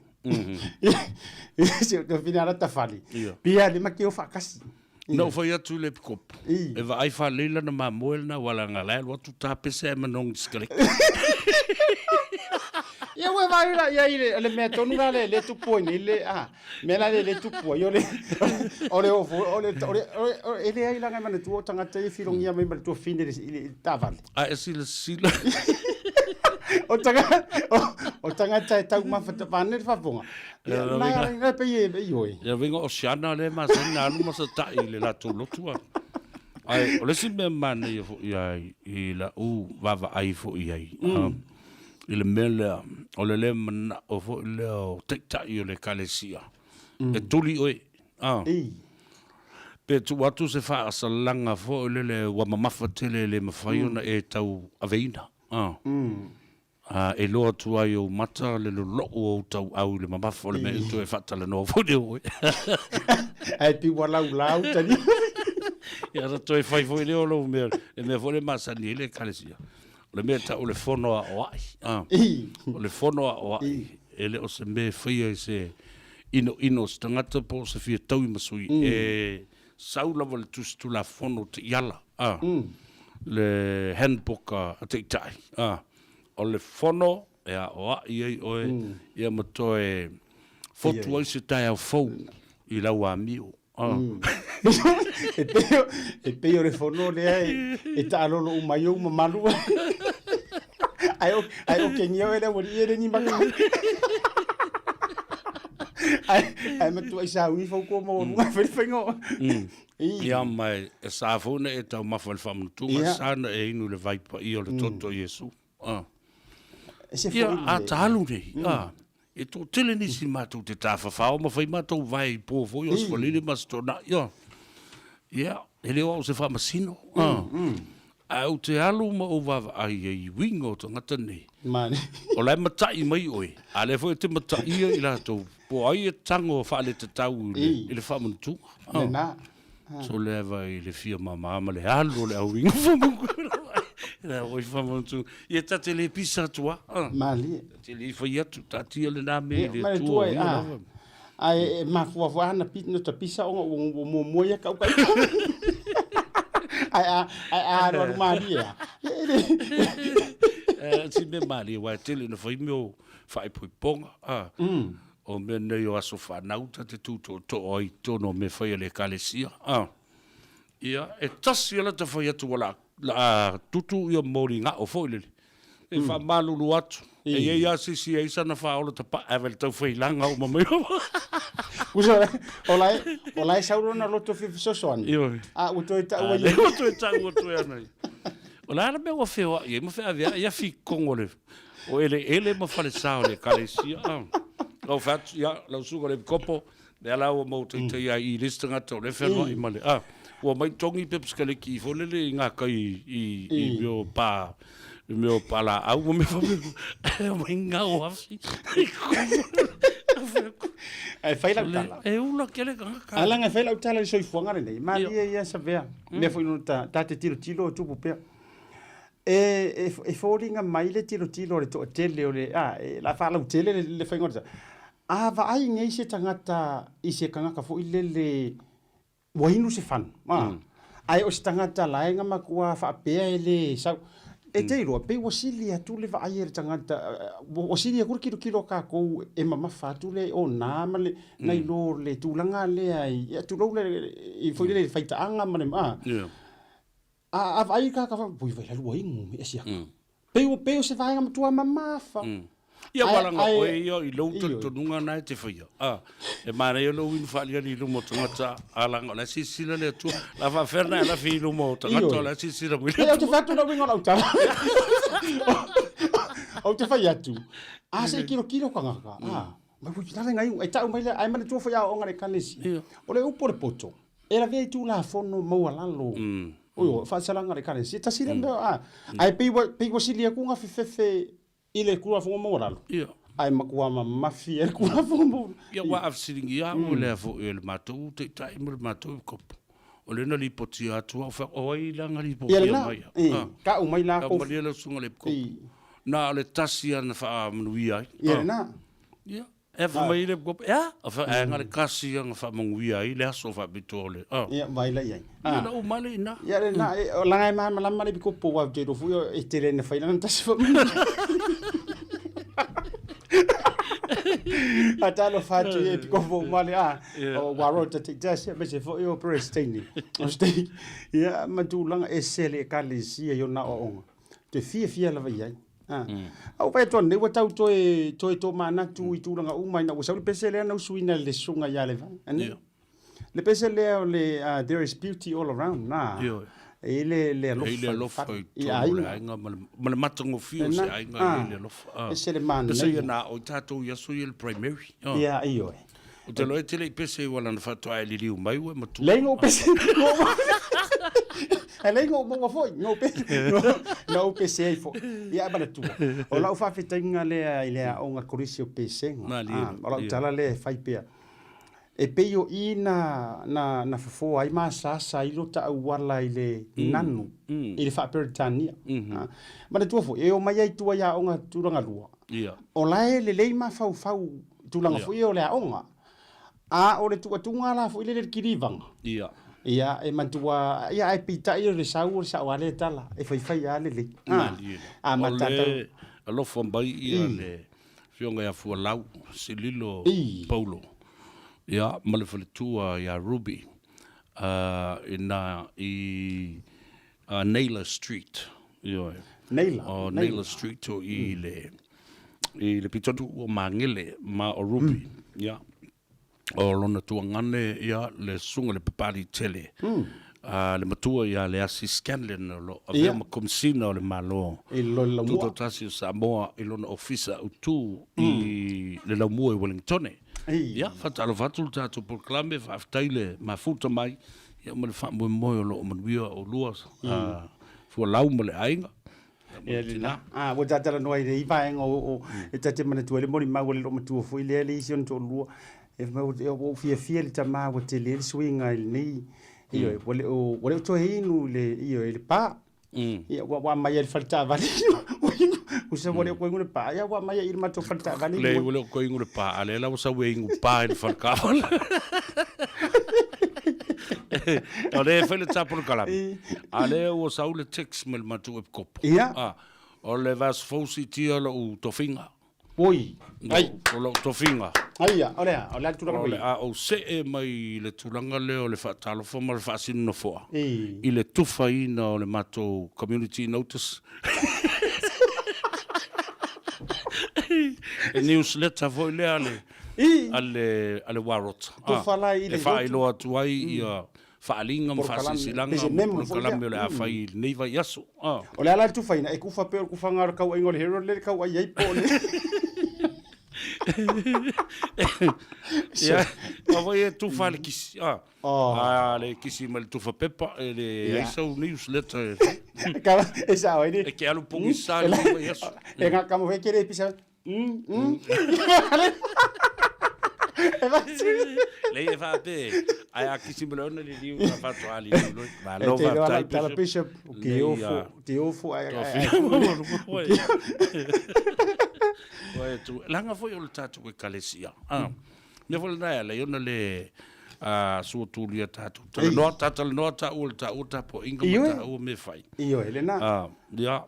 Se o fina ta fali. Pia le ma ke o fa kasi. No foi atu le picop. E vai fa leila na mamoel na wala ngala lo tu tape se manong skrek. Ia we vai la ia ile le me tonu la le tu poni le me la le tu po yo le ole ele ai la ngama tu tanga te filong ia me tu fine ile taval sila o tanga tai tau ma fata panel fa bonga na pe yo ya vengo oceana le ma sana no ma sa ile la tu lotua ai ole si me man ia ila va ai fo ia ile mele ole le mana o fo le o tekta i le kalesia e tuli oi pe tu watu se fa salanga fo le wa mamafa tele le mafaiona e tau aveina e lo tu ai o mata le lo o tau au le mamafa le me tu e fatala no fo de oi ai pi wala lau tani ya to e fai fo le o lo me e me fo le masani le kalesia le meta o le fono a oai o le fono a oai ele o se me fia se ino stangata po se fia tau i masui e saula le tu la fono te yala le handbook a te itai o le fono e a oai ei oe ia mato e fotu ai se tai au fau i lau a miu e peo le fono le ai e ta alolo umayo mamalu ai o kenyo ele wori ele ni maka ai me tu isa wi fo ko mo nga fer fengo ia mai e sa fone e tau mafal fam tu sana e inu le vai pa i o le toto Yesu ia a talu ne e to tele ni si matu te tafafao ma fai matu vai po fo yo skolile mastona ia ele o se fa masino au te alu ma o vava ai wingo to ngata nei mane o lai matai mai oi ale fo te matai i la to po ai tango fa le te tau le fa mtu na so le vai le fia mama ma le alu le wingo fo na oi fa mtu ia ta tele pisa tua mali tele fo ia tu ta ti le na me le tu ai ma fo ana pitno ta pisa o mo ia ka ka ai no maria si me mali wa tele no foi meu fai poi ponga o me ne yo aso fa nauta te tu to oi to no me foi le kalesia ia e tasi ala te foi atu wala la tutu yo mori nga o foi le e fa malu lu atu e ia si e sana fa ola te pa avel to foi langa o mo usa olai sauro na loto fi sosoan o to ta o o to ana ola na me o feo e mo fa ia fi kongole o ele mo fa le sao le kalesia o fa ya la sugo le kopo de ala o mo te ia i listanga to le fe no i male o mai tongi pe pskale ki fo le nga kai i meu pa la au me fa me nga o afi ai fai la tala e uno que le ala nga fai la tala so i fuanga nei ma ia sa vea me foi no ta te tiro tu pe e foringa mai le tiro le to tele o le la fa la tele le fai ngota va ai ngai se tangata i se kanga ka fo ile le wainu se fan ai o se tangata la nga makua fa pe ele sa e te ro pe wasilia tu le va ai tangata wasilia kur kilo ka ko e mama fa tu le o na male na ilo le tu langa le ai ya tu lo le i foi le faita anga mane a vai ka pui vai lu wainu e sia pe se vai nga tu mama fa ia wala nga o i lo to nunga na te foi e mare yo lo win fa li lu mo tanga ala nga la sisila le tu la fa ferna la fi lu mo tanga la sisila mo e te fatto no wingo la uta o te fa tu se kilo ka nga ma pu tala ngai e ta mai le ai mane tu fa ya o nga le kanesi o le upo le poto e la ve tu la fono mo ala lo o fa sala nga le kanesi ta sile ai pe silia ku nga fe ile kua fonga mo ralo ai makua mafi e kua fombo ia wa afsiringi ia o le fo e le matou te tai mo le matou kopo o le na li poti atu o fa o i langa li poti mai ka o mai la ko ka le le sunga le kopo na le tasia na fa manuia ia na ia e fa mai le kopo ia fa nga le kasi nga fa manuia i le aso fa bitole ia vai la ia na o male na ia le na o langa mai malama le kopo wa te do fu e te le na fa ina tas fa atalo fatu e piko fo male o warota te tasi me se fo e prestini o stei ia matulanga e sele kalisia yo na o te fia la vai au vai ton ne wata to mana tu i tulanga uma na usa le pesele na usuina le sunga ya le van le pesele o le there is beauty all around na ele lofa ia ainga mal matango fio se ainga ele lofa ese man se na o tato ia so il primary ia io o te loe tele pese wala na fato ai li riu mai we matu lengo pese lengo mo foi no pese ai fo ia bana tu o la fa fetinga le ile o nga korisio pese o la tala le fai pe e peio na fofo ai masasa i lota au wala ile nanu ile fa peritania mana tu fo e o mai ai tu ia onga turanga lua o la le leima fau tulanga fo o le onga o le tuatunga la fo ile le kirivanga ia e mantua ia ai pita i le sau sa wale tala e fai ale le matata a lo fo bai ia le fionga ia fu lau sililo paulo ia malefaletua ia Ruby Naylor Street Naylor Street o i le pitotu o mangele ma o Ruby ia o lona tuangane ia le sunga le papari tele le matua ia le asi Scanlon lo avea makomsina o le malo tuto tasi o Samoa i lona ofisa utu i le laumua i Wellington ia fatalo fatul tatu proclame fa aftaile mafuta mai ia mo le fa mo mo lo manuia o luas fu lau mo le ainga ia wo tata no ai vai o e tata mana tu le mori mau le lo matu fu ile le sion to lu e mo o fia le tama wo te le swinga ni io o to hinu le io le pa ia wa mai le falta vale usa wole ko ngule pa ia wa mai il mato falta vale le wole ko ngule pa ale la usa we ngu pa il falka ale fele tapor kalam ale o saule text mel matu e kop o le vas fosi tia lo to finga oi ai o lo to finga aia ole tu la o se e mai le tulanga le o le fatalo fo mal fasin no fo i le tufa ina o le mato community notice e newsletter foi le ale warot le fai lo atuai ia faalinga ma fasisilanga mo kalame le afai nei vai yaso o le ala tu faina e kufa pe kufa ngar kau ai ngol hero le kau ai po le ya vai tu fale kisi le kisi mal tu fa pepa le isa newsletter kala esa oi e que alu pungi sali yaso e nga kamo ve kere pisa le fa pe ai a kisi melona le liu na fa to ali ma lo va tai tala bishop que ofo ai Wai tu langa foi o tatu ko kalesia me foi na le ona le su tu lia tatu tale nota ulta po inga mata o me fai io Elena ya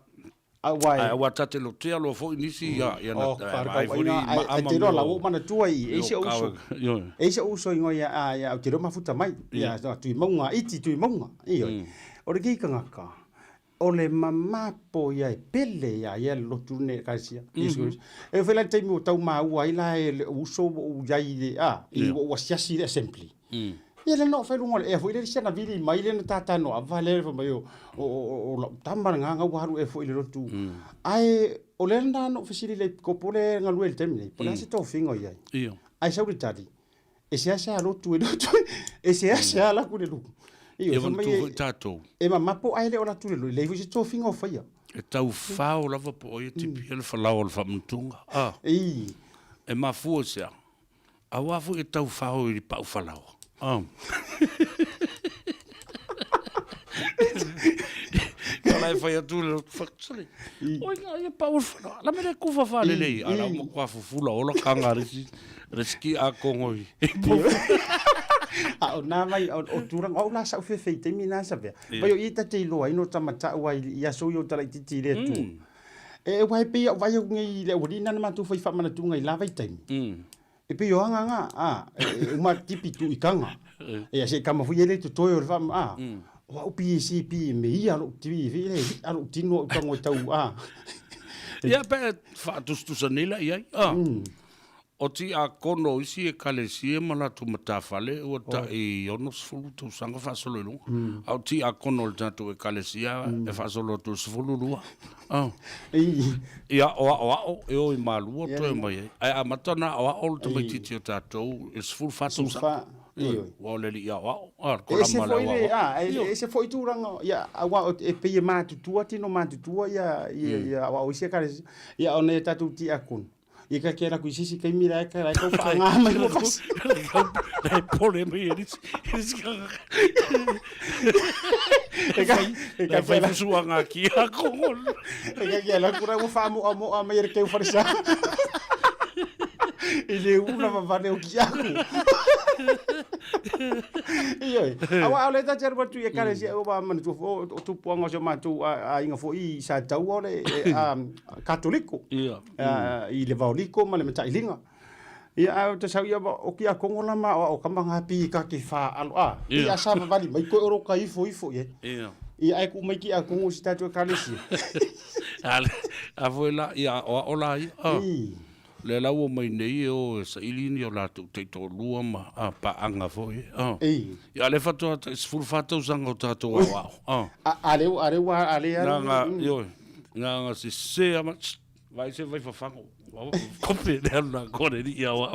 wai wa tate lo tia lo foi nisi ya na ai foi te lo la o mana tu ai ese uso ingo ya te ro mafuta mai ya tu monga iti tu monga io o re ki kanga o le mamapo ia pele ia lo tune kasia e fela te mo tau mau ai la e uso o yai de i o siasi assembly ia le no felu ngol e foi le sena vili mai le tata no avale fo mai o tambar nga waru e foi le rotu ai o le nda no fisili le kopole nga luel temne pola se to fingo ia ai sa utari e se asa lo tu e se asa la ku le lu Ia tu tato. E ma mapo ai le ora tu le fu to fingo faia. E tau whao lava po o ia tipi ele whalau ala whamutunga. E mafua sea. A wafu e tau whao i pau whalau. Kala e whai atu le whaksari. Oi ngā ia pau whalau. La mene kufa whale lei. Ala uma kua fufula ola kanga reski a kongoi. O nā mai, o tūrang, o la sau whewhei te mina sa vea. Pai o i ta te loa, ino tamata ua i aso i o tala i titi rea tū. E wai pei, vai o ngai le warina na matu whai whamana tū ngai lawai taimi. E pei o anga uma tipi tu i kanga. E ase kama hui ele tu toi o le whama, wa upi e si pi me i alo tivi, vile, alo tino o kango i tau, Ia pe, whātustusa nila iai, O ti a kono isi e kalesia mala tu matafale o ta i ono sfulu tu sanga fasolo lu. Au ti a kono le tatu e kalesia e fasolo tu sfulu lua. Ia o e o i malua to e mai. Ai a matana o le mai titi o tatu e sfulu fatu sa. Wa le li ia o ko la mala wa. Ese foi turanga ia wa e pe matu tua tino matu tua ia wa o isi kalesia. Ia one tatu ti a kono. I ka kera kui sisi kai mira ka lai ko fa nga mai ko fas. Dai pole me eles ka. E ka fa sua nga ki a ko. E ka kera kura mo fa mo a mai ke farsa. Ele una va vale o ki aku. Ioi. Awa ole ta terba tu e kare si o ba man tu o tu ponga so ma tu a inga fo I sa tau ole katoliko. I le vauliko ma le mata ilinga. Ia au te sau ia o ki a kongola ma o kamanga pi ka ki fa alo ia sa va vali mai ko oro ka ifo ye. Ia ai ku mai ki a kongo si tatu kare si. Ale avuela ia o la le lau o mai nei o sa ilini o latu te to lua ma pa anga foi ia le fatu ta sful fatu sanga tato wa ale nga si se ama vai se vai fa fango kopre le na kore ni ia wa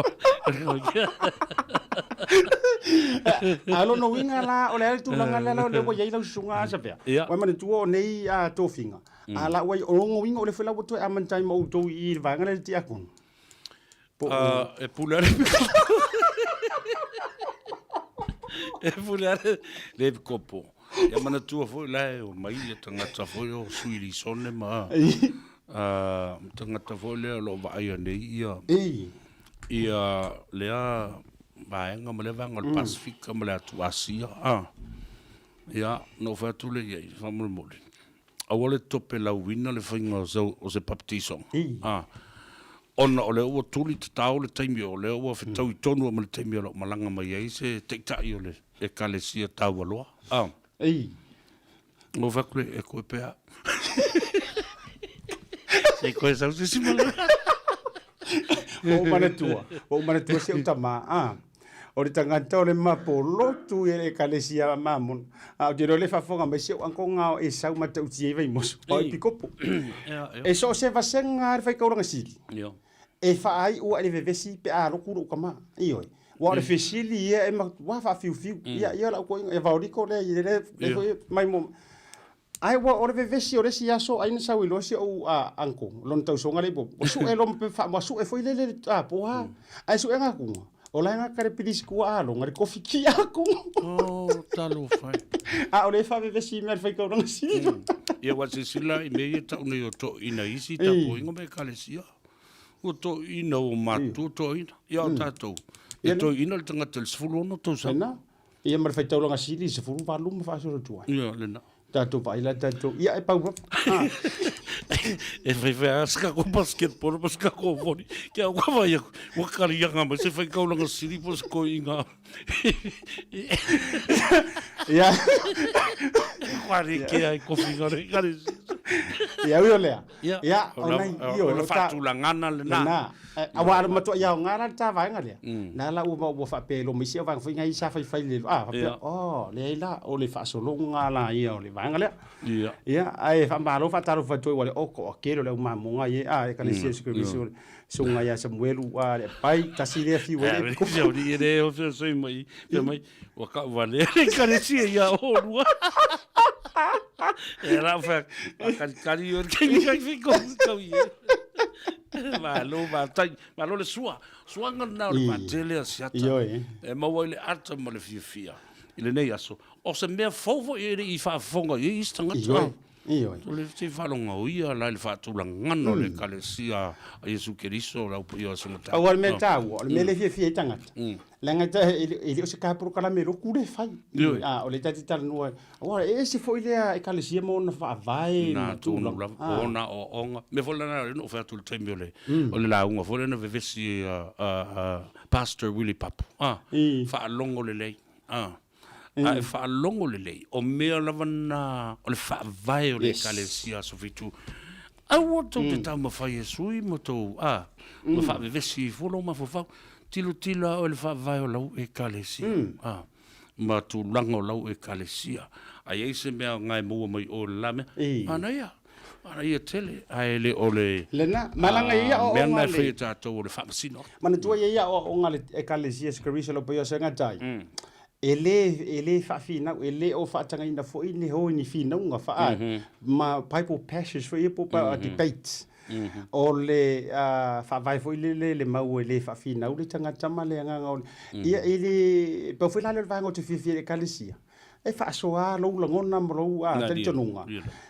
alo no winga la o le tu langa la le ko ye la sunga sa pe wa man tu o nei a to finga ala wa o winga o le fela boto a man tai mo to I vanga le ti akun e pulare e pulare le kopo e mana tua foi lai o mai e tangata foi o suiri sone ma tangata foi le lo vai nei ia lea vaenga ma le vanga o Pasifika ma le atu Asia ia no fatu le ia famul mole a wole tope la wina le fainga o se baptisong ona ole o tuli te tau le taimi o le o whetau I tonu ama le taimi o malanga mai ai se teitai o le e kalesia tau aloa. Ngo wakule e koe pēa. E koe sau se simala. O manatua se utama. O le tangata o le mapolo tu e kalesia mamon. O te role whafonga mai se o anko ngao e sau matau tie vai mosu. O e pikopo. E so se vasenga ar fai kauranga siri. E whaai ua le vevesi pe a roku ro kama. Ioi. Wa le fesili e wa fa fiu. Ia la ko e vauriko le le mai mo. Ai wa o le vevesi o le si aso ai na sau ilo si o anko. Lon tau songa le bo. O su e lo pe fa mo su e foi le po ha. Ai su e nga ku. O la nga kare pilis ku a lo ngare kofi ki aku. Talo fai. O le fa vevesi me fai ka ro si. Ia wa se sila I me ta una yo to ina isi ta po ingo me kalesia. O to ina o matu to ina. Ia tatou. E to ina le tangata le sfulu no to sa. Ia mar fai taulanga sili se fulu va lume fa so tua. Ia lena. Tatou vai la tatou. Ia e pau. E vai aska ko basketball baska ko voli. Ke o vai o karianga ma se fai kaulanga sili pos ko inga. Ia. Quari que ai ko fingare kare. Ia lea. Ia onai io lo fa tu la ngana le na. Awa mato ia ngana ta vai ngale. Na la u mo fa pe lo misi va foi ngai sa fai le. Le la o le fa solo ngala ia o le vai ngale. Ia ai fa malo fa taro fa tu wale o ko kero le uma monga ia e kale se supervisor sunga ia Samuelu le pai tasile fi wale. Ko se ori re o se mai o ka vale kale se ia o lua. Era fa kari yo kai ko ye. Ma lo le sua nga na le patele asiata. E ma wale ata ma le fia. Ile nei aso. O se mea fofo i fa fonga i istanga. Iyo. Le te falonga uia la le fatula ngano le kalesia a Yesu Keriso la upio so mata. Awal me tau, le le fie tangata. Langa ta ele o se ka pro kala me lo kure fai. O le tati tal no. O e se foi le e kalesia mo na fa vai na tu no la ona o onga. Me fola na no fa tu temio le. O le la unga fola na vevesi Pastor Willie Pap. Fa longo le lei. Ai fa longo le lei o mea lava na o le fa vai o le kalesia so fitu a woto te tau ma fai sui mo to ma fa vesi folo ma fo tila o le fa vai o lau e kalesia ma tu lango lau e kalesia ai se mea ngai mo mai o lame ana ia tele ai le ole lena malanga ia o me na fai ta to le fa sino mana tu ia o ngale e kalesia skrisa lo po yo senga tai ele fa fina ele o fa tanga ina fo ini ho ni fina nga fa ma pipe passions for ipo pa debate o le fa vai fo le mau ele fa fina o le tanga tama le nga ia ele pa fo la le va ngo te fi e kalesia e fa soa lo la ngona mo tali tonunga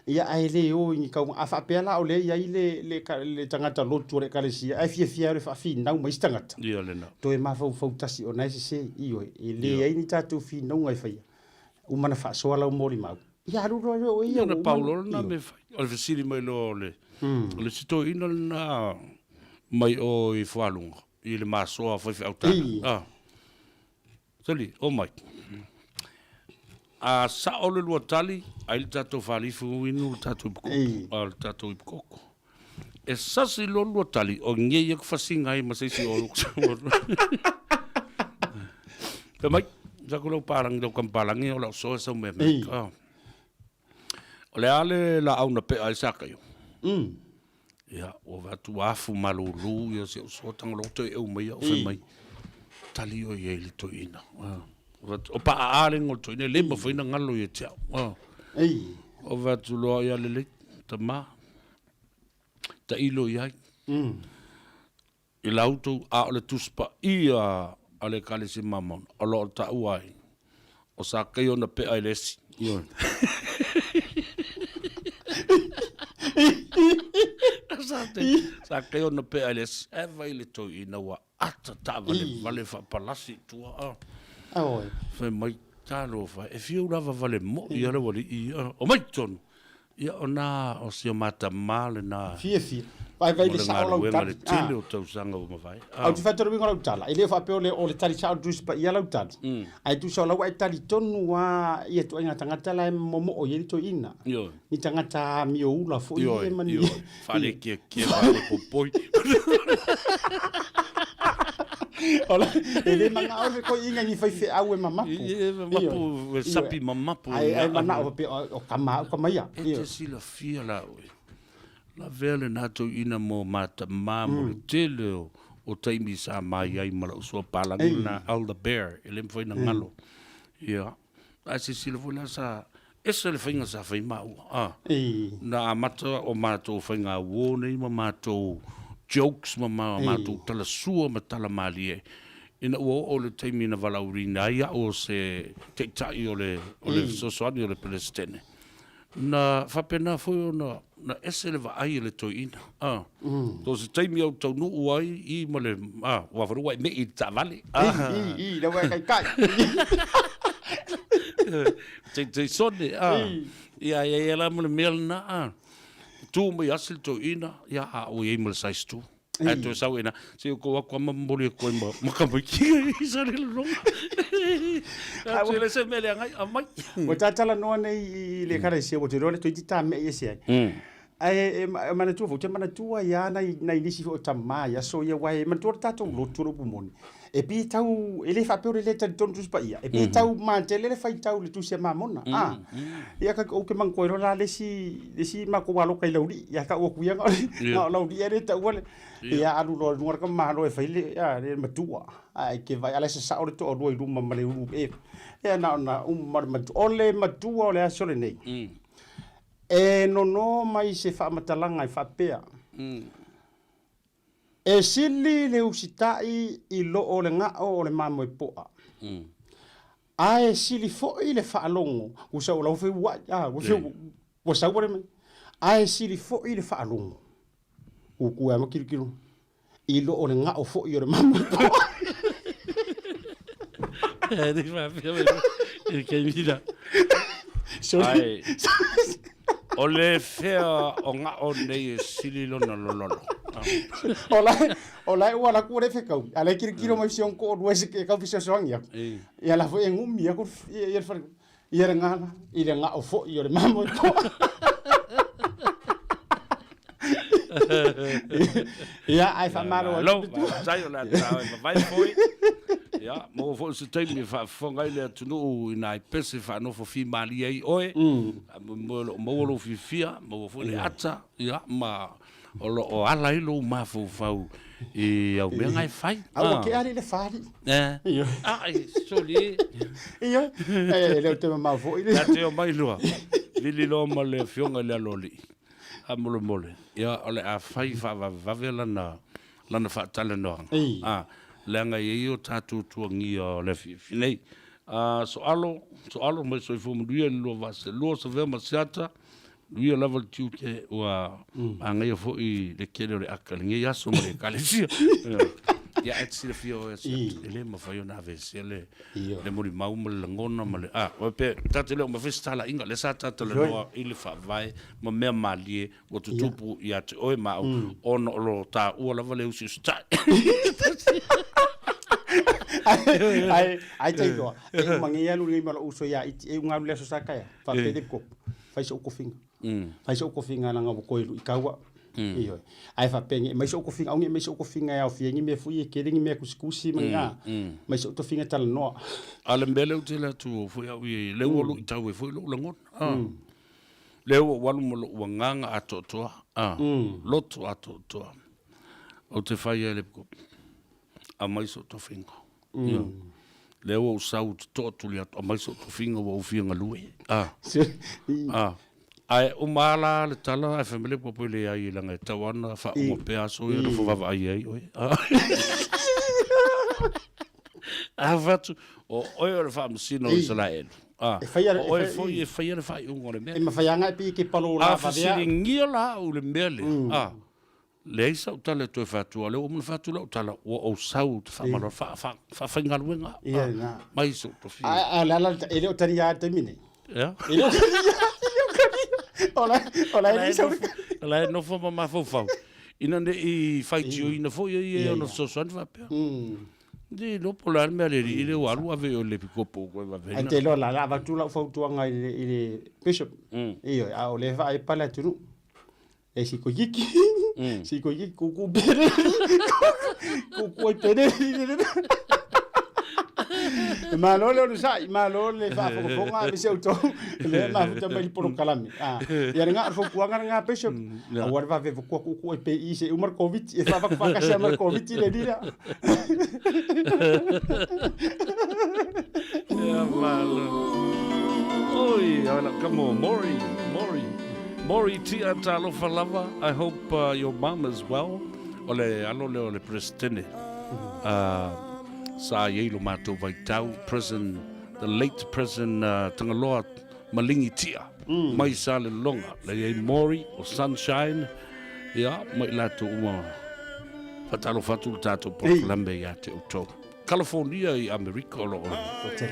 ia ele o ni ka a fa pela o le ia le tanga ta lo tu le kalesia ai fia le fa fina mo istanga ia le na to e ma fo tasi o nai se io ele ai ni tatu fina ngai fa o mana fa soa la mo li mau ia ru ro ia na Paulo na me fa o le sili mai lo le le sito ina na mai o I falunga I le masoa foi fa utana sali o mai a sa o le lua tali ai le tatou falifu inu le tatou ipoko a le tatou ipokoko e sasi lo lua tali o ngei e kufasinga ai ma seisi o pe mai sa ko lau parang lau kampalangi o lau soa sa me o le ale la au na pe ai saka yo ia o vatu afu malulu ia se o so tang lo te e mai o fe mai tali o ye le to ina o pa ale ngol to ina le mo foi na ngalo ye tsa o vatu lo ia le tama ta ilo ia il auto a le tuspa ia ale kale si mamon o lo ta uai o sa ke ona pe ai lesi io sa ke ona pe ai lesi e vai le to ina wa ata ta vale fa palasi tua fe mai talo fa e fiu lava vale mo ia le wali ia o mai ton ia ona o si mata male na fie vai le sa o le tele o tau sanga o mavai au tu fatoro bingo la tala ile fa pe o le tali sa dus pa ia la tala ai tu so la wa tali tonu wa ia tu anga tanga tala mo o ye to ina ni tanga ta mi o la fo ia mani fa le ke va le popoi ola ele manga o ko inga ni fai fe au e mamapu mapu sapi mamapu ai mana o pe o kama ia e si la fia la la vele na to ina mo mata mamu tele o taimi sa mai ai mala so pala na all the bear ele foi na ngalo ia asi si lo foi sa ese le finga sa fai mau na mata o mato finga wo nei mato jokes mato tala sua matala mali ina o le taimi na valaurina ia o se tiktai o le so o le palestine na fapena foi na ese le vai le toina to se taimi au tau no ai I male wa faru ai me I tavale I le wa kai te sone ia la male melna tu me asil toina ia o e male sais tu ai to sa wena se ko wa mamboli ko ma kamiki sa le lo se le se mele ngai amai o tatala no nei le kare se o te role to tita me ese ai mana tu fo te mana tu ya na inisi o tama ya so ya wai man tu tato lo tu ro pumoni e pi tau ele fa pe le tan ton tus pa ia e pi tau ma te le fai tau le tu se mamona ia ka o ke man ko ro la le si ma ko walo kai lauri ia ka o ku ia na lauri ere ta wale ia alu lo ngor ka ma lo e fai le ya le matua ai ke vai ala sa o to o do i ruma ma le u e na mar matua ole matua ole aso le nei E no mai se whamatalanga I whapea. E sili le usitai I lo o le ngao o le mamo I poa. Ai sili foi le whaalongo. Usa o lau whi wai. Usa wale mai. Ai sili foi le whaalongo. Uku e makirikiru. I lo o le ngao foi o le mamo I poa. Di whapea ke mira. Ai. O le fea o ngao nei sili lona lololo. Olai ua la kua refe kau. Ale kirikiro mai sion ko dua se ke kau fisa soangi aku. Ia la foi ngumi aku ia fa ia ngana ia nga o fo ia le mamo ko. Ia ai fa malo. Lo, sai ola tau vai foi. Ja, mo fo se tei me fa fonga ile tunu ina pese fa no fo fi mali ai oe. Mo lo fi fia, mo fo le ata, ja, ma o ala ilo ma fo fau e au me ngai fai. Au ke ari le fari. Ai, soli. Ia. Le te ma fo ile. Ya te o mai loa. Lili lo ma le fionga le loli. Amolo mole. Ja, ole a fai fa va vela na lana fa tale no. Lenga ye o tatu tuangi o le finei. So alo mai so fu mudia lo va se lo se ve masiata. Lui level 2 ke wa anga yo fo I le kele le akalinga ya so le kalisia. Ya etsi le fio ele ma fa yo na vese le mori mau mo le ngona ma le o pe tatu le ma festala inga le sa tatu le no ile fa vai ma me malie o tutupu ya te oi ma on lo ta o la vale usi sta. Ai te toa. E mangia lu ni ma uso ya e unga le so sakaya. Fa pede ko. Fai so ko finga. Fai so ko finga na nga ko I kawa. Iyo. Ai fa penge mai so ko finga, au mai so ko finga ya fiengi me fui ke ringi me kuskusi manga. Mai so to finga tal no. Ale mbele utela tu fu ya wi le wolu itawe fu lo langon. Le walu mo wanganga atotoa. Loto atotoa. O te fai ele ko. A mai so to finga. Le o sau to tu le a mai so to finga o finga lui. Ai o mala le tala a family popule ai langa tawana fa o pe aso e fo va ai ai oi. Avatu o o fa msino Israel. O foi fa un ngore me. E ma faianga pi ke palo la fa dia. A ngila o le mele. Leisa o tala to fatu le o mun fatu la tala o sau fa malo fa fingaluenga. Mai so to fi. La ele o taria termine. Ja. Ola no fo ma fo fa. Ina ne I fight you ina fo ye no so so va pe. Di lo polar me ale ile o alu ave o le pikopo ko va ve. Ante lo la va tu la fo tu nga ile bishop. Iyo a o le va e pala tu. E si ko yiki. Si ko yiki ku bere. Ku pere. Malo le sai, malo le fa fo nga be se auto. Le ma futa mai por kalami. Ya nga fo ku nga bishop. A war va ve ku pe I se umar covid e fa ka se umar covid le dira. Ya malo. Oi, hola, come on, Mori tia talo falava. I hope your mom is well. Ole ole prestene. Sa yelo mato vai tau prison, the late prison Tangaloa Malingi tia. Mai sa le longa le Mori o Sunshine. Ya mai lato uma fatalo fatu tato por lambe ya te uto. California I America lo hotel.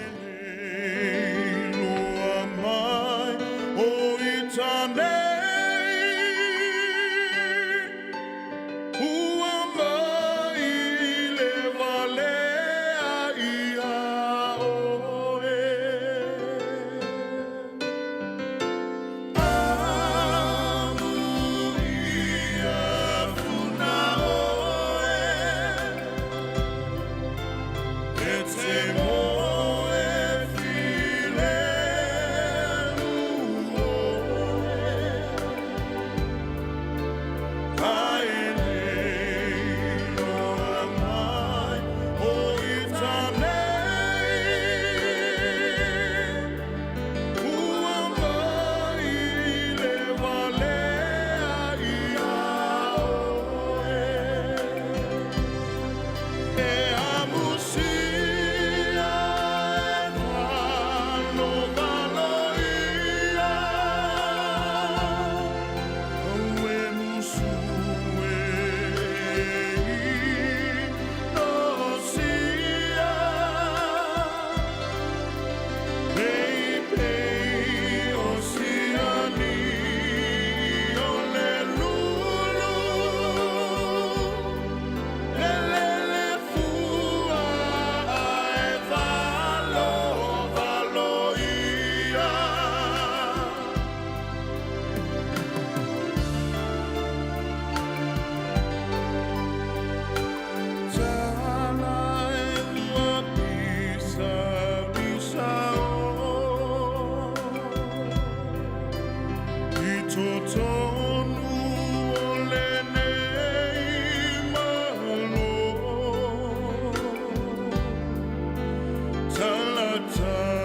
So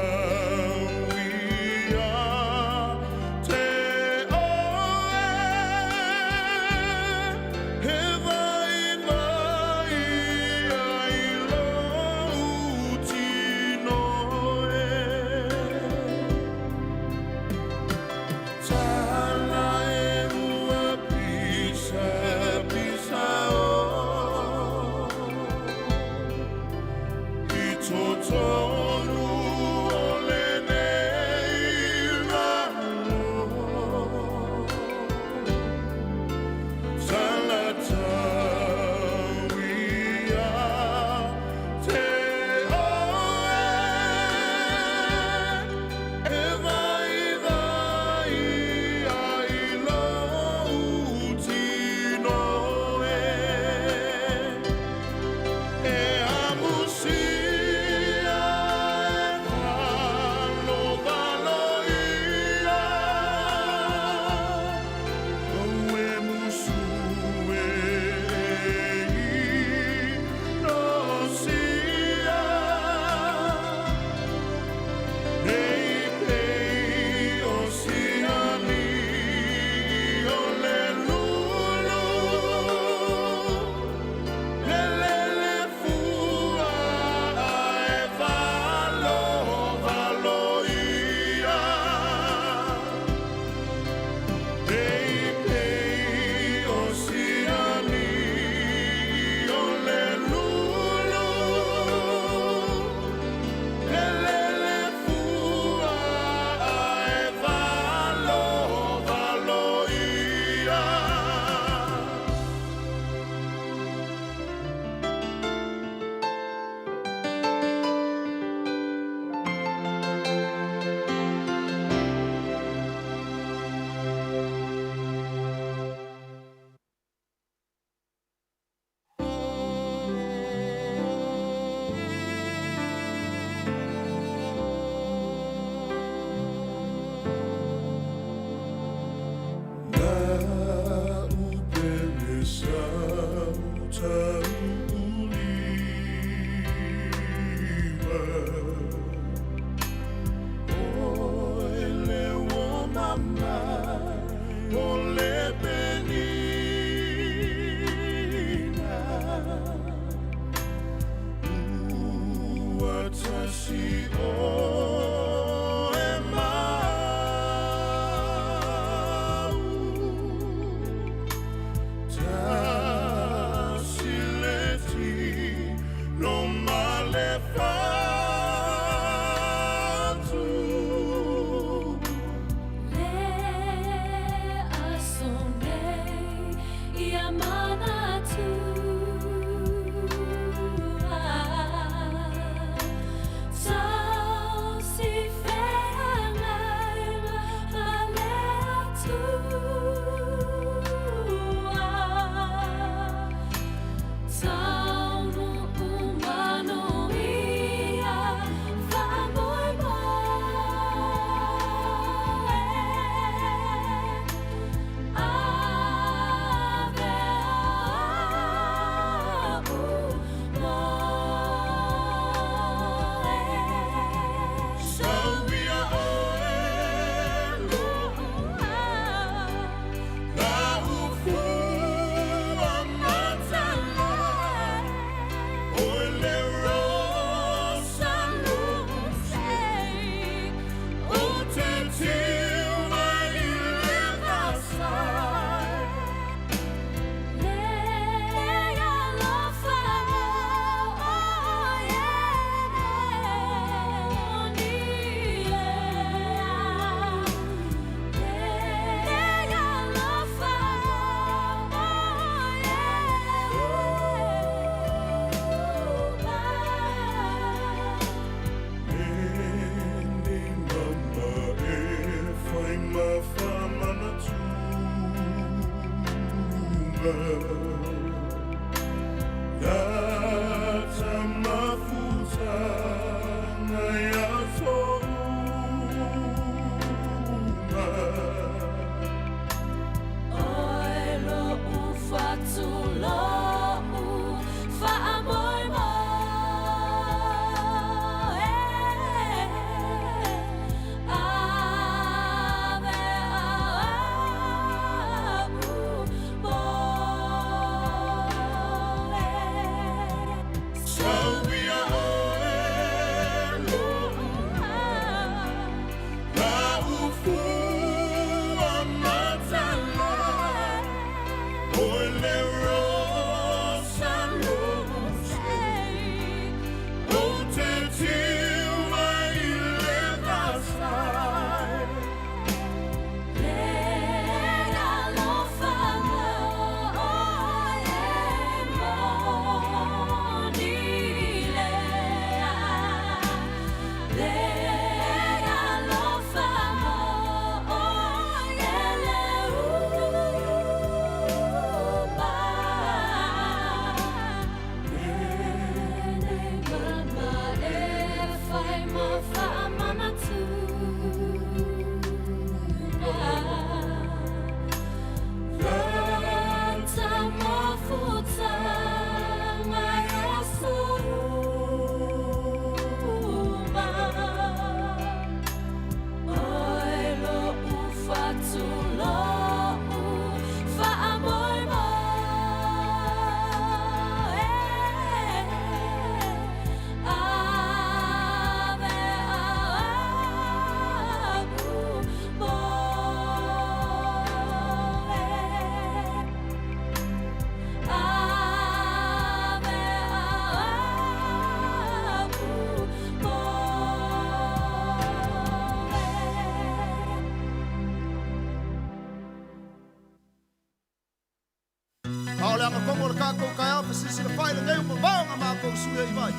a pasisi le fai le neu ma vaonga ma po sue i vai.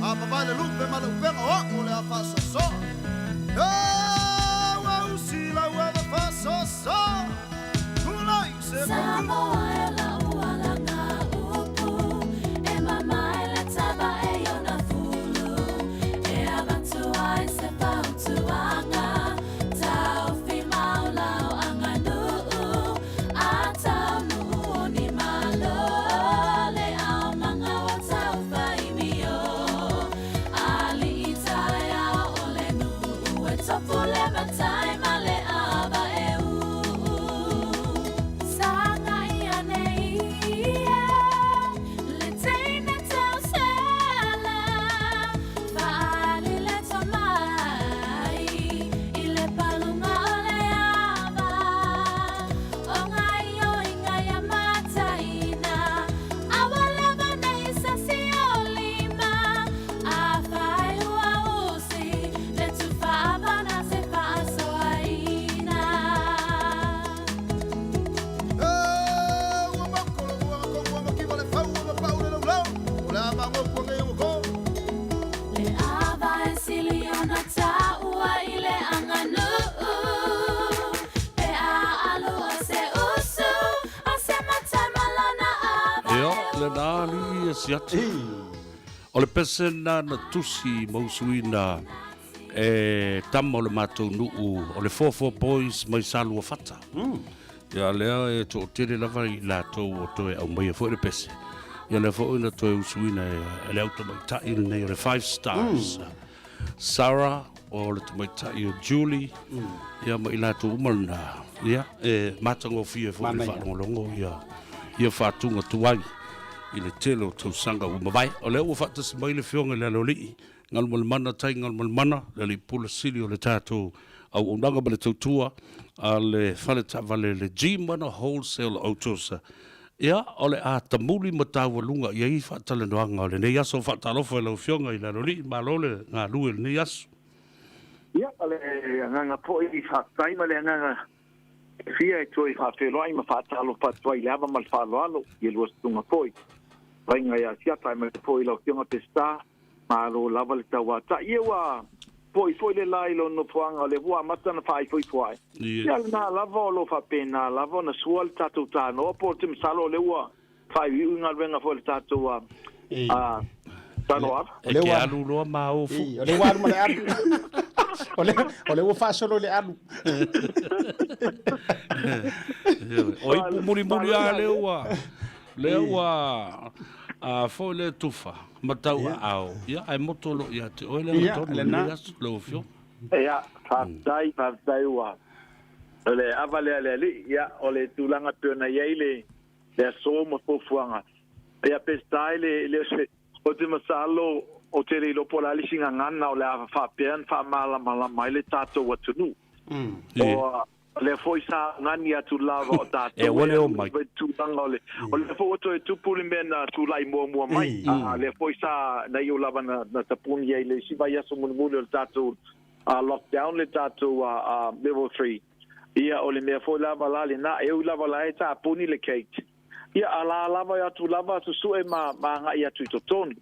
A papai le lupe ma le upenga o le a fasa so. Wa usila wa the fasa so. Kulai se Samoa e la ualanga upu e mamai le taba e yona fulu e avantu ai se pautu anga tau fi maulau anga nuu a tau nuu ni malo le au manga wa tau fai mio ali itai au ole nuu e topu le matai ma le aba e siatu. O le pesena na tusi mausuina tama o le matou nuu o le 44 boys mai salu o fata. Ia lea e to tere lava i lātou o toe au mai a fo le pese. Ia lea fo ina toe usuina e le auto mai tai nei o le 5 stars. Sarah o le mai tai o Julie. Ia mai lātou umalna. Ia matango fia fo le whanongo ia whatunga tuai. I le telo tau sanga u mawai. O leo ua whaatasi mai le whionga le alolii. Ngal malimana tai ngal malimana. Le li pula sili o le tātou au unanga ma le tautua. A le whale tavale le G-Mana Wholesale Autos. Ia, o le a tamuli ma tāua lunga. Ia i whaatale noanga o le nei aso whaatalofa e lau whionga i le alolii. Ma lole ngā lue le nei aso. Ia, ale nganga po i whaatai ma le nganga. Fia e toi whaafeloa i ma whaatalofa tuai le ava ma le whaaloalo. I lua stunga poi. Vainga ia siata mai foi lo kionga testa ma lo lava le tawa ta ia foi le lai lo no puanga le bua mata na fai foi. Ia na lava lo fa pena lava na sual tatu ta no po tim salo le ua fai unga venga foi le tatu tanoa le ua alu lo ma o fu le ua ma le alu o le ua fa solo le alu oi muri a le ua le ua fo le tufa matau au ia ai motolo ia te ole le na lo fio ia fa wa le avale ale ia ole tulanga pena ile le so mo fuanga ia pestaile le o te masalo o te lo pola li singa ngana o le fa pen fa mala mai le tato watunu o le foi sa ngani atu lava o tato e wole o mai tu tangole o le foi to tu puli mena tu lai mo mai le foi sa na yo lava na tapuni ile si vai aso mun o tato lockdown le tato level 3 ia o le me foi lava la le na e lava la e tapuni le cake ia ala lava ya tu lava tu su e ma nga ia tu totoni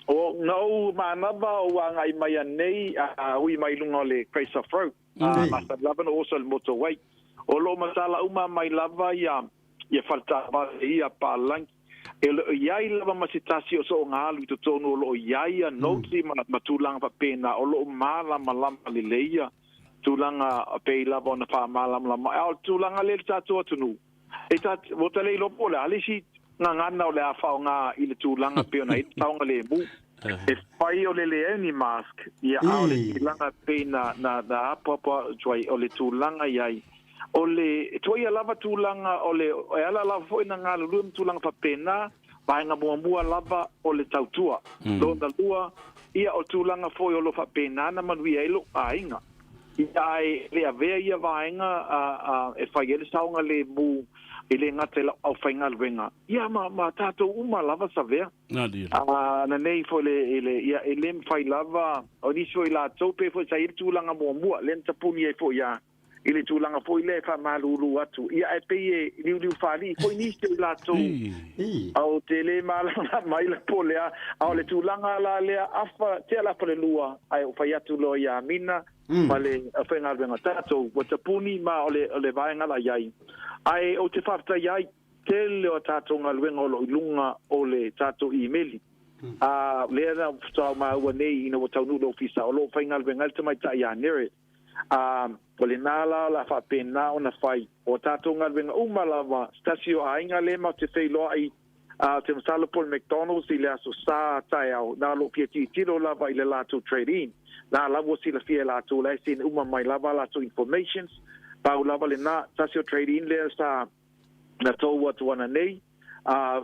o no ma nava o nga i mai nei ui mai lunga le Grace of Road masa lava no also le motorway o lo masala uma mai lava ia falta va ia pa lang ia i lava masitasi o so nga lu totonu lo ia no ti ma tulang pa pena o lo mala le leia tulanga pe lava na fa mala o tulanga le tatu tunu eta votale lo pola alisi ngana o le afa nga i le tulanga pe na i taunga le mu e fai o le ni mask ia o le tulanga pe na papa joy o le tulanga iai o le toi lava tulanga o le ala lava foi na nga lu tulanga pa pena vai nga mua lava o le tautua do na lua ia o tulanga foi o lo fa pena na manui ai lo ainga ia le ave ia vaenga e fai ele saunga le mu ele ngatela au fainga wenga ia ma tato uma lava savea na dia na nei fo ele ia ele fai lava o ni so ila tope fo sai tulanga mo len tapuni e fo ia i le tūlanga fo i le wha malulu atu. Ia e pei e liu whali, fo i nisi o la tō. Au te le malanga mai la polea, au le tūlanga la lea afa, te ala pale lua, ai o whai atu lo ia mina, ma le whenga renga tātou, wa tapuni ma o le vaenga la iai. Ai o te whafta iai, te leo tātou ngā luenga o lo ilunga o le tātou emaili. Lea na whatau maua nei ina watau nulo ofisa, o lo whainga luenga le tamai ta ia nere. O le nala la whapena o na whai, o tātou ngā luenga umalawa, stasio ainga le ma te whailoa ai, te masala Paul McDonald's i le aso sā tai au, nā lo pia tiro lava i le lātou trade-in, nā lawa sila fia lātou lai sin uma mai lava lātou informations, pau lava le nā tasio trade-in le sa na tau atu ana nei,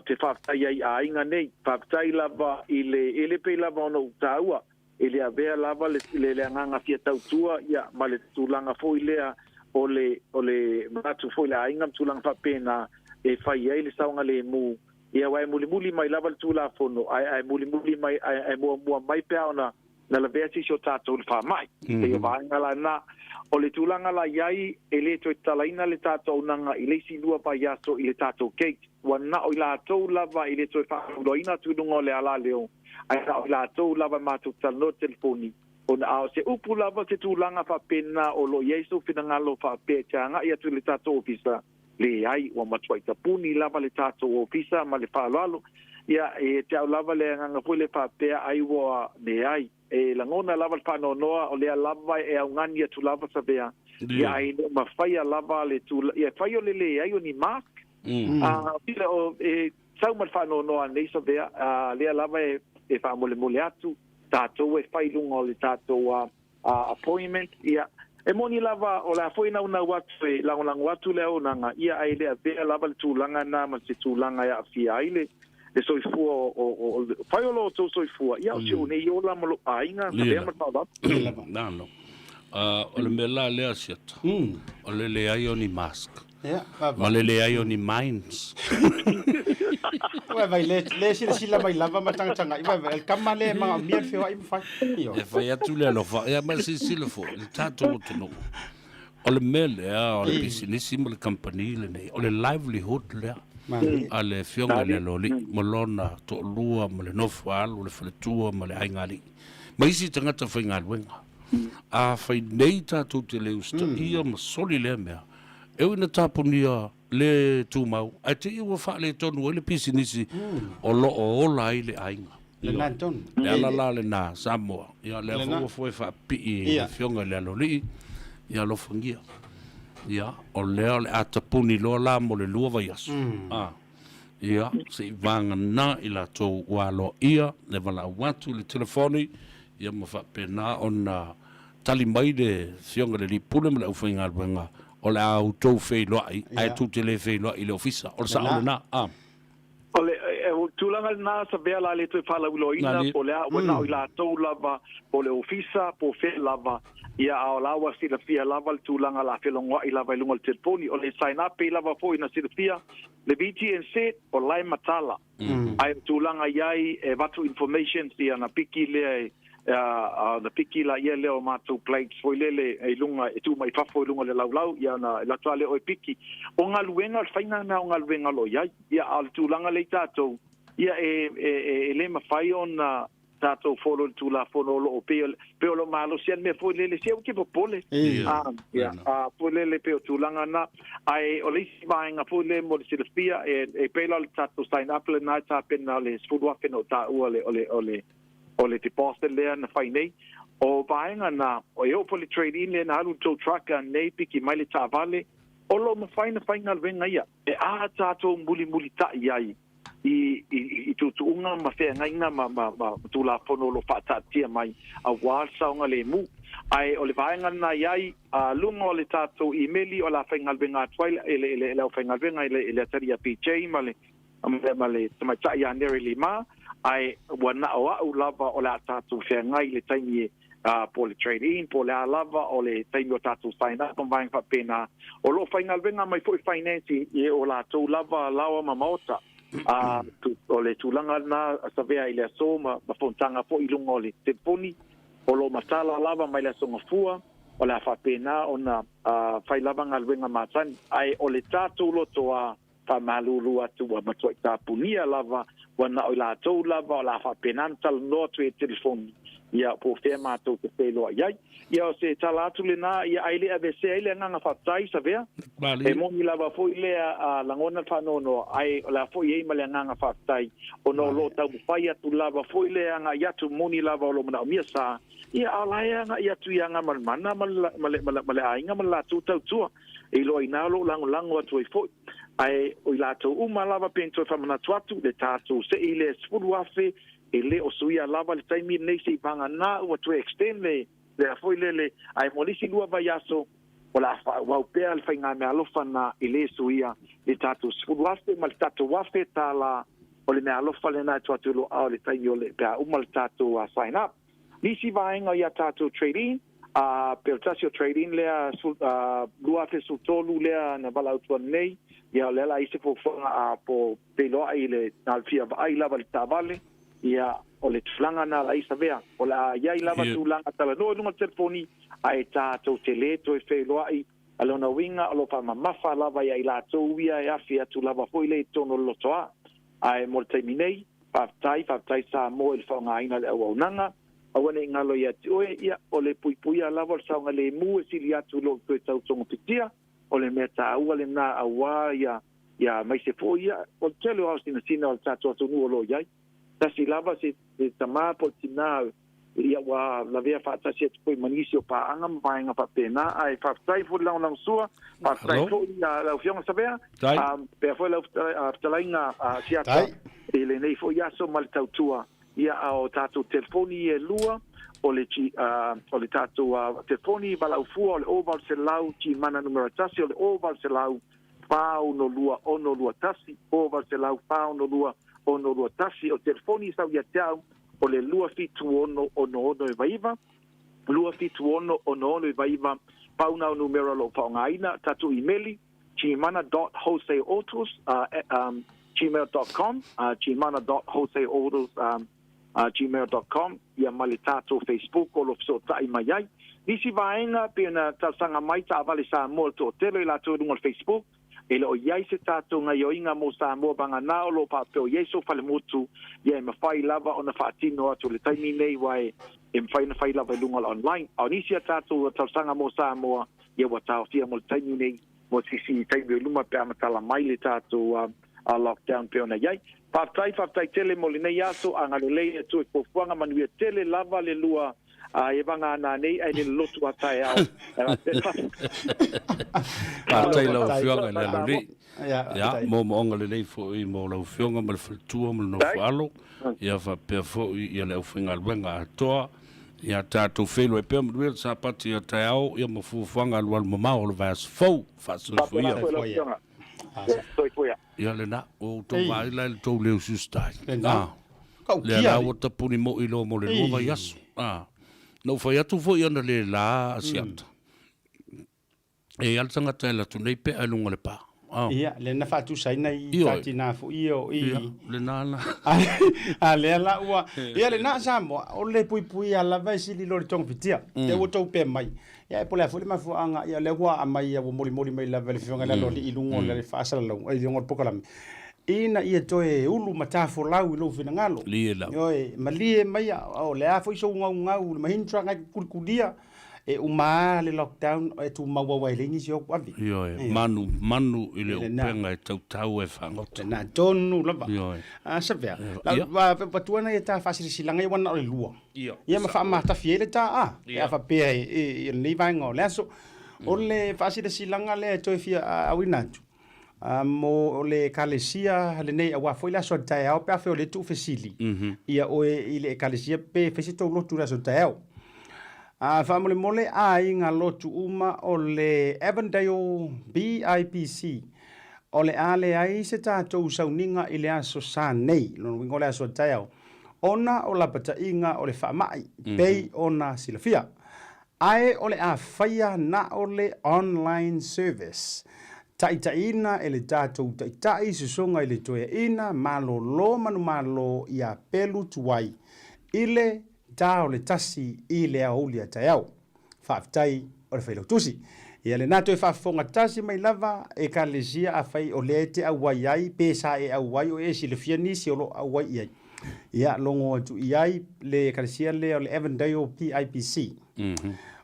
te whaftai ai a inga nei, whaftai lava i le elepe lava ono utaua, i le avea lava le anganga fia tautua, ia ma le tūlanga fo i lea o le matu fo i le ainga tūlanga whapena e whai ai le saunga le mu, ia wai muli mai lava le tūla fono, ai muli mai, ai mua mai pea ona, na la vea sisio tātou le whamai. E o vaenga la na, o le tūlanga la iai, e le toi talaina le tātou nanga, i le sinua pa iaso i le tātou Kate, wa na o i la tau lava i le toi whakauloina tūnunga o le ala leo, ai na o i la tau lava mātou tano telefoni, o na ao se upu lava te tūlanga whapena o lo Iesu whingalo whape tianga i atu le tātou ofisa, le ai wa matuai tapuni lava le tātou ofisa ma le whalalo, ia e te au lava le nganga fui le whapea ai wa ne ai, e langona lava le whanonoa o lea lava e au ngani atu lava sa vea, ia ai no ma whaia lava le tūla, ia whaio le ai o ni mask, pila o e sau ma le whanonoa nei sa vea, lea lava e whamole atu, tātou e whailunga o le tātou appointment, ia e moni lava o la foi na una watu e langolango watu leo nanga ia ai le vea lava le tūlanga na ma se tūlanga ia fia ile le soifua o whaiolo o tō soifua ia o se une i ola malo ainga sa vea matala no o le mela lea siata o le ai o ni mask ma le ai o ni minds vai le sila mai lava matanga vai kama le ma mia fio ai fa e fai atu le lofa e ma sila fo il tato no o le mele o le business mo le company le nei o le livelihood le ale fionga le loli molona to lua mo le nofal o le fletua mo le aingali ma isi tangata fai ngalwenga a fai nei tato te le usta ia ma soli le mea e ina tapunia le tūmau, a te iwa wha le tonu le pisinisi o lo o ola i le ainga. Le nā tonu. Le alala le nā Samoa. Ia le afuwa fwe wha pi i fionga le aloli, ia lo fangia. Ia, o lea le atapuni loa la mo le lua vai asu. Ia, se i vanga nā i la tō walo ia, le wala watu le telefoni, ia mo wha pena o na tali mai le fionga le lipule mo le uwhainga alwenga. O le au tau whailoai, ai tu te le whailoai i le ofisa. O le sa ole nā, O le, tūlanga nā sa vea la le tui whala uloina, po le a wana o i la tau lava, po le ofisa, po whe lava, ia ao lawa sila fia lava le tūlanga la whelongoa i lava i lunga le telefoni, o le sign up i lava fo ina sila fia, le VTNC o lai matala. Ai tūlanga iai e watu information si ana piki lea na piki la ia leo mātou plates foi lele e lunga e tu mai fafo e lunga le laulau ia na la toale o e piki o ngā luenga al whaina na o ngā luenga lo ia al tūlanga le tātou ia e le mawhai o na tātou wholo le tūla whono lo o peo lo malo sian me foi lele sia uke popole foi lele peo tūlanga na ai o le isi vaenga foi le mo le silafia e pela le tātou sign up le nai tāpena le sfudua wheno tā ua o le deposit lea na whai nei, o vaenga na, o eo po le trade-in lea na alu tō traka nei piki mai le tāwale, o lo ma whai na whai ngā wenga ia, e a tātou muli ta iai, i tuunga ma whea ngainga ma tūla whono lo whātātia mai, a wāsaunga le mu, ai o le vaenga na iai, a lunga o le tātou emaili o la whai ngā wenga atuai, ele o whai ngā wenga ele ataria PJ, ma le tamaitai a nere li maa, ai wana o au lava o le tātou whengai le taimi po le trade-in, po le a lava o le taimi o tātou sign up on vaeng whapena. O lo whaingalwenga mai fwoi finance i o la tau lava lawa ma maota. O le tūlanga na savea i le aso ma fontanga po i lunga o le telefoni. O lo matala lava mai le aso ngafua. o la whapena ona whailava ngā luenga mātani. Ai o le tātou lotoa whamalulu atu wa matua i tāpunia lava wana o la tau lava o la whapena tala noa tu e telefoni. Ia po whea mātou te wheloa iai. Ia o se tala atu le nā, ia aile a vese aile nganga whatai sa vea. E mongi lava fo i lea langona whanono, ai o la fo i eima le nganga whatai. O no lo tau mwhai atu lava fo i lea nga iatu moni lava o lo mana o mia sa. Ia alaya nga iatu ia nga malmana, male ainga mala tu tau tua. E lo ina lo lango atu e fo. Ai o i lato uma lava pento e whamana tuatu, le tātou se i le spuru afe, e le o suia lava le taimi nei se i panga nā ua tu extend le a foi le ai molisi lua vai aso o la wau pea le whainga mea alofa na i le suia le tātou spuru afe, ma le tātou wafe tā la o le mea alofa le nā tuatu lo au le taimi o le pea uma le tātou sign up. Nisi vaenga ia tātou trade-in, Peltasio trade-in lea lua afe sultolu lea na vala utua nei, ia le la ise po whanga po peloa i le nalfia vai lava le tāwale, ia o le tuflanga na la isa vea, o la iai lava tūlanga tala noa nunga telefoni, a e tātou te leto e wheloa i alona winga, alo pa mamafa lava ia i la tōuia e afi atu lava foi le tono lotoa, a e mo le taiminei, whaftai sa mo il whaunga ina le au nanga, awane ngalo ia te oe ia o le puipuia lava o saunga le mu e sili atu lo koe tau tonga pitia, o le mea tā ua le nā awa ia mai se fo ia, o le tele o au sina o le tātou atu nu o lo iai. Tasi lava se tamā po tina ia wa la vea whaatasi atu koe manisi o paanga mwaenga pa pēnā, ai whaftai fo lau lau sua, whaftai fo ia lau fionga sa vea, pēr fo lau talainga siata, e le nei fo ia so mali tautua, ia o tātou telefoni e lua, o le tātou telefoni walau fua, o le oval se lau, ti mana numero tasi, o le oval se lau, pāu no lua, ono lua tasi, oval se lau, pāu no lua, ono lua tasi, o telefoni sau ia teau, o le lua fitu ono e vaiva, lua fitu ono e vaiva, pāu nao numero lo whaongaina, tātou emaili, chimana.wholesaleautos, gmail.com, chimana.wholesaleautos, gmail.com, ia mali tātou Facebook, o lo fiso tai mai ai. Nisi vaenga, pēna tāsanga mai tā vale sa moa tō telo i la tō runga Facebook, e le o iai se tātou ngai o inga mo sa moa banga nā o lo pāpeo yeso fale motu, ia e mawhai lava o na whaatino atu le taimi nei wae, e mwhai na whai lava i lunga online. Au nisi a tātou tāsanga mo sa moa, ia wa tāo fia mo le taimi nei, mo sisi taimi o luma pe amatala mai le tātou a lockdown pe ona iai. Whaftai tele mo le nei aso, a ngale lei e tu e kofuanga manuia tele lava le lua, e vanga ana nei, ai le lotu atai au. Whaftai lau whionga le lori. Ia, mo onga le nei fo i mo lau whionga ma le whalitua ma le no whaalo, ia whapea fo i le au whinga luenga atoa, ia tātou whelo e pēr mruia sa pati a tai au, ia ma fuwhanga lual mamao le vai as fau, whaasuru fuia. Ia le na o to vai la le to leo sustai. Le la o ta puni mo i lo mo le nova yasu. No foi atu foi ana le la asiata. E al tanga tela tu nei pe alunga le pa. Ia, le na fatu saina i tati na fu io i. Le nana. Le la ua. Ia le na samo o le pui ala vai sili lo tong pitia. Te o to pe mai. Ia e pole fuli mafu anga ia le wa mai ia moli mai la vele fionga la li ilungo le fasa la ai ngor pokalami. Ina ia toe ulu matafo lau i lo fina ngalo. Lie la. Oi, malie mai o le afo iso ngau ma hintra ngai kulkudia e uma le lockdown e tu mawa le ni sio kwavi. Oi, manu ile upenga e tau e fangot. Na tonu lava. Oi. Savea. La patuana ia ta fasili silanga ia wana o le lua. Ia ma fa mata fiele ta ia fa pe e le vango leso. O le fasili silanga le toe fia awinatu. Mo le kalesia le nei awa foi la so tai au pe fe le tu fesili. Ia o ile kalesia pe fesito lo tu la so tai au. Fa mole a inga lotu uma o le Avondale BIPC o le ale ai se tātou sauninga i le aso sa nei lono wingo le aso taiao ona o la pata inga o le whaamai pei ona silafia ae o le a whaia na o le online service taitaina e le tātou taitai susonga i le toia ina malo lo manu malo ia pelu tuai i le tā o le tasi i le aulia taiao. whaaftai o le whailau tusi. Ia le nato e whaafonga tasi mai lava e ka lesia a whai o le te awai ai, pesa e awai o e si le fia nisi o lo awai iai. Ia longo atu iai le kalesia le o le Avondale o PIPC.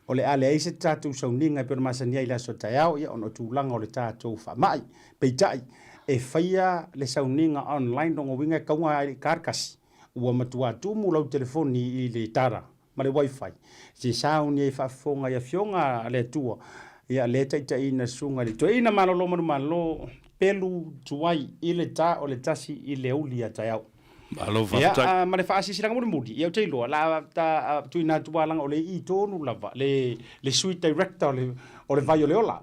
O le ale aise tātou sauninga pe masania i la so taiao ia ono tūlanga o le tātou whamai. Peitai e whaia le sauninga online longo winga kaunga ai karkasi. Ua matua tumu lau telefoni i le tara, ma le wifi. Se sauni e whaafonga ia fionga le tua. Ia le taita ina sunga le toina malolo malo pelu tuai i le tā o le tasi i le uli a taiao. Alo ia ma le faasisi langa mudi ia te lo la ta tuina tualanga o le i tonu lava le suite director o le vai o le ola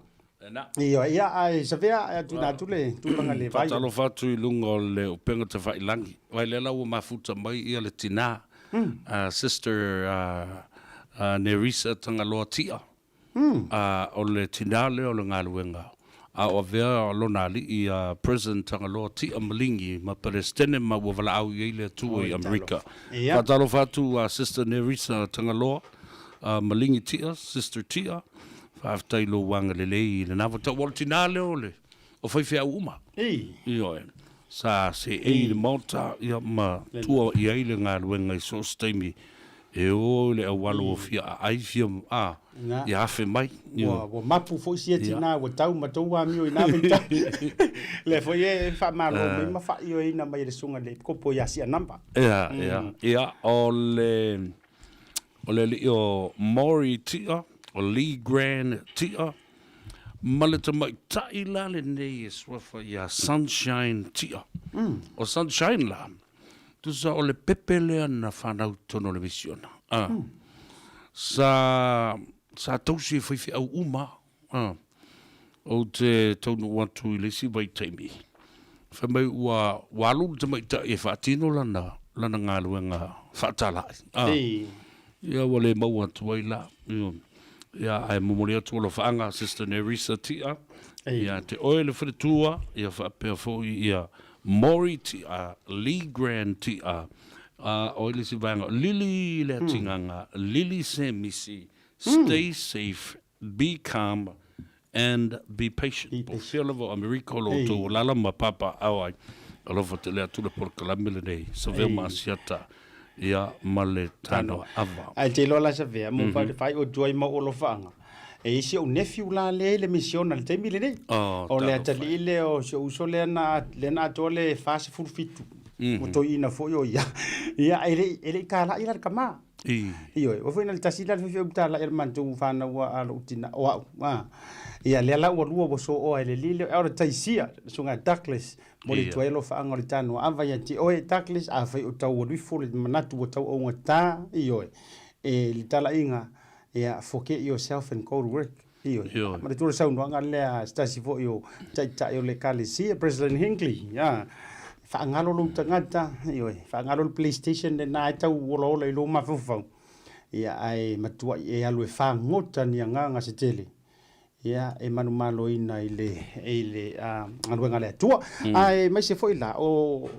ia ai sa vea tuina tule tulanga le vai talo fatu i lunga o le upenga te vai langi vai le la ma futa mai ia le tina sister Nerissa Tangaloa tia o le tina le o le ngaluenga a o vea lona li i President Tangaloa tia malingi ma Palestine ma wavala au i le tua i Amerika. Patalo fatu Sister Nerissa Tangaloa malingi tia, Sister tia, whaaftai lo wanga le lei le navata wala tina leo le o whaifea uma. Ioe. Sa se e le mauta ia ma tua i aile ngā luenga i so staimi e o le awalo o fia a aifia i hafe mai. Wa mapu fo sia tina wa tau matou wa mio i nā vita. Le fo ye wha malo me ma wha i o ina mai le sunga le kopo i asia namba. Ia, o le li o Maury tia, o Lee Grand tia, ma le tamai tai la le nei e swafa i a Sunshine tia. O Sunshine la, tu sa o le pepe lea na whanau tono le visiona. Sa tausi e whaifi au uma. O te taunu watu i lesi vai taimi. Whamai ua walu te mai ta e whaatino lana ngā luenga whaatalai. Ia wale mau atu ai la. Ia ai momori atu alo whaanga Sister Nerissa tia. Ia te oele wharetua. Ia whaapea fo ia Maury tia, Lee Grand tia. Oele si vanga Lili le tinganga. Lili se misi. Stay safe, be calm, and be patient. Po fia lava Amerika lo to lala ma papa awai. Alova te lea tula por kalamile nei. Sa vea maasiata. Ia male tano ava. Ai te lola sa vea. Mo fai o tuai ma olo whaanga. E isi o nephew la le misiona le teimi le nei. O le atali le o se uso le na ato le fase fulfitu. Mo to ina fo yo ia. Ia ele kala ila kama. Iyo, o foi na tasila fe utala el mantu fana wa alo utina wa ia le la lua bo so o ele lile ora taisia sunga Douglas mo le tuelo fa angol tano ava ya ti o Douglas a foi o tau ri fo le manatu o tau o ngata iyo e le tala inga ia foke yourself and go to work iyo ma le tu sa no nga le stasi fo yo tai yo le kalisi President Hinckley ya whaangalo lo tangata, whaangalo lo PlayStation le nā e tau wolo le lo mawhawhau. Ia ai matua e alu e whaangota ni a nganga se tele. Ia e manu malo ina i le aluenga le atua. Ai mai se foi la o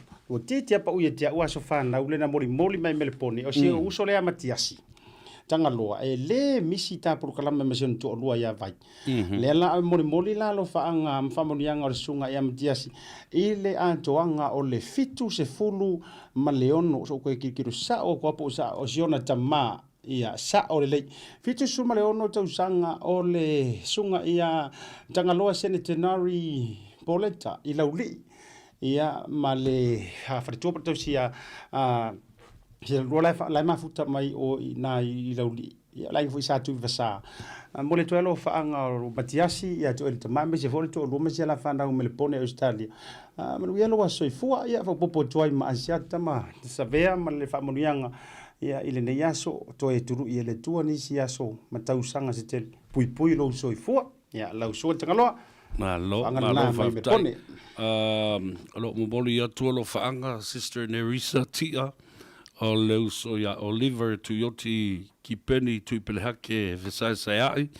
titi apa uia tia ua so whanau le na moli mai melepone. O si uso le amatiasi. Tangaloa e le misi ta por kalama masion to lua ya vai le la moli la lo faanga famonianga o sunga ya mtiasi ile antoanga o le fitu se fulu maleono so ko kikiru sa o ko sa o siona tama ia sa o le fitu su maleono tau sanga o le sunga ia Tangaloa Centenary Poleta ila uli ia male ha fatu to sia se rola la mafuta mai o na i lauli la foi sa tu vasa mo le tuelo fa anga o Matiasi ia to el tamame se foi to lo me se la fanda o melepone Australia ma lo yelo so fua ia fa popo toi ma asiata ma sa vea ma le fa monianga ia ile ne yaso to e turu i le tua ni si yaso ma tau sanga se tel pui lo so fua ia la so Tangaloa Malo fa alo mo boli ia tu lo fa anga Sister Nerissa tia o leuso ia Oliver Tuyoti Kipeni Tuipelehake Vesai Sayai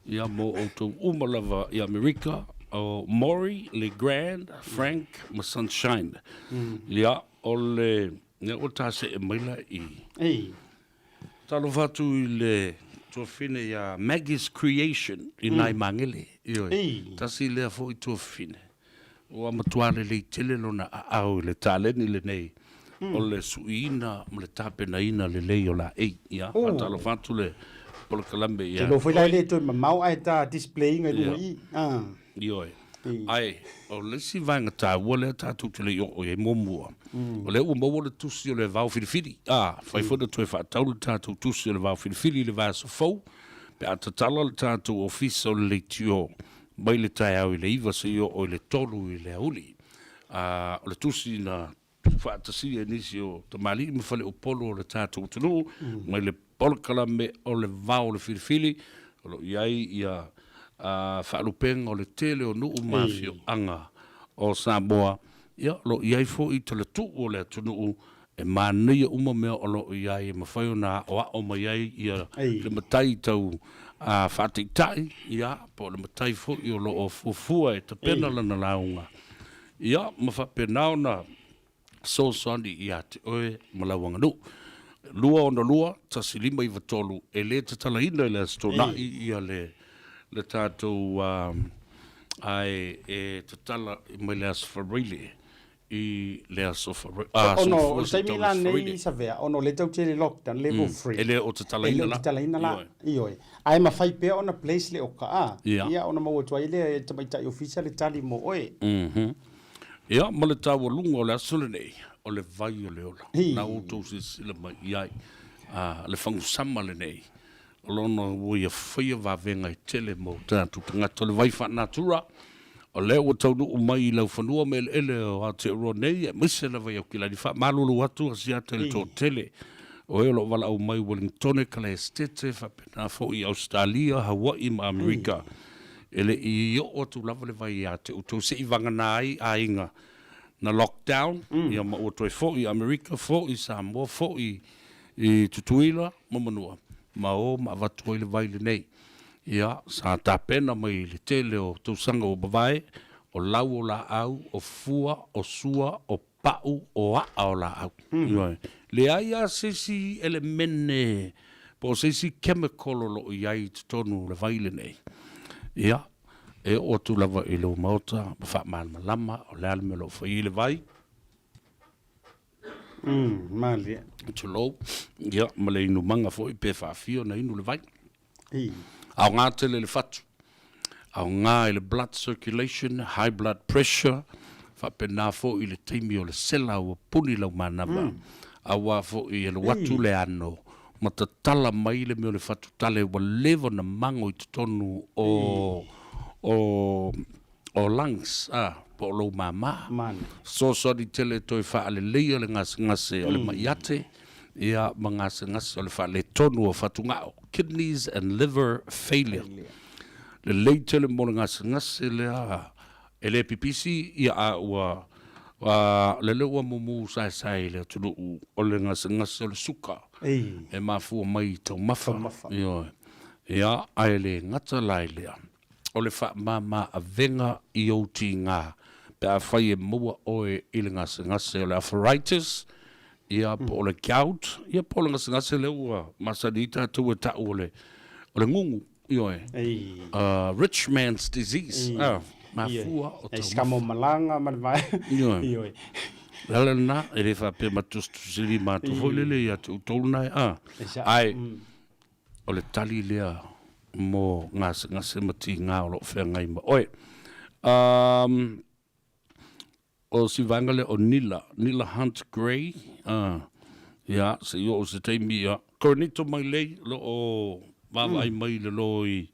ia mo o to umalava i Amerika o Maury Le Grand Frank ma Sunshine ia o le ne o tase e maila i talo fatu i le tuafine ia Maggie's Creation i nai mangele. Tasi lea fo i tuafine. O amatuale le tele lona au le taleni le nei. O le suina, mo le tapena ina le lei o la ia. Atalo fatu le polo kalambe ia. Te lo foi lai le toi mamau ai ta displaying ai lui. Ioi. Ai, o le si vanga ta wole ta tu te le o e momua. O le mo le tusi o le vau filifili. Fai foda tu e fa tau ta tu tusi o le vau filifili le va so fou. Pe ata tala le ta tu office o le tio. Mai le tai au i le iwa se o le tolu i le auli. O le tusi na fantasia nisi o te mali me fale o polo o le ta tu tunu. Mai le polkala me o le vau le filifili. O lo iai ia whaalupeng o le tele o nuu mafio anga o Samoa. Ia, lo iai fo i tala tu o le tunu e mānia uma mea o lo iai e mawhai o nā o ma iai ia le matai tau whaateitai. Ia, po le matai fo i o lo o fufua e ta pena lana launga. Ia, mawhapenao na sosani ia te oe malawanga nu. Lua o na lua, tasi lima i vatolu, e le te tala ina i le stona ia le tātou ai e te tala i mai le asfarile i le asfarile. Ono, sai mila nei sa vea, ono le tau tele lockdown, level 3. Ele o te tala ina la. Ele o te tala ina la, ioi. Ai ma fai pea ona place le oka a. Ia, ona maua tua ile e tamaitai ofisa le tali mo oe. Ia, ma le tāua lunga o le asole nei, o le vai o le ola. Na o tau se sila mai iai, le whangusama le nei. Lono wo ia whaia wawenga i tele mo tātu tangata le vai whanatura. O leo o tau nuu mai i lau whanua me ele o Aotearoa nei, e mise la vai au kila ni wha malulu atu a si atele tō tele. O eo lo wala au mai Wellington ka le estete whapena fo i Australia, Hawaii ma Amerika. Ele i o atu lava le vai i ate utou se i wangana ai a inga na lockdown. Ia ma o toi fo i Amerika, fo i Samoa, fo i Tutuila, mamanua. Ma o ma watu le vai le nei. Ia, sa tā pena mai le tele o tausanga o bawai, o lau o la au, o fua, o sua, o pau, o a o la au. Le aia sesi elemene, po sesi chemical o lo iai tonu le vai le nei. Ia, e o tu lava i lo mauta, ma wha maan malama, o le alme lo whai le vai. Malia. Tulo, ia, ma le inu manga fo i pe whaafio na inu le vai. Au ngā tele le fatu. Au ngā i le blood circulation, high blood pressure, whapena fo i le teimi o le sela o puni lau manawa. Awa fo i le watu le ano. Ma ta tala mai le meo le fatu tale wa levo na mango i tonu o lungs. Po lo mama. So di tele toi wha ale leia le ngase o le maiate. Ia mangase ngase o le wha le tonu o fatu ngao. Kidneys and liver failure. Le lei tele mo le ngase lea ele pipisi ia a ua le leua mumu sai le tunu o le ngase o le suka. E mafua mai tau mafa. Ia aele ngata lai lea. O le wha mama a venga i oti ngā. Pe a whai e mua oe i le ngase o le arthritis. Ia po le gout. Ia po le ngase le ua masanita tu e tau o le ngungu. Ioe. Rich man's disease. Mafua o tau Eskamo malanga manvai. Ioe. Lala na, e le wha pe matustu sili matu hoilele ia te utolu nai. Ai, o le tali lea mo ngase mati ngā o lo whea ngai ma. Oe, o si vangale o Nila Hunt Gray, ia, se io o se teimi ia, koronito mai lei, lo o vavai mai le lo i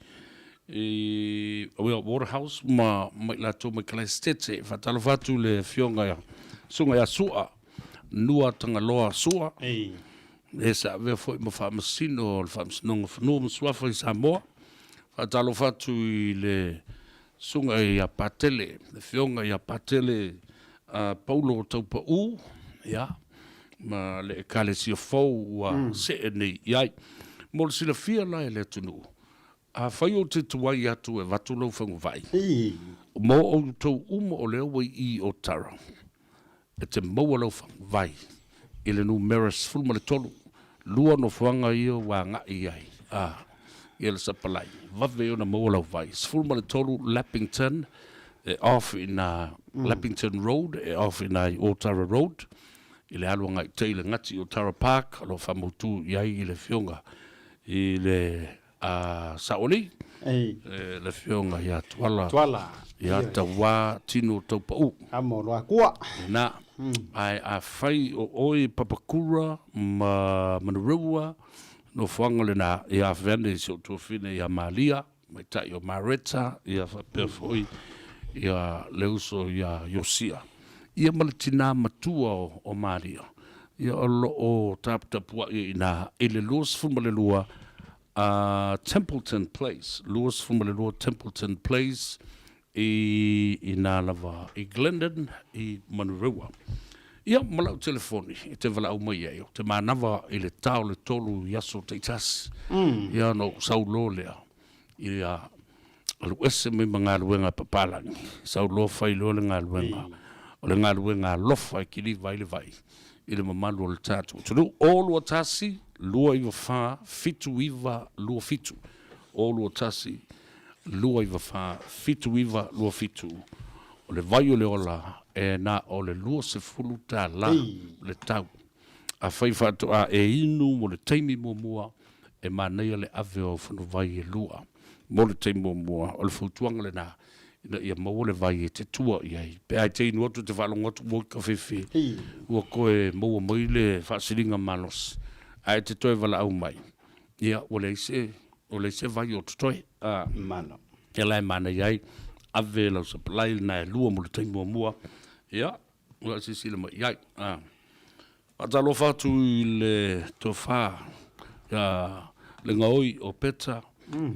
Waterhouse, ma mai lato mai kalestete, fatalo fatu le fionga ia, sunga ia sua, nua tanga loa sua, e sa vea foi ma whaamasino, le whaamasinonga whanua masuafa i Samoa, fatalo fatu i le sunga ia patele, le fionga ia patele, Paulo taupa u, ia, ma le kale si fou wa se nei, iai, mo le sila fia lai le tunu, a whai o te tuai atu e watu lau whangu vai. Mo o tau umo o leo wai i o tara, e te maua lau whangu vai, i le numeras fulma le tolu, lua no whanga ia wa nga iai, ia le sapalai vave ona mo lau vai sfulu ma le tolu Lappington off in Lappington Road off in Otara Road i le alu ngai teile ngati Otara Park alo famutu iai i le fionga i le saoli le fionga ia tuala ia tawa tino taupau amo loa kua na ai a fai o oi papakura ma manurua no fuanga le na ia vende so to fine ia malia mai tai o mareta ia perfoi ia leuso ia yosia ia malatina matua o malia ia o tapua ina ele los fumalelua Templeton Place los fumalelua Templeton Place ina lava i Glendon i Manurua ia malau telefoni i te walau mai eo te manava i le tau le tolu yaso te itas ia no saulo lea ia alu ese me mga luenga papalangi saulo fai lo le ngā luenga o le ngā luenga lofa i kili vai le vai i le mamalu o le tatu tunu o lua tasi lua iwa wha fitu iwa lua fitu o lua tasi lua iwa wha fitu iwa lua fitu o le vai o le ola na o le lua se fulu ta la le tau a fai fatu a inu mo le teimi mua e manea le ave o whanu vai e lua mo le teimi mua o le futuanga le na ina ia mau le vai e te tua iai pe ai te inu atu te whalonga atu mo ka whiwhi ua koe maua mai le whaasiringa malos ai te toi wala au mai ia o le se vai o tutoe mano e lai mana iai ave lau sa palai na e lua mo le teimi mua ia ua sisile mai iai atalo fatu i le tofa ia le ngaoi o peta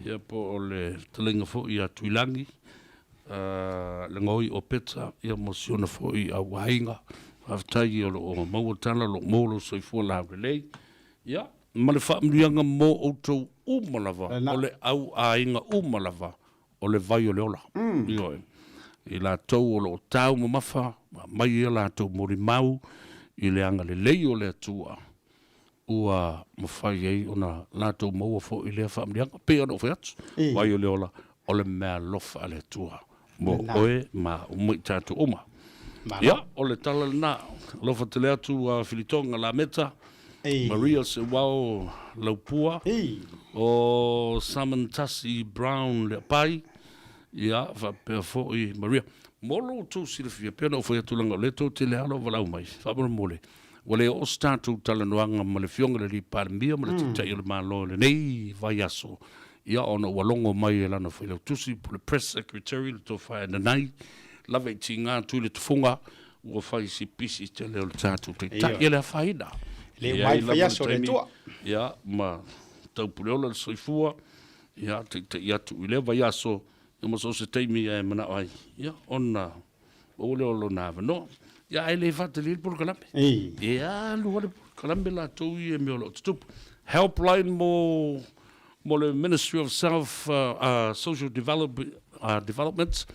ia po o le talenga fo ia tuilangi le ngoi o peta ia mosiona fo i a wainga aftai o mawatana lo molo soifua la relay ia ma le whaamrianga mo outou umalava o le au ainga umalava o le vai o le ola i la tau o lo tau mamafa mai ia la tau mori mau i le anga le lei o le atua ua mawhai ei ona la tau maua fo i le whaamrianga pe ano whaiatu vai o le ola o le mea lofa a le atua mo oe ma umai tātu oma. Ia, o le tala na, lofa te le atu a Filitonga la meta, Maria se wao laupua, o Salmon Tassi Brown le pai, ia, fa pea fo i Maria. Molo tu sila fia, pea no fai atulanga, le to te le alo walau mai, fa mora mole. Wale o statu tala noanga ma le fionga le li parmia, ma le titai le malo le nei vai aso. Ia ona walongo mai e lana whaila tusi po le press secretary le tō whaia na nai lawe i ngā tui le tufunga ua whai si pisi te leo le tātu te tak ia le whaina le mai whaia so le tua ia ma tau pureola le soifua ia te iatu i le vai aso ia ma so se teimi e mana ai ia ona o le olo nā wano ia e le whate li pulu kalambe ia lua le kalambe la tau i e me olo tutupu helpline mo le Ministry of Social Development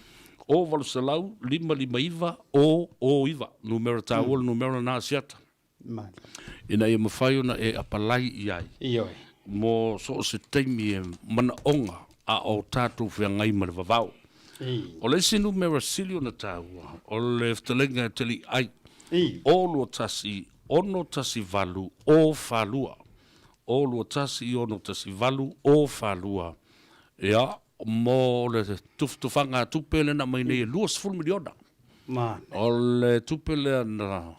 o Valusalau, lima iwa o iwa, numero tāola, numero nā siata. Ina ia mawhai ona e apalai iai. Ioi. Mo so se teimi e mana onga a o tātou whiangai ma le vavau. O le si numero silio na tāua, o le ftalenga teli ai, o lo tasi, ono tasi valu, o whalua. O lua tasi i ono tasi valu o whalua. Ia, mo le tufanga tupele na mai nei luas full miliona. O le tupele na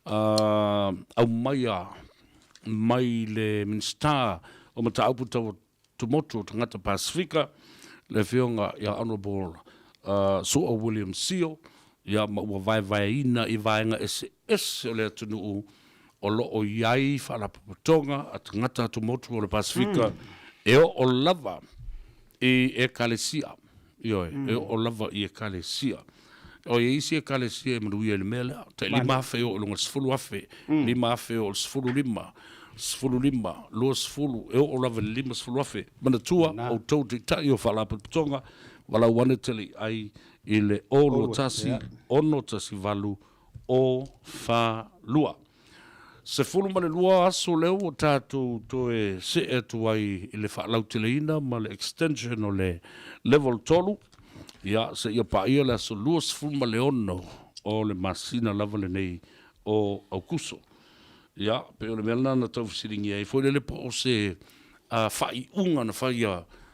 au mai le minsta o mata auputa o tumotu tangata Pasifika le fionga ia Honorable Sua William Seal ia ma vai ina i vaenga ese o le atunu o lo o iai whalapapatonga a tangata atu motu o le Pasifika e o lava i e kalesia e o lava i e kalesia o e isi e kalesia e manuia le mele te lima afe o lunga sifulu afe lima afe o sifulu lima lua sifulu e o lava lima sifulu afe mana tua o tau te tai o whalapapatonga wala wane teli ai i le olo tasi ono tasi valu o wha lua se fulu ma le lua aso leo o tātou to e se e tu ai i le whaalau teleina ma le extension o le level tolu. Ia se ia pa ia le aso lua se fulu ma le ono o le masina lava le nei o Aukuso. Ia, pe o le mea na tau fisiringi ai. Foi le po o se whai unga na whai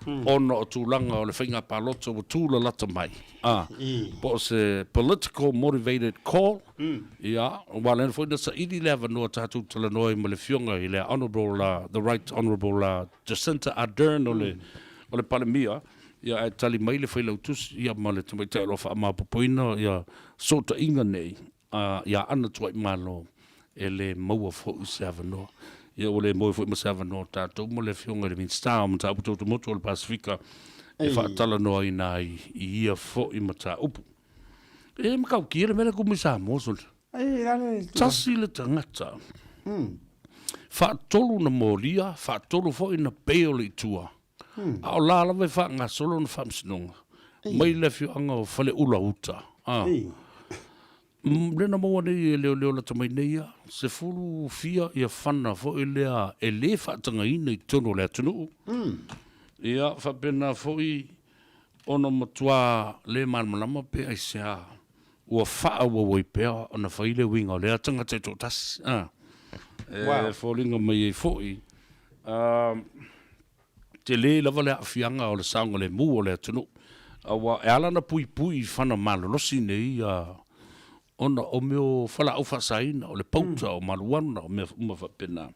ono o tūlanga o le whainga pālota o tūla lata mai. Po se political motivated call. Ia, wale foi na sa idi leva noa tātou tala noa i ma le fionga i le honorable, the right honorable Jacinta Ardern o le palemia. Ia e tali mai le whailau tusi, ia ma le tamai te alofa a mapapoina, ia sota inga nei, ia ana tuai malo e le maua fo i se avanoa. Ia o le moe fo i ma se avanoa tātou, mo le fionga le Minstau, ma tāpu tautu moto o le Pasifika, e whaatala noa i nā i ia fo i ma tā upu. E makau kia le mele kumisa mosol. Tasi le tangata. Whaatolu na moria, whaatolu fo i na peo le itua. A o la lawe wha ngā solo na whamsinonga. Mai le fio anga o whale ula uta. Lena maua nei e leo la tamai neia. Se furu fia ia whana fo i lea e le whaatanga ina i tono lea tunu. Ia whapena fo i ono matua le marmalama pe ai sea. Ua wha ua wai pea o na whaile winga o lea tanga te tō tasi. Fo linga mai e fo i. Te le lava le afianga o le saunga le mu o le atunu. Awa e ala na pui whana malolosi nei ona o meo whala au whasaina o le pauta o maluana o mea umawhapena.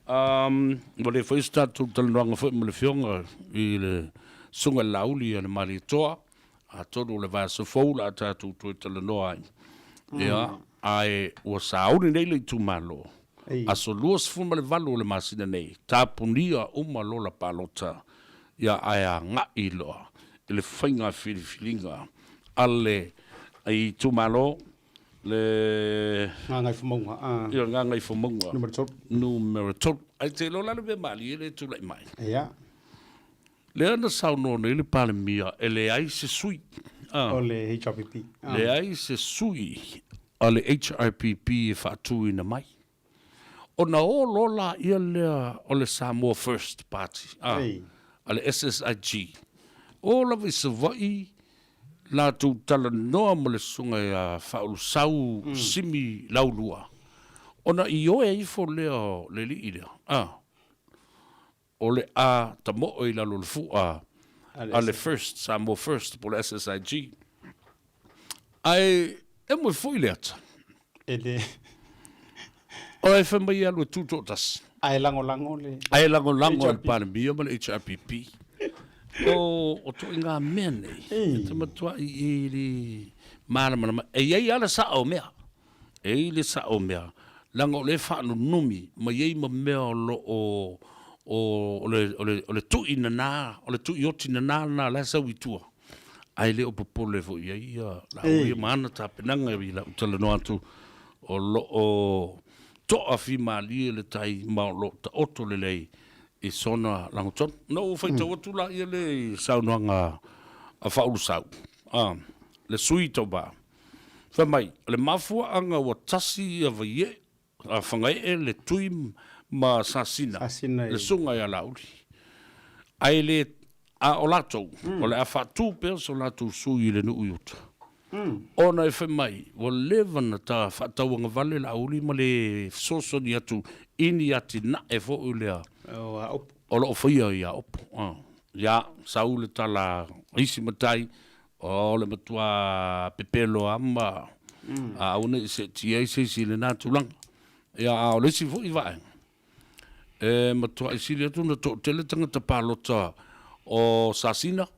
Wale whaistatu talanoanga whai mo le fionga i le sunga lauli a le mari toa. A todo le vasa foula a tatu tui talanoa ai. Ai ua sauni nei le tu malo. Aso luas fuma le valu le masina nei. Tāpunia umalo la palota. Ia aia ngā iloa. Ile whainga whiriwhiringa. Ale ai tumalo le... Ngai whamunga. Ia ngai whamunga. Numero 2. Ai te lola le me mali ele tu lai mai. Ia. Le ana saunono ele pale mia. Ele ai se sui. O le HRPP. Le ai se sui. O le HRPP e whaatui na mai. O na o lola ia lea o le Samoa First Party. A le SSIG. O la vi se vai la tu tala noa mo le sunga ia whaulu sau simi laulua. O na i oe i fo lea le li ilea. O le a ta mo i la lulfu a le First, Samoa First po le SSIG. Ai e mo i fo i leata. Ele... O e whamai alu e tūtotas. Ai lango le... Ai lango le panemia ma le HRPP. O to inga mea nei. E te matua i li mana. E iei ala sa o mea. E i le sa o mea. Lango le whaano numi. Ma iei ma mea o le tui na nā. O le tui oti na nā la sa witua. Ai le o popole fo iei. La ui maana ta penanga i la utala no atu. O lo o... toa fi mali le tai maolo ta oto le lei i sona langoton no fai te otu la i le saunoanga a faulu sau le sui tau ba fa mai le mafua anga wa tasi a vaie a whangai e le tui ma sasina le sunga ia lauri ai le a o latou o le a fatu pe so latou sui le nu uiuta ona e whai mai, wa levana ta whatauanga vale la uli ma le soso ni atu ini ati na e fo ulea. O lo whaia ia opo. Ia, sau le tala isi matai, o le matua pepelo ama, a una i se tia i se si le nātu langa. Ia, o le si fo i vae. E matua i si le atu na to tele tanga ta palota o sasina,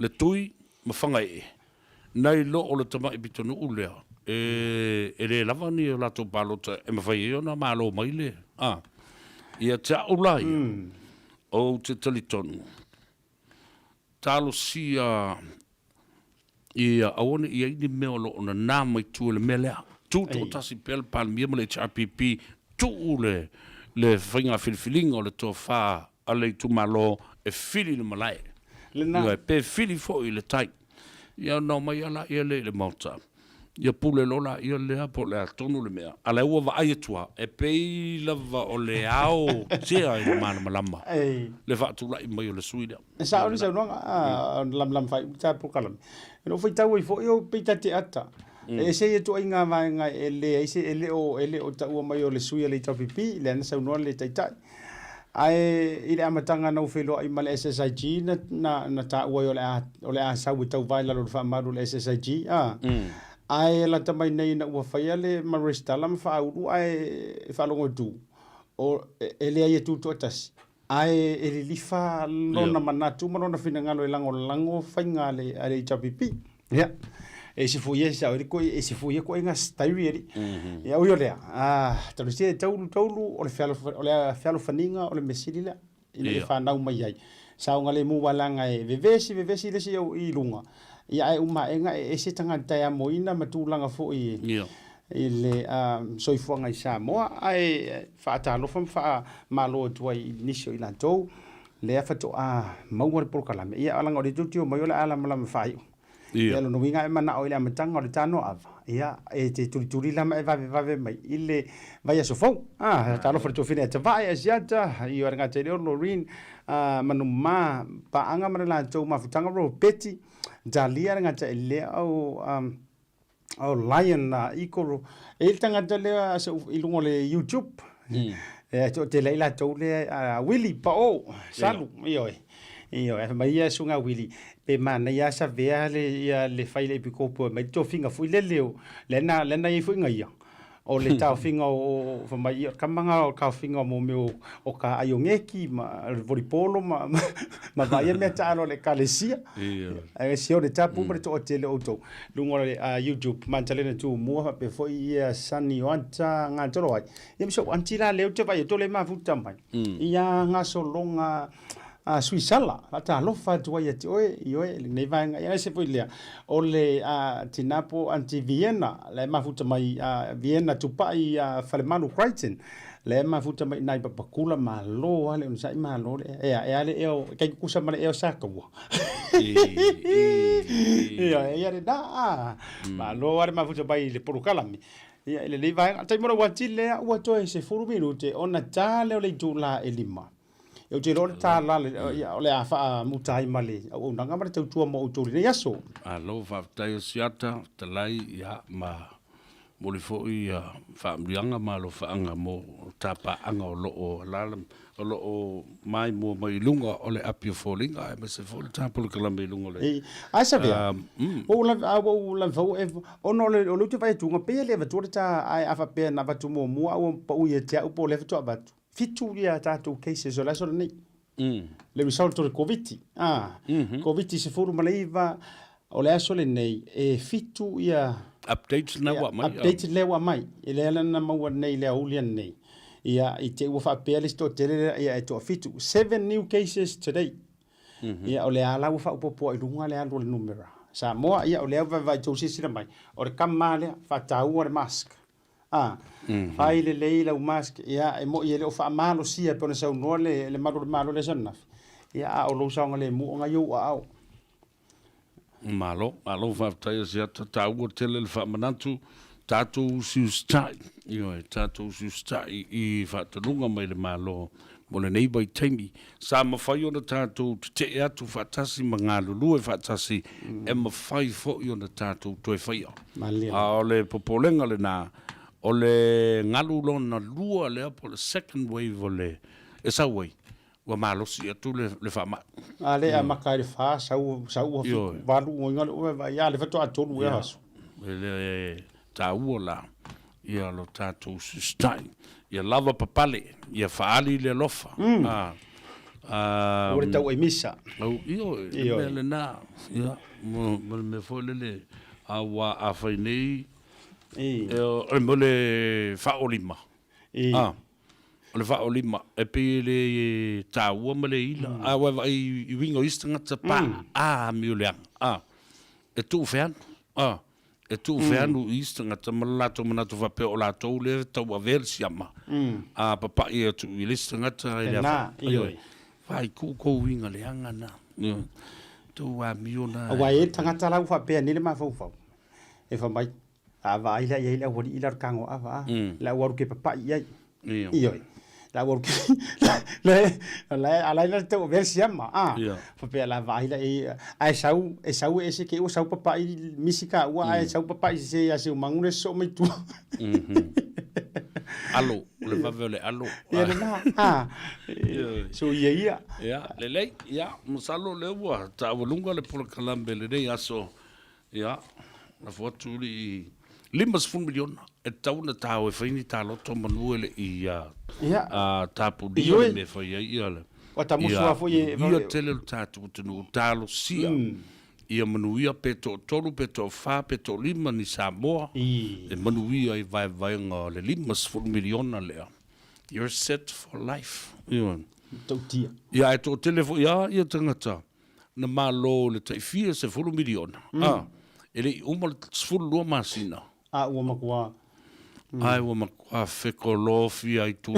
le tui, ma whangai e. Nei lo o le tama i bitonu ulea. E le lava ni o lato palota e mawhai e ona malo mai le. Ia te aulai o te talitonu. Talo sia ia aone ia ini mea lo ona nā mai tu le melea. Tu to tasi pel palmia ma le HRPP tu le whainga whiliwhilinga o le toa wha ale tu malo e whili le malai. Ia pe whili fo i le tai. Ia no mai ala ia le mauta. ia pule lola ia lea po le tonu le mea. Ale ua va ai tua, e pei lava o le ao tia i mana malama. Le va tu lai mai o le sui lea. E sa o le sa unonga, lam fai, ta po kalam. E no fai tau i fo, io pei tate ata. E se e tu ai ngā vaenga e le o ta ua mai o le sui le tau pipi, le ana sa unonga le taitai. Ai i le amatanga na ufelo ai ma le SSIG na ta ua o le a sau i tau vai lalo le whaamaru le SSIG. Ai la tamai nei na ua whaia le maristala ma whauru ai whalongo tu. O e le ai e tu atasi. Ai e li lifa lona manatu ma lona finangalo e lango whainga le i tau pipi. Ia. E se fuia sa o ko e se fuia ko inga stairi e o lea tau se taulu o le fialo faninga o le mesilila i le fa nau mai ai sa nga le mu walanga e vevesi le se i lunga ia e uma enga e se tanga tai moina matulanga fo i le soifuanga i Samoa ai fa talo fa malo tuai nisio i lantou le fa to mau por kalame ia alanga o le tutio mai ola ala mala fai. Ia lo winga e mana o ile amatanga o le tano ava. Ia e te turi lama e vave mai. Ile vai a sofou. Talo for to fine te vai a siata. I o ngata le Loreen manu ma pa anga mana la tau mafutanga ro peti. Dalia ngata le o lion ikoro. E tanga le ilungo le YouTube. E to te leila tau le Willy Pao. Salu io e mai ia sunga Willy. Pe mana ia sa vea le faile pikopo mai to finga fu le leo lena i fu ngai o le tau finga o mai kamanga o ka finga mo meu o ka ayongeki ma volipolo ma vai me talo le kalesia e se o le tapu per to tele auto lungo le YouTube mantalena tu mo pe foi ia sani wanta nga tolo ai ia so antila le te vai to le mafuta mai ia nga so longa Suisala, ata lofa tua ia te oe, nei vaenga, ia se poilea, o le tinapo anti-Vienna, le mafuta mai Vienna tupai Falemanu Crichton, le mafuta mai nai papakula malo, ale unsai malo, ale eo, kai kusa male eo sakawa. Ia le da, malo, ale mafuta mai le porukalami. Ia le nei vaenga, tai mora watile, ua toe se 4 minute, ona tale o le tula e 5. Eu te role tā la le a wha mutai male o nanga mare tau tua mo utori ne yaso. Alo whaftai o siata talai ia ma moli fo i whaamrianga ma lo whaanga mo tapa anga o loo lalam o loo mai mua mai lunga o le apio fōlinga e mese fō le tāpulu kalame lunga le. Ai sa vea. O lan fau ono o lutu vai tunga pia le vatua ta ai afa pia na vatu mo mua o pa uia tea upo le vatua vatu. Fitu ia tātou cases o laso nei. Le result o le COVID. COVID se furu maleiva o le aso le nei. E fitu ia... Updates na wa mai. Updates le wa mai. E le ala na maua nei le aulian nei. Ia i te ua whapea le sto tere ia e toa fitu. 7 new cases today. Ia o le ala ua whaupopo i runga le alo le numera. Sa moa ia o le au vai tau sisira mai. O le kama le whatau o le mask. Fai le leila u mask ia e mo ia le o fa malo sia pe ona sa no le malo le sana ia o lo sa ngale mu nga yo au malo fa tai sia ta u tele le fa manatu tatu sustai io tatu sustai I fa tulunga mai le malo mo le nei bai taimi sa ma fai ona tatu te atu fa tasi mangalo lu e fa tasi e ma fai fo ona tatu to e fai a le popolenga le na o le ngalu lona lua le apo le second wave o le e sa wei wa malosi atu le fama ale a makai le fa sau valu o ngalo o va ya le fato atolu e aso le ta uola ia lo tatu sustain ia lava papale ia faali le lofa o le tau e misa io le na ia me fo le awa a fai nei e mo le whaolima. Le whaolima. E pe le tāua ma le ila. A wawa I wingo istangata pa. Mi o leanga. E tu wheanu. E tu wheanu istangata ma lato manatu whape o lato le tau a versi ama. A papa I atu I listangata. E na. Whai kuko winga leanga na. Tu a mi o na. A wai e tangata lau whape ni le mawhau. E whamai. Ava ila ia ila wori ila kango ava. La waru ke papa ia. Iyo. Iyo. La waru ke le ala ila te versi ama. Fa pe la va ila ai sau ese ke o sau papa i misika wa ai sau papa i se ya se mangure so mai tu. Alo, le vavele alo. Ia na. So ia. Ya, le ya, musalo le wa ta volunga le por kalambe le dei aso. Ya, na fotu li 5 milion e tau na tau e whaini tā loto manuele i tāpu dio me whaia ia le. Wa ta musua fo ye. Ia tele lo tātu tunu tālo sia. Ia manuia peto tolu, peto wha, peto 5 ni Samoa. E manuia i vai ngā le 5 miliona lea. You're set for life. Ia. Tau tia. Ia e tō telefo, ia tangata. Na malo le taifia se 10 miliona. Ele umal 10 masina. Ua makua. Ai ua makua whekolofi ai tu.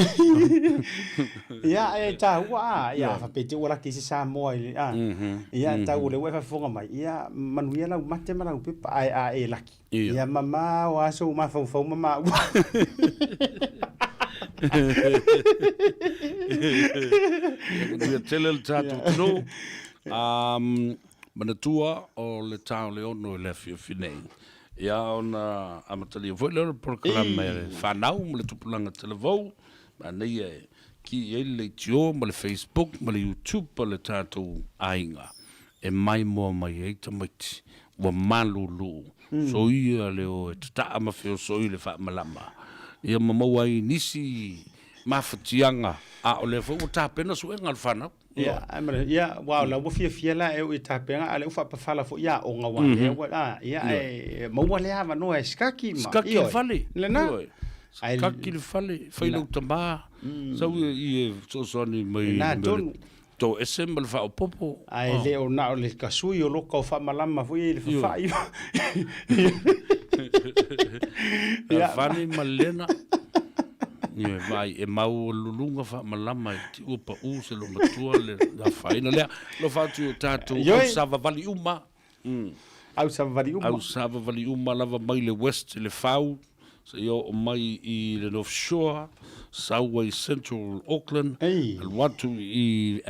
Ia e tā ua. Ia whapete ua laki se Samoa. Ia tā ua le ua whafonga mai. Ia manuia lau mate marau pepa. Ai e laki. Ia mama o aso uma fau mama ua. Ia tele le tātu tino. Manatua o le tau le ono le whiawhinei. Ia ona amatali foi le proklama whanau ma le tupulanga televou ma nei e ki e le tio ma le Facebook ma le YouTube ma le tātou ainga e mai moa mai e tamaiti wa malulu so ia le o e tataa ma whio so i le whaamalama ia mamau ai nisi mawhatianga a o le fo o tāpena so e ngal whanau. Ia, wow, la wafia fiela e tapenga ale ufa pafala fo ia o ngawa ia e maua le ava no e skaki ma skaki fale lena skaki fale failo tamba so i so ni mai to esembel fa popo ai le o na o le kasui o loka o fa malama fo i le fa ia fani malena Ie vai e mau lulunga fa malama ti upa se lo matua le da faina le lo fatu tatu au sava vali uma au sava vali uma lava mai le west le fau se yo mai i le North Shore Southway Central Auckland al watu i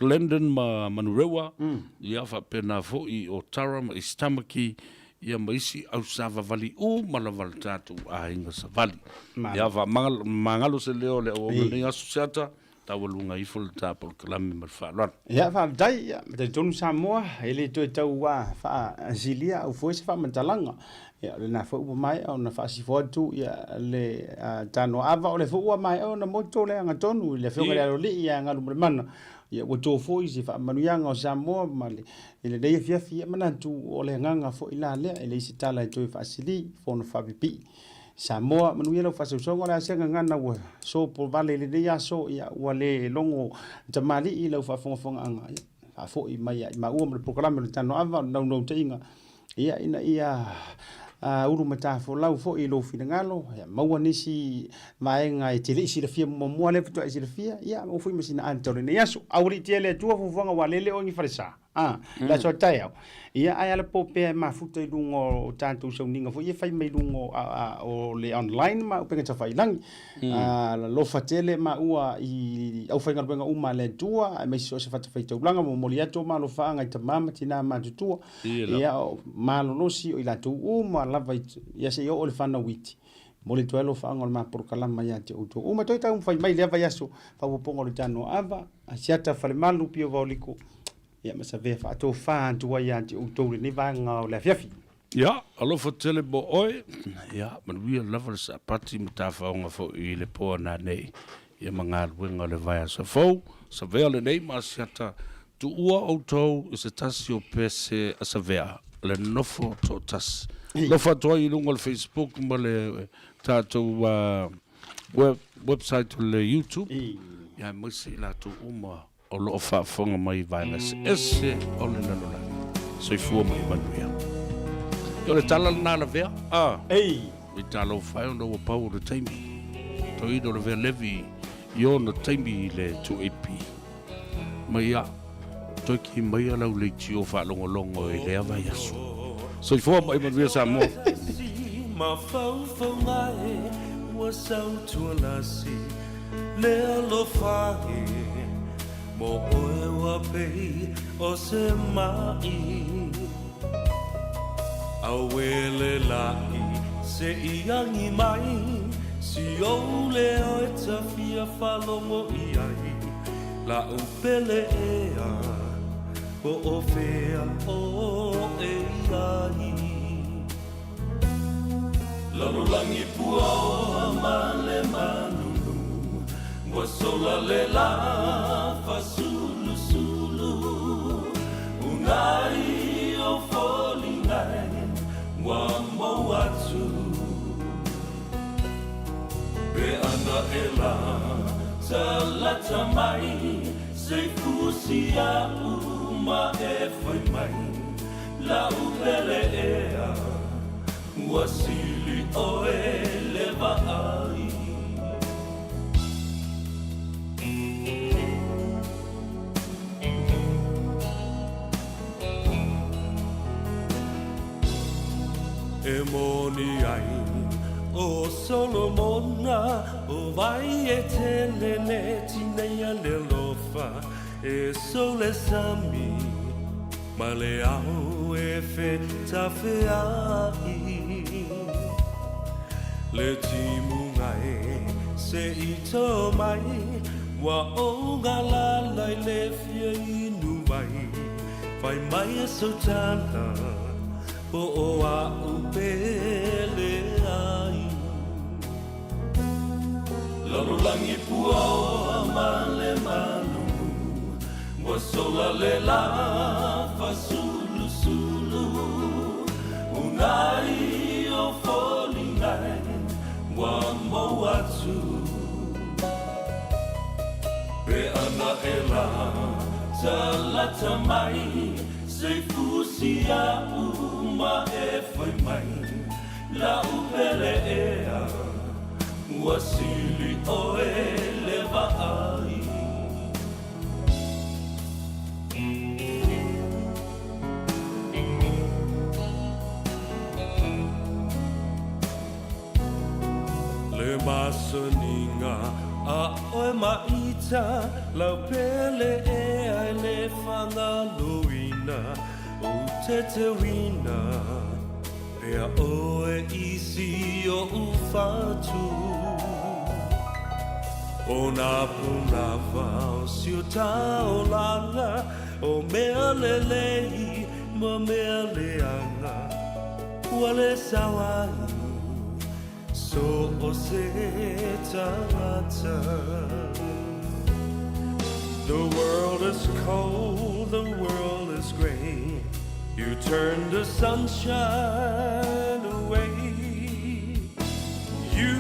Glendon Manurewa ia fa pena fo i Otaram i Stamaki ia maisi au sava vali malaval tatu a inga sa vali. Ia va mangalo se leo le o ni asociata ta walunga i fol ta por kalame mal falon. Ia va dai te tonu Samoa ele to tau wa fa Zilia au foi se fa mantalanga. Ia le na fo mai au na fa si fo tu ia le tano ava o le fo mai au na moto le anga tonu le fo le li ia ngalu mana. Ia o to foi se fa manuanga o Samoa male ele dei fia mana tu o le nganga fo ila le ele se tala to fa sili fo no fa pipi Samoa manuia lo fa so ngala se ngana wa so po vale le dei so ia wale longo tamali i lo fa fonga anga fa fo i mai ma o mo programa le tano ava no tinga ia ina ia uru mata fo lau fo i lo fina ngalo maua nisi maenga e tele isi le fia mo le futu isi le fia ia mo fui masina antore ne yaso auri tele tua fo vanga walele o ngi farisa la so tayo ia ai ala pope ma futu i lungo tanto so ninga fo ia fai mai lungo o le online ma penga ta fai lang lo fatele ma ua i au fai ngal uma le tua me so se fata fai to langa mo moliato ma lo fa ngai tamama tina ma tua ia ma lo no si o ila tu uma lava ia se o le fana witi mo le tuelo fa ngol ma por kalama ia te uto uma toi ta fai mai leva yaso fa po pongo le tano ava asiata fale malu pio voliko ia ma sa ve fa to fa tu ia te uto ni vanga le fiafi ia alo fo tele bo oi ia man we lava sa party mta fa nga fo i le po na nei ia manga wenga le vai sa fo sa ve le nei ma asiata tu ua auto is a tasio pese a sa vea le nofo totas lo fatoi i lungo le Facebook ma le tātou website le YouTube ia moise la tu uma o lo whaafonga mai vailase ese o le nanola so i fua mai manuia i le tala na la vea i tala o whai o wa pau o le taimi to i le vea levi i o na taimi le 28p mai ia toi ki mai alau le tio whaalongolongo i le awa yasu So i form i via Samoa. Ma fau fau ngai wa sau tua lasi le alo fahe mo oe wa pei o se mai au wele lai se iangi mai si o le o e tawhia whalongo i ai la upele ea o o fea o e ai Lalulangi pua o male manunu Wa sola le la fa sulu sulu Unai o foli nai Wa mo atu Pe ana e la Talata mai Se fusia uma e fai mai La upele ea Wasili oe leva ai E moni ai o Solomona o vai e telele tinea le lofa e sole sami ma le au e fe tafe ai Le timu ngai se i tō mai Wa o ngā lalai le fia inu mai Whai mai e sautana Po o a upele ai Lalulangi pua o male manu Wa sola le la fa sulu sulu Unai o foli ngai Wa mo atu Pe ana e la Talata mai Se fusia uma e fai mai La upele ea Wasili oe leva ai Le masoninga a oe maita Lau pele e ai le whanga luina O te te wina Pea oe isi o ufatu O nā punava o siuta o langa O mea le lei ma mea le anga Ua le sawai So o se tangata The world is cold, the world is gray You turn the sunshine away You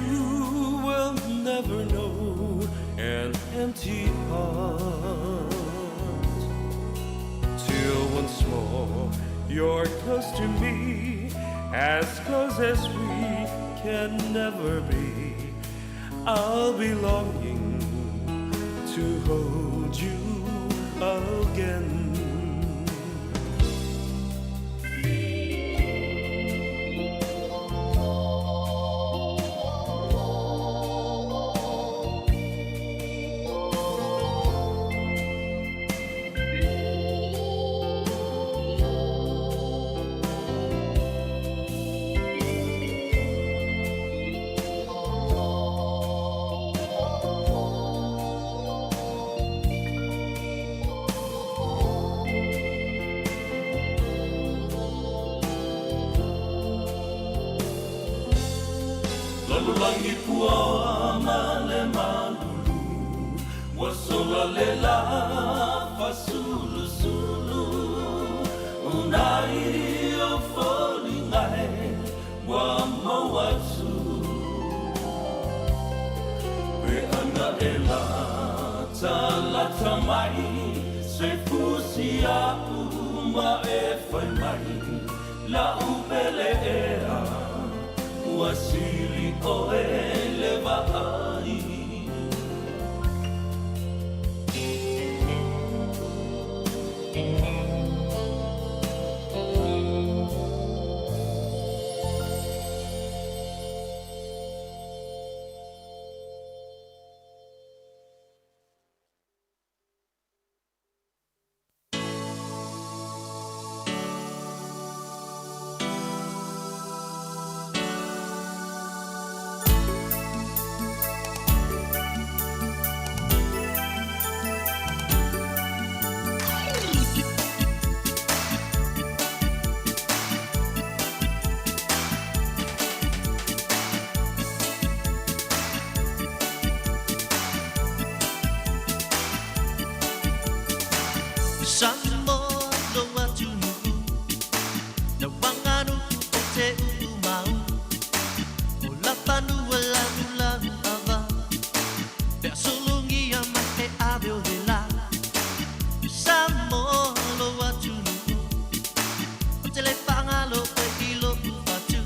will never know an empty heart Till once more you're close to me As close as we can never be I'll be longing to hold you again Lalulangi pua male malulu Wasola le la fa sulu sulu Unai o foli ngai Wa mo atu Pe ana e la talata mai Se fusia uma e fai mai La upele ea Wasili oe leva ai Samo lo atunu na wanganu o te umau o la panu la nula ava pe solungi ama e aveo de la Samo lo atunu o te le pangalo pe ilo atu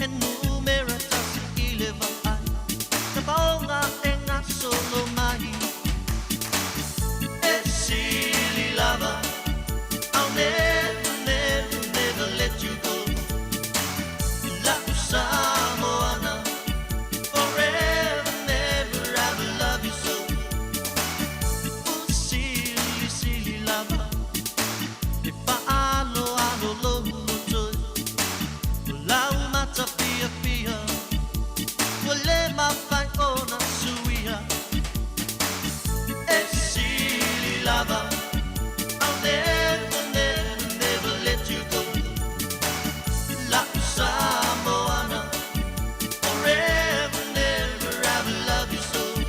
e numera tasi ile va ai te paonga e nga solo mai silly lover, I'll never, never, never let you go. Love Samoana, forever, never, I will love you so. Oh, silly, silly lover, if I alo lo to, lau mata pia pia, wale ma fai ona suia. Lover, I'll never, never, never let you go. La Samoana, forever, never, I will love you so.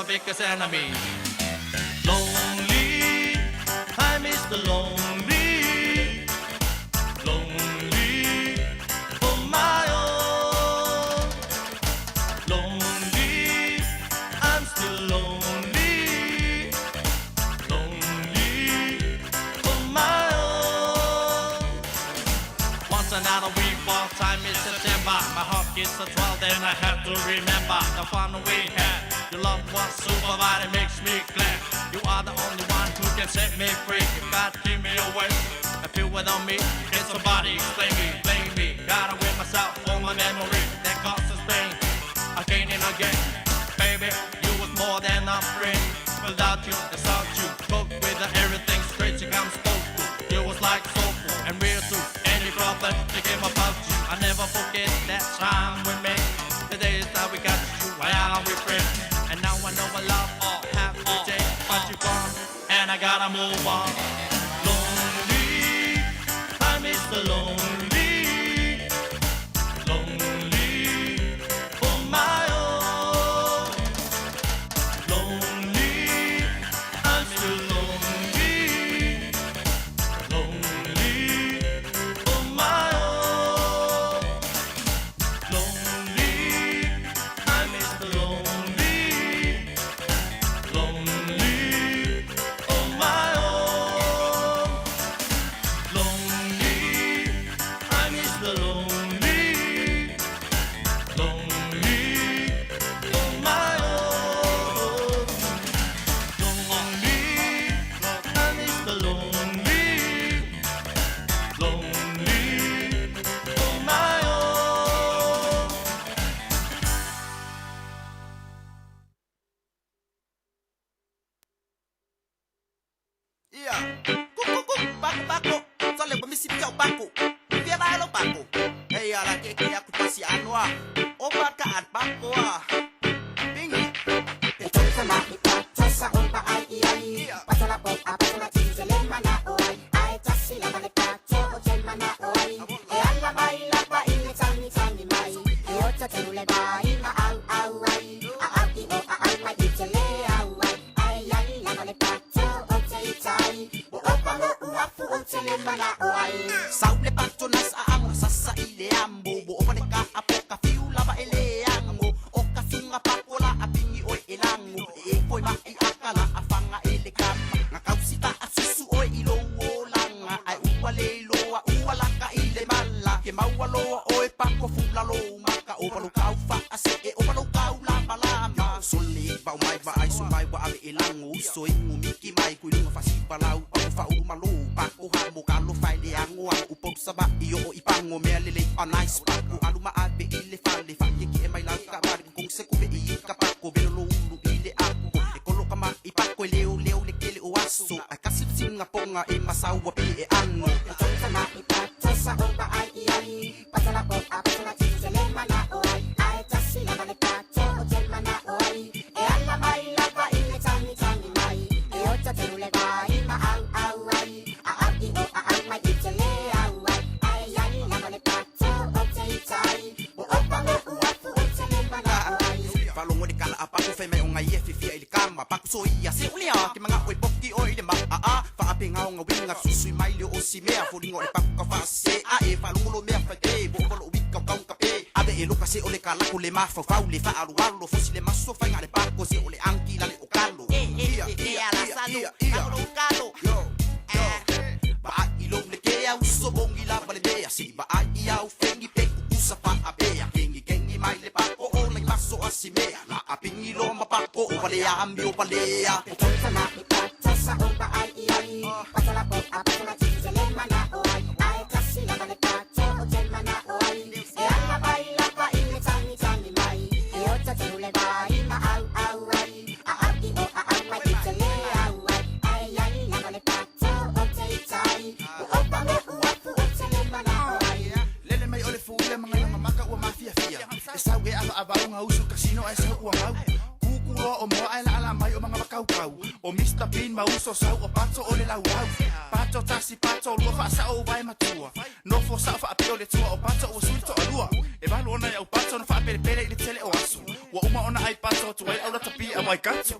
biggest enemy. Lonely, I miss the lonely. Lonely, for my own. Lonely, I'm still lonely. and I have to remember the fun we had. Your love was super, but it makes me glad. You are the only one who can set me free. You got to give me away. I feel without me. Can somebody explain me? Blame me. Gotta win myself for my memory that causes pain. Again and again, baby, you was more than a friend. Without you, without you, cope with everything straight you come spoke to. You was like soulful and real too. Any problem to give about you, I never forget that time we met. The days that we got you, why are we friends? And now I know I love all half the day, but you gone and I gotta move on. Lonely, I miss the lonely, lonely for my own. Lonely, I'm still lonely, lonely for my own. Lonely, I miss the lonely, lonely for my own. Lonely, I miss the lonely, lonely for my own. Lonely, I miss the lonely, lonely for my own. Iya. Kuku, bako. Sole misi piau bako. Dia ba lo bako. Eh ala ke aku pasi anwa. O bakaan bako ah. Bingi. Ito sama kita sa umpa ay iyay. Pasala po apasala chisele mana oy. Ay tasila malika cho o chen mana oy. E alla baila pa ile tani tani mai. E ocha tenule bai ma au au ai. A aki o a ai mai chisele au ai. Ay ay la malika cho o chei chai. O opa lo uafu o chele mana oy. Saule patronas aang sasa ile ambo. Bo opa ka apoka fiu lava ele ango. O kasunga pakola abingi oy elango. E poi ma i akala afanga ele kam. Ngakausita asusu oy ilo langa. Ay uwale loa uwalaka ile mala. Ke mawaloa oy pako fula lo maka opa lo kau fa ase e opa lo kau lama lama. Soli ba umai ba ai sumai wa ale elango. Soy ngumiki mai kuilunga fasi palau. Pako fa umalu pako hamo kalo faile ango ang upog saba iyo o ipango mealele a nice pako aluma abe ile fale fa yeki e mai la ka bari kung se kube i ka pako belolo ulu ile ako e kolo kama ipako leo le kele o aso ai kasip singa ponga e masawa pi e ano Sama kita sa umpa ay iyay. Pasala po apasala chisele mana oy. Ay tasila malika cho o chen mana oy. E alla baila pa ile tani tani mai. E ocha tenule bai ma au au ai. A aki o a ai mai chisele au ai. Ay ay la malika cho o chei chai. O opa lo uafu o chele mana oy. falongo de kala apa ko fe mai onga ye fi ile kama pa ko so ia se ulia ke manga oi pokki oi de ma a fa apinga onga winga susui mai le o si mea folingo e pa ko fa se a e falongo lo mea fa te bo ko lo wika ka ka pe abe e luka se ole kala ko le ma fa le fa alu alu fo si le maso fa ngale pa ko se ole anki la le o kalo ala salu kalo kalo ba ilo le ke au so bongi la vale de si ba ai au fengi pe ku sa pa abe ya kengi mai le pa ko ole maso asimea la apingi lo ma pa ko vale ya ambio vale ya sama kita sa umpa ay iyay. Pasala po apasala chisele mana oy. Ay tasila malika cho o chen mana oy. E alla baila pa ile tani tani mai. E ocha tenule bai ma au au ai. A aki o a ai mai chisele au ai. Ay ay la malika cho o chei chai. O opa lo uafu o chele mana oy. Lele mai ole fu ile mga nga maka ua mafia fia. E sau ge ava unga usu kasino ai sa ua ngau. Kukuro o mo ai la ala mai o mga makau kau. O Mr. Bean mauso sau o pato ole lau au. Pato tasi pato lua fa sa o vai matua. No fo sa fa apio le tua o pato o suito o lua. E valo ona ya o pato no fa pele pele ile tele o asu. Wa uma ona ai pato tu ai aura tapi a mai katu.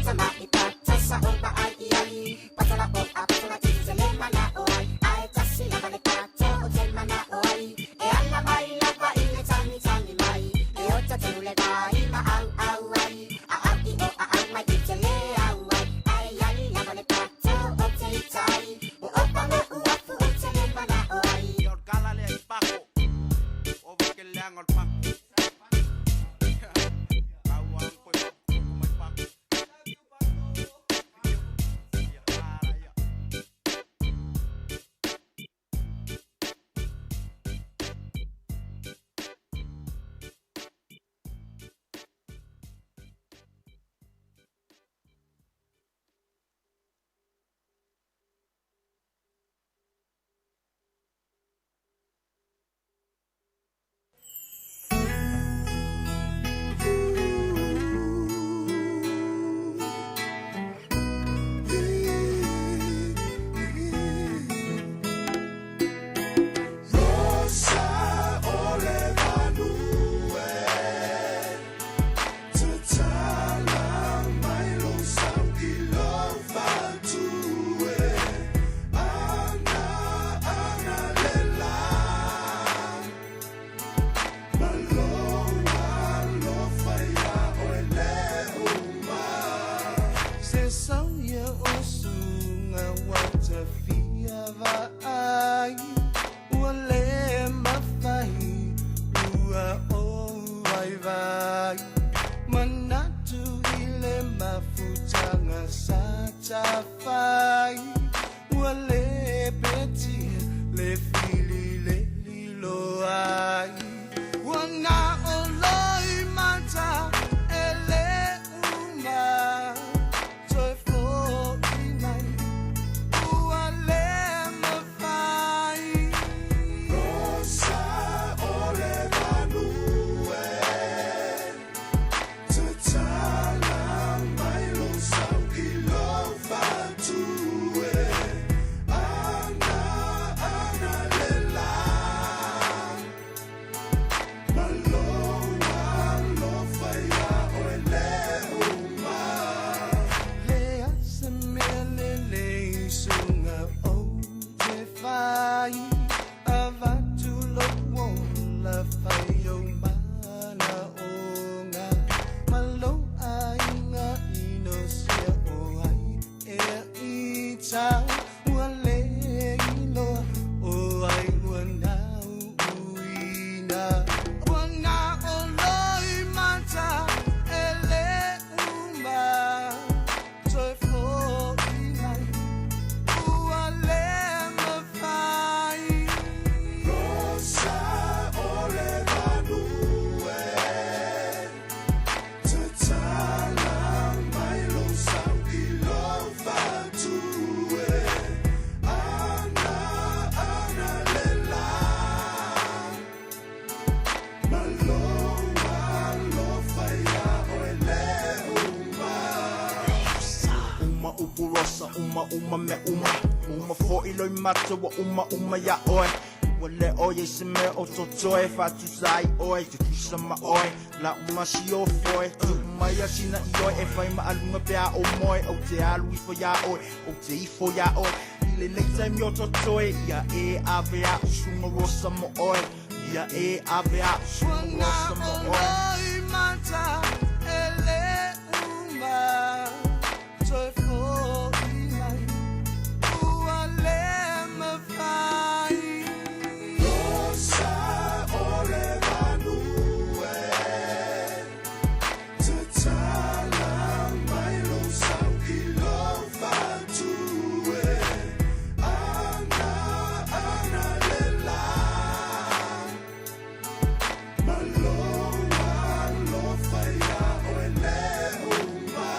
Sama kita sa umpa ay iyay. Pasala po apasala chisele mana oy. Ay tasila malika cho o chen mana oy. E alla baila pa ile tani tani mai. E ocha tenule bai ma au au ai. A aki o a ai mai chisele au ai. Ay ay la malika cho o chei chai. O opa lo uafu o chele mana oy. Yor kala le ai pako o va ke le angol pa ai manatu ile mafutanga satafai wale beti le fili le lilo ai wana oloi mata ele uma toi fo inai wale mafai rosa ole vanue tatala mai lo sau ilo fatue ana lela malo malo faya ole uma le asemele le sunga o te fai avatu lo la fayo mana onga malo ainga ino sia o ai e ita wale ino o ai wana uina wana oloi mata ele uma toi fo inai wale mafai rosa ole vanue tatala mai lo sau ilo fatue ana lela malo malo faya ole uma upurosa uma me uma fo ilo mato wa uma ya oi wale oye se me ototoe fatu sai oi te kusama oi la uma si o foi tu maya sina oi e fai ma alunga pea o moi o te alu ifo ya oi o te ifo ya oi ile nei time yo totoe ya e avea usunga rosa mo oi ya e avea usunga rosa mo oi mata ele uma toi fo inai wale mafai rosa ole vanue tatala mai lo sau ilo fatue ana lela malo malo faya ole uma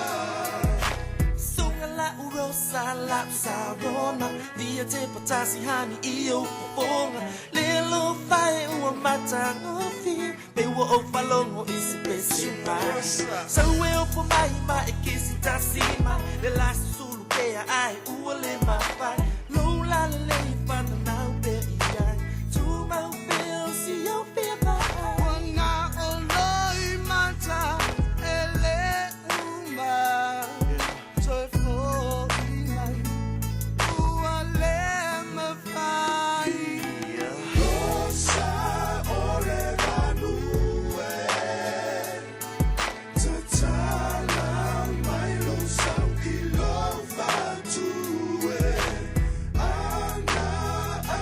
Sungala urosa lapsa rona Dia te patasi hani iyo poponga Lelo fai ua mata ngofi Be wa o falongo isi pesi mai Sawe o po mai ma e kisi tasima Le la sulu kea ai ua le mafai Lo la le fana na ube iai Tu ma ube o si o fia mai Wana o loi mata ele uma Toi fo inai wale mafai rosa ole vanue tatala mai lo sau ilo fatue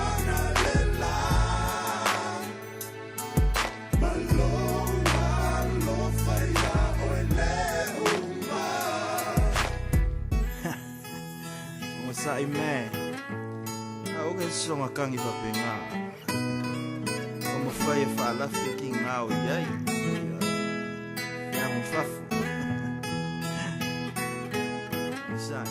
ana lela malo malo faya ole uma Masai man Auge songa kangi papenga Como fai fala fiking out yai Ya mufafu Masai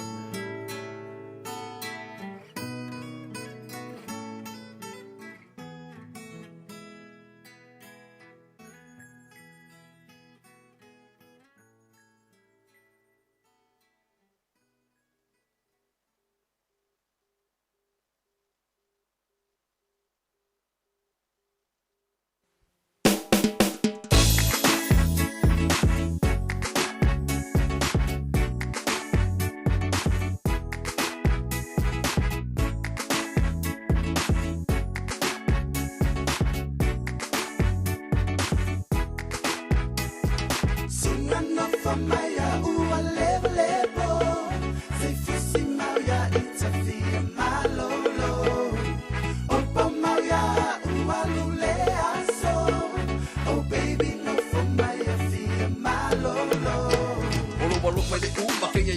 Oh baby, no for my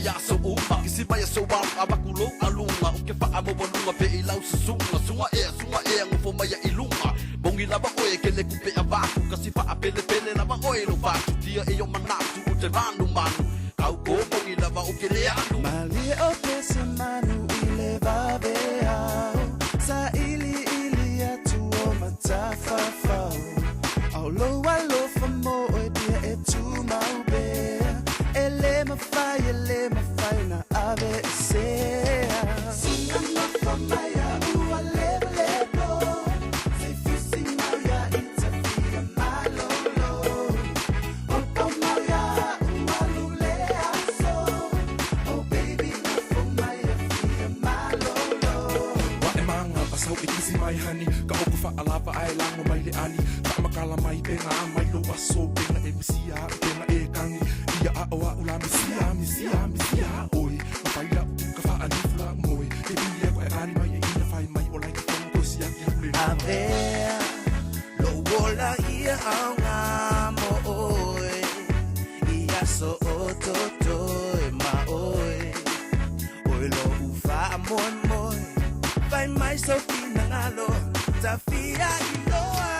ya so uma kisi ba ya so ba abakulo alunga o ke fa amo bonunga pe ilau sunga sunga e ngofo mai ya ilunga bongi lava oe ke le kupe avaku kasi fa apele pele lava oe no fa dia e yo manatu o te randu manu kau ko bongi lava o ke le anu Mali o pesa manu ile vavea sa ili atu o matafafa Aulo alo fa mo e dia e tu mau be ele ma fai na ave sea Singa ma fa maya ua lebo Se fusi mau ya interfere malolo Opo mau ya ua lule aso Oh baby ma fa maya fia malolo Wa e manga pasau e kisi mai hani Ka oku fa alapa ai lango mai le ani Ka makala mai penga mai lo aso penga e misia penga e kangi Ia a oa ula misia oi Mapaila ka fa anifla moi E bia ko e ani mai e ina fai mai o lai ka tonga ko sia ki hule Avea lo wola ia au ngā mo oe Ia so ototo e ma oe Oe lo ufa moi moi Vai mai so fina ngalo Ta fia i loa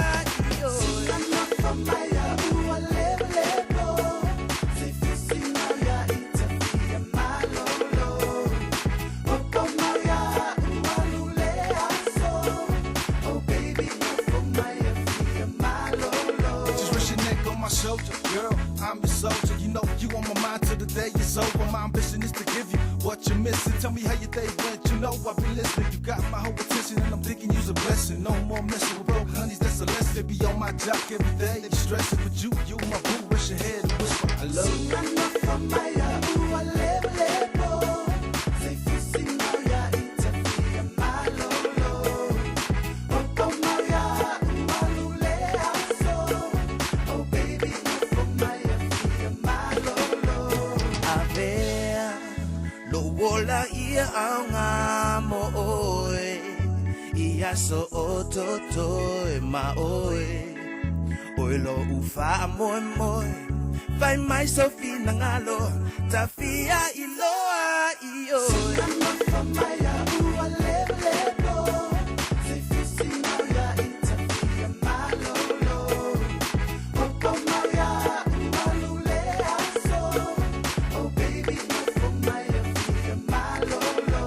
i oe Sina ma fa mai a ua lebo Se fusi mau ya interfere malolo Opo mau ya ua lule aso Oh baby, for my fia malolo Just wish your neck on my shoulder, girl. I'm your soldier. You know you on my mind till the day is over. My ambition is to give you what you're missing. Tell me how your day went. You know I've been listening. You got my whole attention, and I'm thinking you's a blessing. No more messing with broke honeys. That's a lesson. They be on my jock every day. They be stressing with you my boo. Wish your head and whisper I love you. Se fusi mau ya interfere malolo Opo mau ya ua lule aso Oh baby, for my fia malolo Avea lo wola ia au ngā mo oe Ia so ototo e ma oe Oe lo ufa moi moi Vai mai so fina ngalo Ta fia i loa i oe Sina ma fa mai a ua lebo Se fusi mau ya interfere malolo Opo mau ya ua lule aso Oh baby, for my fia malolo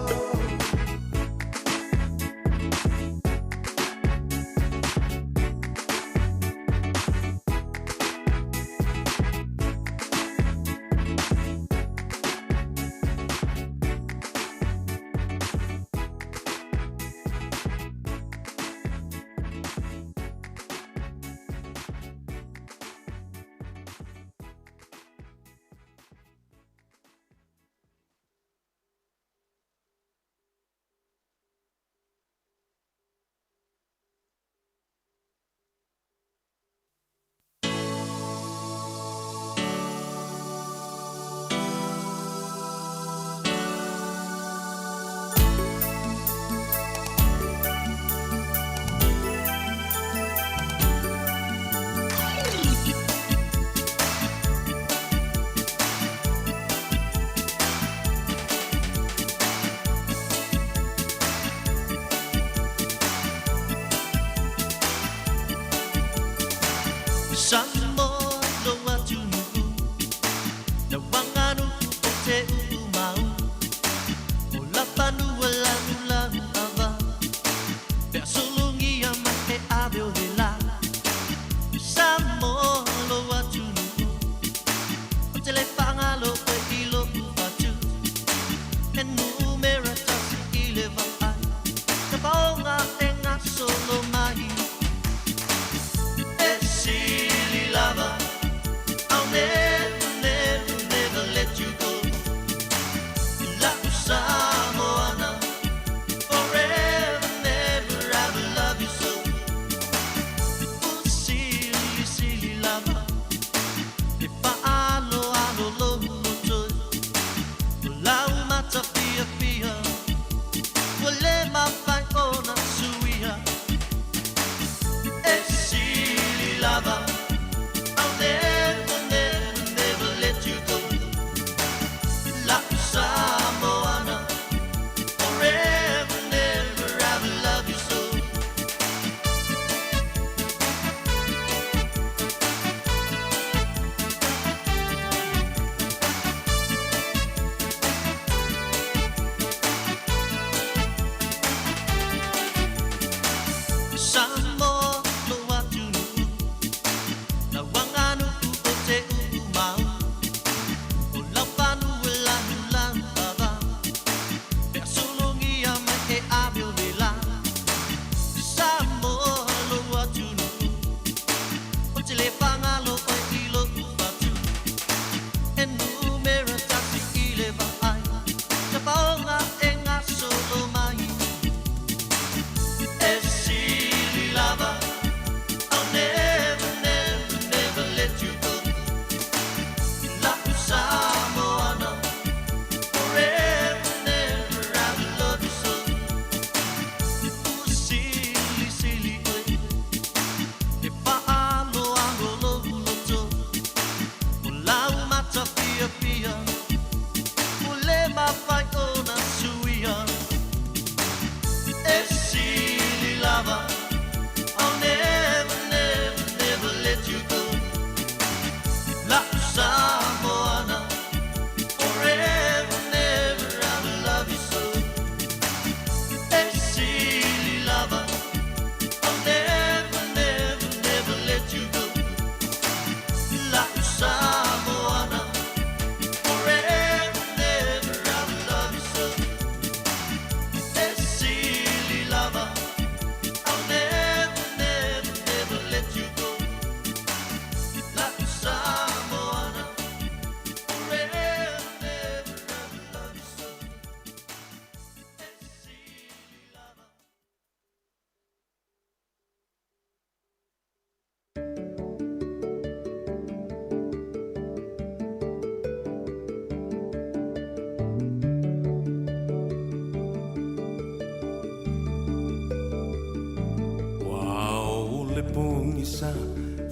sa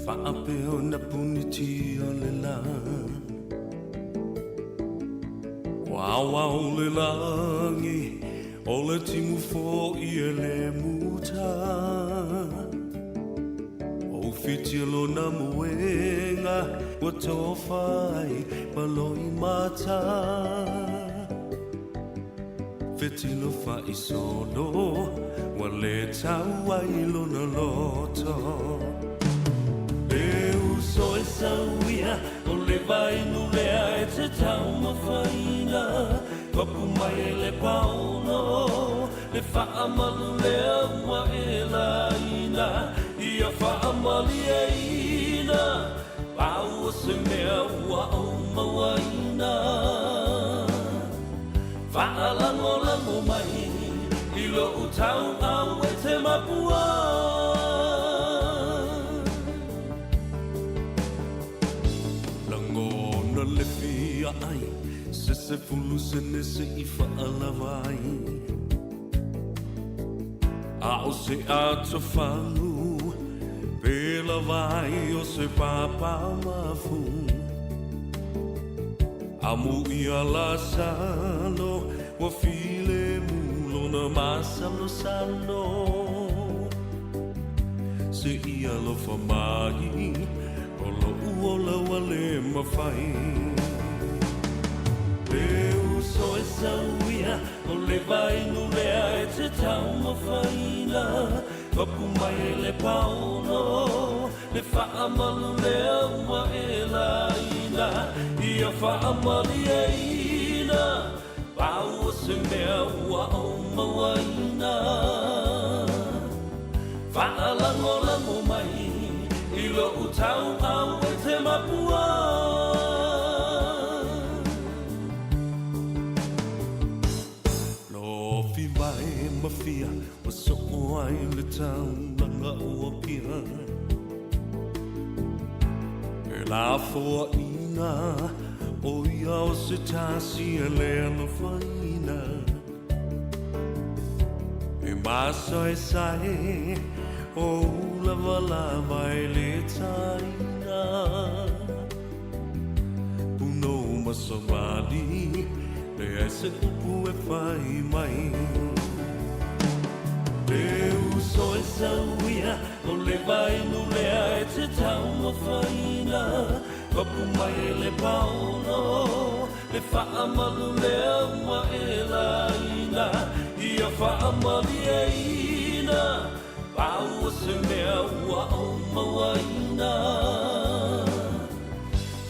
Whaape o na puniti o le la Wawa o le langi O le timu fo I le muta O fitialo na muenga Wa tofai paloi mata Fetilo fa I solo Wa le tau ai lona loto Le uso e sauia O le vai nulea e te tau mawhaina Kapu mai e le pauno Le whaamalu lea ua e laina Ia whaamali e ina Pau o se mea ua au mawaina Whaalango lango mai Ilo utau au e te mapua Lango na le fia ai Se fulu se ne se I whaalawai A o se ato whangu Pela vai o se papa mafu Amu ia la salo Wa file mulo na masalo salo Se ia lo famai O lo uola wale mawhai Le uso e sauia O le vai nulea e te tau mawhaina Kapu mai e le pauno Le whaamalu lea ua e laina Ia whaamali e ina Pau o se mea ua au mawaina Whaalango lango mai Ilo utau au e te mapua Mafia wa soko ai le tau langa ua pia E la foa ina o ia o se tasi e le alo faina E masa e sae o lava lava e le taina Puno masamali le ai se upu e fai mai Le uso e sauia O le vai nulea e te tau mawhaina Kapu mai e le pauno Le whaamalu lea ua e laina Ia whaamali e ina Pau o se mea ua au mawaina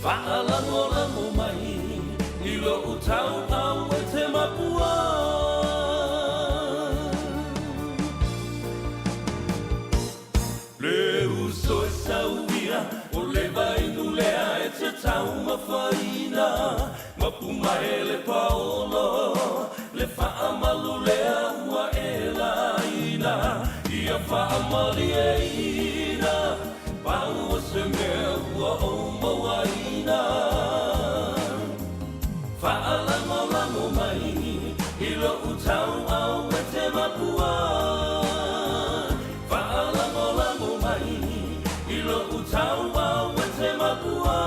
Whaalango lango mai Ilo utau au e te mapua Le uso e sauia O le vai nulea e te tau mawhaina Mapuma e le paolo Le whaamalu lea ua e laina Ia whaamali e ina Pau o se mea ua o mawaina Whaalango lango mai Ilo utau au e te mapua Ilo utau au e te mapua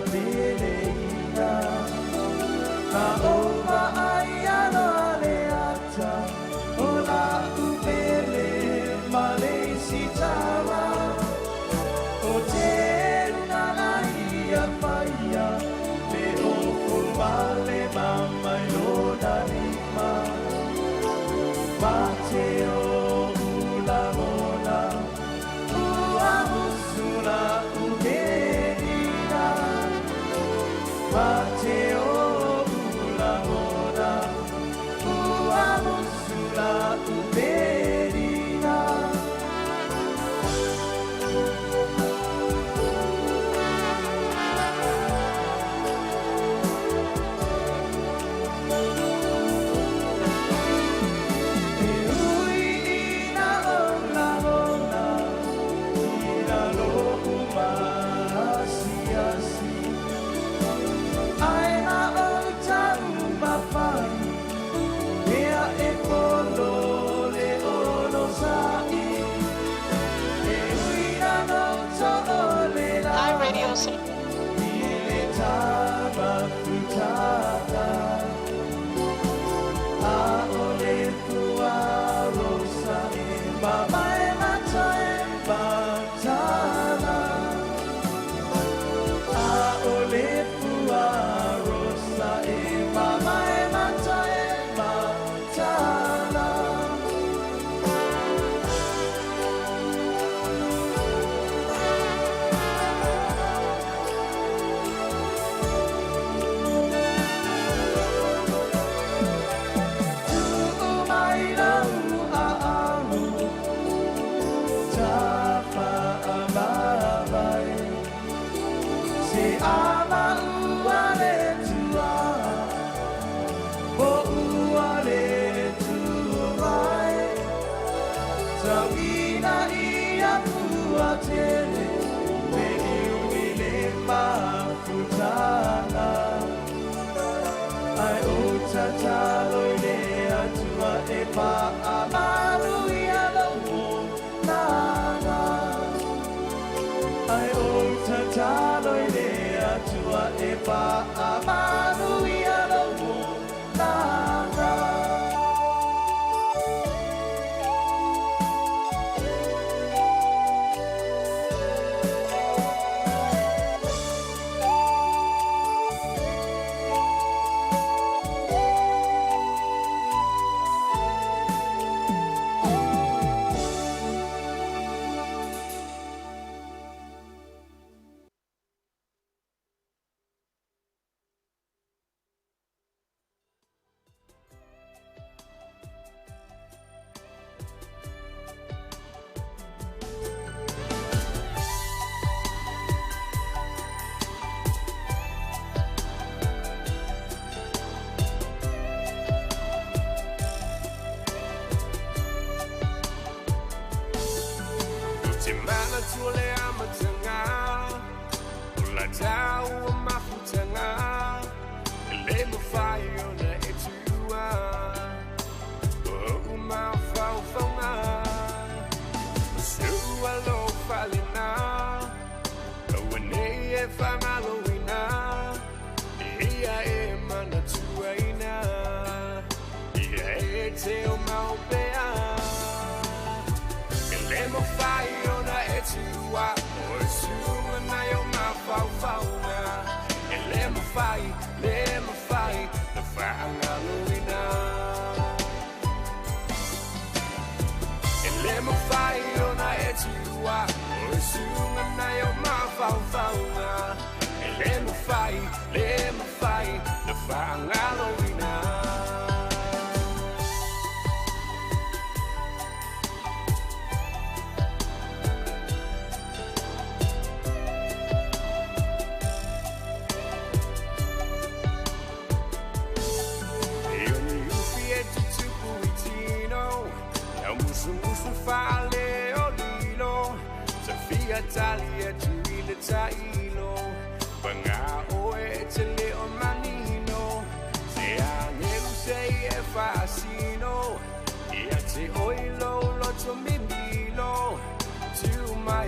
peleina Na oma ai ano le ata O la upele male sitara O te luna ia paia Me o kumale mama yona lima Mate o ula mona Ua musula ugerina Mate o ula mona Ua musula ugerina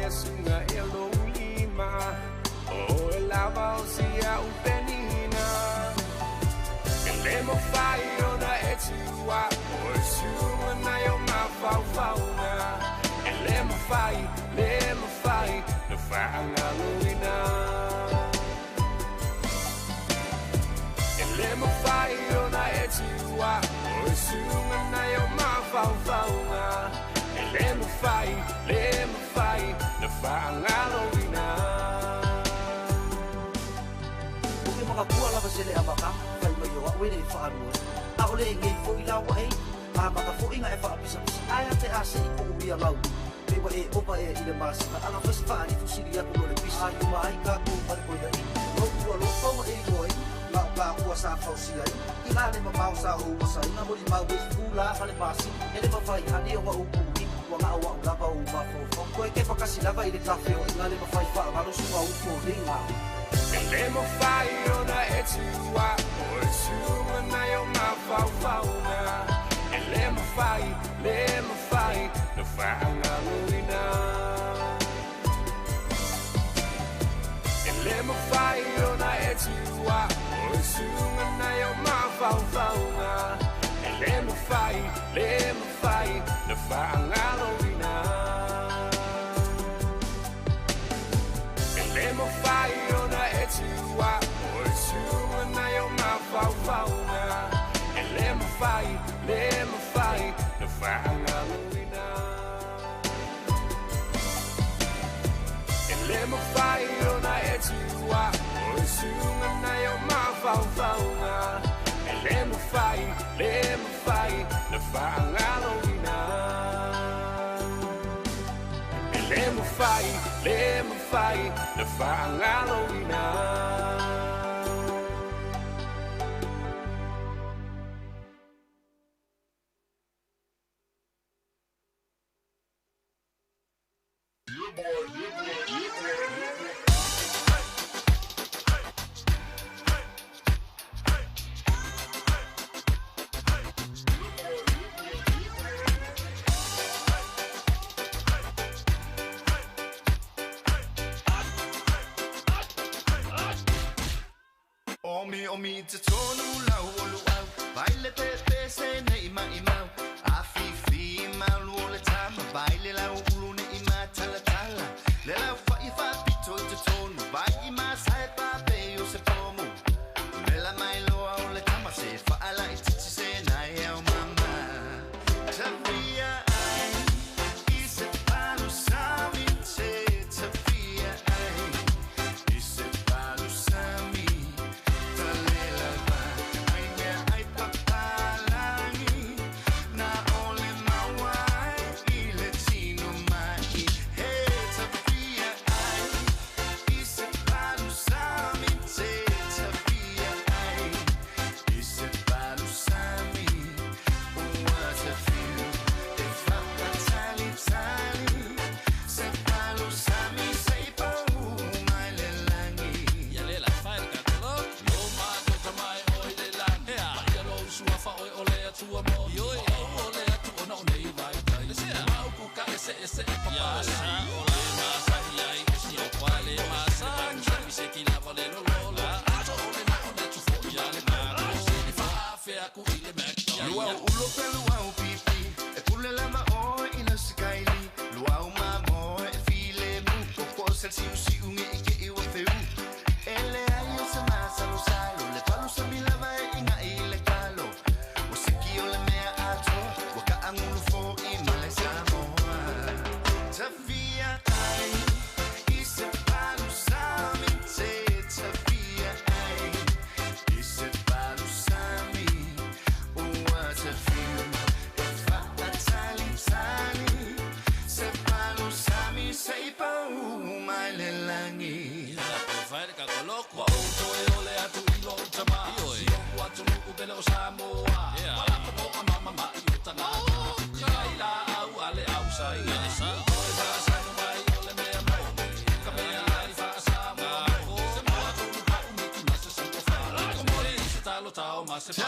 Sunga e lo lima o e lava o si koe ne whaanua. A ole ngei fo i lawa hei, a maka fo inga e whaapisa pisa. Aia te ase i ko ubia ngau. Mewa e opa e i le masika, ala whasi whaani fusiri aku lore pisa. A yuma ai ka ko pare koe ai. Rotua lo tonga e i ngoi, la o ka kua sa whausia ai. I la le mamau sa o wasa, inga mori mau e fula hale masi. E le mawhai hani o wa upu i, wa ngā o au lava o mafofo. Koe ke whakasi lava i le kafe o inga le mawhai wha valo sunga upo ringa. E le mawhai o na e tua, o e sunga na o mawhauwhaunga. E le mawhai, na whaanga luina. E le mawhai o na e tua, o e sunga na o mawhauwhaunga. E le mawhai, na whaanga luina. E le mawhai o na e tua, o e sunga na o mawhauwhaunga. E le mawhai, na whaanga luina. E le mawhai o na e tua, o e sunga na o mawhauwhaunga. E le mawhai, na whaanga luina. E le mawhai, na whaanga luina. Omi te tonu lau olu au Baile pepe se ne ima imau Afifi mau lu le tama Baile lau ulu ne ima tala tala Le lau whai whapito te tonu Vai ima sae pape o se pomu Le la mai loa o le tama Se whaala I titi se nai au mama Tawia ai I se palu sami te Tawia ai I se palu sami Luau ulo pe luau pipi E pule lama o ina sikaili Luau mamo e file mu Koko sel si usi unge ike iwa feu Ele ayo se masa lo salo Le palu sa milava e inga ile kalo Wasiki o le mea ato Waka angulu fo I male samoa Tafia ai I se palu sami te Tafia ai I se palu sami What a feel if I tali tali se palo sami sei pa mai le langi la fare ka koloko auto e ole atu ilo tama si o atu ku bele o samoa wala ko mama ma yuta na kaila au ale au sai sa oi sa sa no mai ole me mo ka me ai fa sa mo se mo atu ka umi ki na se ko fa ko mo se talo tao ma se pa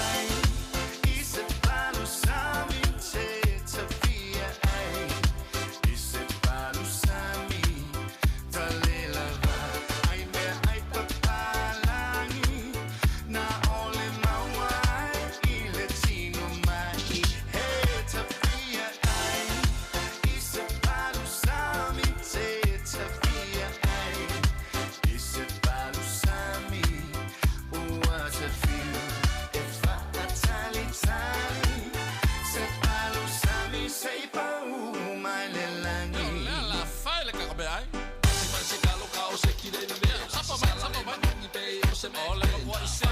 ai se palo sami te Tafia ai I se palo sami Tale lava Ai me ai papalangi Na ole mawai I le tino mai Hey Tafia ai I se palo sami te Tafia ai I se palo sami What a feel if I tali tali se palo sami sei pa mai le langi la fai le ka be ai si man se kalo ka o se kire ni me sapa mai ni pe o se me ole ko se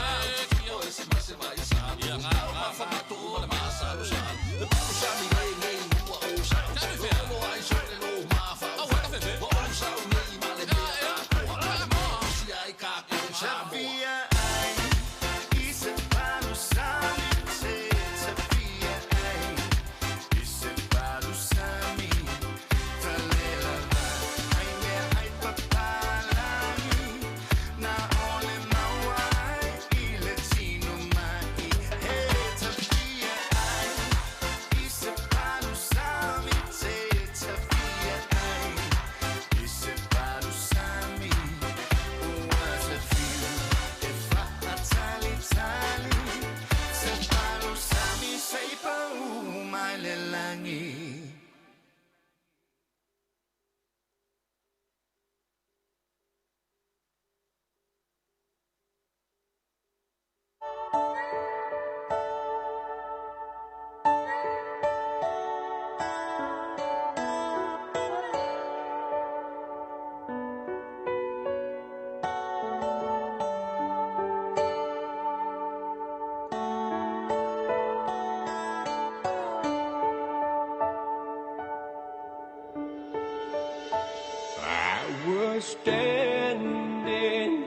standing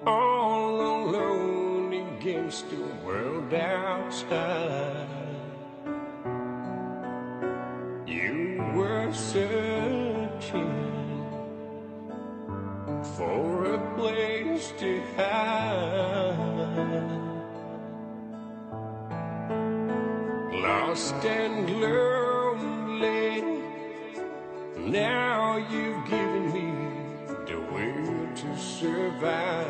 all alone against the world outside. You were searching for a place to hide, lost and lonely. Now you've given me the will to survive.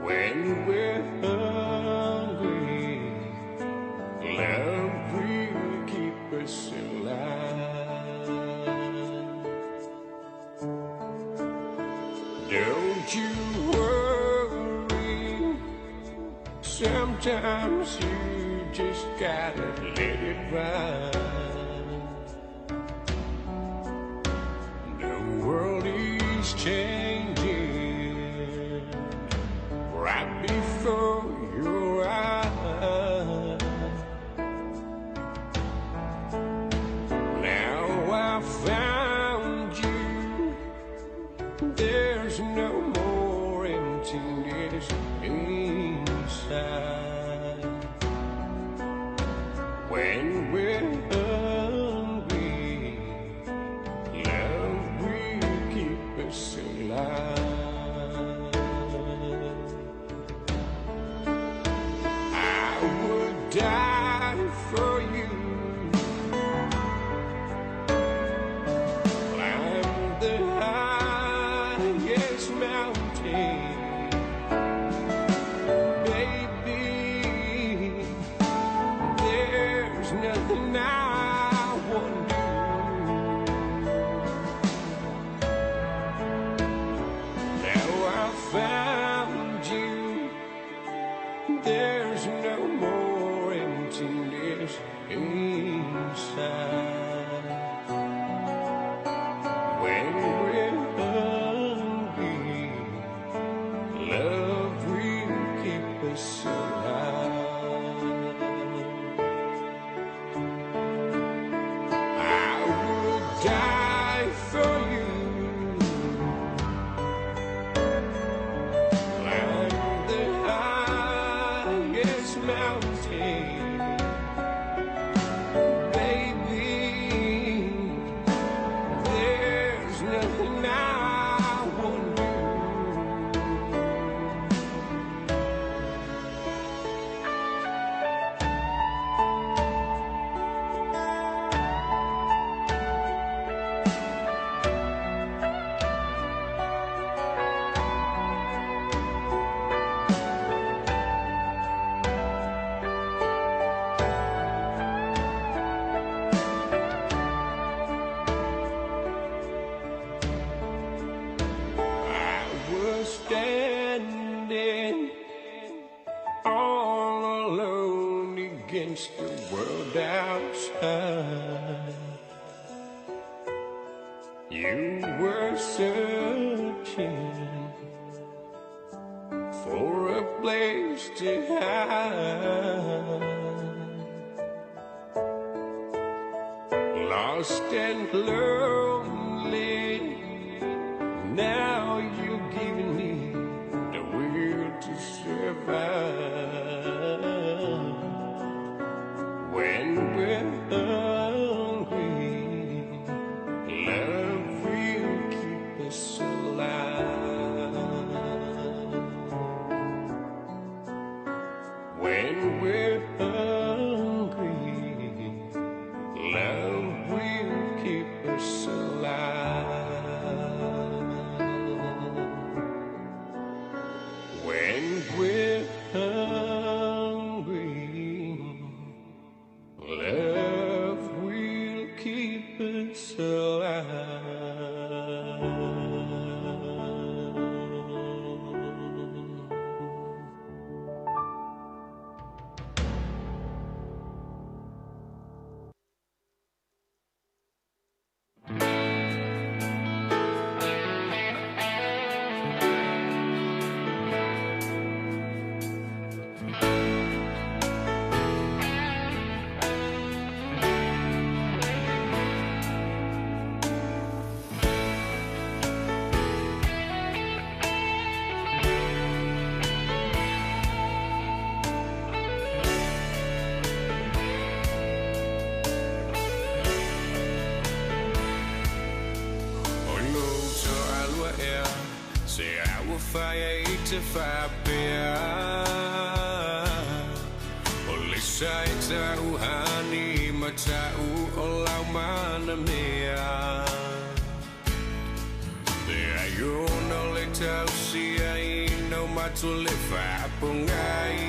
When we're hungry, love will keep us alive. Don't you worry, sometimes you just gotta let it ride. The world is changing right before your eyes. Now I found you, there's no more emptiness inside. When we're hungry, love will keep us alive. I would die for you, climb the highest mountain. Baby, there's nothing I won't do. Now I found you, there's no more emptiness inside. When we're hungry, love will keep us alive. I would die for you, climb the highest mountain. Baby, there's nothing I won't do. I was standing all alone against the world outside. You were searching for a place to hide, lost and lonely. Now you've given me the will to survive. When we're hungry, love will keep us alive. When we're hungry, love will keep us alive. When we're hungry, love will keep us alive. Se au fai te fa pea O le sai tau hani ma tau o lau mana mea Te aiona le tau sia ino matu le fa pungai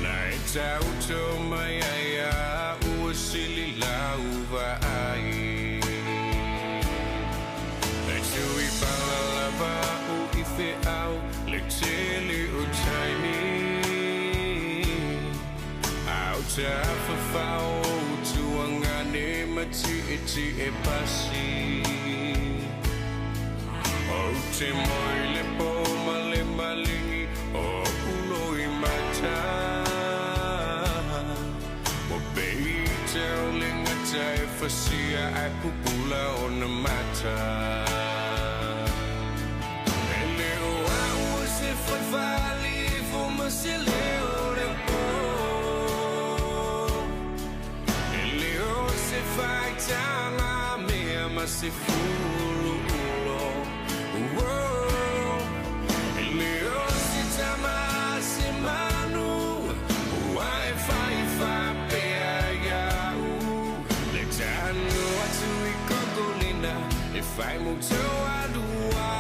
Na e tau to mai ai a ua sili lau va ai Tui palalava o I fe au le tele o taimi Au te awhawhau o tuangane mati iti e pasi O te moi le po male malingi o ulo I mata O bei te o lingata e fasia ai pupula o na mata Foi vale vou se leore po Ele o se vai tanga me ama se fulo Ele o se tama se manu Wai fai fa pe ya Le tanu atu I kokolina E fai mucho adua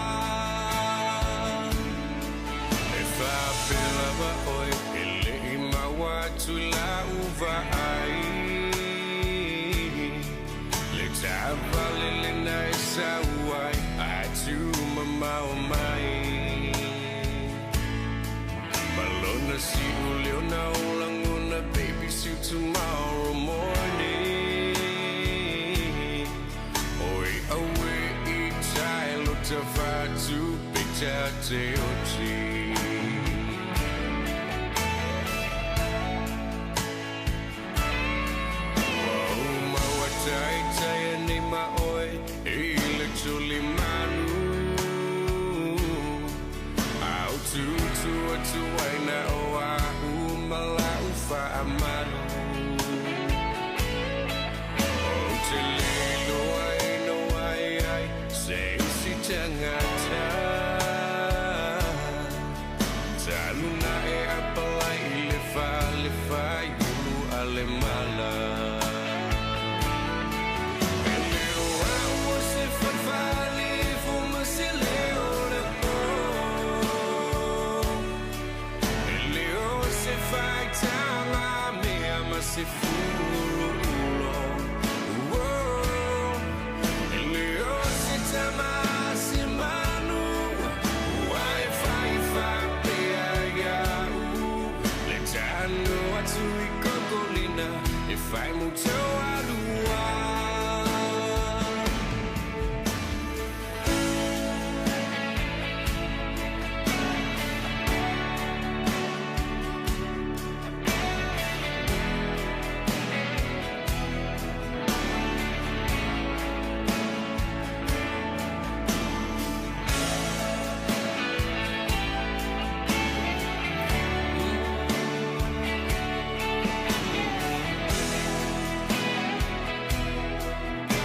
Pela oi ele mawa tu la uva ai le tava le na sa wai atu mama o mai Malona si ulio na ulanguna baby see tomorrow morning Oi awe I child to fatu picture te oti Tai tai ni ma